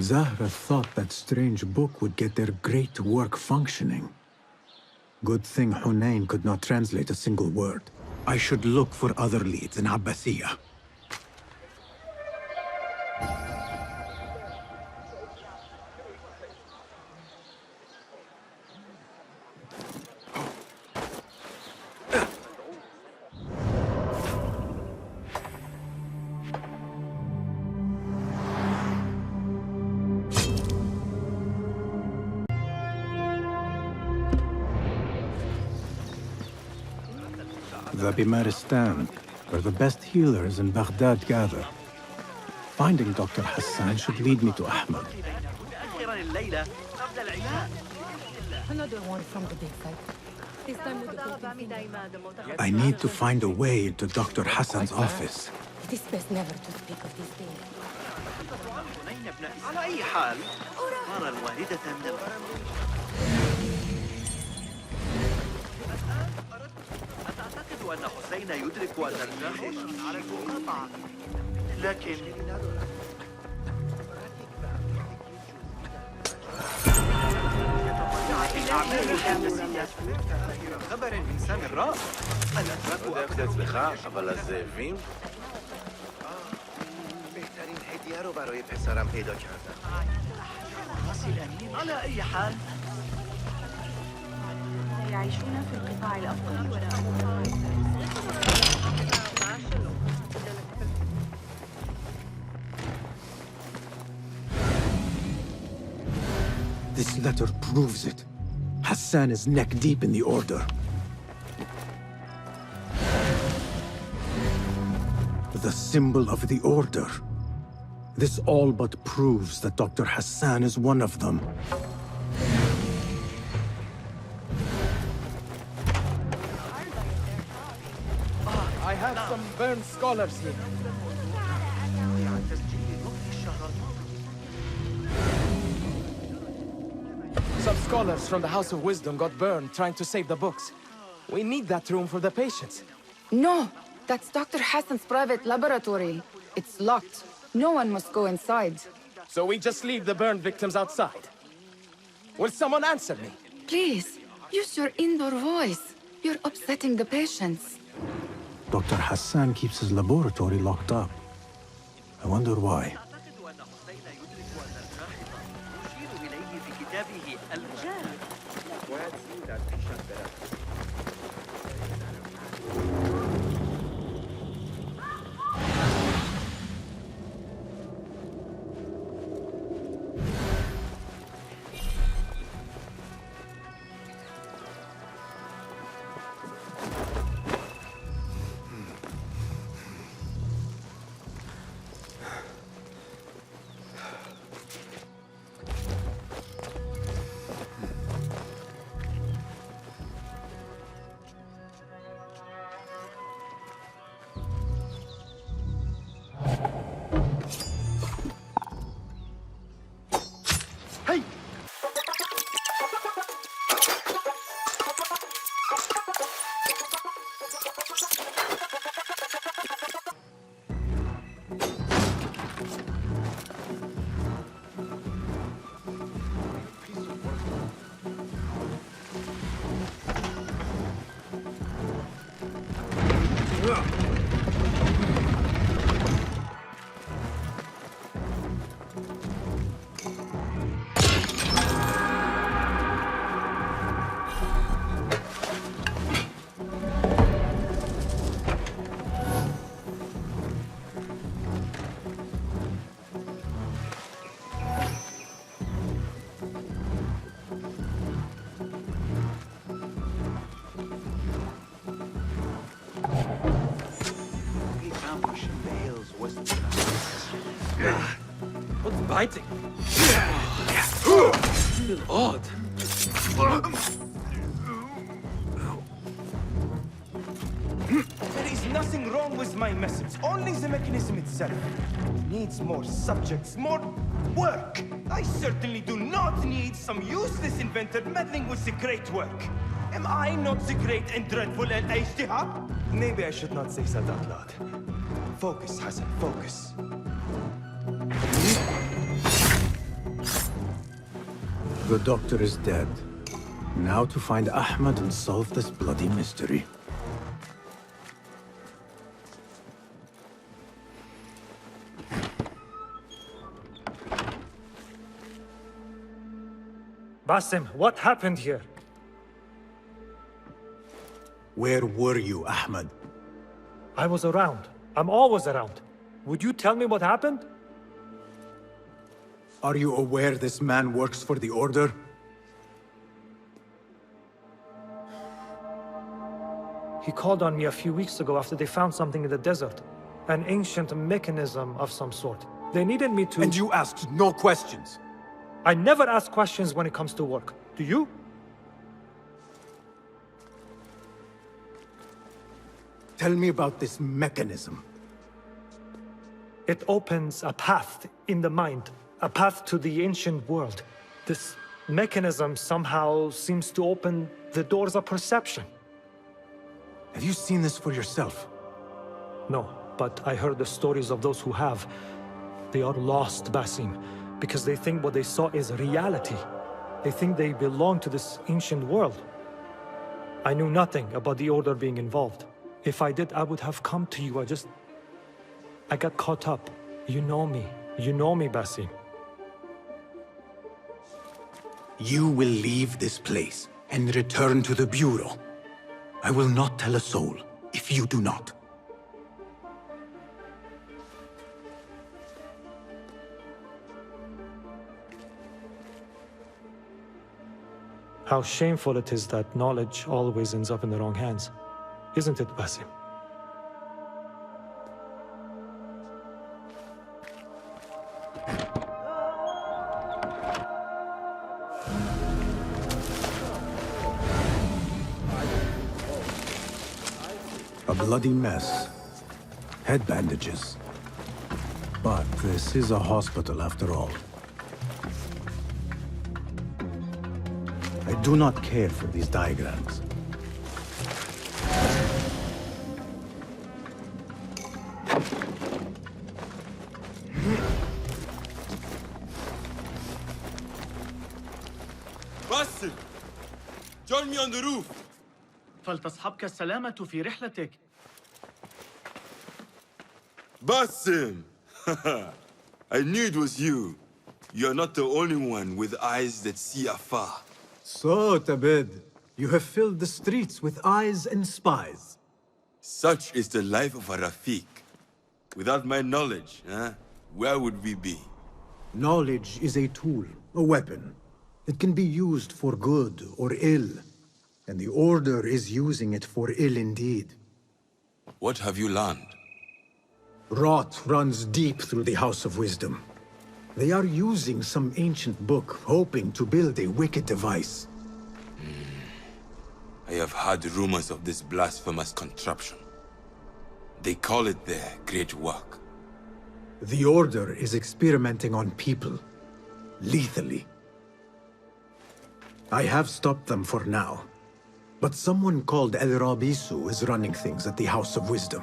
Zahra thought that strange book would get their great work functioning. Good thing Hunayn could not translate a single word. I should look for other leads in Abbasiyah. The Bimaristan, where the best healers in Baghdad gather. Finding Dr. Hassan should lead me to Ahmad. Another one from the big fight. This time with the I need to find a way into Dr. Hassan's office. It is best never to speak of this day. على أي حال أرى الواردة من الغرب. أتعتقد أن حسين يدرك أن الجاحش على المقاطعة، لكن أعمال الهندسية خبر من سامراء. الأتراك أكثر אבל הזאבים? بهترین هدیه رو برای پسرم پیدا کردم. على أي حال يعيشون في القطاع الأفضل وراء This letter proves it. Hassan is neck deep in the Order. The symbol of the Order. This all but proves that Dr. Hassan is one of them. I have some burned scholars here. Some scholars from the House of Wisdom got burned trying to save the books. We need that room for the patients. No, that's Dr. Hassan's private laboratory. It's locked. No one must go inside. So we just leave the burned victims outside. Will someone answer me? Please, use your indoor voice. You're upsetting the patients. Dr. Hassan keeps his laboratory locked up. I wonder why. What's biting? Feel odd. There is nothing wrong with my message, only the mechanism itself. It needs more subjects, more work. I certainly do not need some useless inventor meddling with the great work. Am I not the great and dreadful Al-Ijtihad? Maybe I should not say that out loud. Focus, Hassan, focus. The doctor is dead. Now to find Ahmad and solve this bloody mystery. Basim, what happened here? Where were you, Ahmad? I was around. I'm always around. Would you tell me what happened? Are you aware this man works for the Order? He called on me a few weeks ago after they found something in the desert. An ancient mechanism of some sort. They needed me to... And you asked no questions? I never ask questions when it comes to work. Do you? Tell me about this mechanism. It opens a path in the mind. A path to the ancient world. This mechanism somehow seems to open the doors of perception. Have you seen this for yourself? No, but I heard the stories of those who have. They are lost, Basim, because they think what they saw is reality. They think they belong to this ancient world. I knew nothing about the Order being involved. If I did, I would have come to you. I got caught up. You know me. You know me, Basim. You will leave this place and return to the Bureau. I will not tell a soul if you do not. How shameful it is that knowledge always ends up in the wrong hands. Isn't it, Basim? A bloody mess. Head bandages. But this is a hospital after all. I do not care for these diagrams. Basim! Join me on the roof! فلتصحبك السلامة في رحلتك. Basim! I knew it was you. You're not the only one with eyes that see afar. So, Tabid, you have filled the streets with eyes and spies. Such is the life of a Rafiq. Without my knowledge, where would we be? Knowledge is a tool, a weapon. It can be used for good or ill. And the Order is using it for ill indeed. What have you learned? Rot runs deep through the House of Wisdom. They are using some ancient book, hoping to build a wicked device. I have heard rumors of this blasphemous contraption. They call it their great work. The Order is experimenting on people, lethally. I have stopped them for now. But someone called El Rabisu is running things at the House of Wisdom.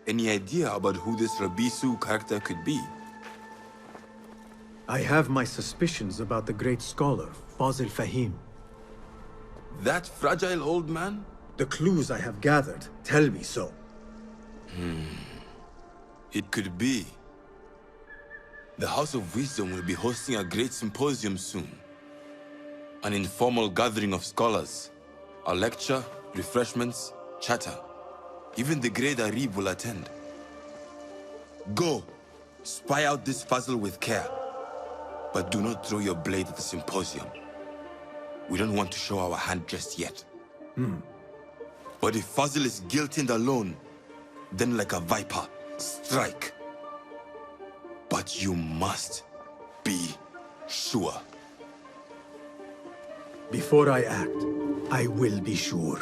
Any idea about who this Rabisu character could be? I have my suspicions about the great scholar, Fazil Fahim. That fragile old man? The clues I have gathered tell me so. It could be. The House of Wisdom will be hosting a great symposium soon. An informal gathering of scholars. A lecture, refreshments, chatter. Even the great Arib will attend. Go, spy out this puzzle with care. But do not throw your blade at the symposium. We don't want to show our hand just yet. But if Fazil is guilty and alone, then like a viper, strike. But you must be sure. Before I act, I will be sure.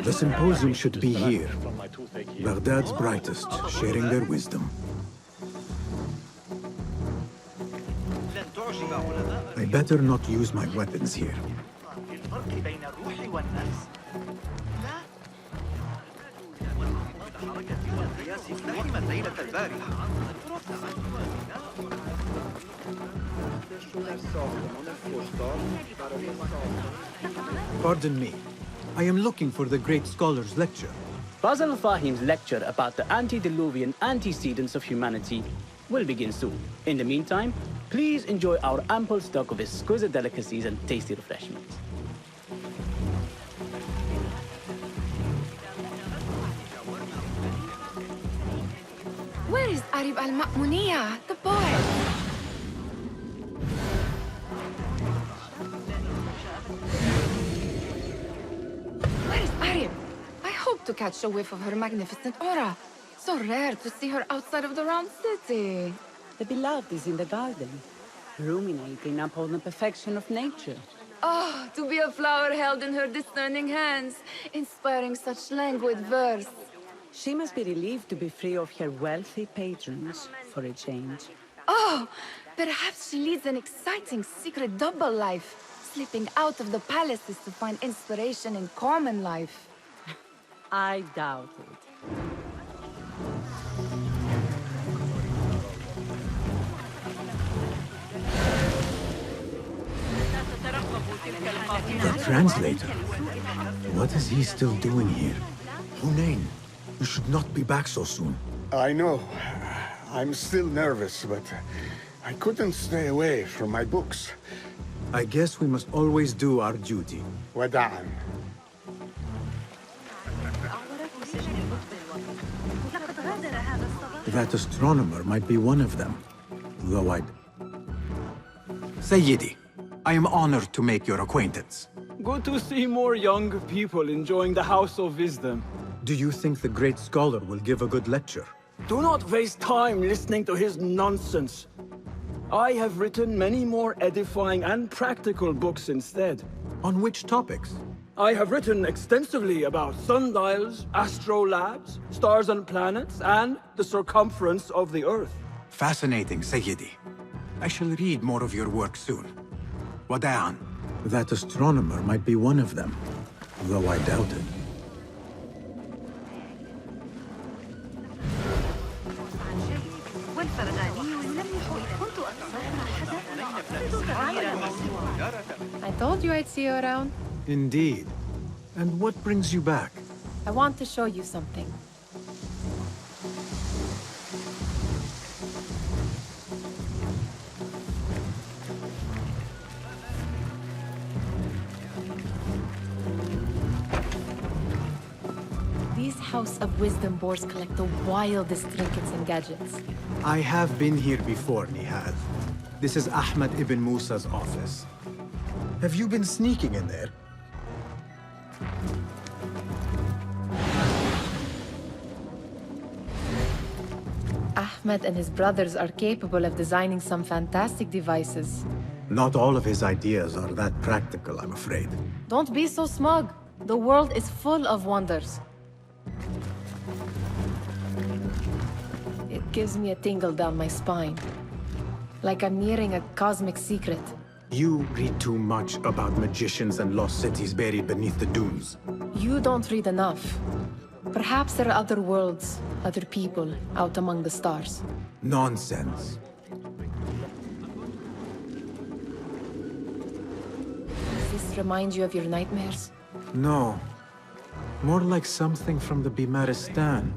The symposium should be here. Baghdad's brightest, sharing their wisdom. I better not use my weapons here. Pardon me. I am looking for the great scholar's lecture. Basil Fahim's lecture about the antediluvian antecedents of humanity will begin soon. In the meantime, please enjoy our ample stock of exquisite delicacies and tasty refreshments. Where is Arib al-Ma'muniya, the poet? Where is Arib? I hope to catch a whiff of her magnificent aura. So rare to see her outside of the round city. The beloved is in the garden, ruminating upon the perfection of nature. Oh, to be a flower held in her discerning hands, inspiring such languid verse. She must be relieved to be free of her wealthy patrons, for a change. Oh, perhaps she leads an exciting secret double life, slipping out of the palaces to find inspiration in common life. I doubt it. The translator? What is he still doing here? Hunain, you should not be back so soon. I know. I'm still nervous, but I couldn't stay away from my books. I guess we must always do our duty. Wada'an. That astronomer might be one of them, though I'd... Sayyidi, I am honored to make your acquaintance. Good to see more young people enjoying the House of Wisdom. Do you think the great scholar will give a good lecture? Do not waste time listening to his nonsense. I have written many more edifying and practical books instead. On which topics? I have written extensively about sundials, astrolabes, stars and planets, and the circumference of the Earth. Fascinating, Sayyidi. I shall read more of your work soon. Wada'an. That astronomer might be one of them, though I doubt it. I told you I'd see you around. Indeed. And what brings you back? I want to show you something. These House of Wisdom boards collect the wildest trinkets and gadgets. I have been here before, Nihal. This is Ahmed ibn Musa's office. Have you been sneaking in there? Ahmed and his brothers are capable of designing some fantastic devices. Not all of his ideas are that practical, I'm afraid. Don't be so smug. The world is full of wonders. It gives me a tingle down my spine. Like I'm nearing a cosmic secret. You read too much about magicians and lost cities buried beneath the dunes. You don't read enough. Perhaps there are other worlds, other people, out among the stars. Nonsense. Does this remind you of your nightmares? No. More like something from the Bimaristan.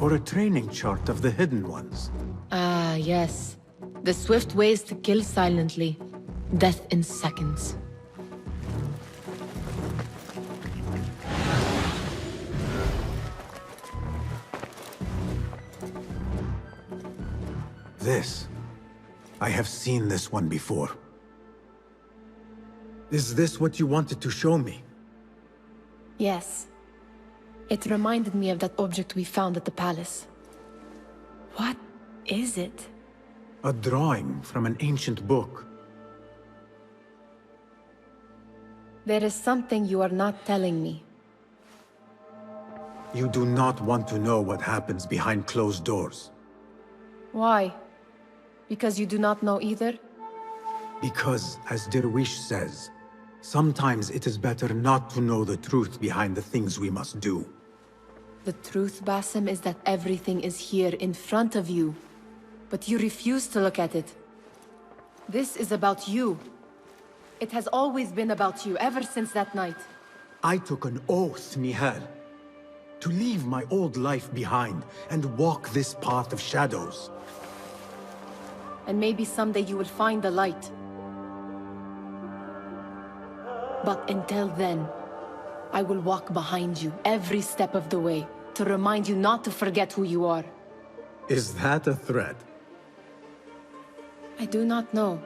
Or a training chart of the Hidden Ones. Ah, yes. The swift ways to kill silently. Death in seconds. This. I have seen this one before. Is this what you wanted to show me? Yes. It reminded me of that object we found at the palace. What is it? A drawing from an ancient book. There is something you are not telling me. You do not want to know what happens behind closed doors. Why? Because you do not know either? Because, as Derwish says, sometimes it is better not to know the truth behind the things we must do. The truth, Basim, is that everything is here in front of you. But you refuse to look at it. This is about you. It has always been about you, ever since that night. I took an oath, Nihal, to leave my old life behind and walk this path of shadows. And maybe someday you will find the light. But until then, I will walk behind you every step of the way to remind you not to forget who you are. Is that a threat? I do not know.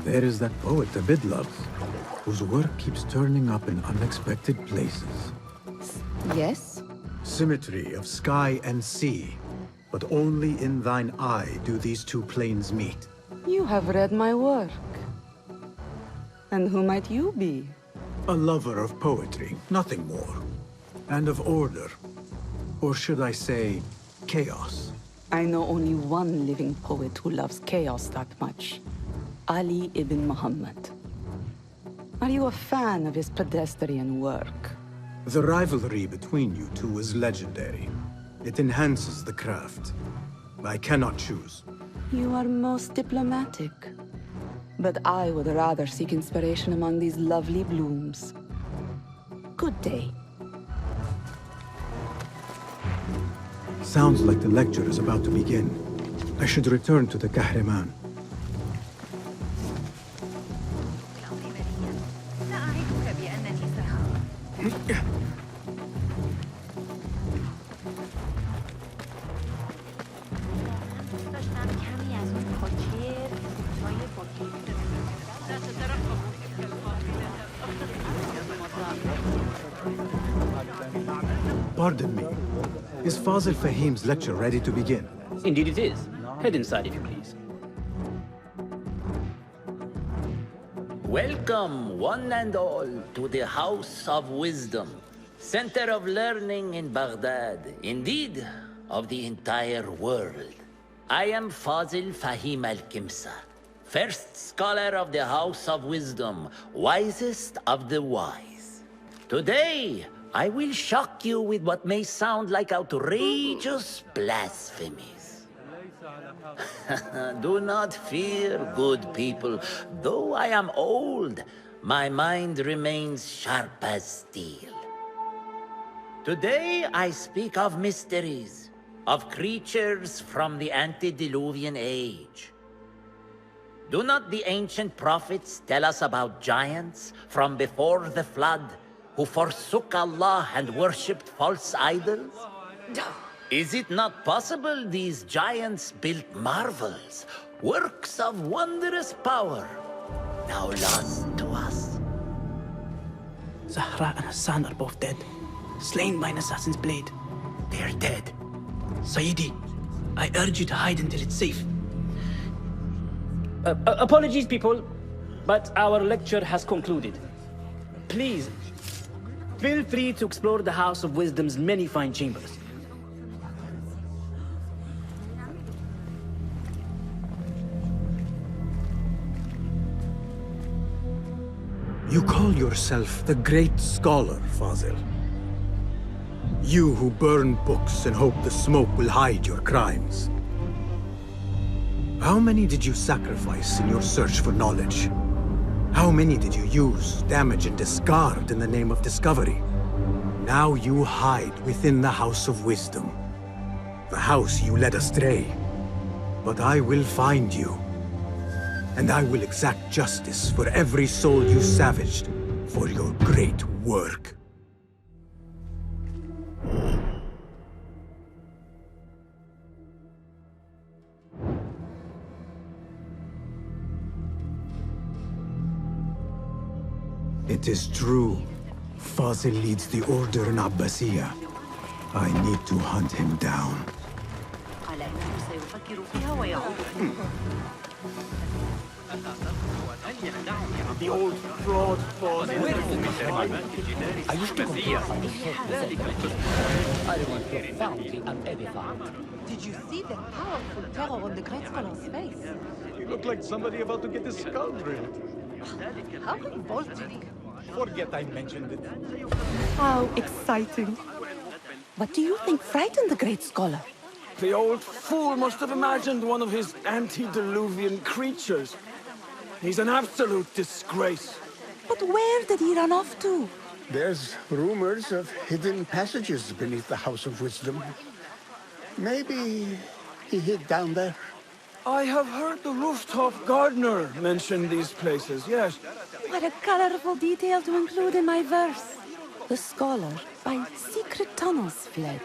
There is that poet Abid loves, whose work keeps turning up in unexpected places. Yes? Symmetry of sky and sea, but only in thine eye do these two planes meet. You have read my work. And who might you be? A lover of poetry, nothing more. And of order. Or should I say, chaos. I know only one living poet who loves chaos that much. Ali ibn Muhammad. Are you a fan of his pedestrian work? The rivalry between you two is legendary. It enhances the craft. I cannot choose. You are most diplomatic. But I would rather seek inspiration among these lovely blooms. Good day. Sounds like the lecture is about to begin. I should return to the Kahraman. Pardon me. Is Fazil Fahim's lecture ready to begin? Indeed it is. Head inside if you please. Welcome, one and all, to the House of Wisdom, center of learning in Baghdad, indeed, of the entire world. I am Fazil Fahim al-Kimsa, first scholar of the House of Wisdom, wisest of the wise. Today, I will shock you with what may sound like outrageous blasphemies. Do not fear, good people. Though I am old, my mind remains sharp as steel. Today I speak of mysteries, of creatures from the antediluvian age. Do not the ancient prophets tell us about giants from before the flood who forsook Allah and worshipped false idols? Is it not possible these giants built marvels, works of wondrous power, now lost to us? Zahra and Hassan are both dead, slain by an assassin's blade. They're dead. Sayyidi, I urge you to hide until it's safe. Apologies, people, but our lecture has concluded. Please, feel free to explore the House of Wisdom's many fine chambers. You call yourself the great scholar, Fazil. You who burn books and hope the smoke will hide your crimes. How many did you sacrifice in your search for knowledge? How many did you use, damage, and discard in the name of discovery? Now you hide within the House of Wisdom. The house you led astray. But I will find you. And I will exact justice for every soul you savaged for your great work. It is true. Fazil leads the order in Abbasiyah. I need to hunt him down. The old fraud boss. I used to compare I remain profoundly unedified. Did you see the powerful terror on the Great Scholar's face? You look like somebody about to get his skull drilled. How revolting. Forget I mentioned it. How exciting. What do you think frightened the Great Scholar? The old fool must have imagined one of his antediluvian creatures. He's an absolute disgrace. But where did he run off to? There's rumors of hidden passages beneath the House of Wisdom. Maybe he hid down there. I have heard the rooftop gardener mention these places, yes. What a colorful detail to include in my verse. The scholar by secret tunnels fled,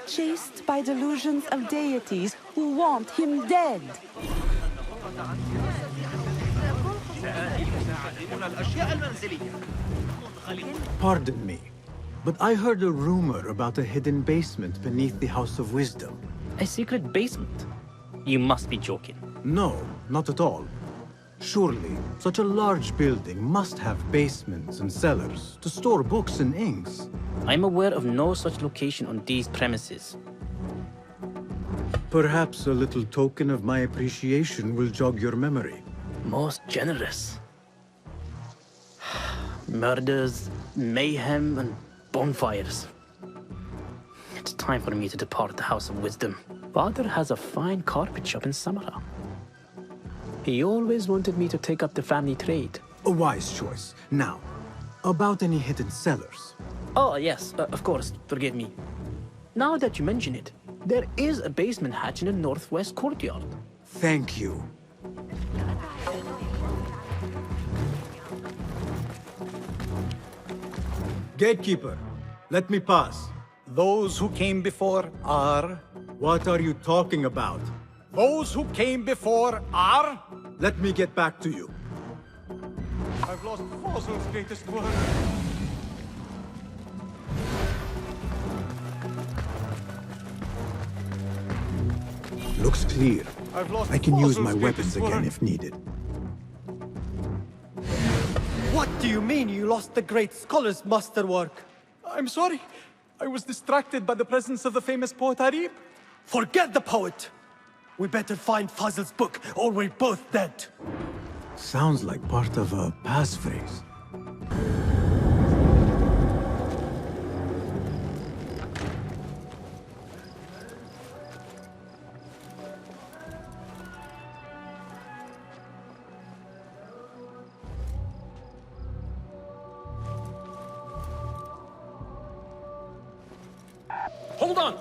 chased by delusions of deities who want him dead. Pardon me, but I heard a rumor about a hidden basement beneath the House of Wisdom. A secret basement? You must be joking. No, not at all. Surely, such a large building must have basements and cellars to store books and inks. I'm aware of no such location on these premises. Perhaps a little token of my appreciation will jog your memory. Most generous. Murders, mayhem, and bonfires. It's time for me to depart the House of Wisdom. Father has a fine carpet shop in Samara. He always wanted me to take up the family trade. A wise choice. Now, about any hidden cellars? Oh, yes, of course, forgive me. Now that you mention it, there is a basement hatch in the northwest courtyard. Thank you. Gatekeeper, let me pass. Those who came before are... What are you talking about? Those who came before are... Let me get back to you. I've lost Fazil's greatest work. Looks clear. I can use my weapons again if needed. What do you mean you lost the Great Scholar's masterwork? I'm sorry. I was distracted by the presence of the famous poet Arib. Forget the poet! We better find Fazil's book, or we're both dead. Sounds like part of a passphrase. Hold on!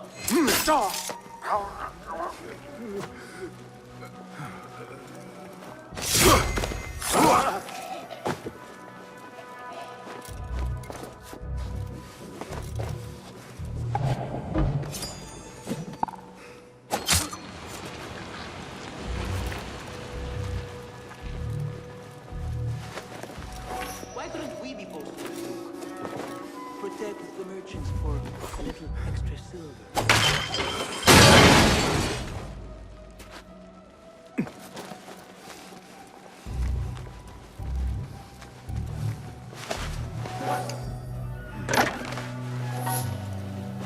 Why couldn't we be posted? Protect the merchants for a little extra silver.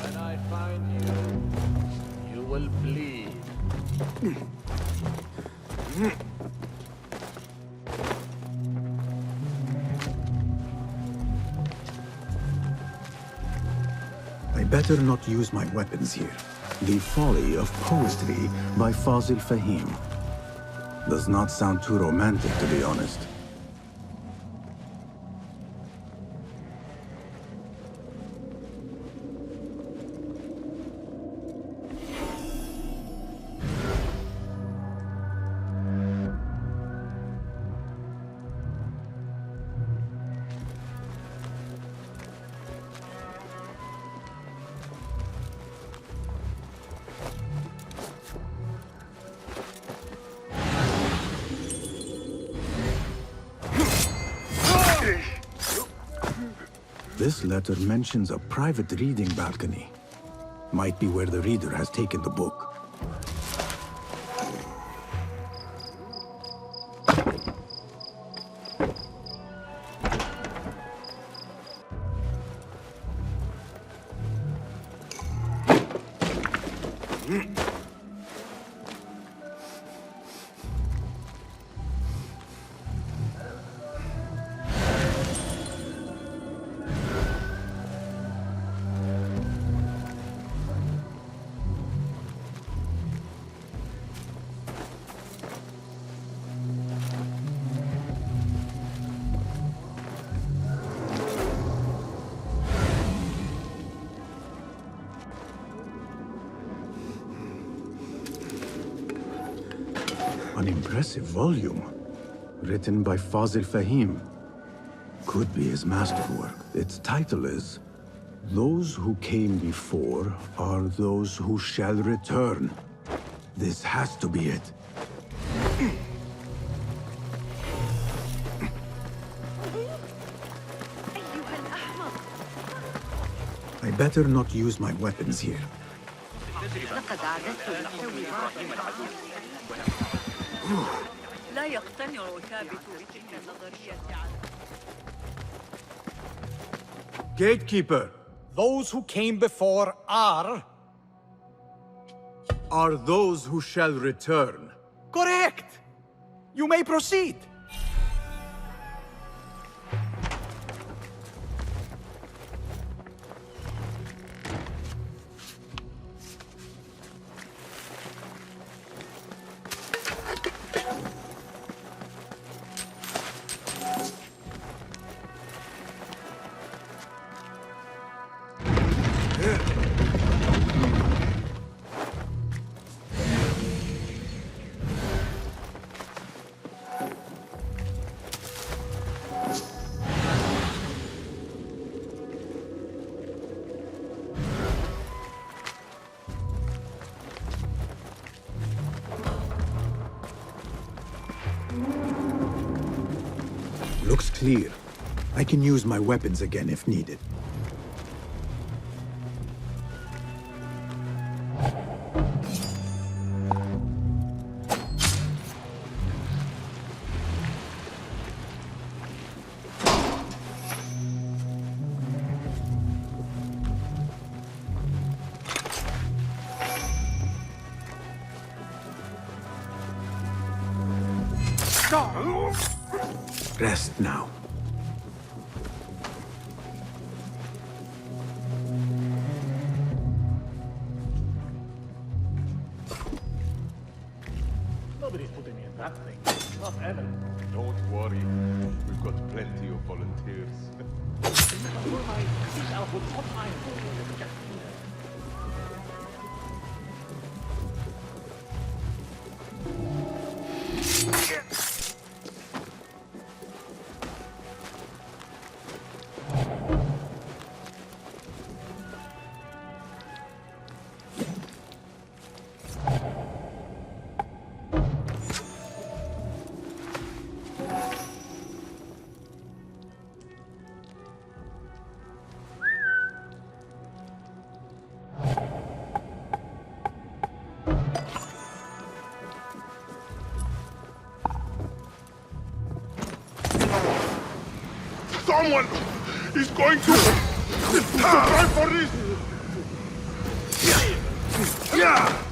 When I find you, you will bleed. I better not use my weapons here. The Folly of Poetry by Fazil Fahim. Does not sound too romantic, to be honest. This letter mentions a private reading balcony. Might be where the reader has taken the book. An impressive volume, written by Fazil Fahim. Could be his masterwork. Its title is, "Those who came before are those who shall return." This has to be it. I better not use my weapons here. لا يقتنع ثابت بتلك النظرية. Gatekeeper! Those who came before are those who shall return. correct! You may proceed! Looks clear. I can use my weapons again if needed. Rest now. Nobody's putting me in that thing. Not ever. Don't worry. We've got plenty of volunteers. Someone is going to try for this! Yeah!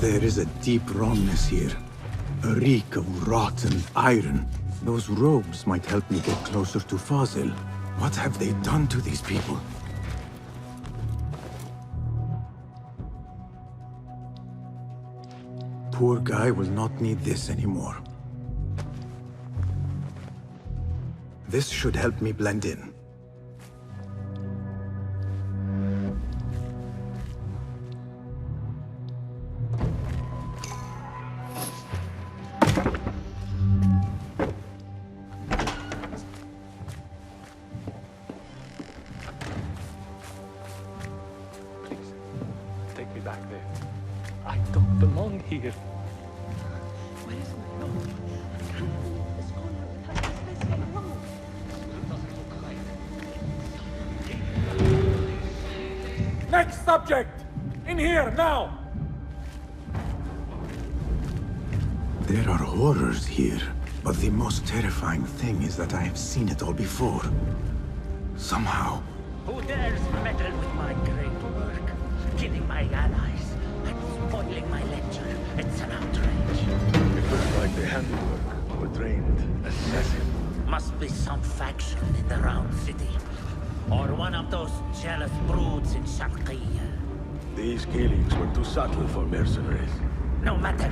There is a deep wrongness here. A reek of rotten iron. Those robes might help me get closer to Fazil. What have they done to these people? Poor guy will not need this anymore. This should help me blend in. me back there. I don't belong here. Where is my lord? The scholar has this very wrong. Next subject! In here, now! There are horrors here, but the most terrifying thing is that I have seen it all before. Somehow. Who dares meddle with my great work? Killing my allies and spoiling my lecture. It's an outrage. It looks like the handiwork of a trained assassin. Must be some faction in the Round City. Or one of those jealous broods in Sharqiyya. These killings were too subtle for mercenaries. No matter.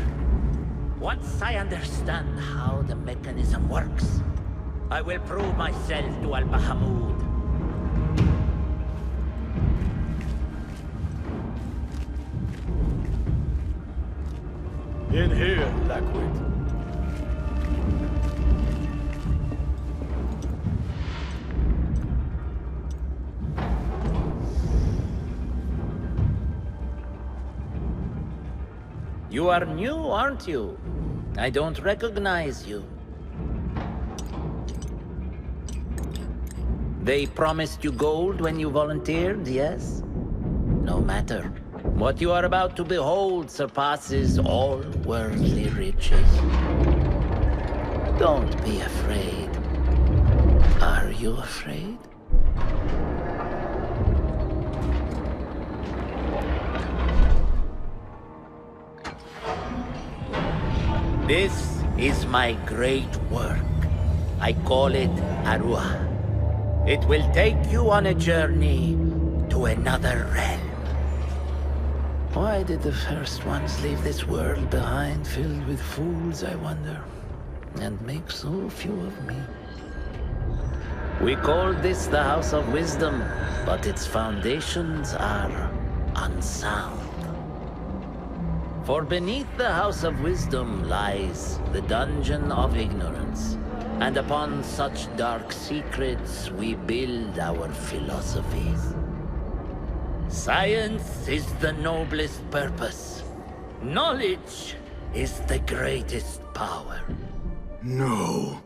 Once I understand how the mechanism works, I will prove myself to Al-Bahamud. In here, Lackwit. You are new, aren't you? I don't recognize you. They promised you gold when you volunteered, yes? No matter. What you are about to behold surpasses all worldly riches. Don't be afraid. Are you afraid? This is my great work. I call it Arua. It will take you on a journey to another realm. Why did the first ones leave this world behind filled with fools, I wonder, and make so few of me? We call this the House of Wisdom, but its foundations are unsound. For beneath the House of Wisdom lies the Dungeon of Ignorance, and upon such dark secrets we build our philosophies. Science is the noblest purpose. Knowledge is the greatest power. No.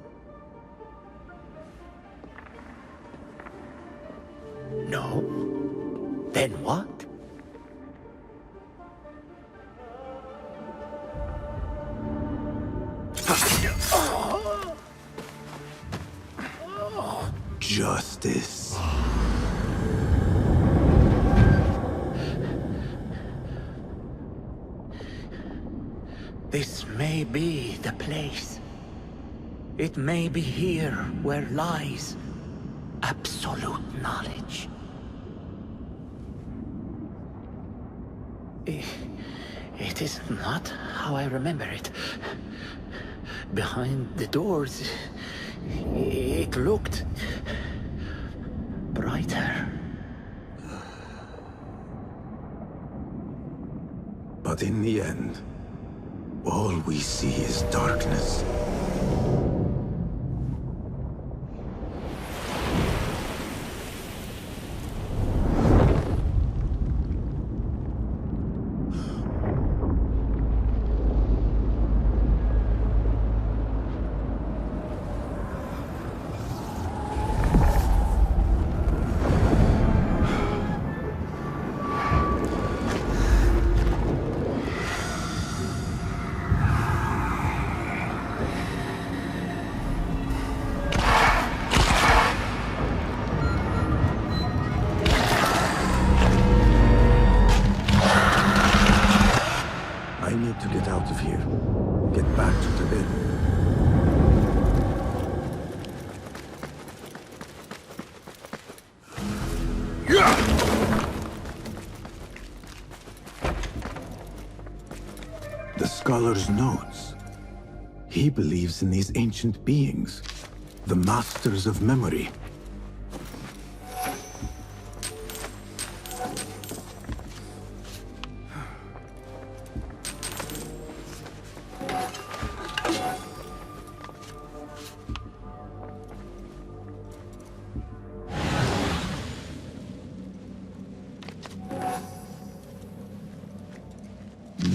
No? Then what? Justice. This may be the place. It may be here where lies absolute knowledge. It is not how I remember it. Behind the doors, it looked brighter. But in the end, all we see is darkness. To get out of here. Get back to Tibet. The scholar's notes. He believes in these ancient beings, the masters of memory.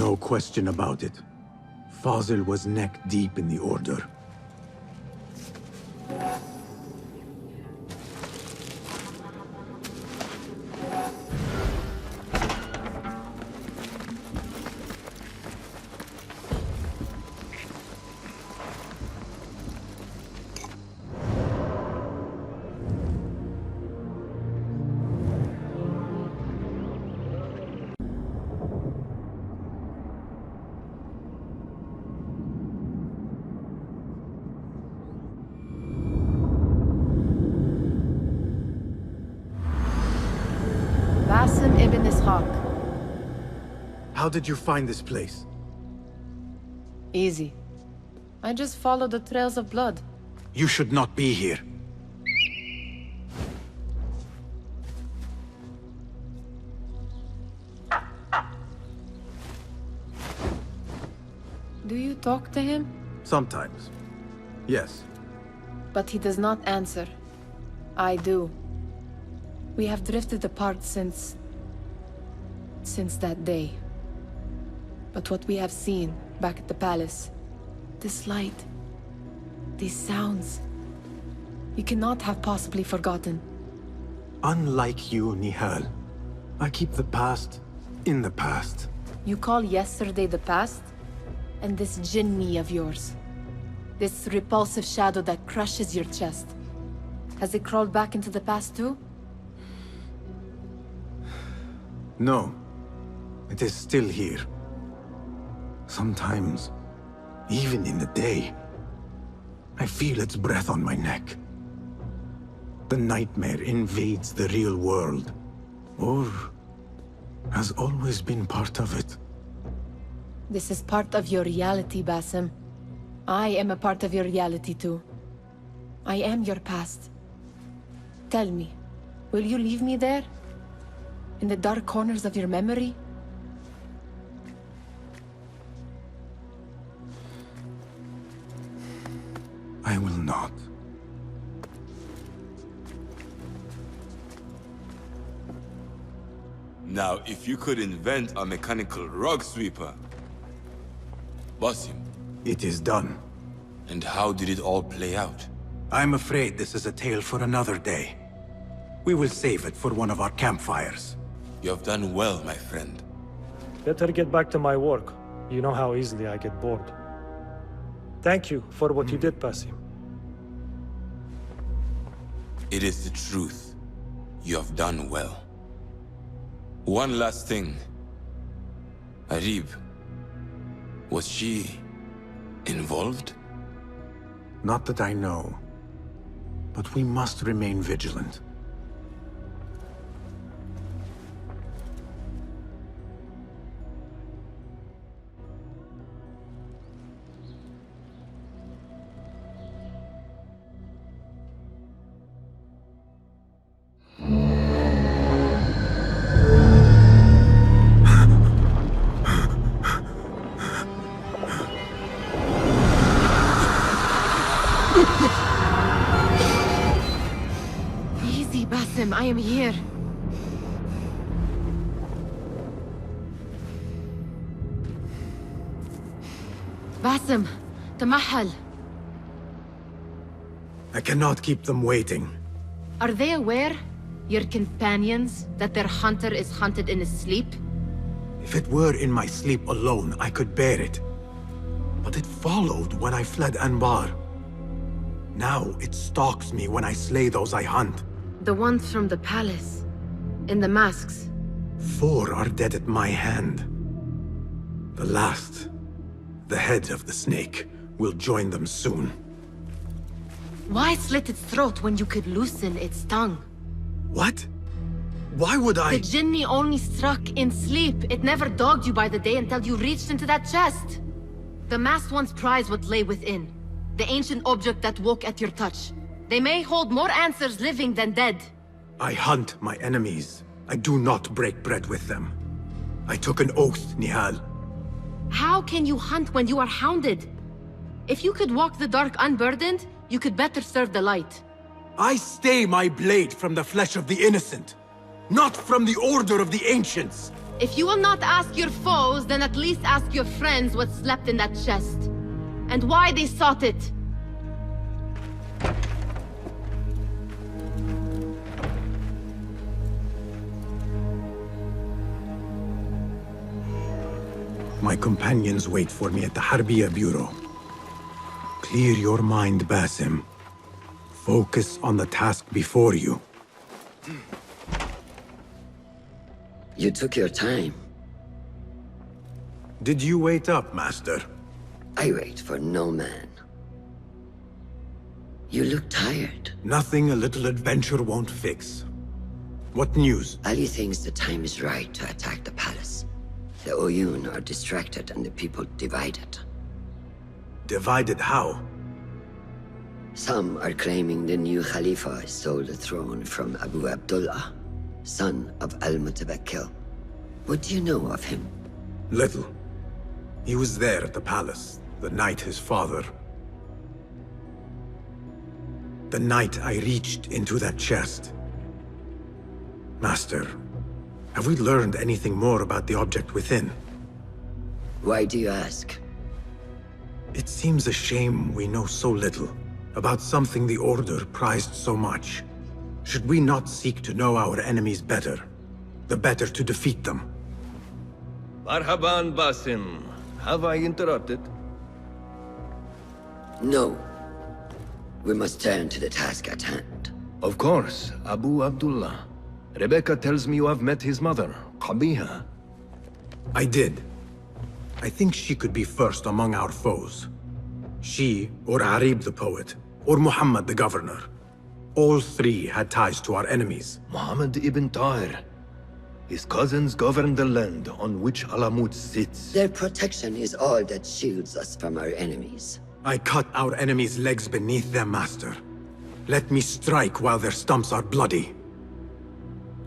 No question about it. Fazil was neck deep in the Order. Basim ibn Ishaq. How did you find this place? Easy. I just followed the trails of blood. You should not be here. Do you talk to him? Sometimes. Yes. But he does not answer. I do. We have drifted apart since that day. But what we have seen back at the palace, this light, these sounds, you cannot have possibly forgotten. Unlike you, Nihal, I keep the past in the past. You call yesterday the past? And this jinni of yours, this repulsive shadow that crushes your chest, has it crawled back into the past too? No. It is still here. Sometimes, even in the day, I feel its breath on my neck. The nightmare invades the real world, or has always been part of it. This is part of your reality, Basim. I am a part of your reality too. I am your past. Tell me, will you leave me there? In the dark corners of your memory? I will not. Now, if you could invent a mechanical rug sweeper... Basim. It is done. And how did it all play out? I'm afraid this is a tale for another day. We will save it for one of our campfires. You have done well, my friend. Better get back to my work. You know how easily I get bored. Thank you for what you did, Basim. It is the truth. You have done well. One last thing. Arib. Was she... involved? Not that I know. But we must remain vigilant. Easy, Basim, I am here. Basim, Tamahal. I cannot keep them waiting. Are they aware, your companions, that their hunter is hunted in his sleep? If it were in my sleep alone, I could bear it. But it followed when I fled Anbar. Now it stalks me when I slay those I hunt. The ones from the palace, in the masks. 4 are dead at my hand. The last, the head of the snake, will join them soon. Why slit its throat when you could loosen its tongue? What? Why would I— The jinni only struck in sleep. It never dogged you by the day until you reached into that chest. The masked ones prize what lay within. The ancient object that woke at your touch. They may hold more answers living than dead. I hunt my enemies. I do not break bread with them. I took an oath, Nihal. How can you hunt when you are hounded? If you could walk the dark unburdened, you could better serve the light. I stay my blade from the flesh of the innocent, not from the order of the ancients. If you will not ask your foes, then at least ask your friends what slept in that chest. And why they sought it. My companions wait for me at the Harbiya Bureau. Clear your mind, Basim. Focus on the task before you. You took your time. Did you wait up, Master? I wait for no man. You look tired. Nothing a little adventure won't fix. What news? Ali thinks the time is right to attack the palace. The Oyun are distracted and the people divided. Divided how? Some are claiming the new Khalifa stole the throne from Abu Abdullah, son of Al-Mutawakkil. What do you know of him? Little. He was there at the palace, the night his father... The night I reached into that chest. Master, have we learned anything more about the object within? Why do you ask? It seems a shame we know so little about something the Order prized so much. Should we not seek to know our enemies better? The better to defeat them. Marhaban, Basim. Have I interrupted? No. We must turn to the task at hand. Of course, Abu Abdullah. Rebecca tells me you have met his mother, Qabiha. I did. I think she could be first among our foes. She, or Harib the poet, or Muhammad the governor. All three had ties to our enemies. Muhammad ibn Tahir. His cousins govern the land on which Alamut sits. Their protection is all that shields us from our enemies. I cut our enemies' legs beneath them, Master. Let me strike while their stumps are bloody.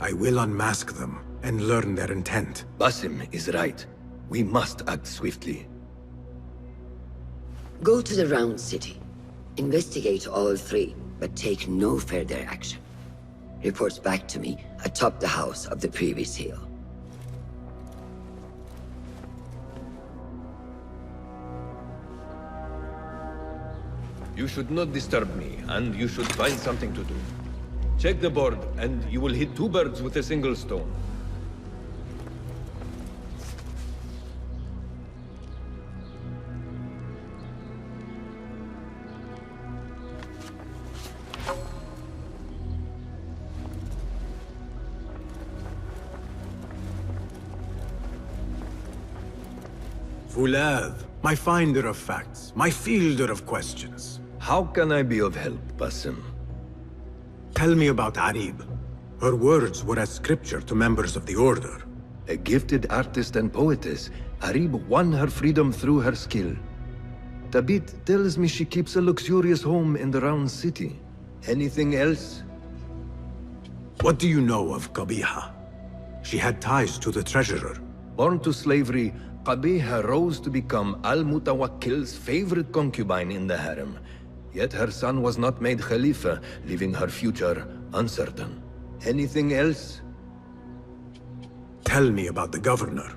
I will unmask them and learn their intent. Basim is right. We must act swiftly. Go to the Round City. Investigate all three, but take no further action. Reports back to me atop the house of the previous hill. You should not disturb me, and you should find something to do. Check the board, and you will hit 2 birds with a single stone. Fulad, my finder of facts, my fielder of questions. How can I be of help, Basim? Tell me about Harib. Her words were as scripture to members of the Order. A gifted artist and poetess, Harib won her freedom through her skill. Tabit tells me she keeps a luxurious home in the Round City. Anything else? What do you know of Qabiha? She had ties to the treasurer. Born to slavery, Qabiha rose to become Al-Mutawakkil's favorite concubine in the harem. Yet her son was not made Khalifa, leaving her future uncertain. Anything else? Tell me about the governor.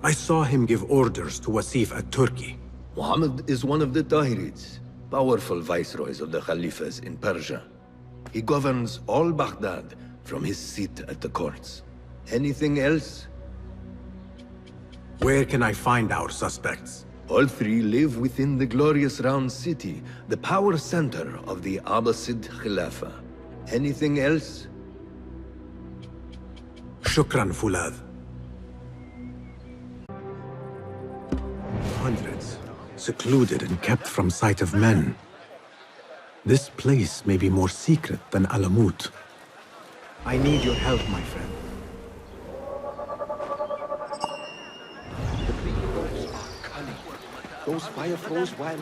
I saw him give orders to Wasif at Turkey. Muhammad is one of the Tahirids, powerful viceroys of the Khalifas in Persia. He governs all Baghdad from his seat at the courts. Anything else? Where can I find our suspects? All three live within the glorious Round City, the power center of the Abbasid Khilafah. Anything else? Shukran, Fulad. Hundreds, secluded and kept from sight of men. This place may be more secret than Alamut. I need your help, my friend. Those fire froze wild.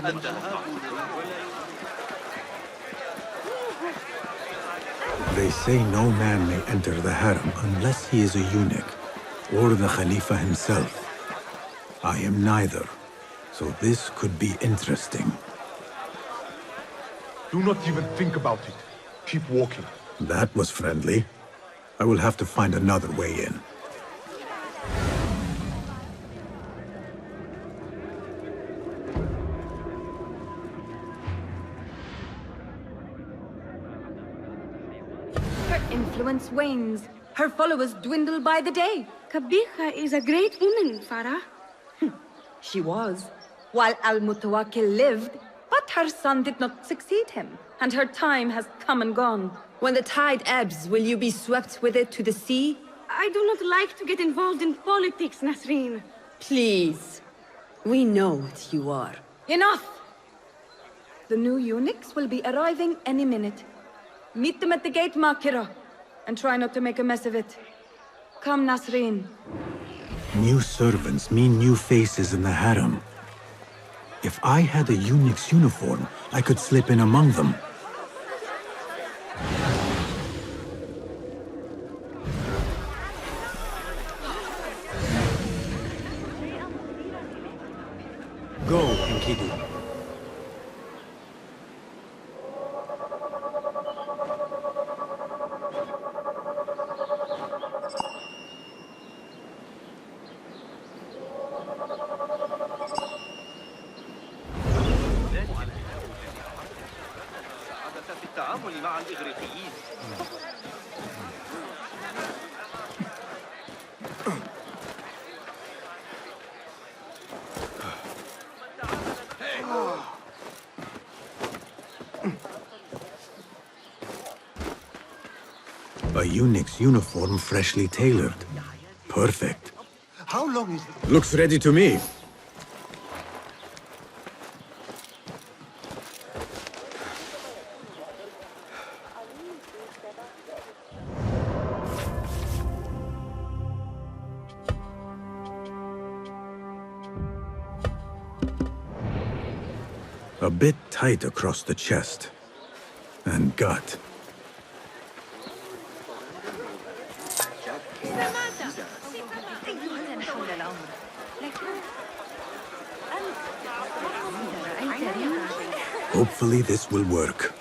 They say no man may enter the harem unless he is a eunuch, or the Khalifa himself. I am neither, so this could be interesting. Do not even think about it. Keep walking. That was friendly. I will have to find another way in. influence wanes. Her followers dwindle by the day. Kabiha is a great woman, Farah. She was, while Al-Mutawakkil lived, but her son did not succeed him, and her time has come and gone. When the tide ebbs, will you be swept with it to the sea? I do not like to get involved in politics, Nasreen. Please. We know what you are. Enough! The new eunuchs will be arriving any minute. Meet them at the gate, Makira, and try not to make a mess of it. Come, Nasreen. New servants mean new faces in the harem. If I had a eunuch's uniform, I could slip in among them. Go, Enkidu. A eunuch's uniform freshly tailored. Perfect. How long is it? Looks ready to me. A bit tight across the chest and gut. Hopefully this will work.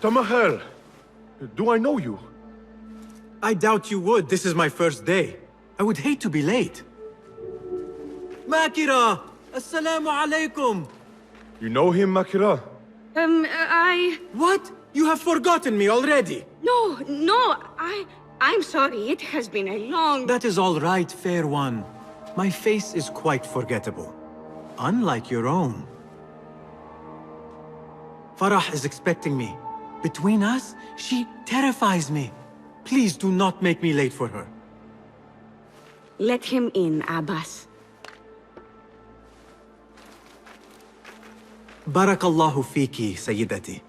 Tamahel, do I know you? I doubt you would. This is my first day. I would hate to be late. Makira! Assalamu alaikum! You know him, Makira? What? You have forgotten me already? No, I'm sorry. It has been a long... That is all right, fair one. My face is quite forgettable. Unlike your own. Farah is expecting me. Between us, she terrifies me. Please do not make me late for her. Let him in, Abbas. Barakallahu fiki, Sayyidati.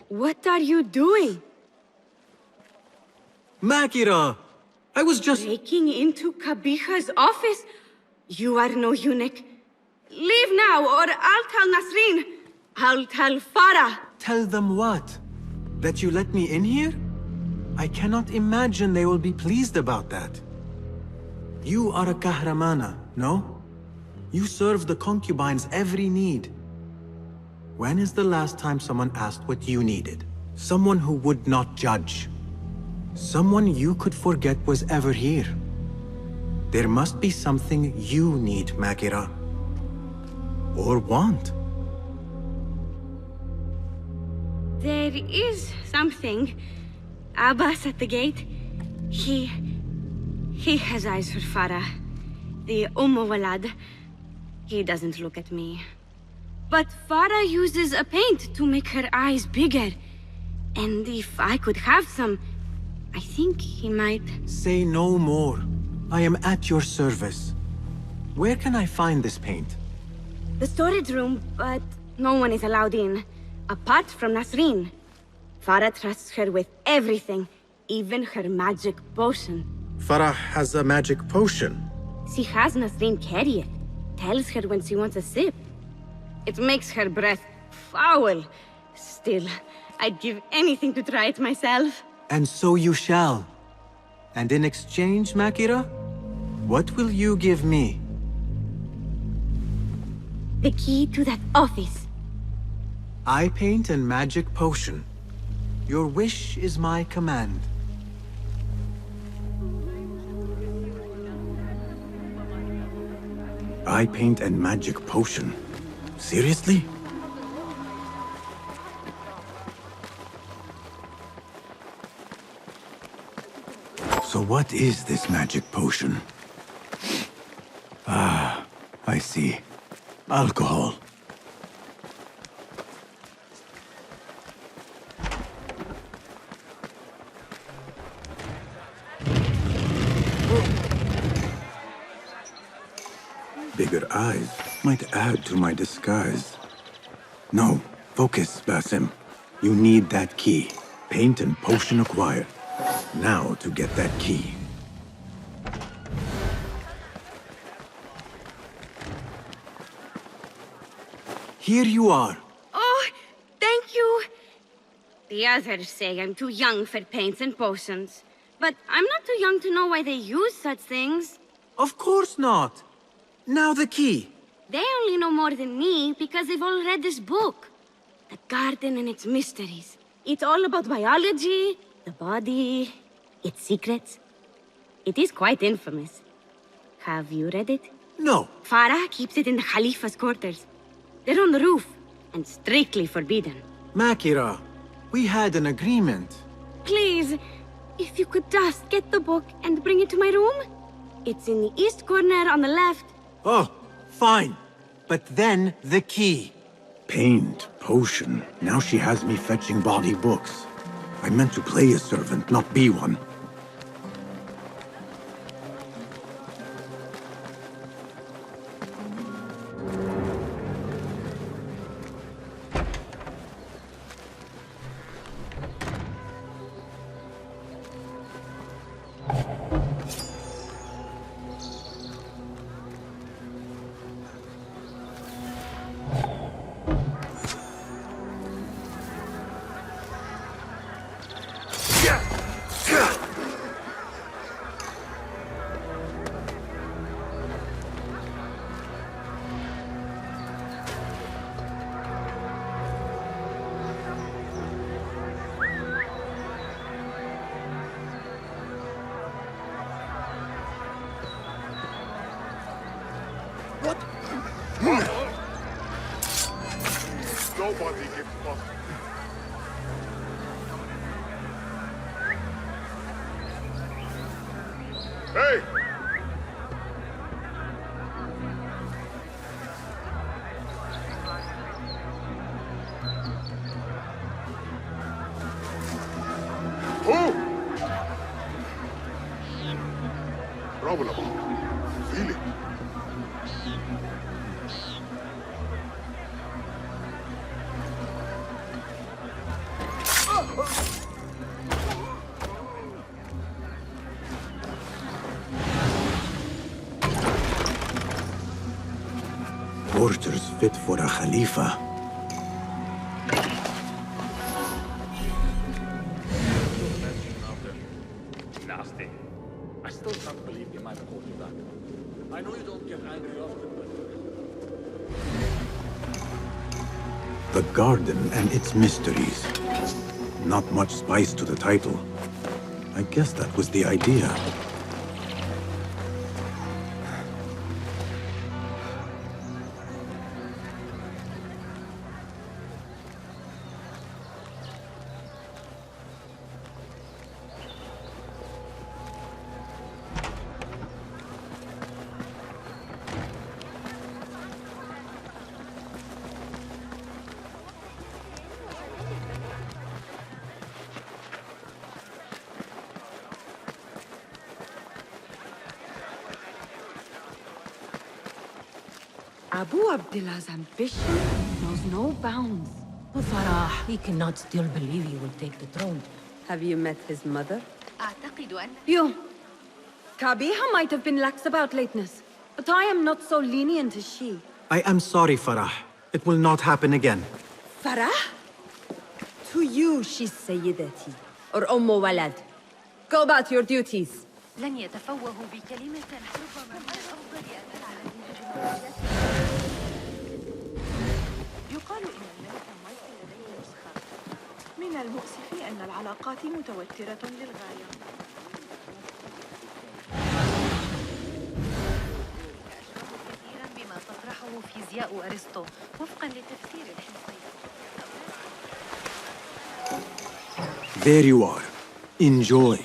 What are you doing? Makira! I was just... Breaking into Kabiha's office? You are no eunuch. Leave now, or I'll tell Nasreen. I'll tell Farah. Tell them what? That you let me in here? I cannot imagine they will be pleased about that. You are a kahramana, no? You serve the concubines' every need. When is the last time someone asked what you needed? Someone who would not judge. Someone you could forget was ever here. There must be something you need, Makira. Or want. There is something. Abbas at the gate. He has eyes for Farah. The Walad. He doesn't look at me. But Farah uses a paint to make her eyes bigger. And if I could have some, I think he might... Say no more. I am at your service. Where can I find this paint? The storage room, but no one is allowed in. Apart from Nasreen. Farah trusts her with everything, even her magic potion. Farah has a magic potion. She has Nasreen carry it. Tells her when she wants a sip. It makes her breath foul. Still, I'd give anything to try it myself. And so you shall. And in exchange, Makira, what will you give me? The key to that office. Eye paint and magic potion. Your wish is my command. Eye paint and magic potion. Seriously? So what is this magic potion? Ah, I see. Alcohol. Bigger eyes might add to my disguise. No, focus, Basim. You need that key. Paint and potion acquired. Now to get that key. Here you are. Oh, thank you. The others say I'm too young for paints and potions. But I'm not too young to know why they use such things. Of course not. Now the key. They only know more than me because they've all read this book. The garden and its mysteries. It's all about biology, the body, its secrets. It is quite infamous. Have you read it? No. Farah keeps it in the Khalifa's quarters. They're on the roof, and strictly forbidden. Makira, we had an agreement. Please, if you could just get the book and bring it to my room? It's in the east corner on the left. Oh, fine. But then the key. Paint, potion. Now she has me fetching body books. I meant to play a servant, not be one. Nobody gives fuck. Hey! Who? Problem. Feel it. Quarters fit for a Khalifa. Nasty. I still can't believe you might have called you back. I know you don't get angry often, but... The garden and its mysteries. Not much spice to the title. I guess that was the idea. Abu Abdullah's ambition knows no bounds. Oh, Farah, he cannot still believe he will take the throne. Have you met his mother? You. Kabiha might have been lax about lateness, but I am not so lenient as she. I am sorry, Farah. It will not happen again. Farah? To you, she's Sayyidati. or Ummu Walad. Go about your duties. لن يتفوهوا بكلمة ربما من الأفضل أن نعلم يقال إن الملك مايكل لديه نسخة. من المؤسف أن العلاقات متوترة للغاية. أشبه كثيرا بما تطرحه فيزياء أرسطو وفقا لتفسير الحسية. There you are. Enjoy.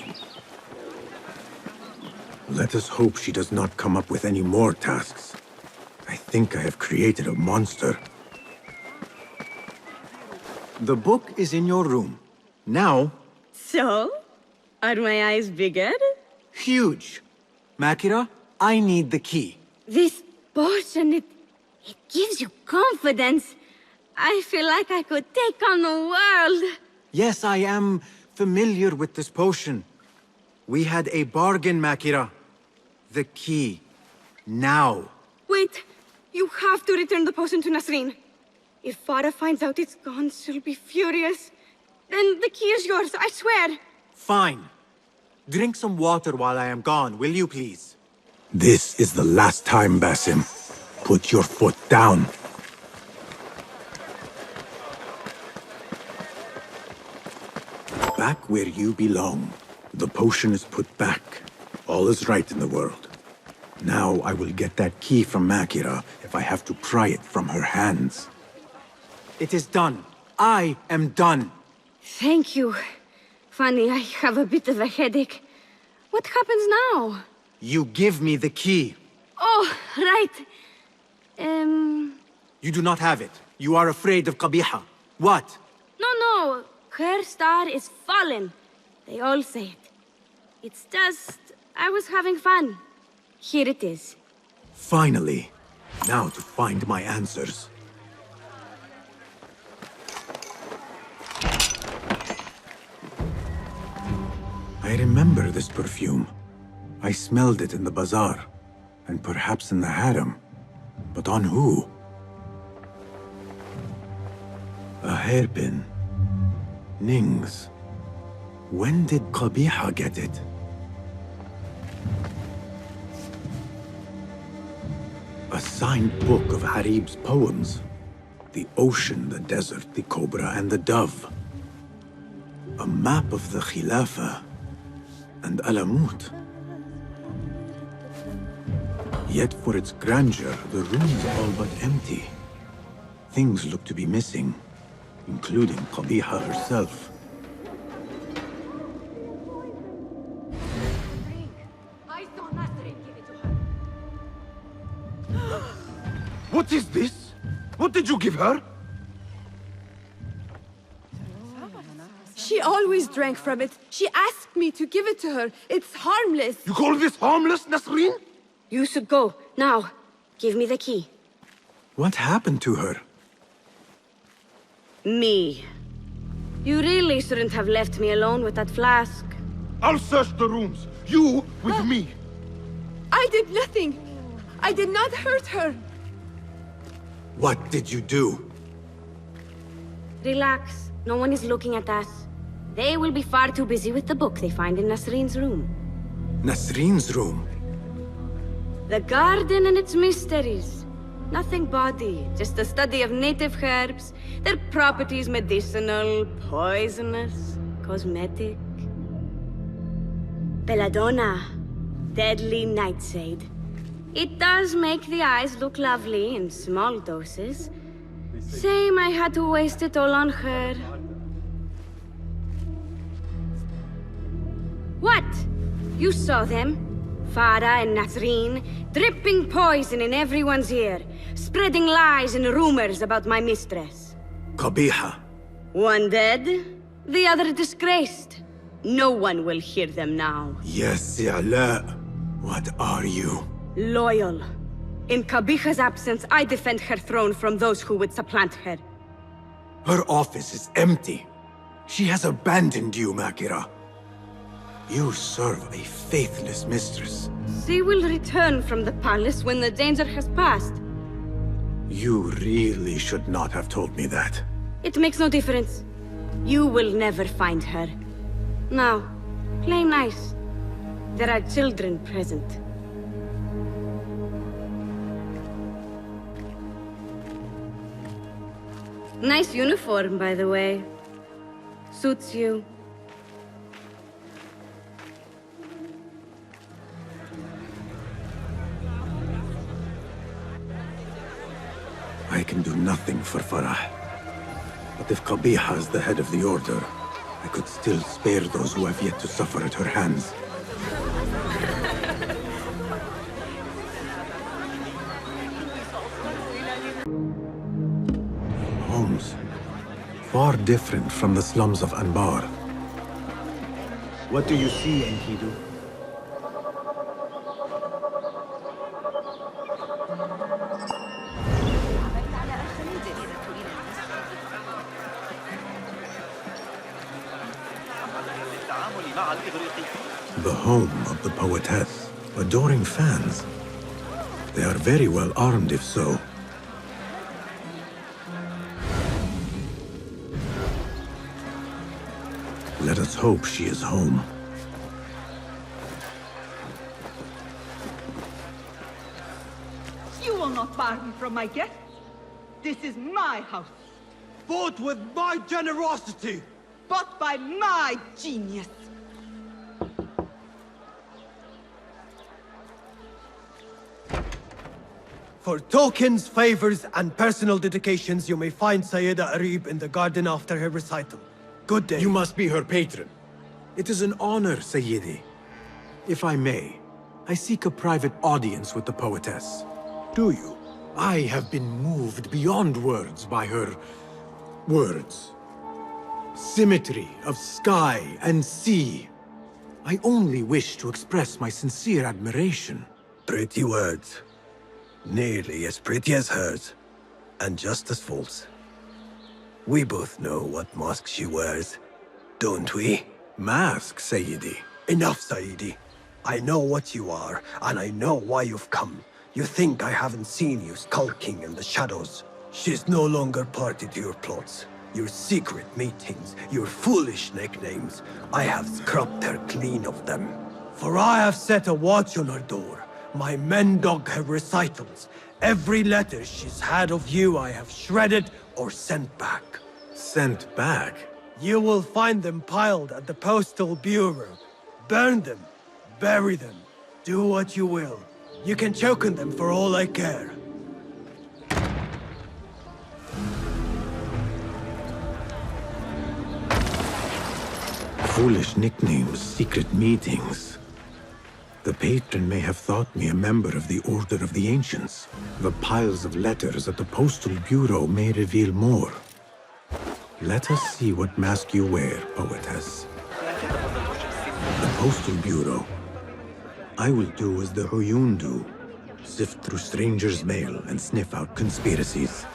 Let us hope she does not come up with any more tasks. I think I have created a monster. The book is in your room. Now... So? Are my eyes bigger? Huge. Makira, I need the key. This potion, it gives you confidence. I feel like I could take on the world. Yes, I am familiar with this potion. We had a bargain, Makira. The key. Now. Wait, you have to return the potion to Nasreen. If Farah finds out it's gone, she'll be furious. Then the key is yours, I swear. Fine. Drink some water while I am gone, will you please? This is the last time, Basim. Put your foot down. Back where you belong. The potion is put back. All is right in the world. Now I will get that key from Makira if I have to pry it from her hands. It is done. I am done. Thank you. Funny, I have a bit of a headache. What happens now? You give me the key. Oh, right. You do not have it. You are afraid of Qabiha. What? No. Her star is fallen. They all say it. It's just... I was having fun. Here it is. Finally. Now to find my answers. I remember this perfume. I smelled it in the bazaar. And perhaps in the harem. But on who? A hairpin. Nings. When did Qabiha get it? A signed book of Harib's poems. The ocean, the desert, the cobra, and the dove. A map of the Khilafah and Alamut. Yet for its grandeur, the rooms are all but empty. Things look to be missing, including Qabiha herself. What is this? What did you give her? She always drank from it. She asked me to give it to her. It's harmless. You call this harmless, Nasreen? You should go. Now. Give me the key. What happened to her? Me. You really shouldn't have left me alone with that flask. I'll search the rooms. You with me. I did nothing. I did not hurt her. What did you do? Relax. No one is looking at us. They will be far too busy with the book they find in Nasreen's room. Nasreen's room? The garden and its mysteries. Nothing bawdy, just a study of native herbs, their properties medicinal, poisonous, cosmetic. Belladonna, deadly nightshade. It does make the eyes look lovely in small doses. Shame I had to waste it all on her. What? You saw them? Farah and Nasreen, dripping poison in everyone's ear, spreading lies and rumors about my mistress. Qabiha. One dead, the other disgraced. No one will hear them now. Yes, I'La. What are you? Loyal. In Qabiha's absence, I defend her throne from those who would supplant her. Her office is empty. She has abandoned you, Makira. You serve a faithless mistress. She will return from the palace when the danger has passed. You really should not have told me that. It makes no difference. You will never find her. Now, play nice. There are children present. Nice uniform, by the way. Suits you. I can do nothing for Farah. But if Qabiha is the head of the Order, I could still spare those who have yet to suffer at her hands. Homes. Far different from the slums of Anbar. What do you see, Enkidu? The home of the poetess, adoring fans. They are very well armed, if so. Let us hope she is home. You will not bar me from my guests. This is my house. Bought with my generosity! Bought by my genius. For tokens, favors, and personal dedications, you may find Sayyida Arib in the garden after her recital. Good day. You must be her patron. It is an honor, Sayyidi. If I may, I seek a private audience with the poetess. Do you? I have been moved beyond words by her words. Symmetry of sky and sea. I only wish to express my sincere admiration. Pretty words. Nearly as pretty as hers, and just as false. We both know what mask she wears, don't we? Mask, Sayyidi. Enough, Sayyidi. I know what you are, and I know why you've come. You think I haven't seen you skulking in the shadows. She's no longer party to your plots. Your secret meetings, your foolish nicknames. I have scrubbed her clean of them. For I have set a watch on her door. My men dog her recitals. Every letter she's had of you I have shredded or sent back. Sent back? You will find them piled at the Postal Bureau. Burn them. Bury them. Do what you will. You can choke on them for all I care. Foolish nicknames, secret meetings. The patron may have thought me a member of the Order of the Ancients. The piles of letters at the Postal Bureau may reveal more. Let us see what mask you wear, poetess. The Postal Bureau. I will do as the Huyun do. Sift through strangers' mail and sniff out conspiracies.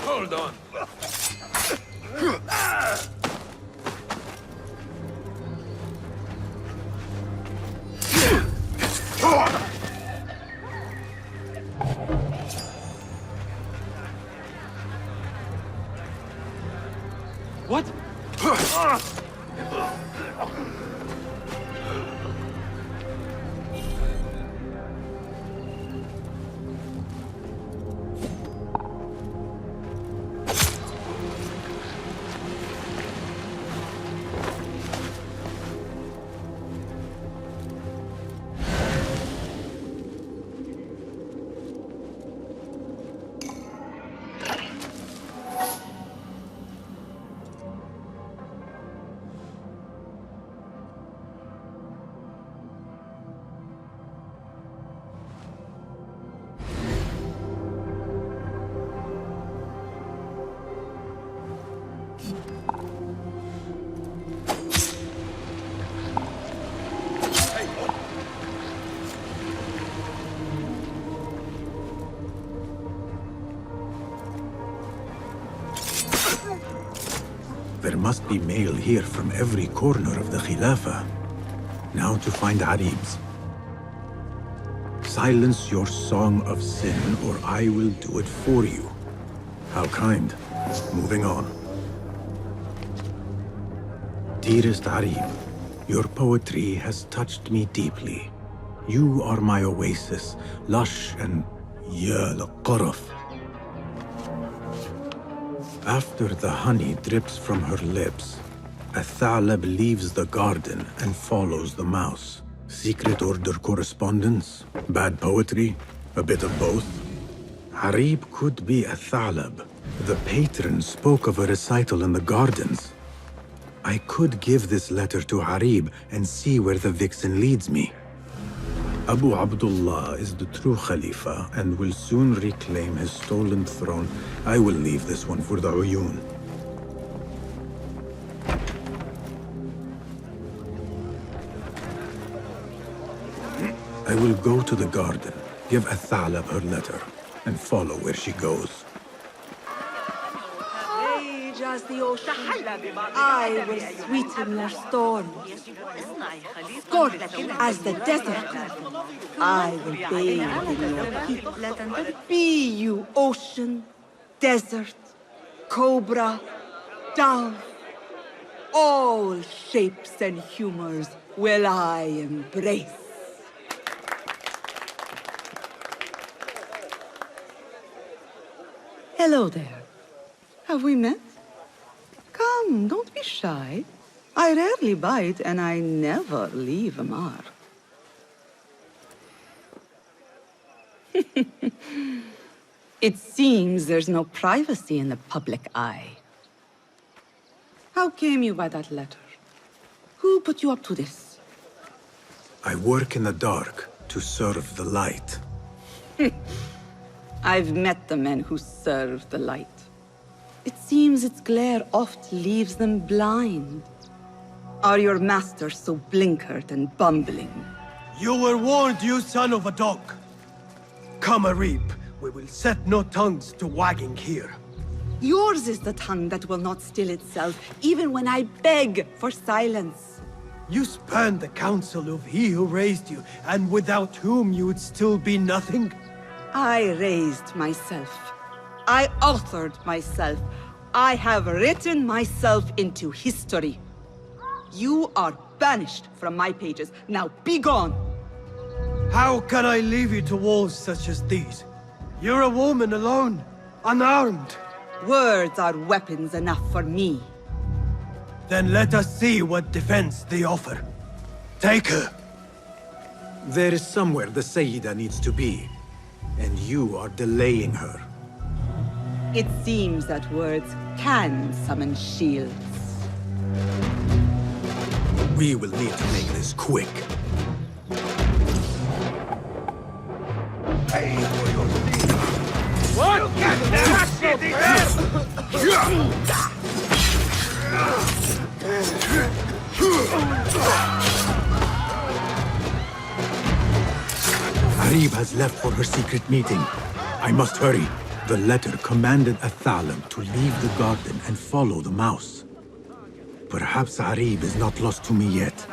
Hold on. What? must be mail here from every corner of the Khilafah. Now to find Harib's. Silence your song of sin, or I will do it for you. How kind. Moving on. Dearest Harib, your poetry has touched me deeply. You are my oasis, lush and ya al-qaraf. After the honey drips from her lips, a thalab leaves the garden and follows the mouse. Secret order correspondence? Bad poetry? A bit of both? Harib could be a thalab. The patron spoke of a recital in the gardens. I could give this letter to Harib and see where the vixen leads me. Abu Abdullah is the true Khalifa and will soon reclaim his stolen throne. I will leave this one for the Uyun. I will go to the garden, give Athalab her letter, and follow where she goes. Rage as the ocean, I will sweeten your storm. Scorch as the desert, I will bathe in your heat. Be you ocean, desert, cobra, dove, all shapes and humors will I embrace. Hello there. Have we met? Come, don't be shy. I rarely bite and I never leave a mark. It seems there's no privacy in the public eye. How came you by that letter? Who put you up to this? I work in the dark to serve the light. I've met the men who serve the light. It seems its glare oft leaves them blind. Are your masters so blinkered and bumbling? You were warned, you son of a dog. Come, Arib. We will set no tongues to wagging here. Yours is the tongue that will not still itself, even when I beg for silence. You spurned the counsel of he who raised you, and without whom you would still be nothing. I raised myself. I authored myself. I have written myself into history. You are banished from my pages. Now be gone! How can I leave you to wolves such as these? You're a woman alone, unarmed. Words are weapons enough for me. Then let us see what defense they offer. Take her. There is somewhere the Sayyida needs to be, and you are delaying her. It seems that words can summon shields. We will need to make this quick. What? Harib has left for her secret meeting. I must hurry. The letter commanded Athalab to leave the garden and follow the mouse. Perhaps Harib is not lost to me yet.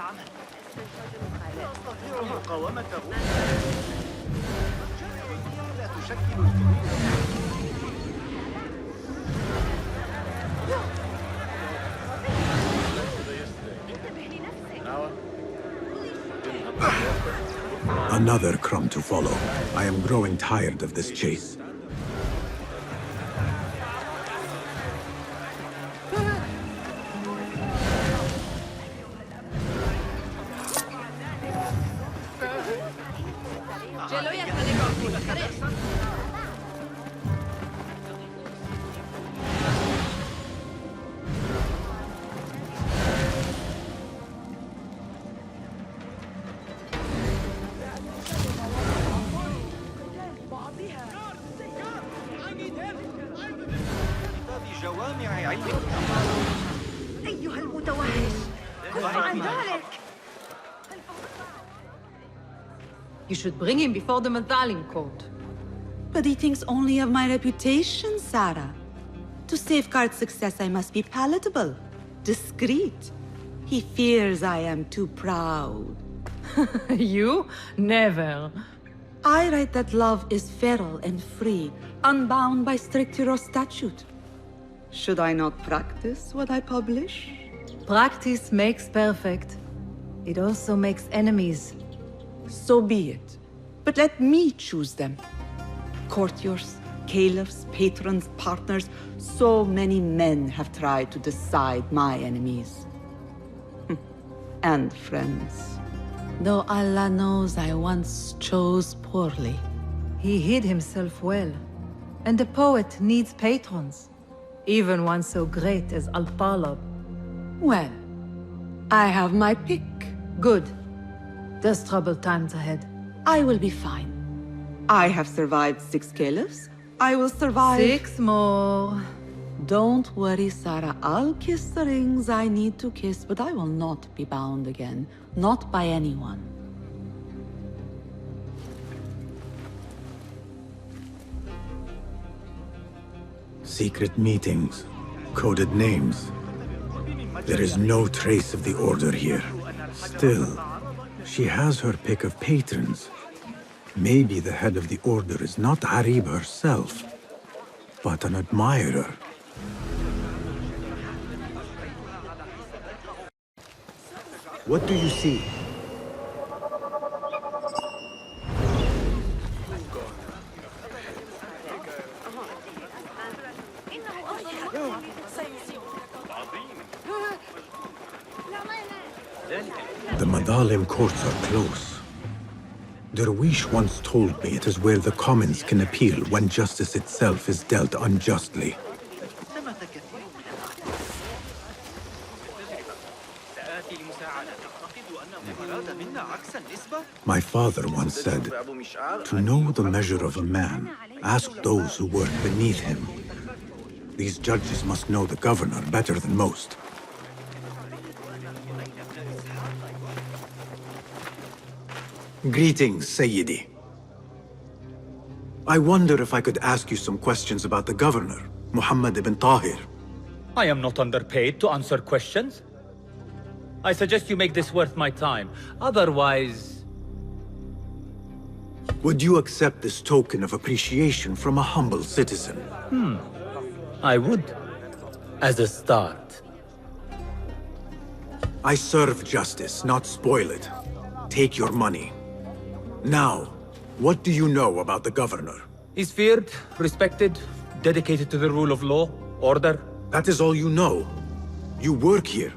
Another crumb to follow. I am growing tired of this chase. أيها المتوحش كف عن ذلك. You should bring him before the Medallion Court. But he thinks only of my reputation, Sarah. To safeguard success, I must be palatable. discreet. He fears I am too proud. You? Never. I write that love is feral and free, unbound by strict Euro statute. Should I not practice what I publish? Practice makes perfect. It also makes enemies. So be it. But let me choose them. Courtiers, caliphs, patrons, partners. So many men have tried to decide my enemies. And friends. Though Allah knows I once chose poorly. He hid himself well. And the poet needs patrons. Even one so great as Al-Talab. Well, I have my pick. Good. There's troubled times ahead. I will be fine. I have survived 6 caliphs. I will survive 6 more. Don't worry, Sarah. I'll kiss the rings I need to kiss, but I will not be bound again. Not by anyone. Secret meetings, coded names. There is no trace of the Order here. Still, she has her pick of patrons. Maybe the head of the Order is not Harib herself, but an admirer. What do you see? The Madalim courts are close. Derwish once told me it is where the commons can appeal when justice itself is dealt unjustly. My father once said, to know the measure of a man, ask those who work beneath him. These judges must know the governor better than most. Greetings, Sayyidi. I wonder if I could ask you some questions about the governor, Muhammad ibn Tahir. I am not underpaid to answer questions. I suggest you make this worth my time. Otherwise... Would you accept this token of appreciation from a humble citizen? I would. As a start. I serve justice, not spoil it. Take your money. Now, what do you know about the governor? He's feared, respected, dedicated to the rule of law, order. That is all you know. You work here.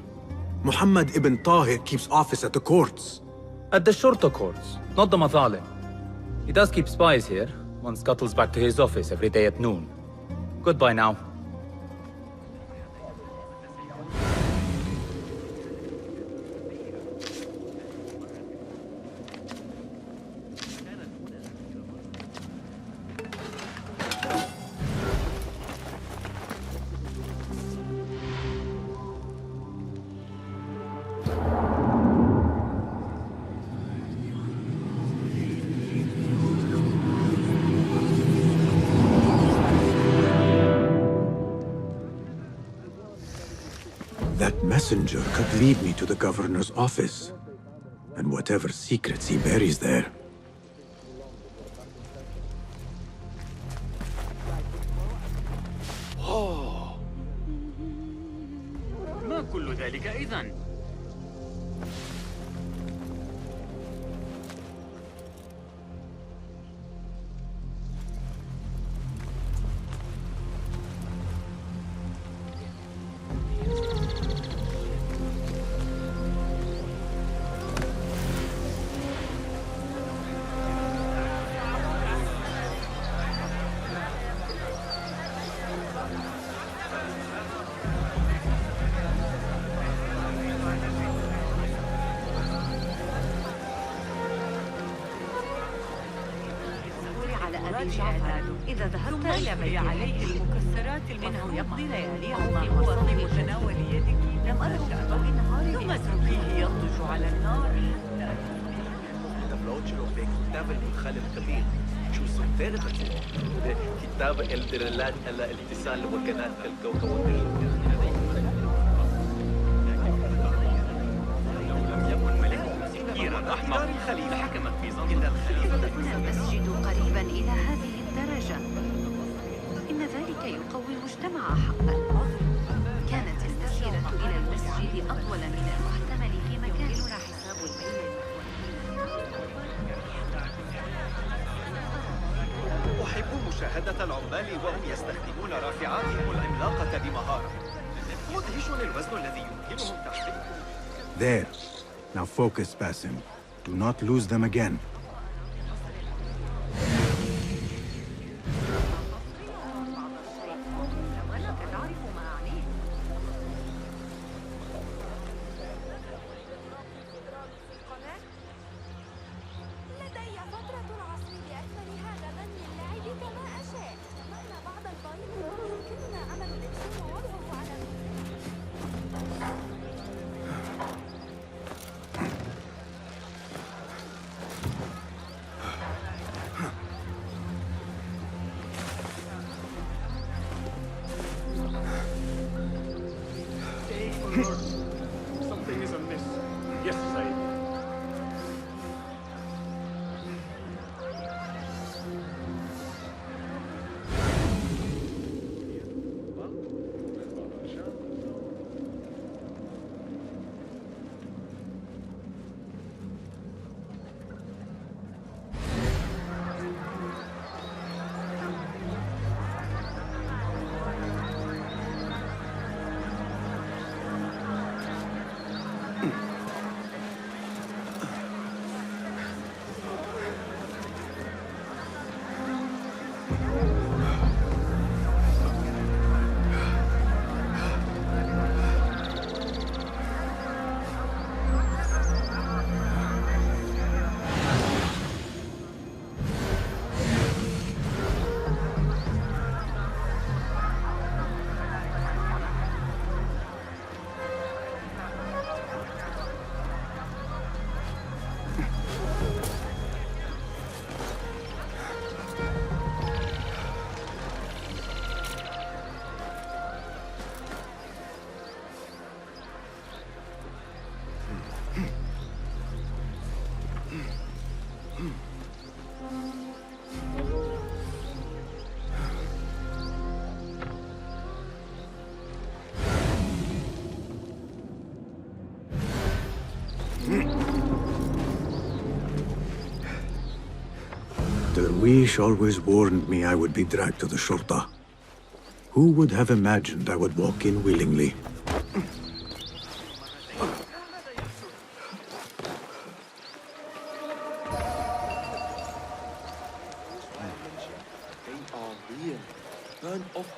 Muhammad ibn Tahir keeps office at the courts. At the shorter courts, not the Mathalim. He does keep spies here. One scuttles back to his office every day at noon. Goodbye now. That messenger could lead me to the governor's office, and whatever secrets he buries there. ما كل ذلك إذن؟ إذا ذهبت إلى عليه المكسرات إنه يقضي لياليه في مصلي متناول يدك لم أرى ثم اتركيه يضج على النار. الطبلات شنو في كتاب المدخل الكبير شو سفيرة كتاب الدرلات على الاتصال وكانت الكوكب احتضار الخليفة حكمت بيزنطة إن الخليفة المسجد قريبا إلى هذه الدرجة إن ذلك يقوي المجتمع حقا. كانت المسيرة إلى المسجد أطول من المحتمل في مكاننا حساب الميل. أحب مشاهدة العمال وهم يستخدمون رافعاتهم العملاقة بمهارة. مدهش الوزن الذي يمكنهم تحميله. There. Now focus, Basim. Do not lose them again. Something is amiss. Yes, Said. Derwish always warned me I would be dragged to the Shurta. Who would have imagined I would walk in willingly?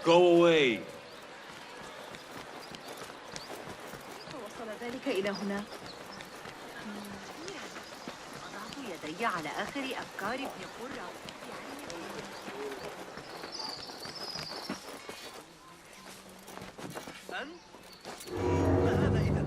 Go away. وصل ذلك إلى هنا. وضعت يدي على آخر أفكار ابن قرة. ما هذا إذا؟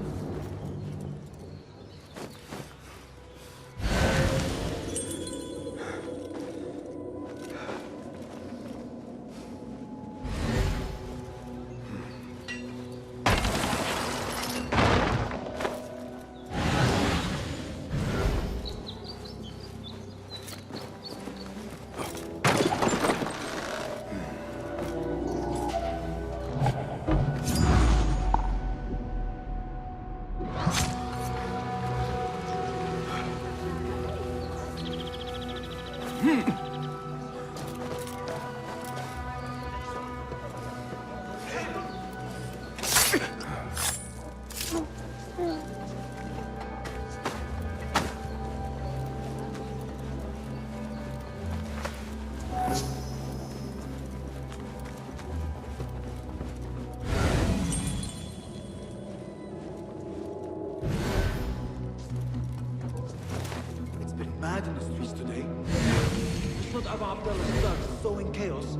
Mad in the streets today. It's not Abu Abdullah's thugs sowing chaos.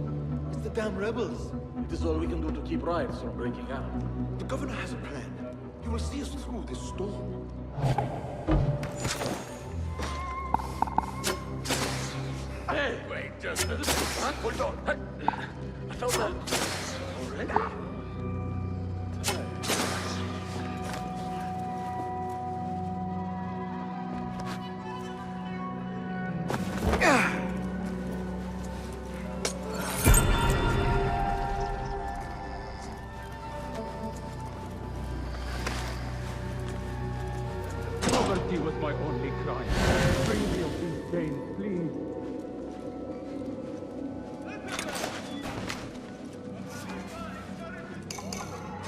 It's the damn rebels. It is all we can do to keep riots from breaking out. The governor has a plan. He will see us through this storm. Hey! Wait, just... Hold on. I felt that already. pain, please.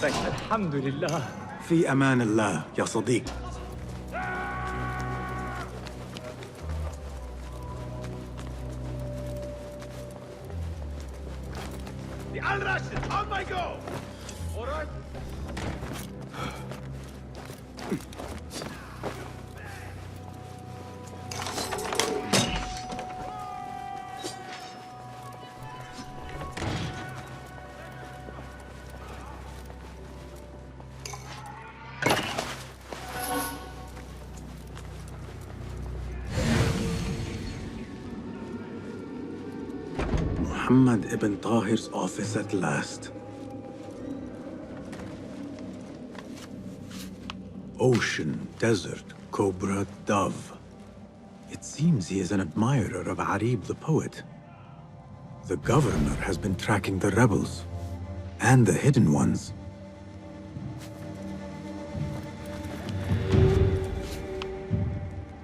الحمد لله. في أمان الله يا صديق. The Al-Rashid, on my go! All right? Muhammad ibn Tahir's office at last. Ocean, desert, cobra, dove. It seems he is an admirer of Arib the poet. The governor has been tracking the rebels, and the hidden ones.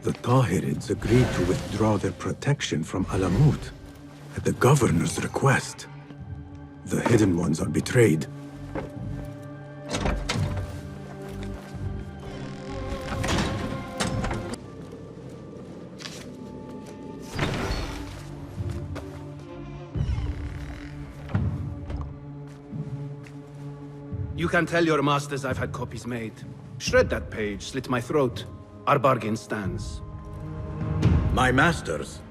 The Tahirids agreed to withdraw their protection from Alamut at the governor's request. The hidden ones are betrayed. You can tell your masters I've had copies made. Shred that page, slit my throat. Our bargain stands. My masters?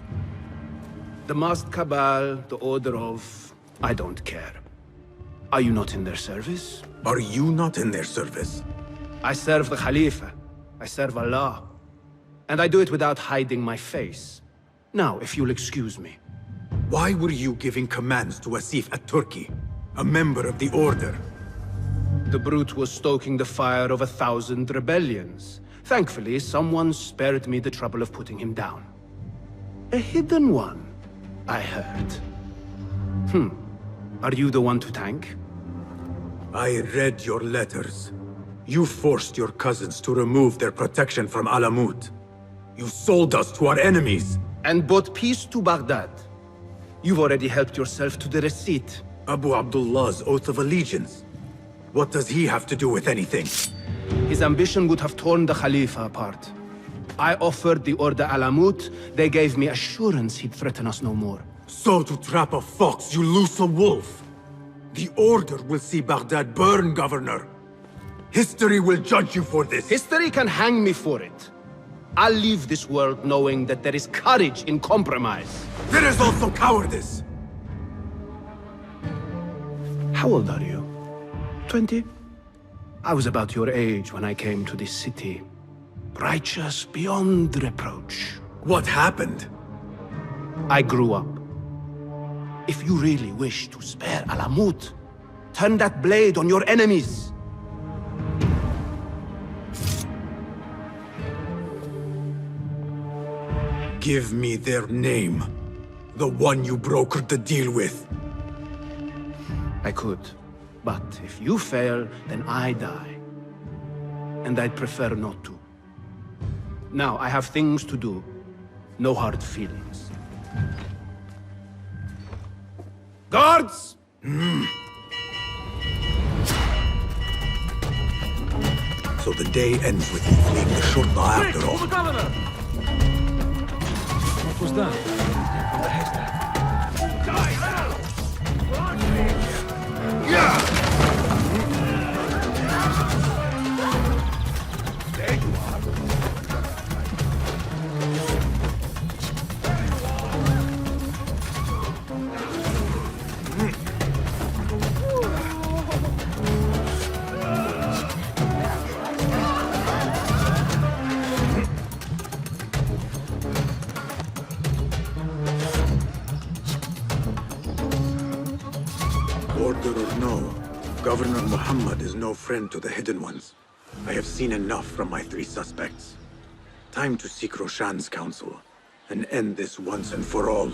The masked cabal, the order of... I don't care. Are you not in their service? Are you not in their service? I serve the Khalifa. I serve Allah. And I do it without hiding my face. Now, if you'll excuse me. Why were you giving commands to Asif at-Turki, a member of the Order? The brute was stoking the fire of 1,000 rebellions. Thankfully, someone spared me the trouble of putting him down. A hidden one, I heard. Are you the one to thank? I read your letters. You forced your cousins to remove their protection from Alamut. You sold us to our enemies. And brought peace to Baghdad. You've already helped yourself to the receipt. Abu Abdullah's oath of allegiance. What does he have to do with anything? His ambition would have torn the Khalifa apart. I offered the Order Alamut. They gave me assurance he'd threaten us no more. So to trap a fox, you loose a wolf. The Order will see Baghdad burn, Governor. History will judge you for this. History can hang me for it. I'll leave this world knowing that there is courage in compromise. There is also cowardice. How old are you? 20? I was about your age when I came to this city. Righteous beyond reproach. What happened? I grew up. If you really wish to spare Alamut, turn that blade on your enemies. Give me their name. The one you brokered the deal with. I could. But if you fail, then I die. And I'd prefer not to. Now, I have things to do. No hard feelings. Guards! So the day ends with you fleeing the Shurta after all. The governor! What was that? From the haystack. Die now! Yeah! There you are. Order or no, Governor Muhammad is no friend to the Hidden Ones. I have seen enough from my 3 suspects. Time to seek Roshan's counsel and end this once and for all.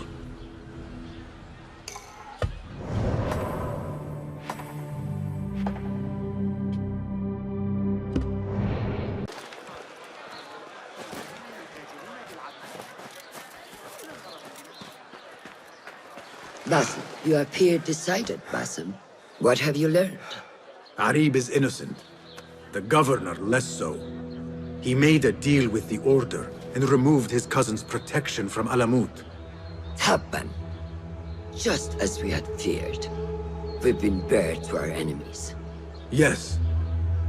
Basim, you appear decided, Basim. What have you learned? Arib is innocent. The governor less so. He made a deal with the Order and removed his cousin's protection from Alamut. Tabban. Just as we had feared. We've been bared to our enemies. Yes.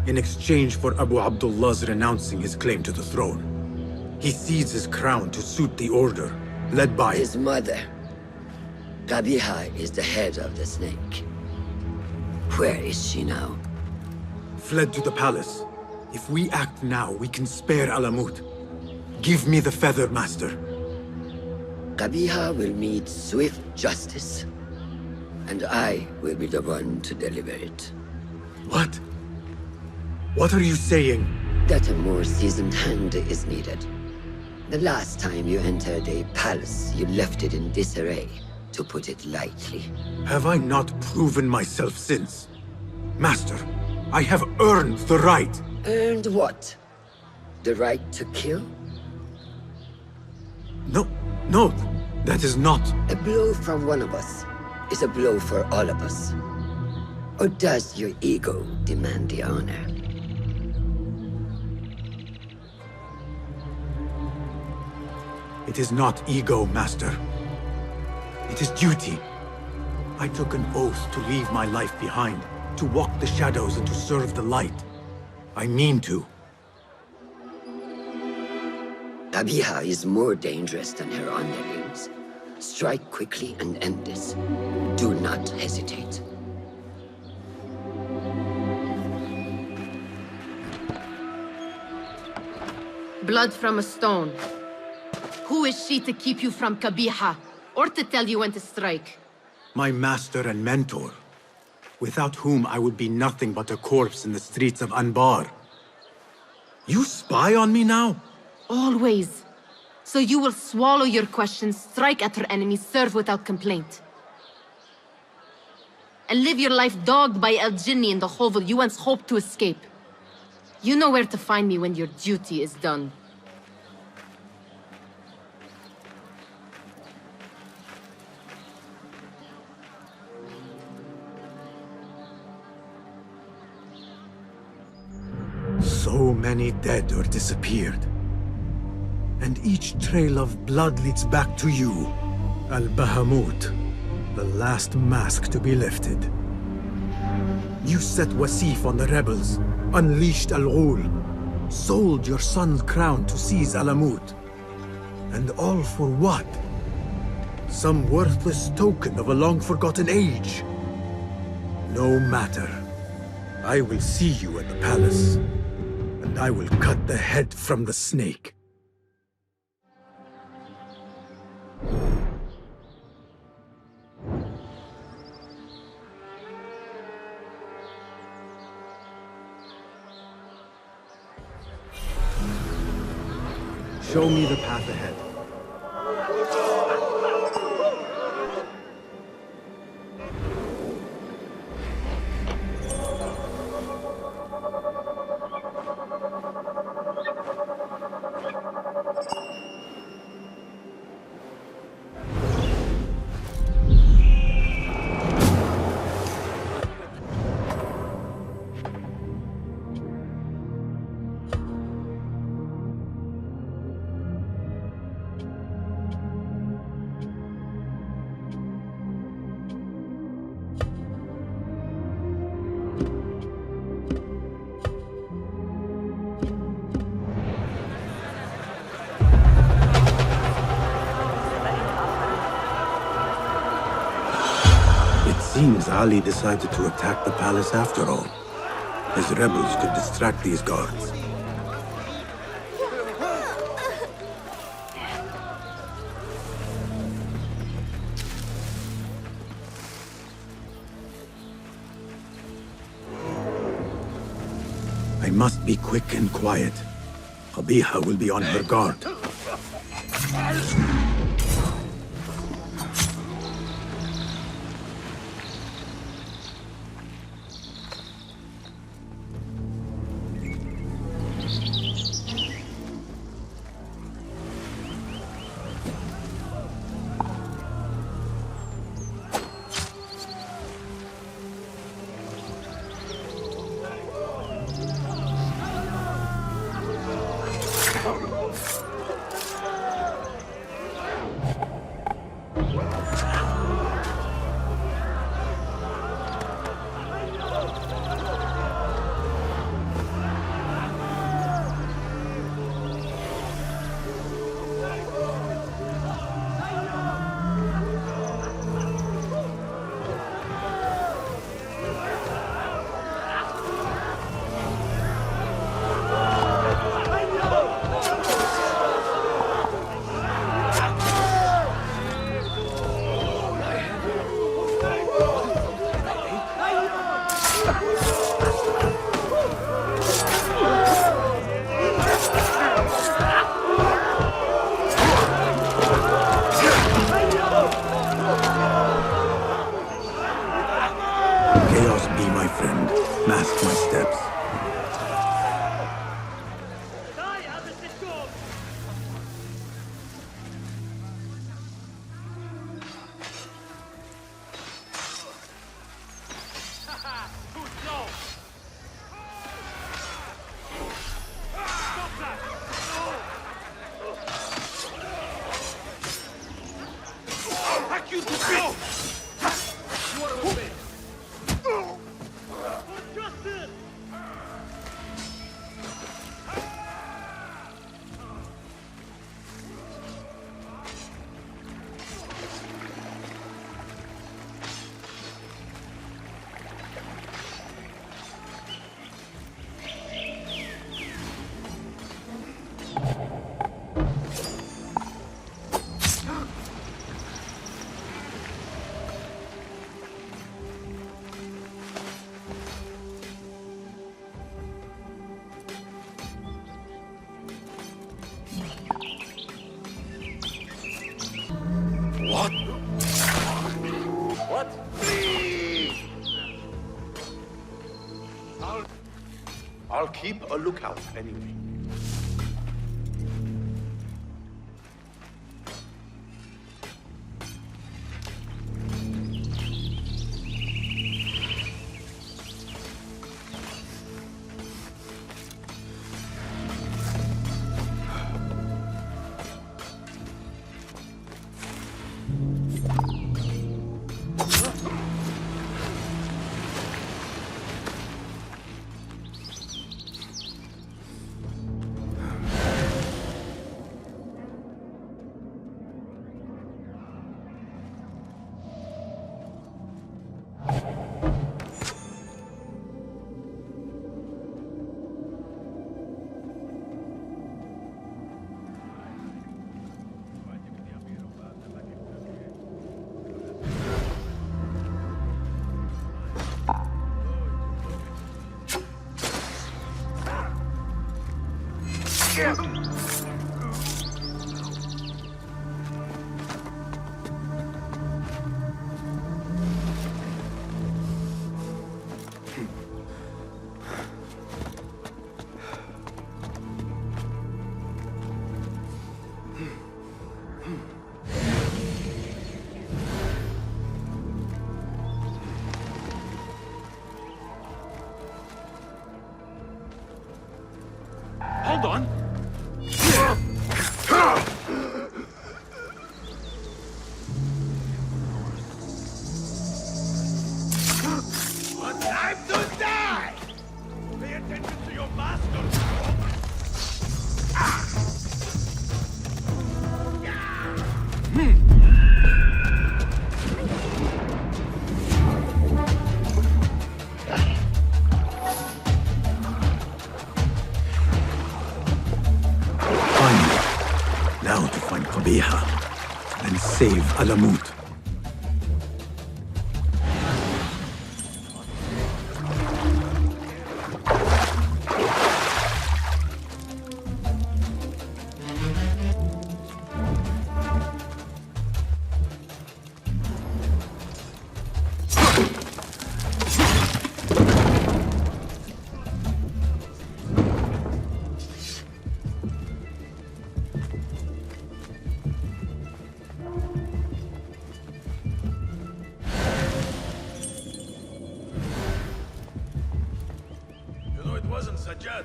In exchange for Abu Abdullah's renouncing his claim to the throne. He cedes his crown to suit the Order, led by his mother. Qabiha is the head of the snake. Where is she now? Fled to the palace. If we act now, we can spare Alamut. Give me the feather, Master. Qabiha will meet swift justice. And I will be the one to deliver it. What? What are you saying? That a more seasoned hand is needed. The last time you entered a palace, you left it in disarray, to put it lightly. Have I not proven myself since? Master, I have earned the right. Earned what? The right to kill? No, that is not. A blow from one of us is a blow for all of us. Or does your ego demand the honor? It is not ego, Master. It is duty. I took an oath to leave my life behind, to walk the shadows and to serve the light. I mean to. Qabiha is more dangerous than her underlings. Strike quickly and end this. Do not hesitate. Blood from a stone. Who is she to keep you from Qabiha, or to tell you when to strike? My master and mentor, without whom I would be nothing but a corpse in the streets of Anbar. You spy on me now? Always. So you will swallow your questions, strike at her enemies, serve without complaint. And live your life dogged by El Jinni in the hovel you once hoped to escape. You know where to find me when your duty is done. So many dead or disappeared. And each trail of blood leads back to you, Al-Bahamut, the last mask to be lifted. You set Wasif on the rebels, unleashed Al-Ghul, sold your son's crown to seize Alamut. And all for what? Some worthless token of a long-forgotten age. No matter. I will see you at the palace, and I will cut the head from the snake. Show me the path ahead. Seems Ali decided to attack the palace after all. His rebels could distract these guards. I must be quick and quiet. Qabiha will be on her guard. What? What? I'll keep a lookout anyway. Hold on. What time to die? Pay attention to your master. Now to find Qabiha and save Alamut.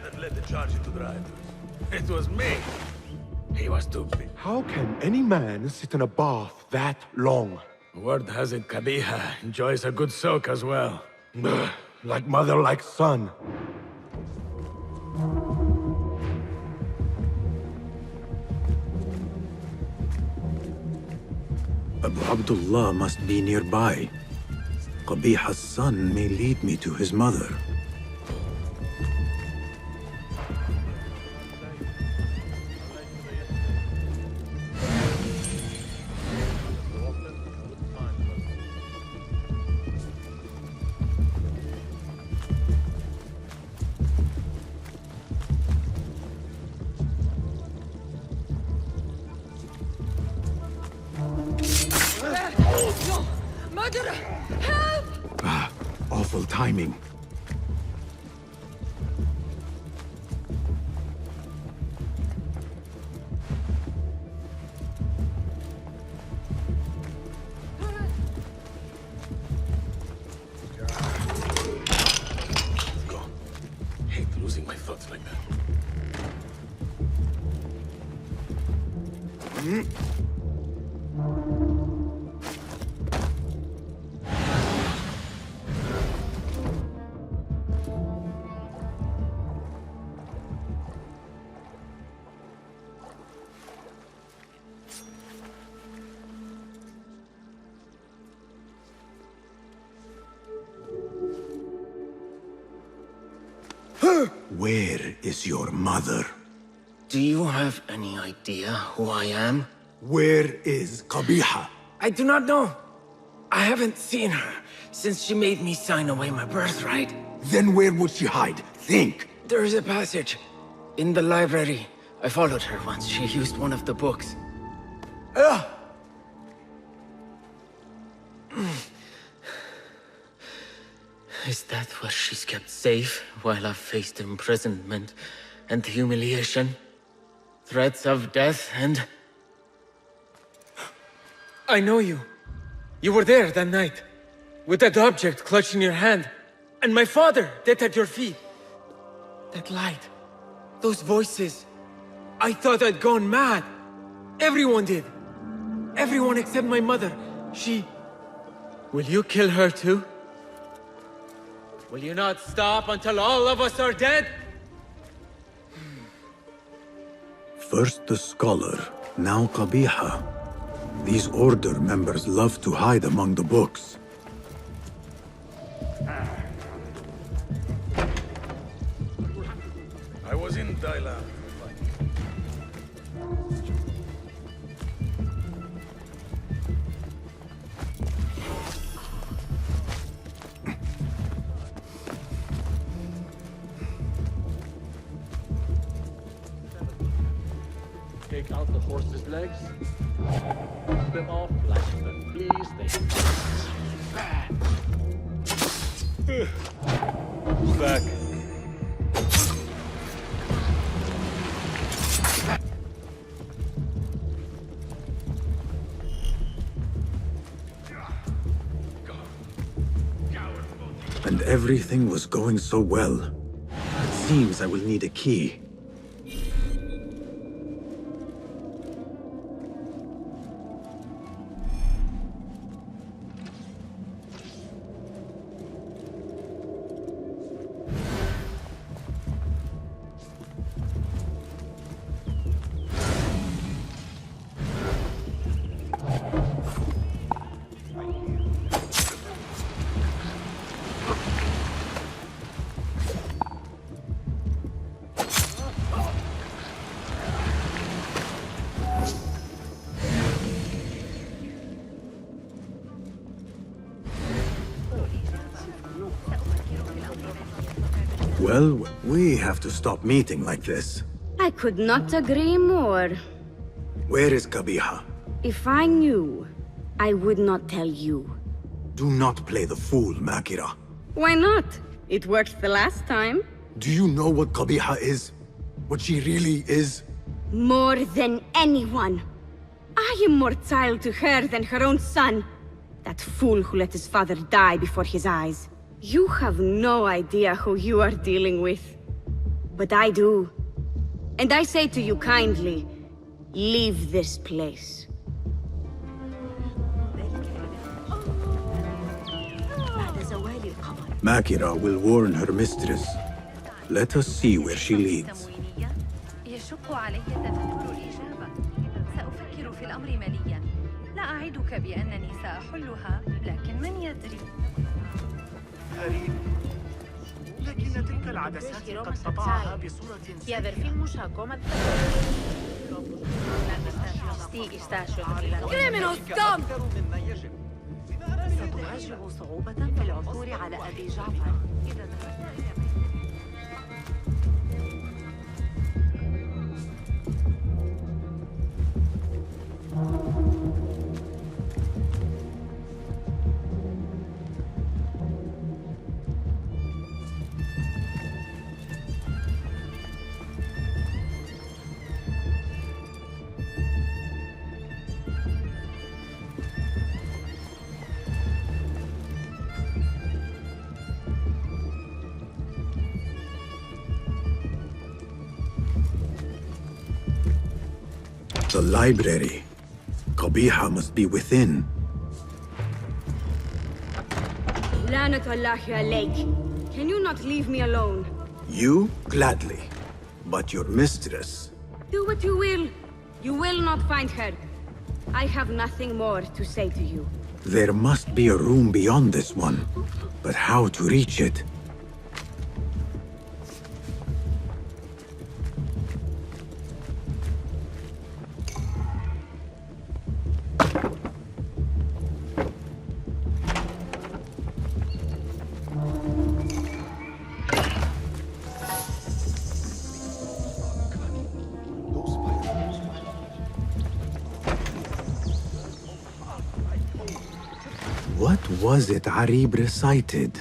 That led the charge into the rioters. It was me. He was too big. How can any man sit in a bath that long? Word has it Qabiha enjoys a good soak as well. Like mother, like son. Abu Abdullah must be nearby. Qabiha's son may lead me to his mother. Murderer! Help! Awful timing. Let's go. Hate losing my thoughts like that. Where is your mother? Do you have any idea who I am? Where is Qabiha? I do not know. I haven't seen her since she made me sign away my birthright. Then where would she hide? Think! There is a passage in the library. I followed her once. She used one of the books. Is that where she's kept safe while I've faced imprisonment and humiliation? Threats of death and... I know you. You were there that night, with that object clutched in your hand, and my father dead at your feet. That light, those voices. I thought I'd gone mad. Everyone did. Everyone except my mother. She... Will you kill her too? Will you not stop until all of us are dead? First the scholar, now Qabiha. These Order members love to hide among the books. I was in Thailand. Take out the horse's legs. Cut them off like the fleas they... Who's back? And everything was going so well. It seems I will need a key. Well, we have to stop meeting like this. I could not agree more. Where is Qabiha? If I knew, I would not tell you. Do not play the fool, Makira. Why not? It worked the last time. Do you know what Qabiha is? What she really is? More than anyone. I am more child to her than her own son. That fool who let his father die before his eyes. You have no idea who you are dealing with. But I do. And I say to you kindly, leave this place. Makira will warn her mistress. Let us see where she leads. يشق علي تبادل الإجابة. سأفكر في الأمر مليا. لا أعدك بأنني سأحلها، لكن من يدري؟ غريب، لكن تلك العدسات قد طبعها بصورة Criminals, come! ستواجه صعوبة في العثور على أبي جعفر. The library. Qabiha must be within. لعنة الله عليك. Can you not leave me alone? You? Gladly. But your mistress... Do what you will. You will not find her. I have nothing more to say to you. There must be a room beyond this one. But how to reach it? What was it Arib recited?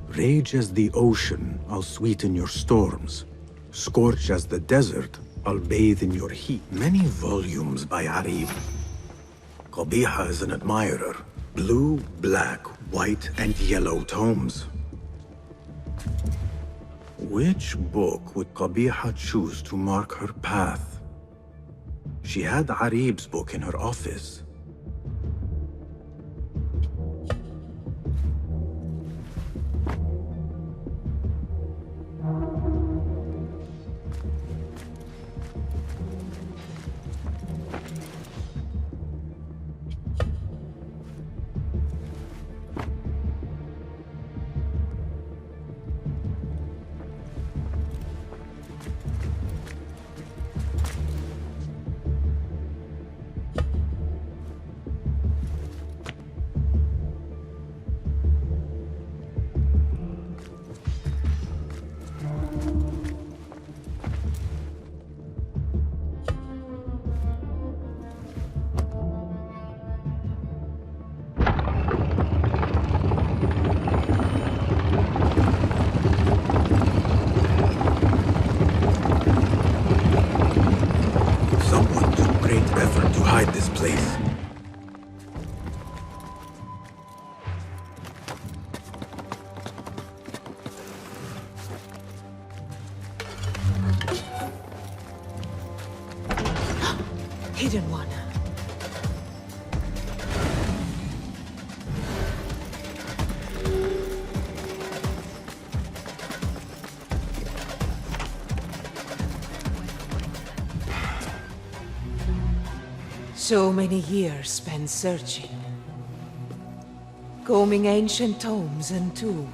Rage as the ocean, I'll sweeten your storms. Scorch as the desert, I'll bathe in your heat. Many volumes by Arib. Qabiha is an admirer. Blue, black, white, and yellow tomes. Which book would Qabiha choose to mark her path? She had Arib's book in her office. Hidden one. So many years spent searching. Combing ancient tomes and tools.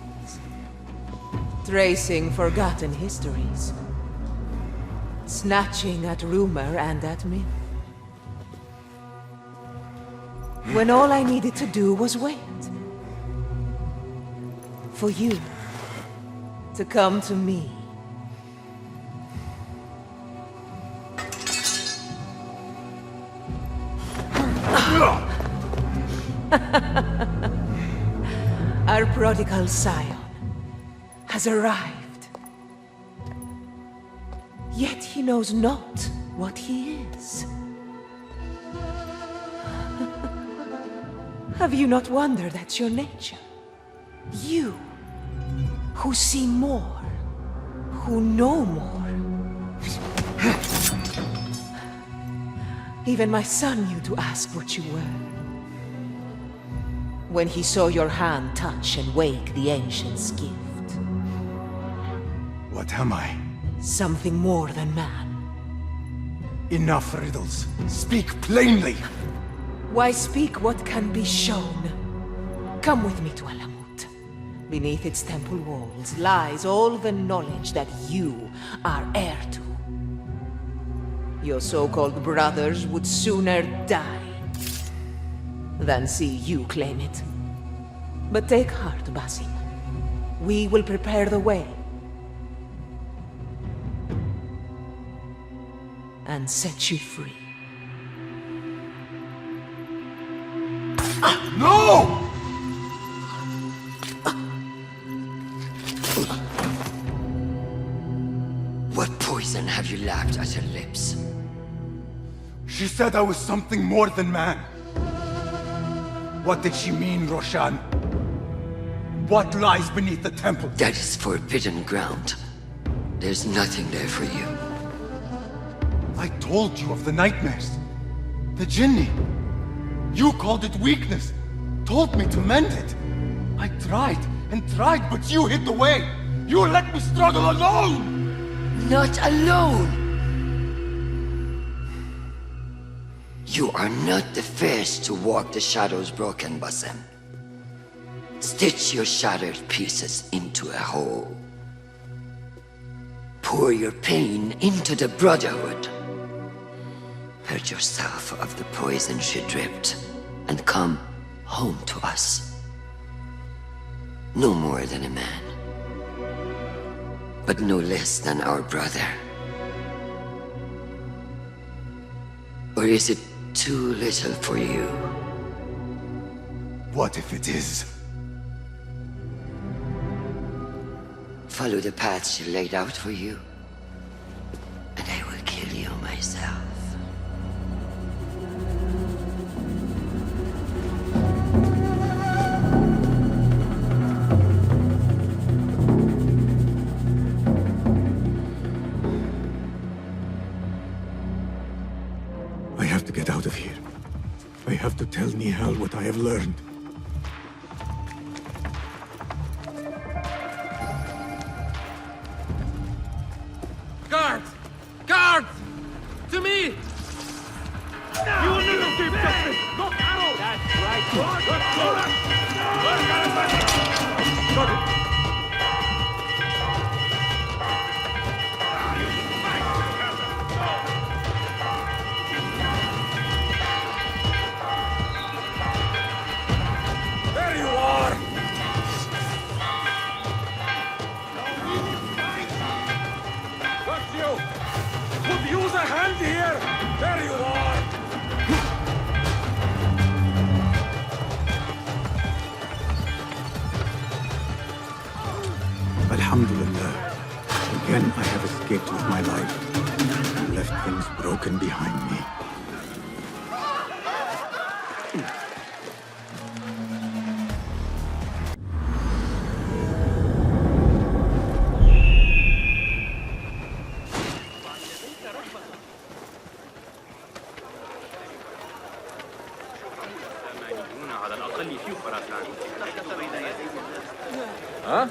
Tracing forgotten histories. Snatching at rumor and at myth. When all I needed to do was wait. For you to come to me. Our prodigal scion has arrived. Yet he knows not what he is. Have you not wondered at your nature? You, who see more, who know more. Even my son knew to ask what you were. When he saw your hand touch and wake the ancient's gift. What am I? Something more than man. Enough riddles. Speak plainly! Why speak what can be shown? Come with me to Alamut. Beneath its temple walls lies all the knowledge that you are heir to. Your so-called brothers would sooner die than see you claim it. But take heart, Basim. We will prepare the way. And set you free. No! What poison have you lapped at her lips? She said I was something more than man. What did she mean, Roshan? What lies beneath the temple? That is forbidden ground. There's nothing there for you. I told you of the nightmares. The Jinni. You called it weakness. Told me to mend it. I tried and tried, but you hid the way. You let me struggle alone! Not alone! You are not the first to walk the shadows broken, Basim. Stitch your shattered pieces into a whole. Pour your pain into the Brotherhood. Purge yourself of the poison she dripped, and come home to us. No more than a man, but no less than our brother. Or is it too little for you? What if it is? Follow the path she laid out for you, and I will kill you myself. I have to get out of here. I have to tell Nihal what I have learned. Guards! Guards! To me! You will never escape justice! Not arrow! That's right. Let's go! Got it! There you are! That's you! Could use a hand here! There you are! Alhamdulillah. Again, I have escaped with my life. Left things broken behind me. على الأقل في خراسان. ها؟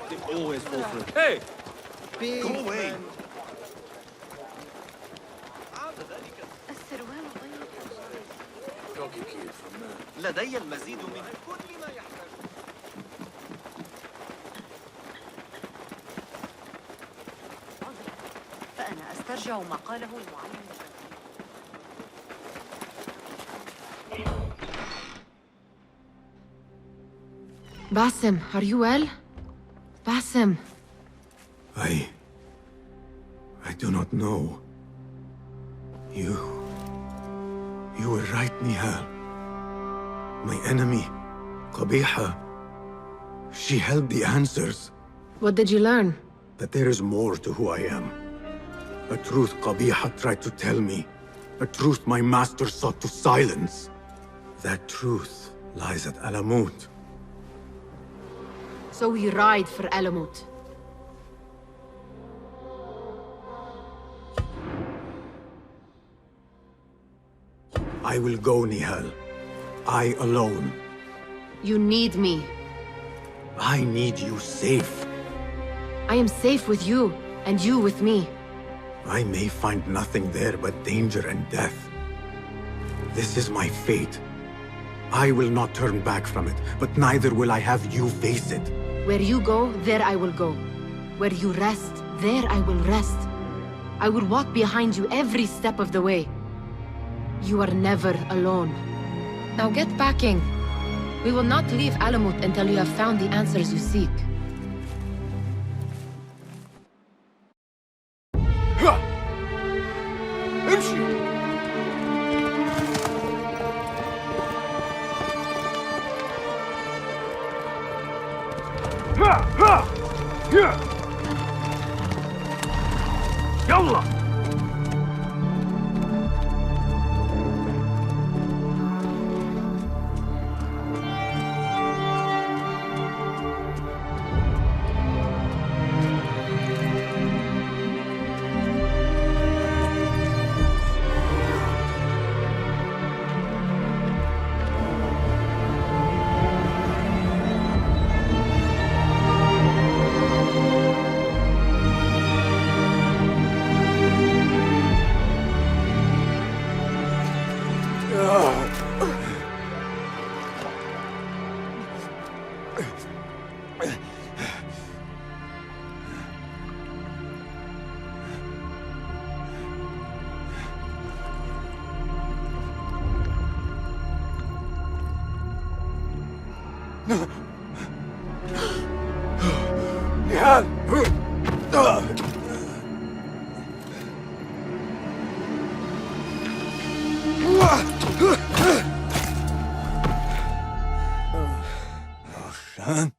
They always fall through. Hey! Go away. السروال ضيق. لدي المزيد من كل ما يحتاج. فأنا أسترجع ما قاله المعلم. Basim, are you well? Basim. I do not know. You were right, Nihal. My enemy, Qabiha, she held the answers. What did you learn? That there is more to who I am. A truth Qabiha tried to tell me. A truth my master sought to silence. That truth lies at Alamut. So we ride for Alamut. I will go, Nihal. I alone. You need me. I need you safe. I am safe with you, and you with me. I may find nothing there but danger and death. This is my fate. I will not turn back from it, but neither will I have you face it. Where you go, there I will go. Where you rest, there I will rest. I will walk behind you every step of the way. You are never alone. Now get packing. We will not leave Alamut until you have found the answers you seek. يلا Roshan?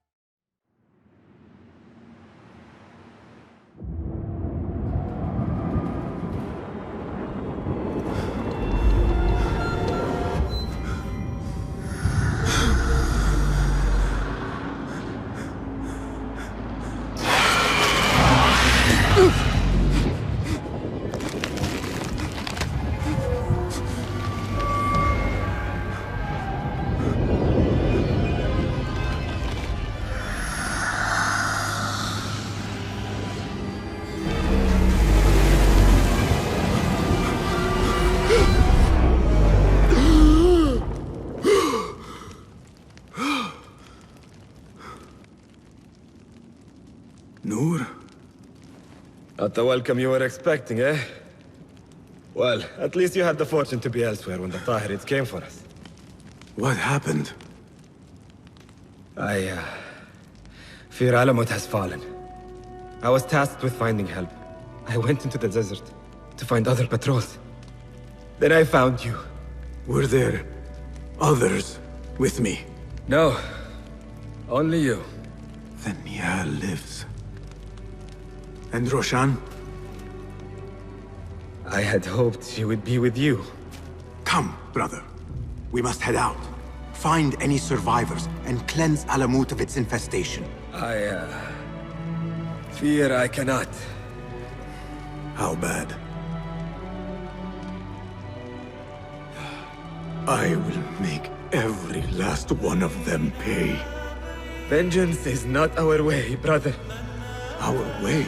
Noor? Not the welcome you were expecting, eh? Well, at least you had the fortune to be elsewhere when the Tahirids came for us. What happened? Fear Alamut has fallen. I was tasked with finding help. I went into the desert to find other patrols. Then I found you. Were there others with me? No. Only you. Then Nihal lives. And Roshan? I had hoped she would be with you. Come, brother. We must head out. Find any survivors and cleanse Alamut of its infestation. I fear I cannot. How bad? I will make every last one of them pay. Vengeance is not our way, brother. Our way?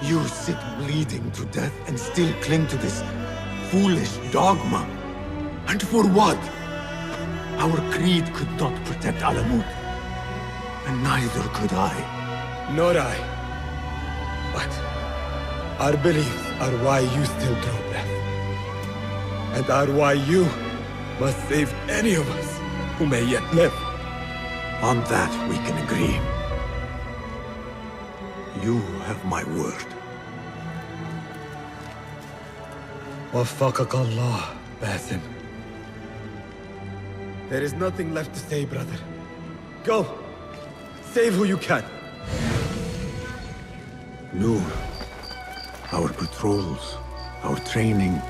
You sit bleeding to death and still cling to this foolish dogma. And for what? Our creed could not protect Alamut. And neither could I. Nor I. But our beliefs are why you still draw breath. And are why you must save any of us who may yet live. On that we can agree. You have my word. Waffaqak Allah, Basim. There is nothing left to say, brother. Go! Save who you can! Noor, our patrols, our training,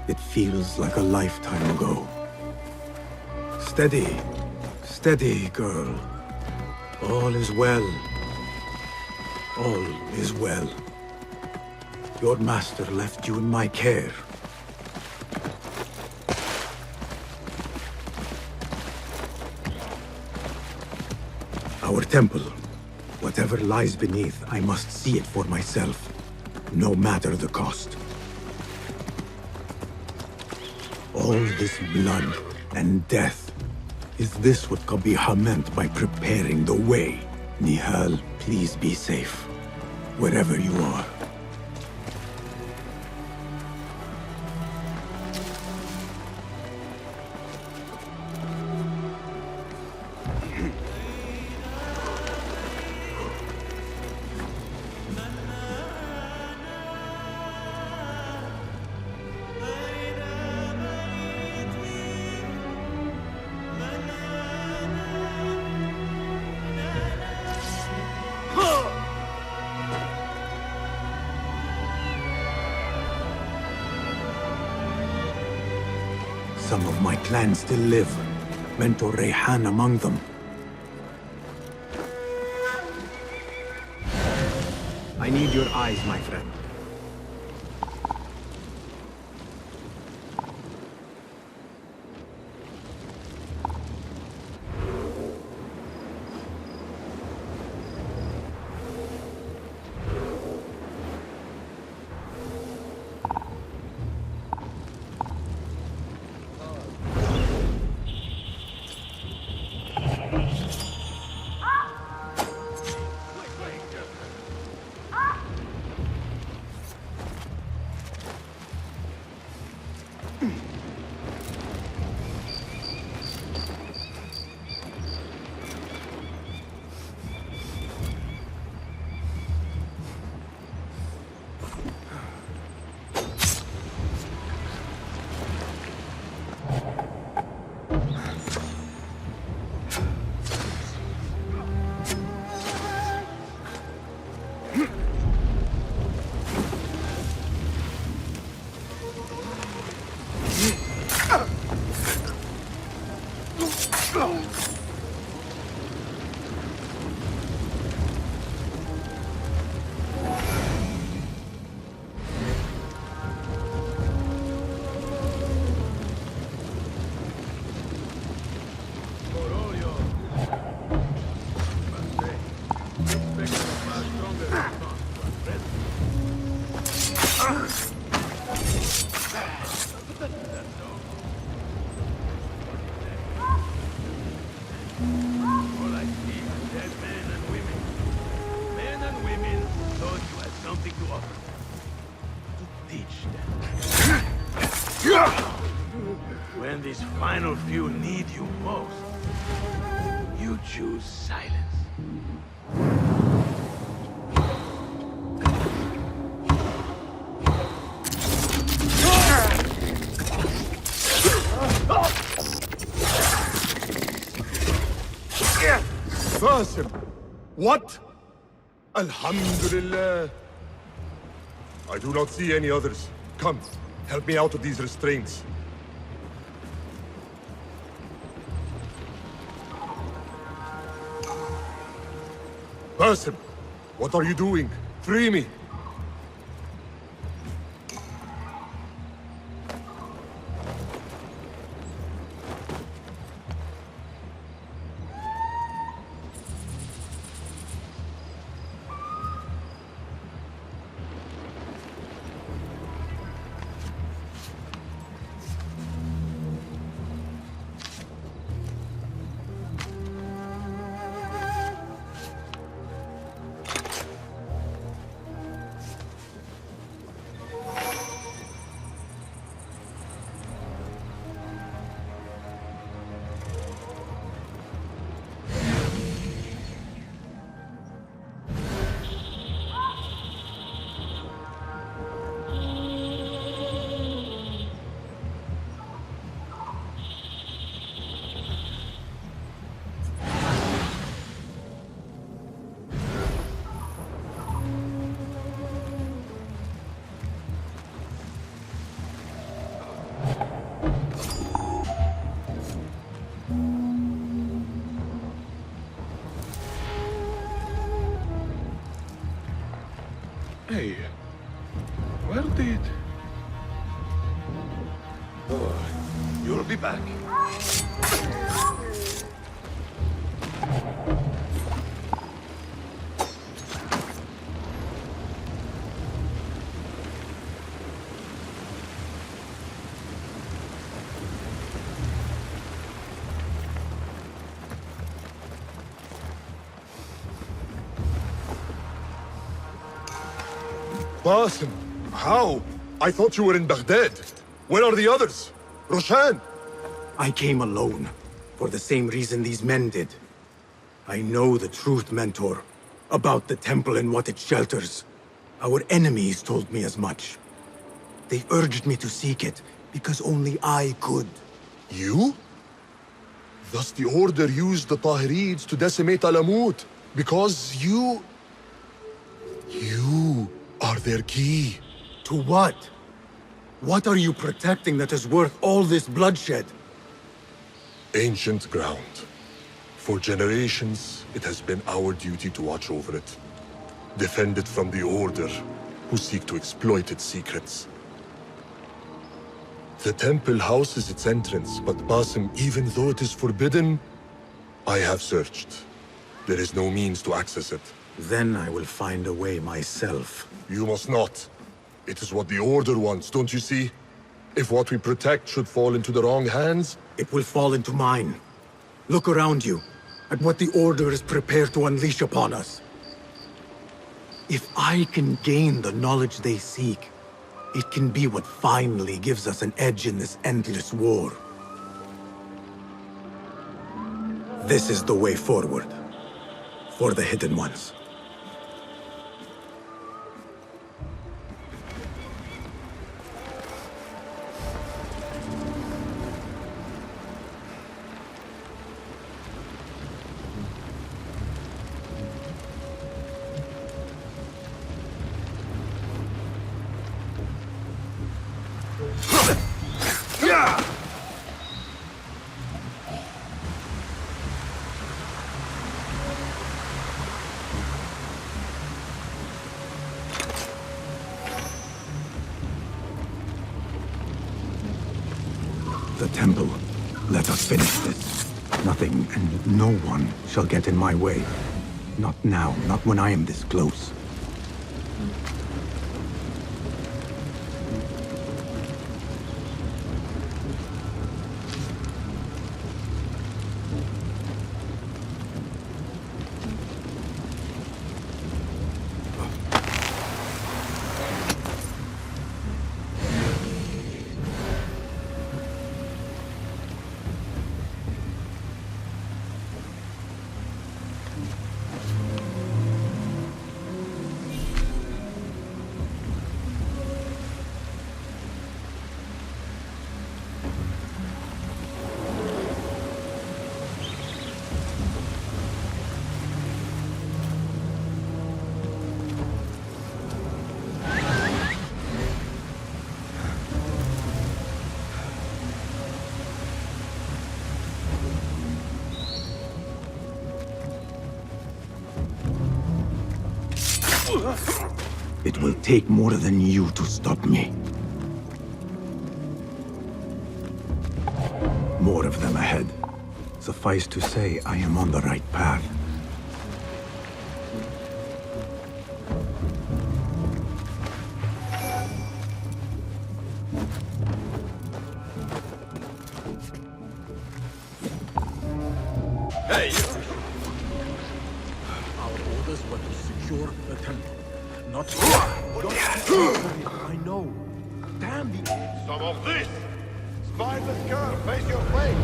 it feels like a lifetime ago. Steady, steady, girl. All is well. All is well. Your master left you in my care. Our temple. Whatever lies beneath, I must see it for myself, no matter the cost. All this blood and death. Is this what Qabiha meant by preparing the way? Nihal, please be safe, wherever you are. Some of my clan still live. Mentor Rayhan among them. I need your eyes, my friend. All I see are dead men and women. Men and women thought you had something to offer. To teach them. When these final few need you most, you choose silence. Basim! What? Alhamdulillah. I do not see any others. Come, help me out of these restraints. Basim, what are you doing? Free me! Hey, where did... Oh, you'll be back. Basim, how? I thought you were in Baghdad. Where are the others? Roshan? I came alone, for the same reason these men did. I know the truth, Mentor, about the temple and what it shelters. Our enemies told me as much. They urged me to seek it, because only I could. You? Thus the Order used the Tahirids to decimate Alamut, because you are their key. To what? What are you protecting that is worth all this bloodshed? Ancient ground. For generations, it has been our duty to watch over it. Defend it from the Order, who seek to exploit its secrets. The temple houses its entrance, but Basim, even though it is forbidden, I have searched. There is no means to access it. Then I will find a way myself. You must not. It is what the Order wants, don't you see? If what we protect should fall into the wrong hands... It will fall into mine. Look around you, at what the Order is prepared to unleash upon us. If I can gain the knowledge they seek, it can be what finally gives us an edge in this endless war. This is the way forward. For the Hidden Ones. The temple. Let us finish this. Nothing and no one shall get in my way. Not now, not when I am this close. It will take more than you to stop me. More of them ahead. Suffice to say, I am on the right path. Hey, you! Our orders were to secure the temple, not to... I know. Damn the... Some of this! Spineless curve, face your way!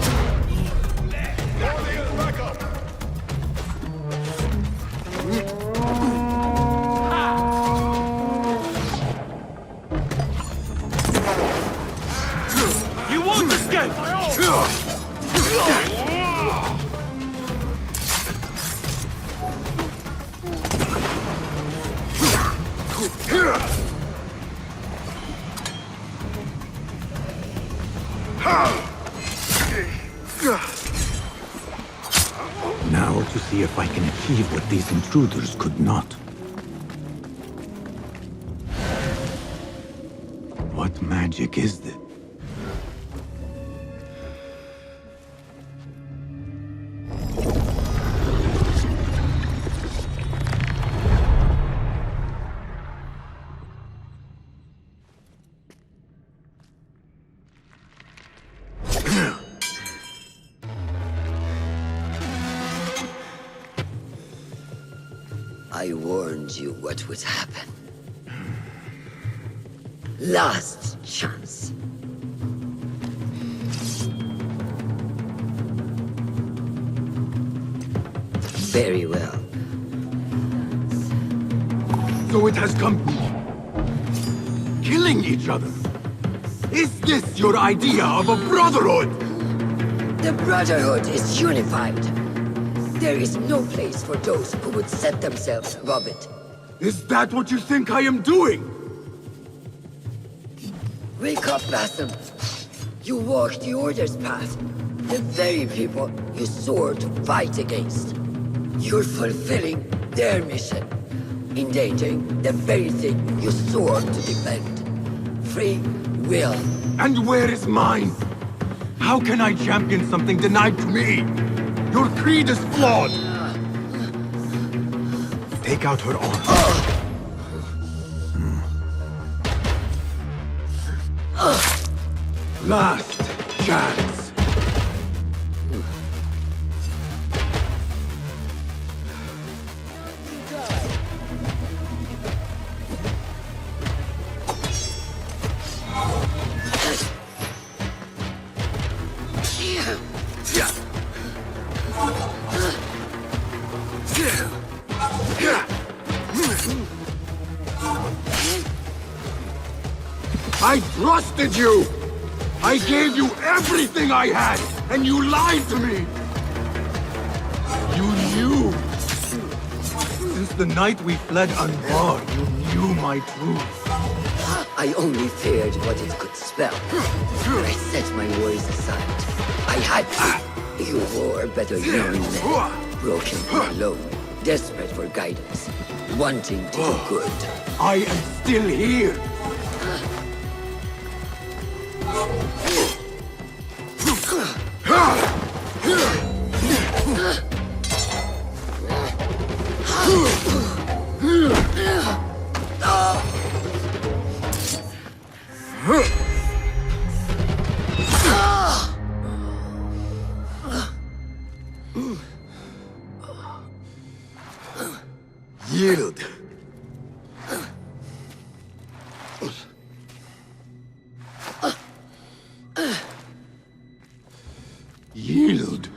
Guardians, back up! You won't escape! Now to see if I can achieve what these intruders could not. What magic is this? I warned you what would happen. Last chance. Very well. So it has come to killing each other. Is this your idea of a brotherhood? The Brotherhood is unified. There is no place for those who would set themselves above it. Is that what you think I am doing? Wake up, Basim. You walk the Order's path. The very people you swore to fight against. You're fulfilling their mission. Endangering the very thing you swore to defend. Free will. And where is mine? How can I champion something denied to me? Your creed is flawed! Take out her arm. Last chance. I trusted you! I gave you everything I had, and you lied to me! You knew! Since the night we fled Anbar, you knew my truth. I only feared what it could spell. I set my worries aside. I had to. You were better young men. Broken and alone. Desperate for guidance. Wanting to do good. I am still here! Yield. Yield.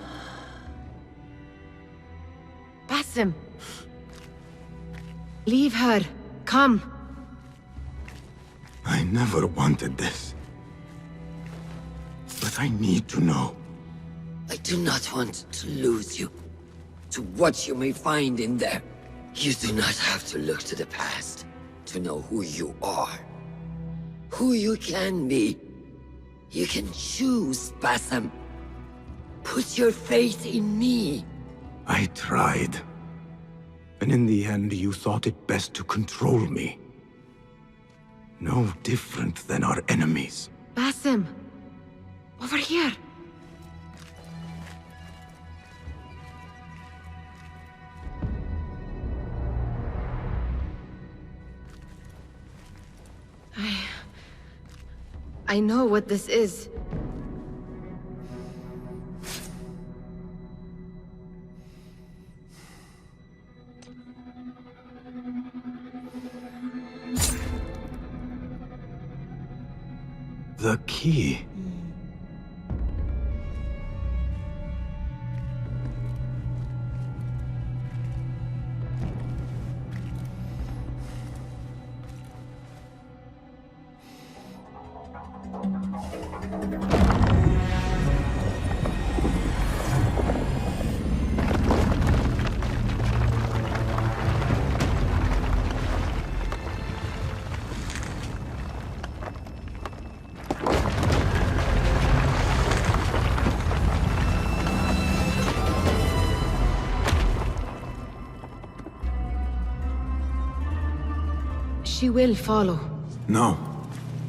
Basim. Leave her. Come. I never wanted this. But I need to know. I do not want to lose you. To what you may find in there. You do not have to look to the past to know who you are. Who you can be. You can choose, Basim. Put your faith in me. I tried. And in the end, you thought it best to control me. No different than our enemies. Basim! Over here! I know what this is. The key. She will follow. No,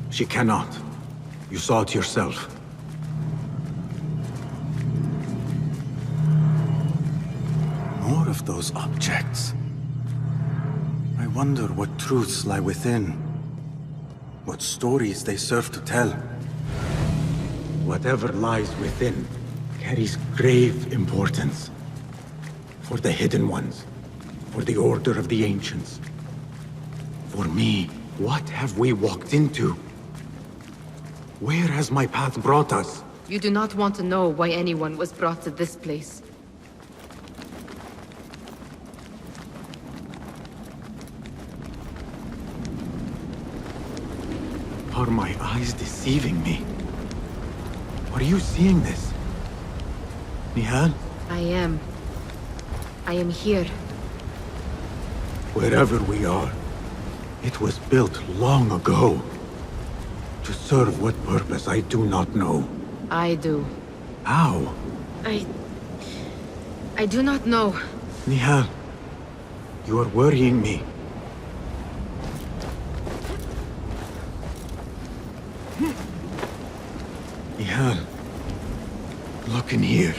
she cannot. You saw it yourself. More of those objects. I wonder what truths lie within. What stories they serve to tell. Whatever lies within carries grave importance. For the hidden ones. For the order of the ancients. For me, what have we walked into? Where has my path brought us? You do not want to know why anyone was brought to this place. Are my eyes deceiving me? Are you seeing this? Nihal? I am here. Wherever we are, it was built long ago. To serve what purpose, I do not know. I do. How? I do not know. Nihal, you are worrying me. Nihal, look in here.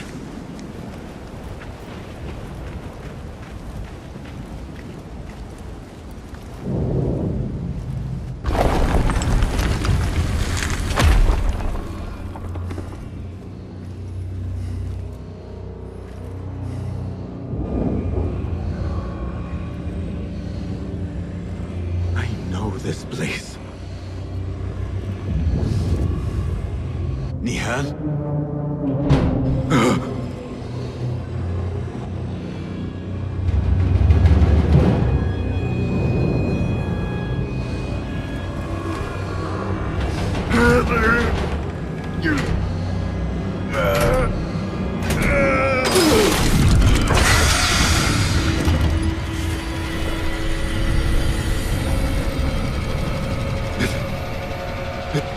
This place. Nihal?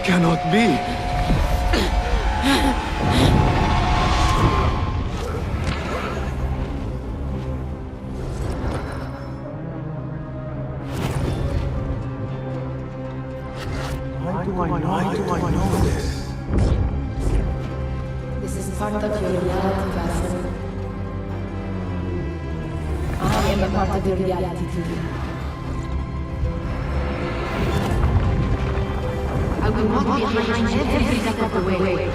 Cannot be. Why do I know this? This is part of your reality, Basim. I am a part of your reality too. I will not be behind every step of the way. It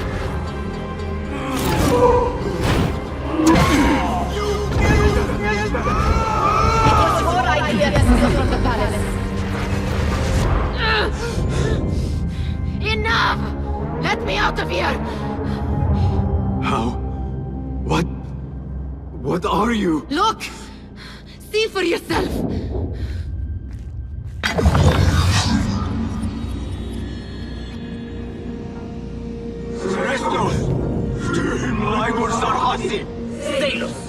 was your idea to steal from the palace. Enough! Let me out of here! How? What are you? Look! See for yourself! Stalos!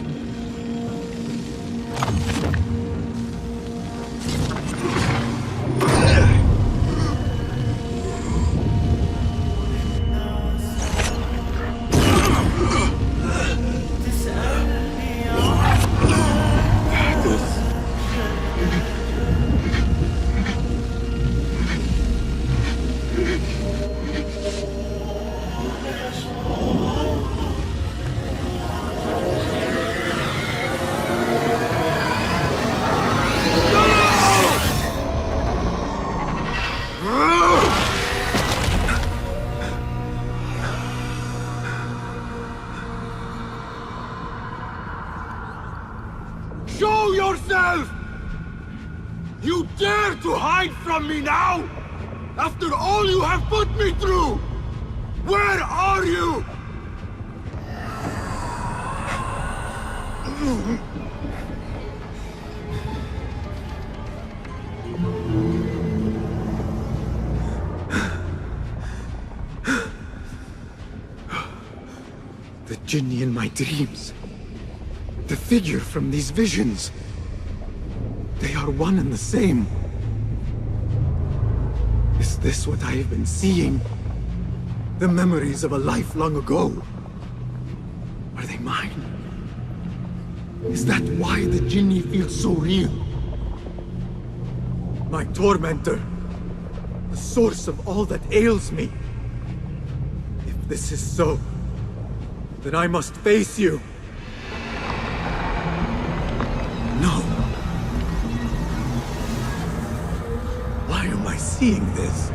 Show yourself! You dare to hide from me now? After all you have put me through! Where are you? The Jinni in my dreams. The figure from these visions. They are one and the same. Is this what I have been seeing? The memories of a life long ago? Are they mine? Is that why the Jinni feels so real? My tormentor. The source of all that ails me. If this is so, then I must face you. No. Why am I seeing this?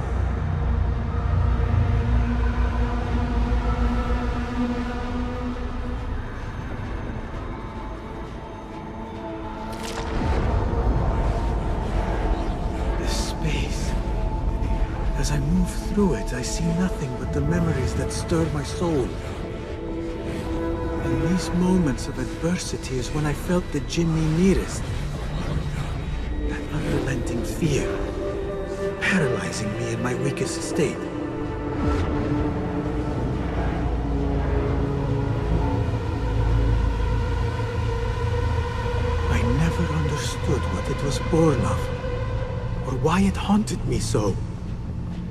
This space. As I move through it, I see nothing but the memories that stir my soul. In these moments of adversity is when I felt the Jinni nearest. That unrelenting fear, paralyzing me in my weakest state. I never understood what it was born of, or why it haunted me so.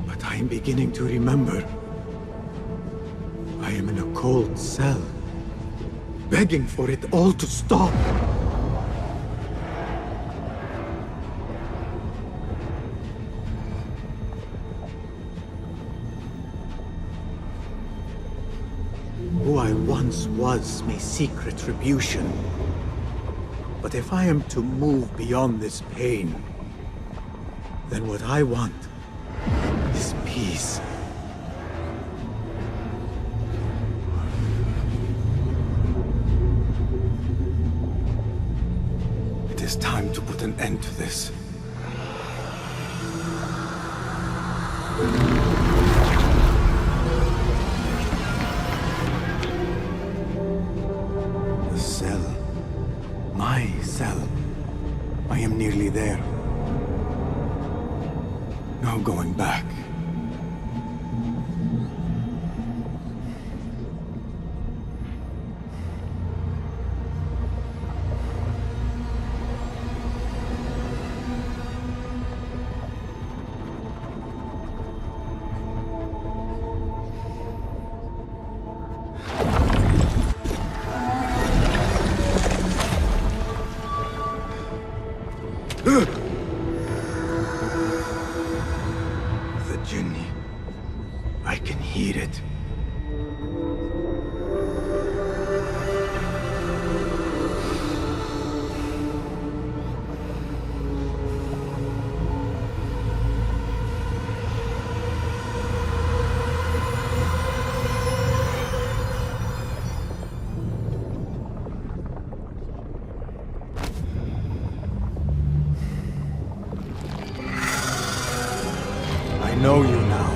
But I am beginning to remember. I am in a cold cell, begging for it all to stop. Who I once was may seek retribution. But if I am to move beyond this pain, then what I want is peace. It is time to put an end to this. The cell. My cell. I am nearly there. No going back. The Jinni. I can hear it. I know you now.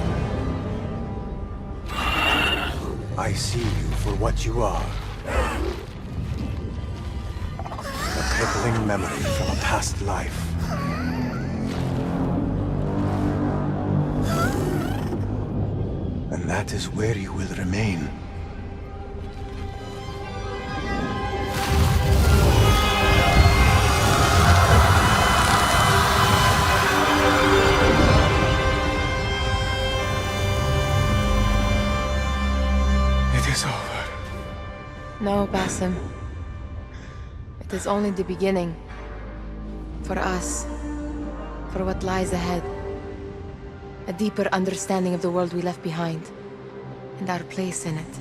I see you for what you are. A crippling memory from a past life. And that is where you will remain. It is over. No, Basim. It is only the beginning. For us. For what lies ahead. A deeper understanding of the world we left behind. And our place in it.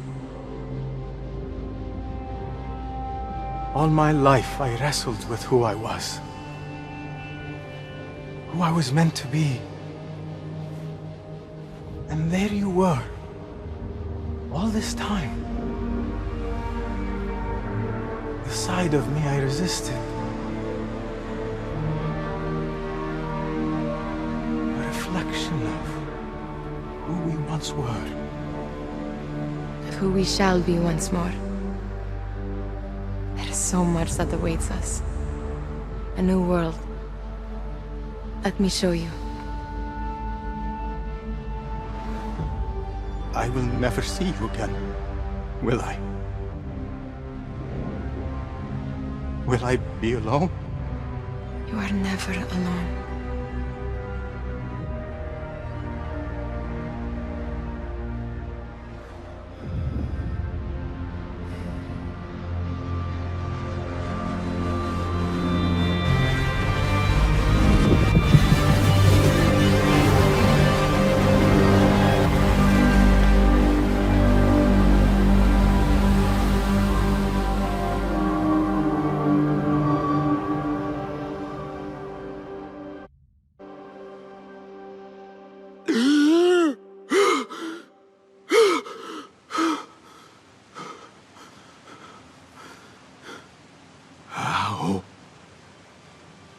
All my life, I wrestled with who I was. Who I was meant to be. And there you were. All this time. The side of me I resisted. reflection of who we once were. Of who we shall be once more. There is so much that awaits us. A new world. Let me show you. I will never see you again, will I? Will I be alone? You are never alone.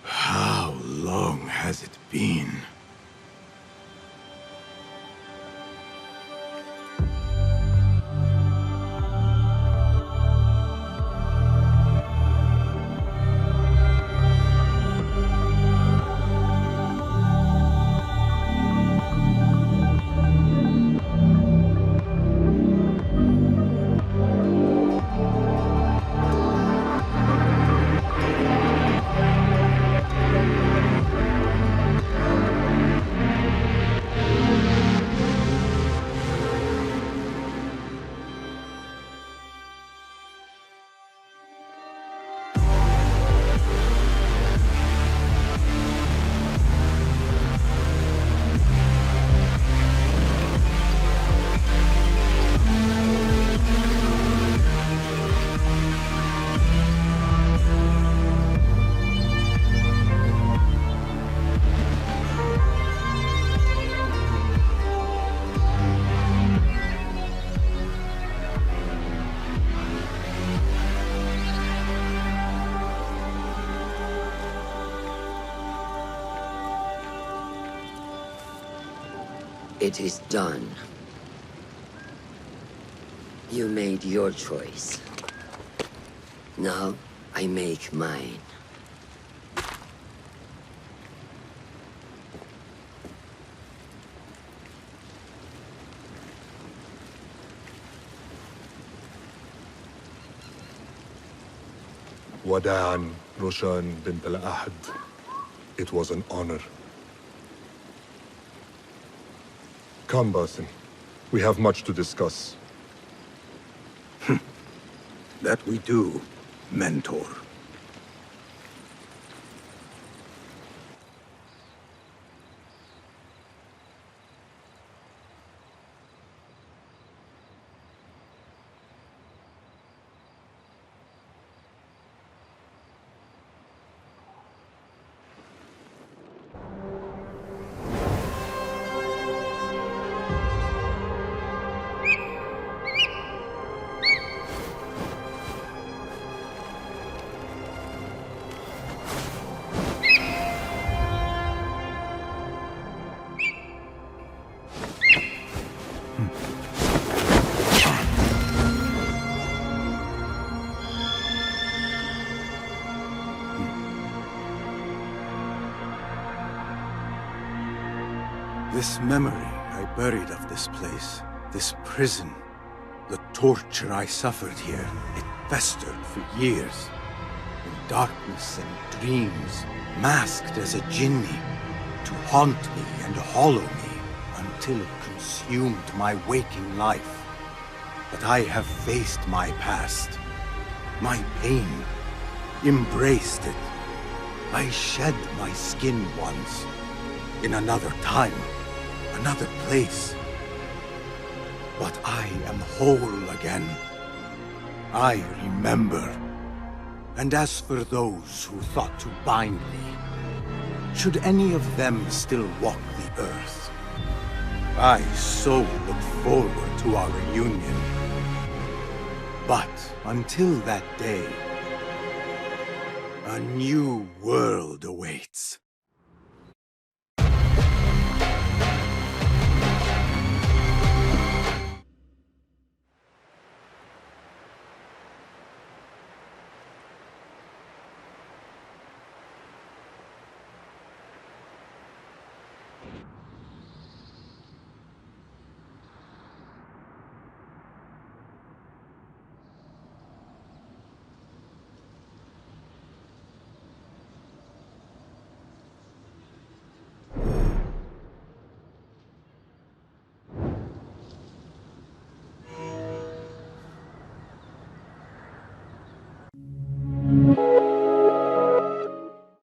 How long has it been? It is done. You made your choice. Now, I make mine. Wada'an, Roshan bint al-Ahad. It was an honor. Come, Basim. We have much to discuss. That we do, Mentor. This memory I buried of this place, this prison, the torture I suffered here, it festered for years. In darkness and dreams, masked as a jinni, to haunt me and hollow me, until it consumed my waking life. But I have faced my past, my pain, embraced it. I shed my skin once, in another time, another place. But I am whole again. I remember. And as for those who thought to bind me, should any of them still walk the earth, I so look forward to our reunion. But until that day, a new world awaits.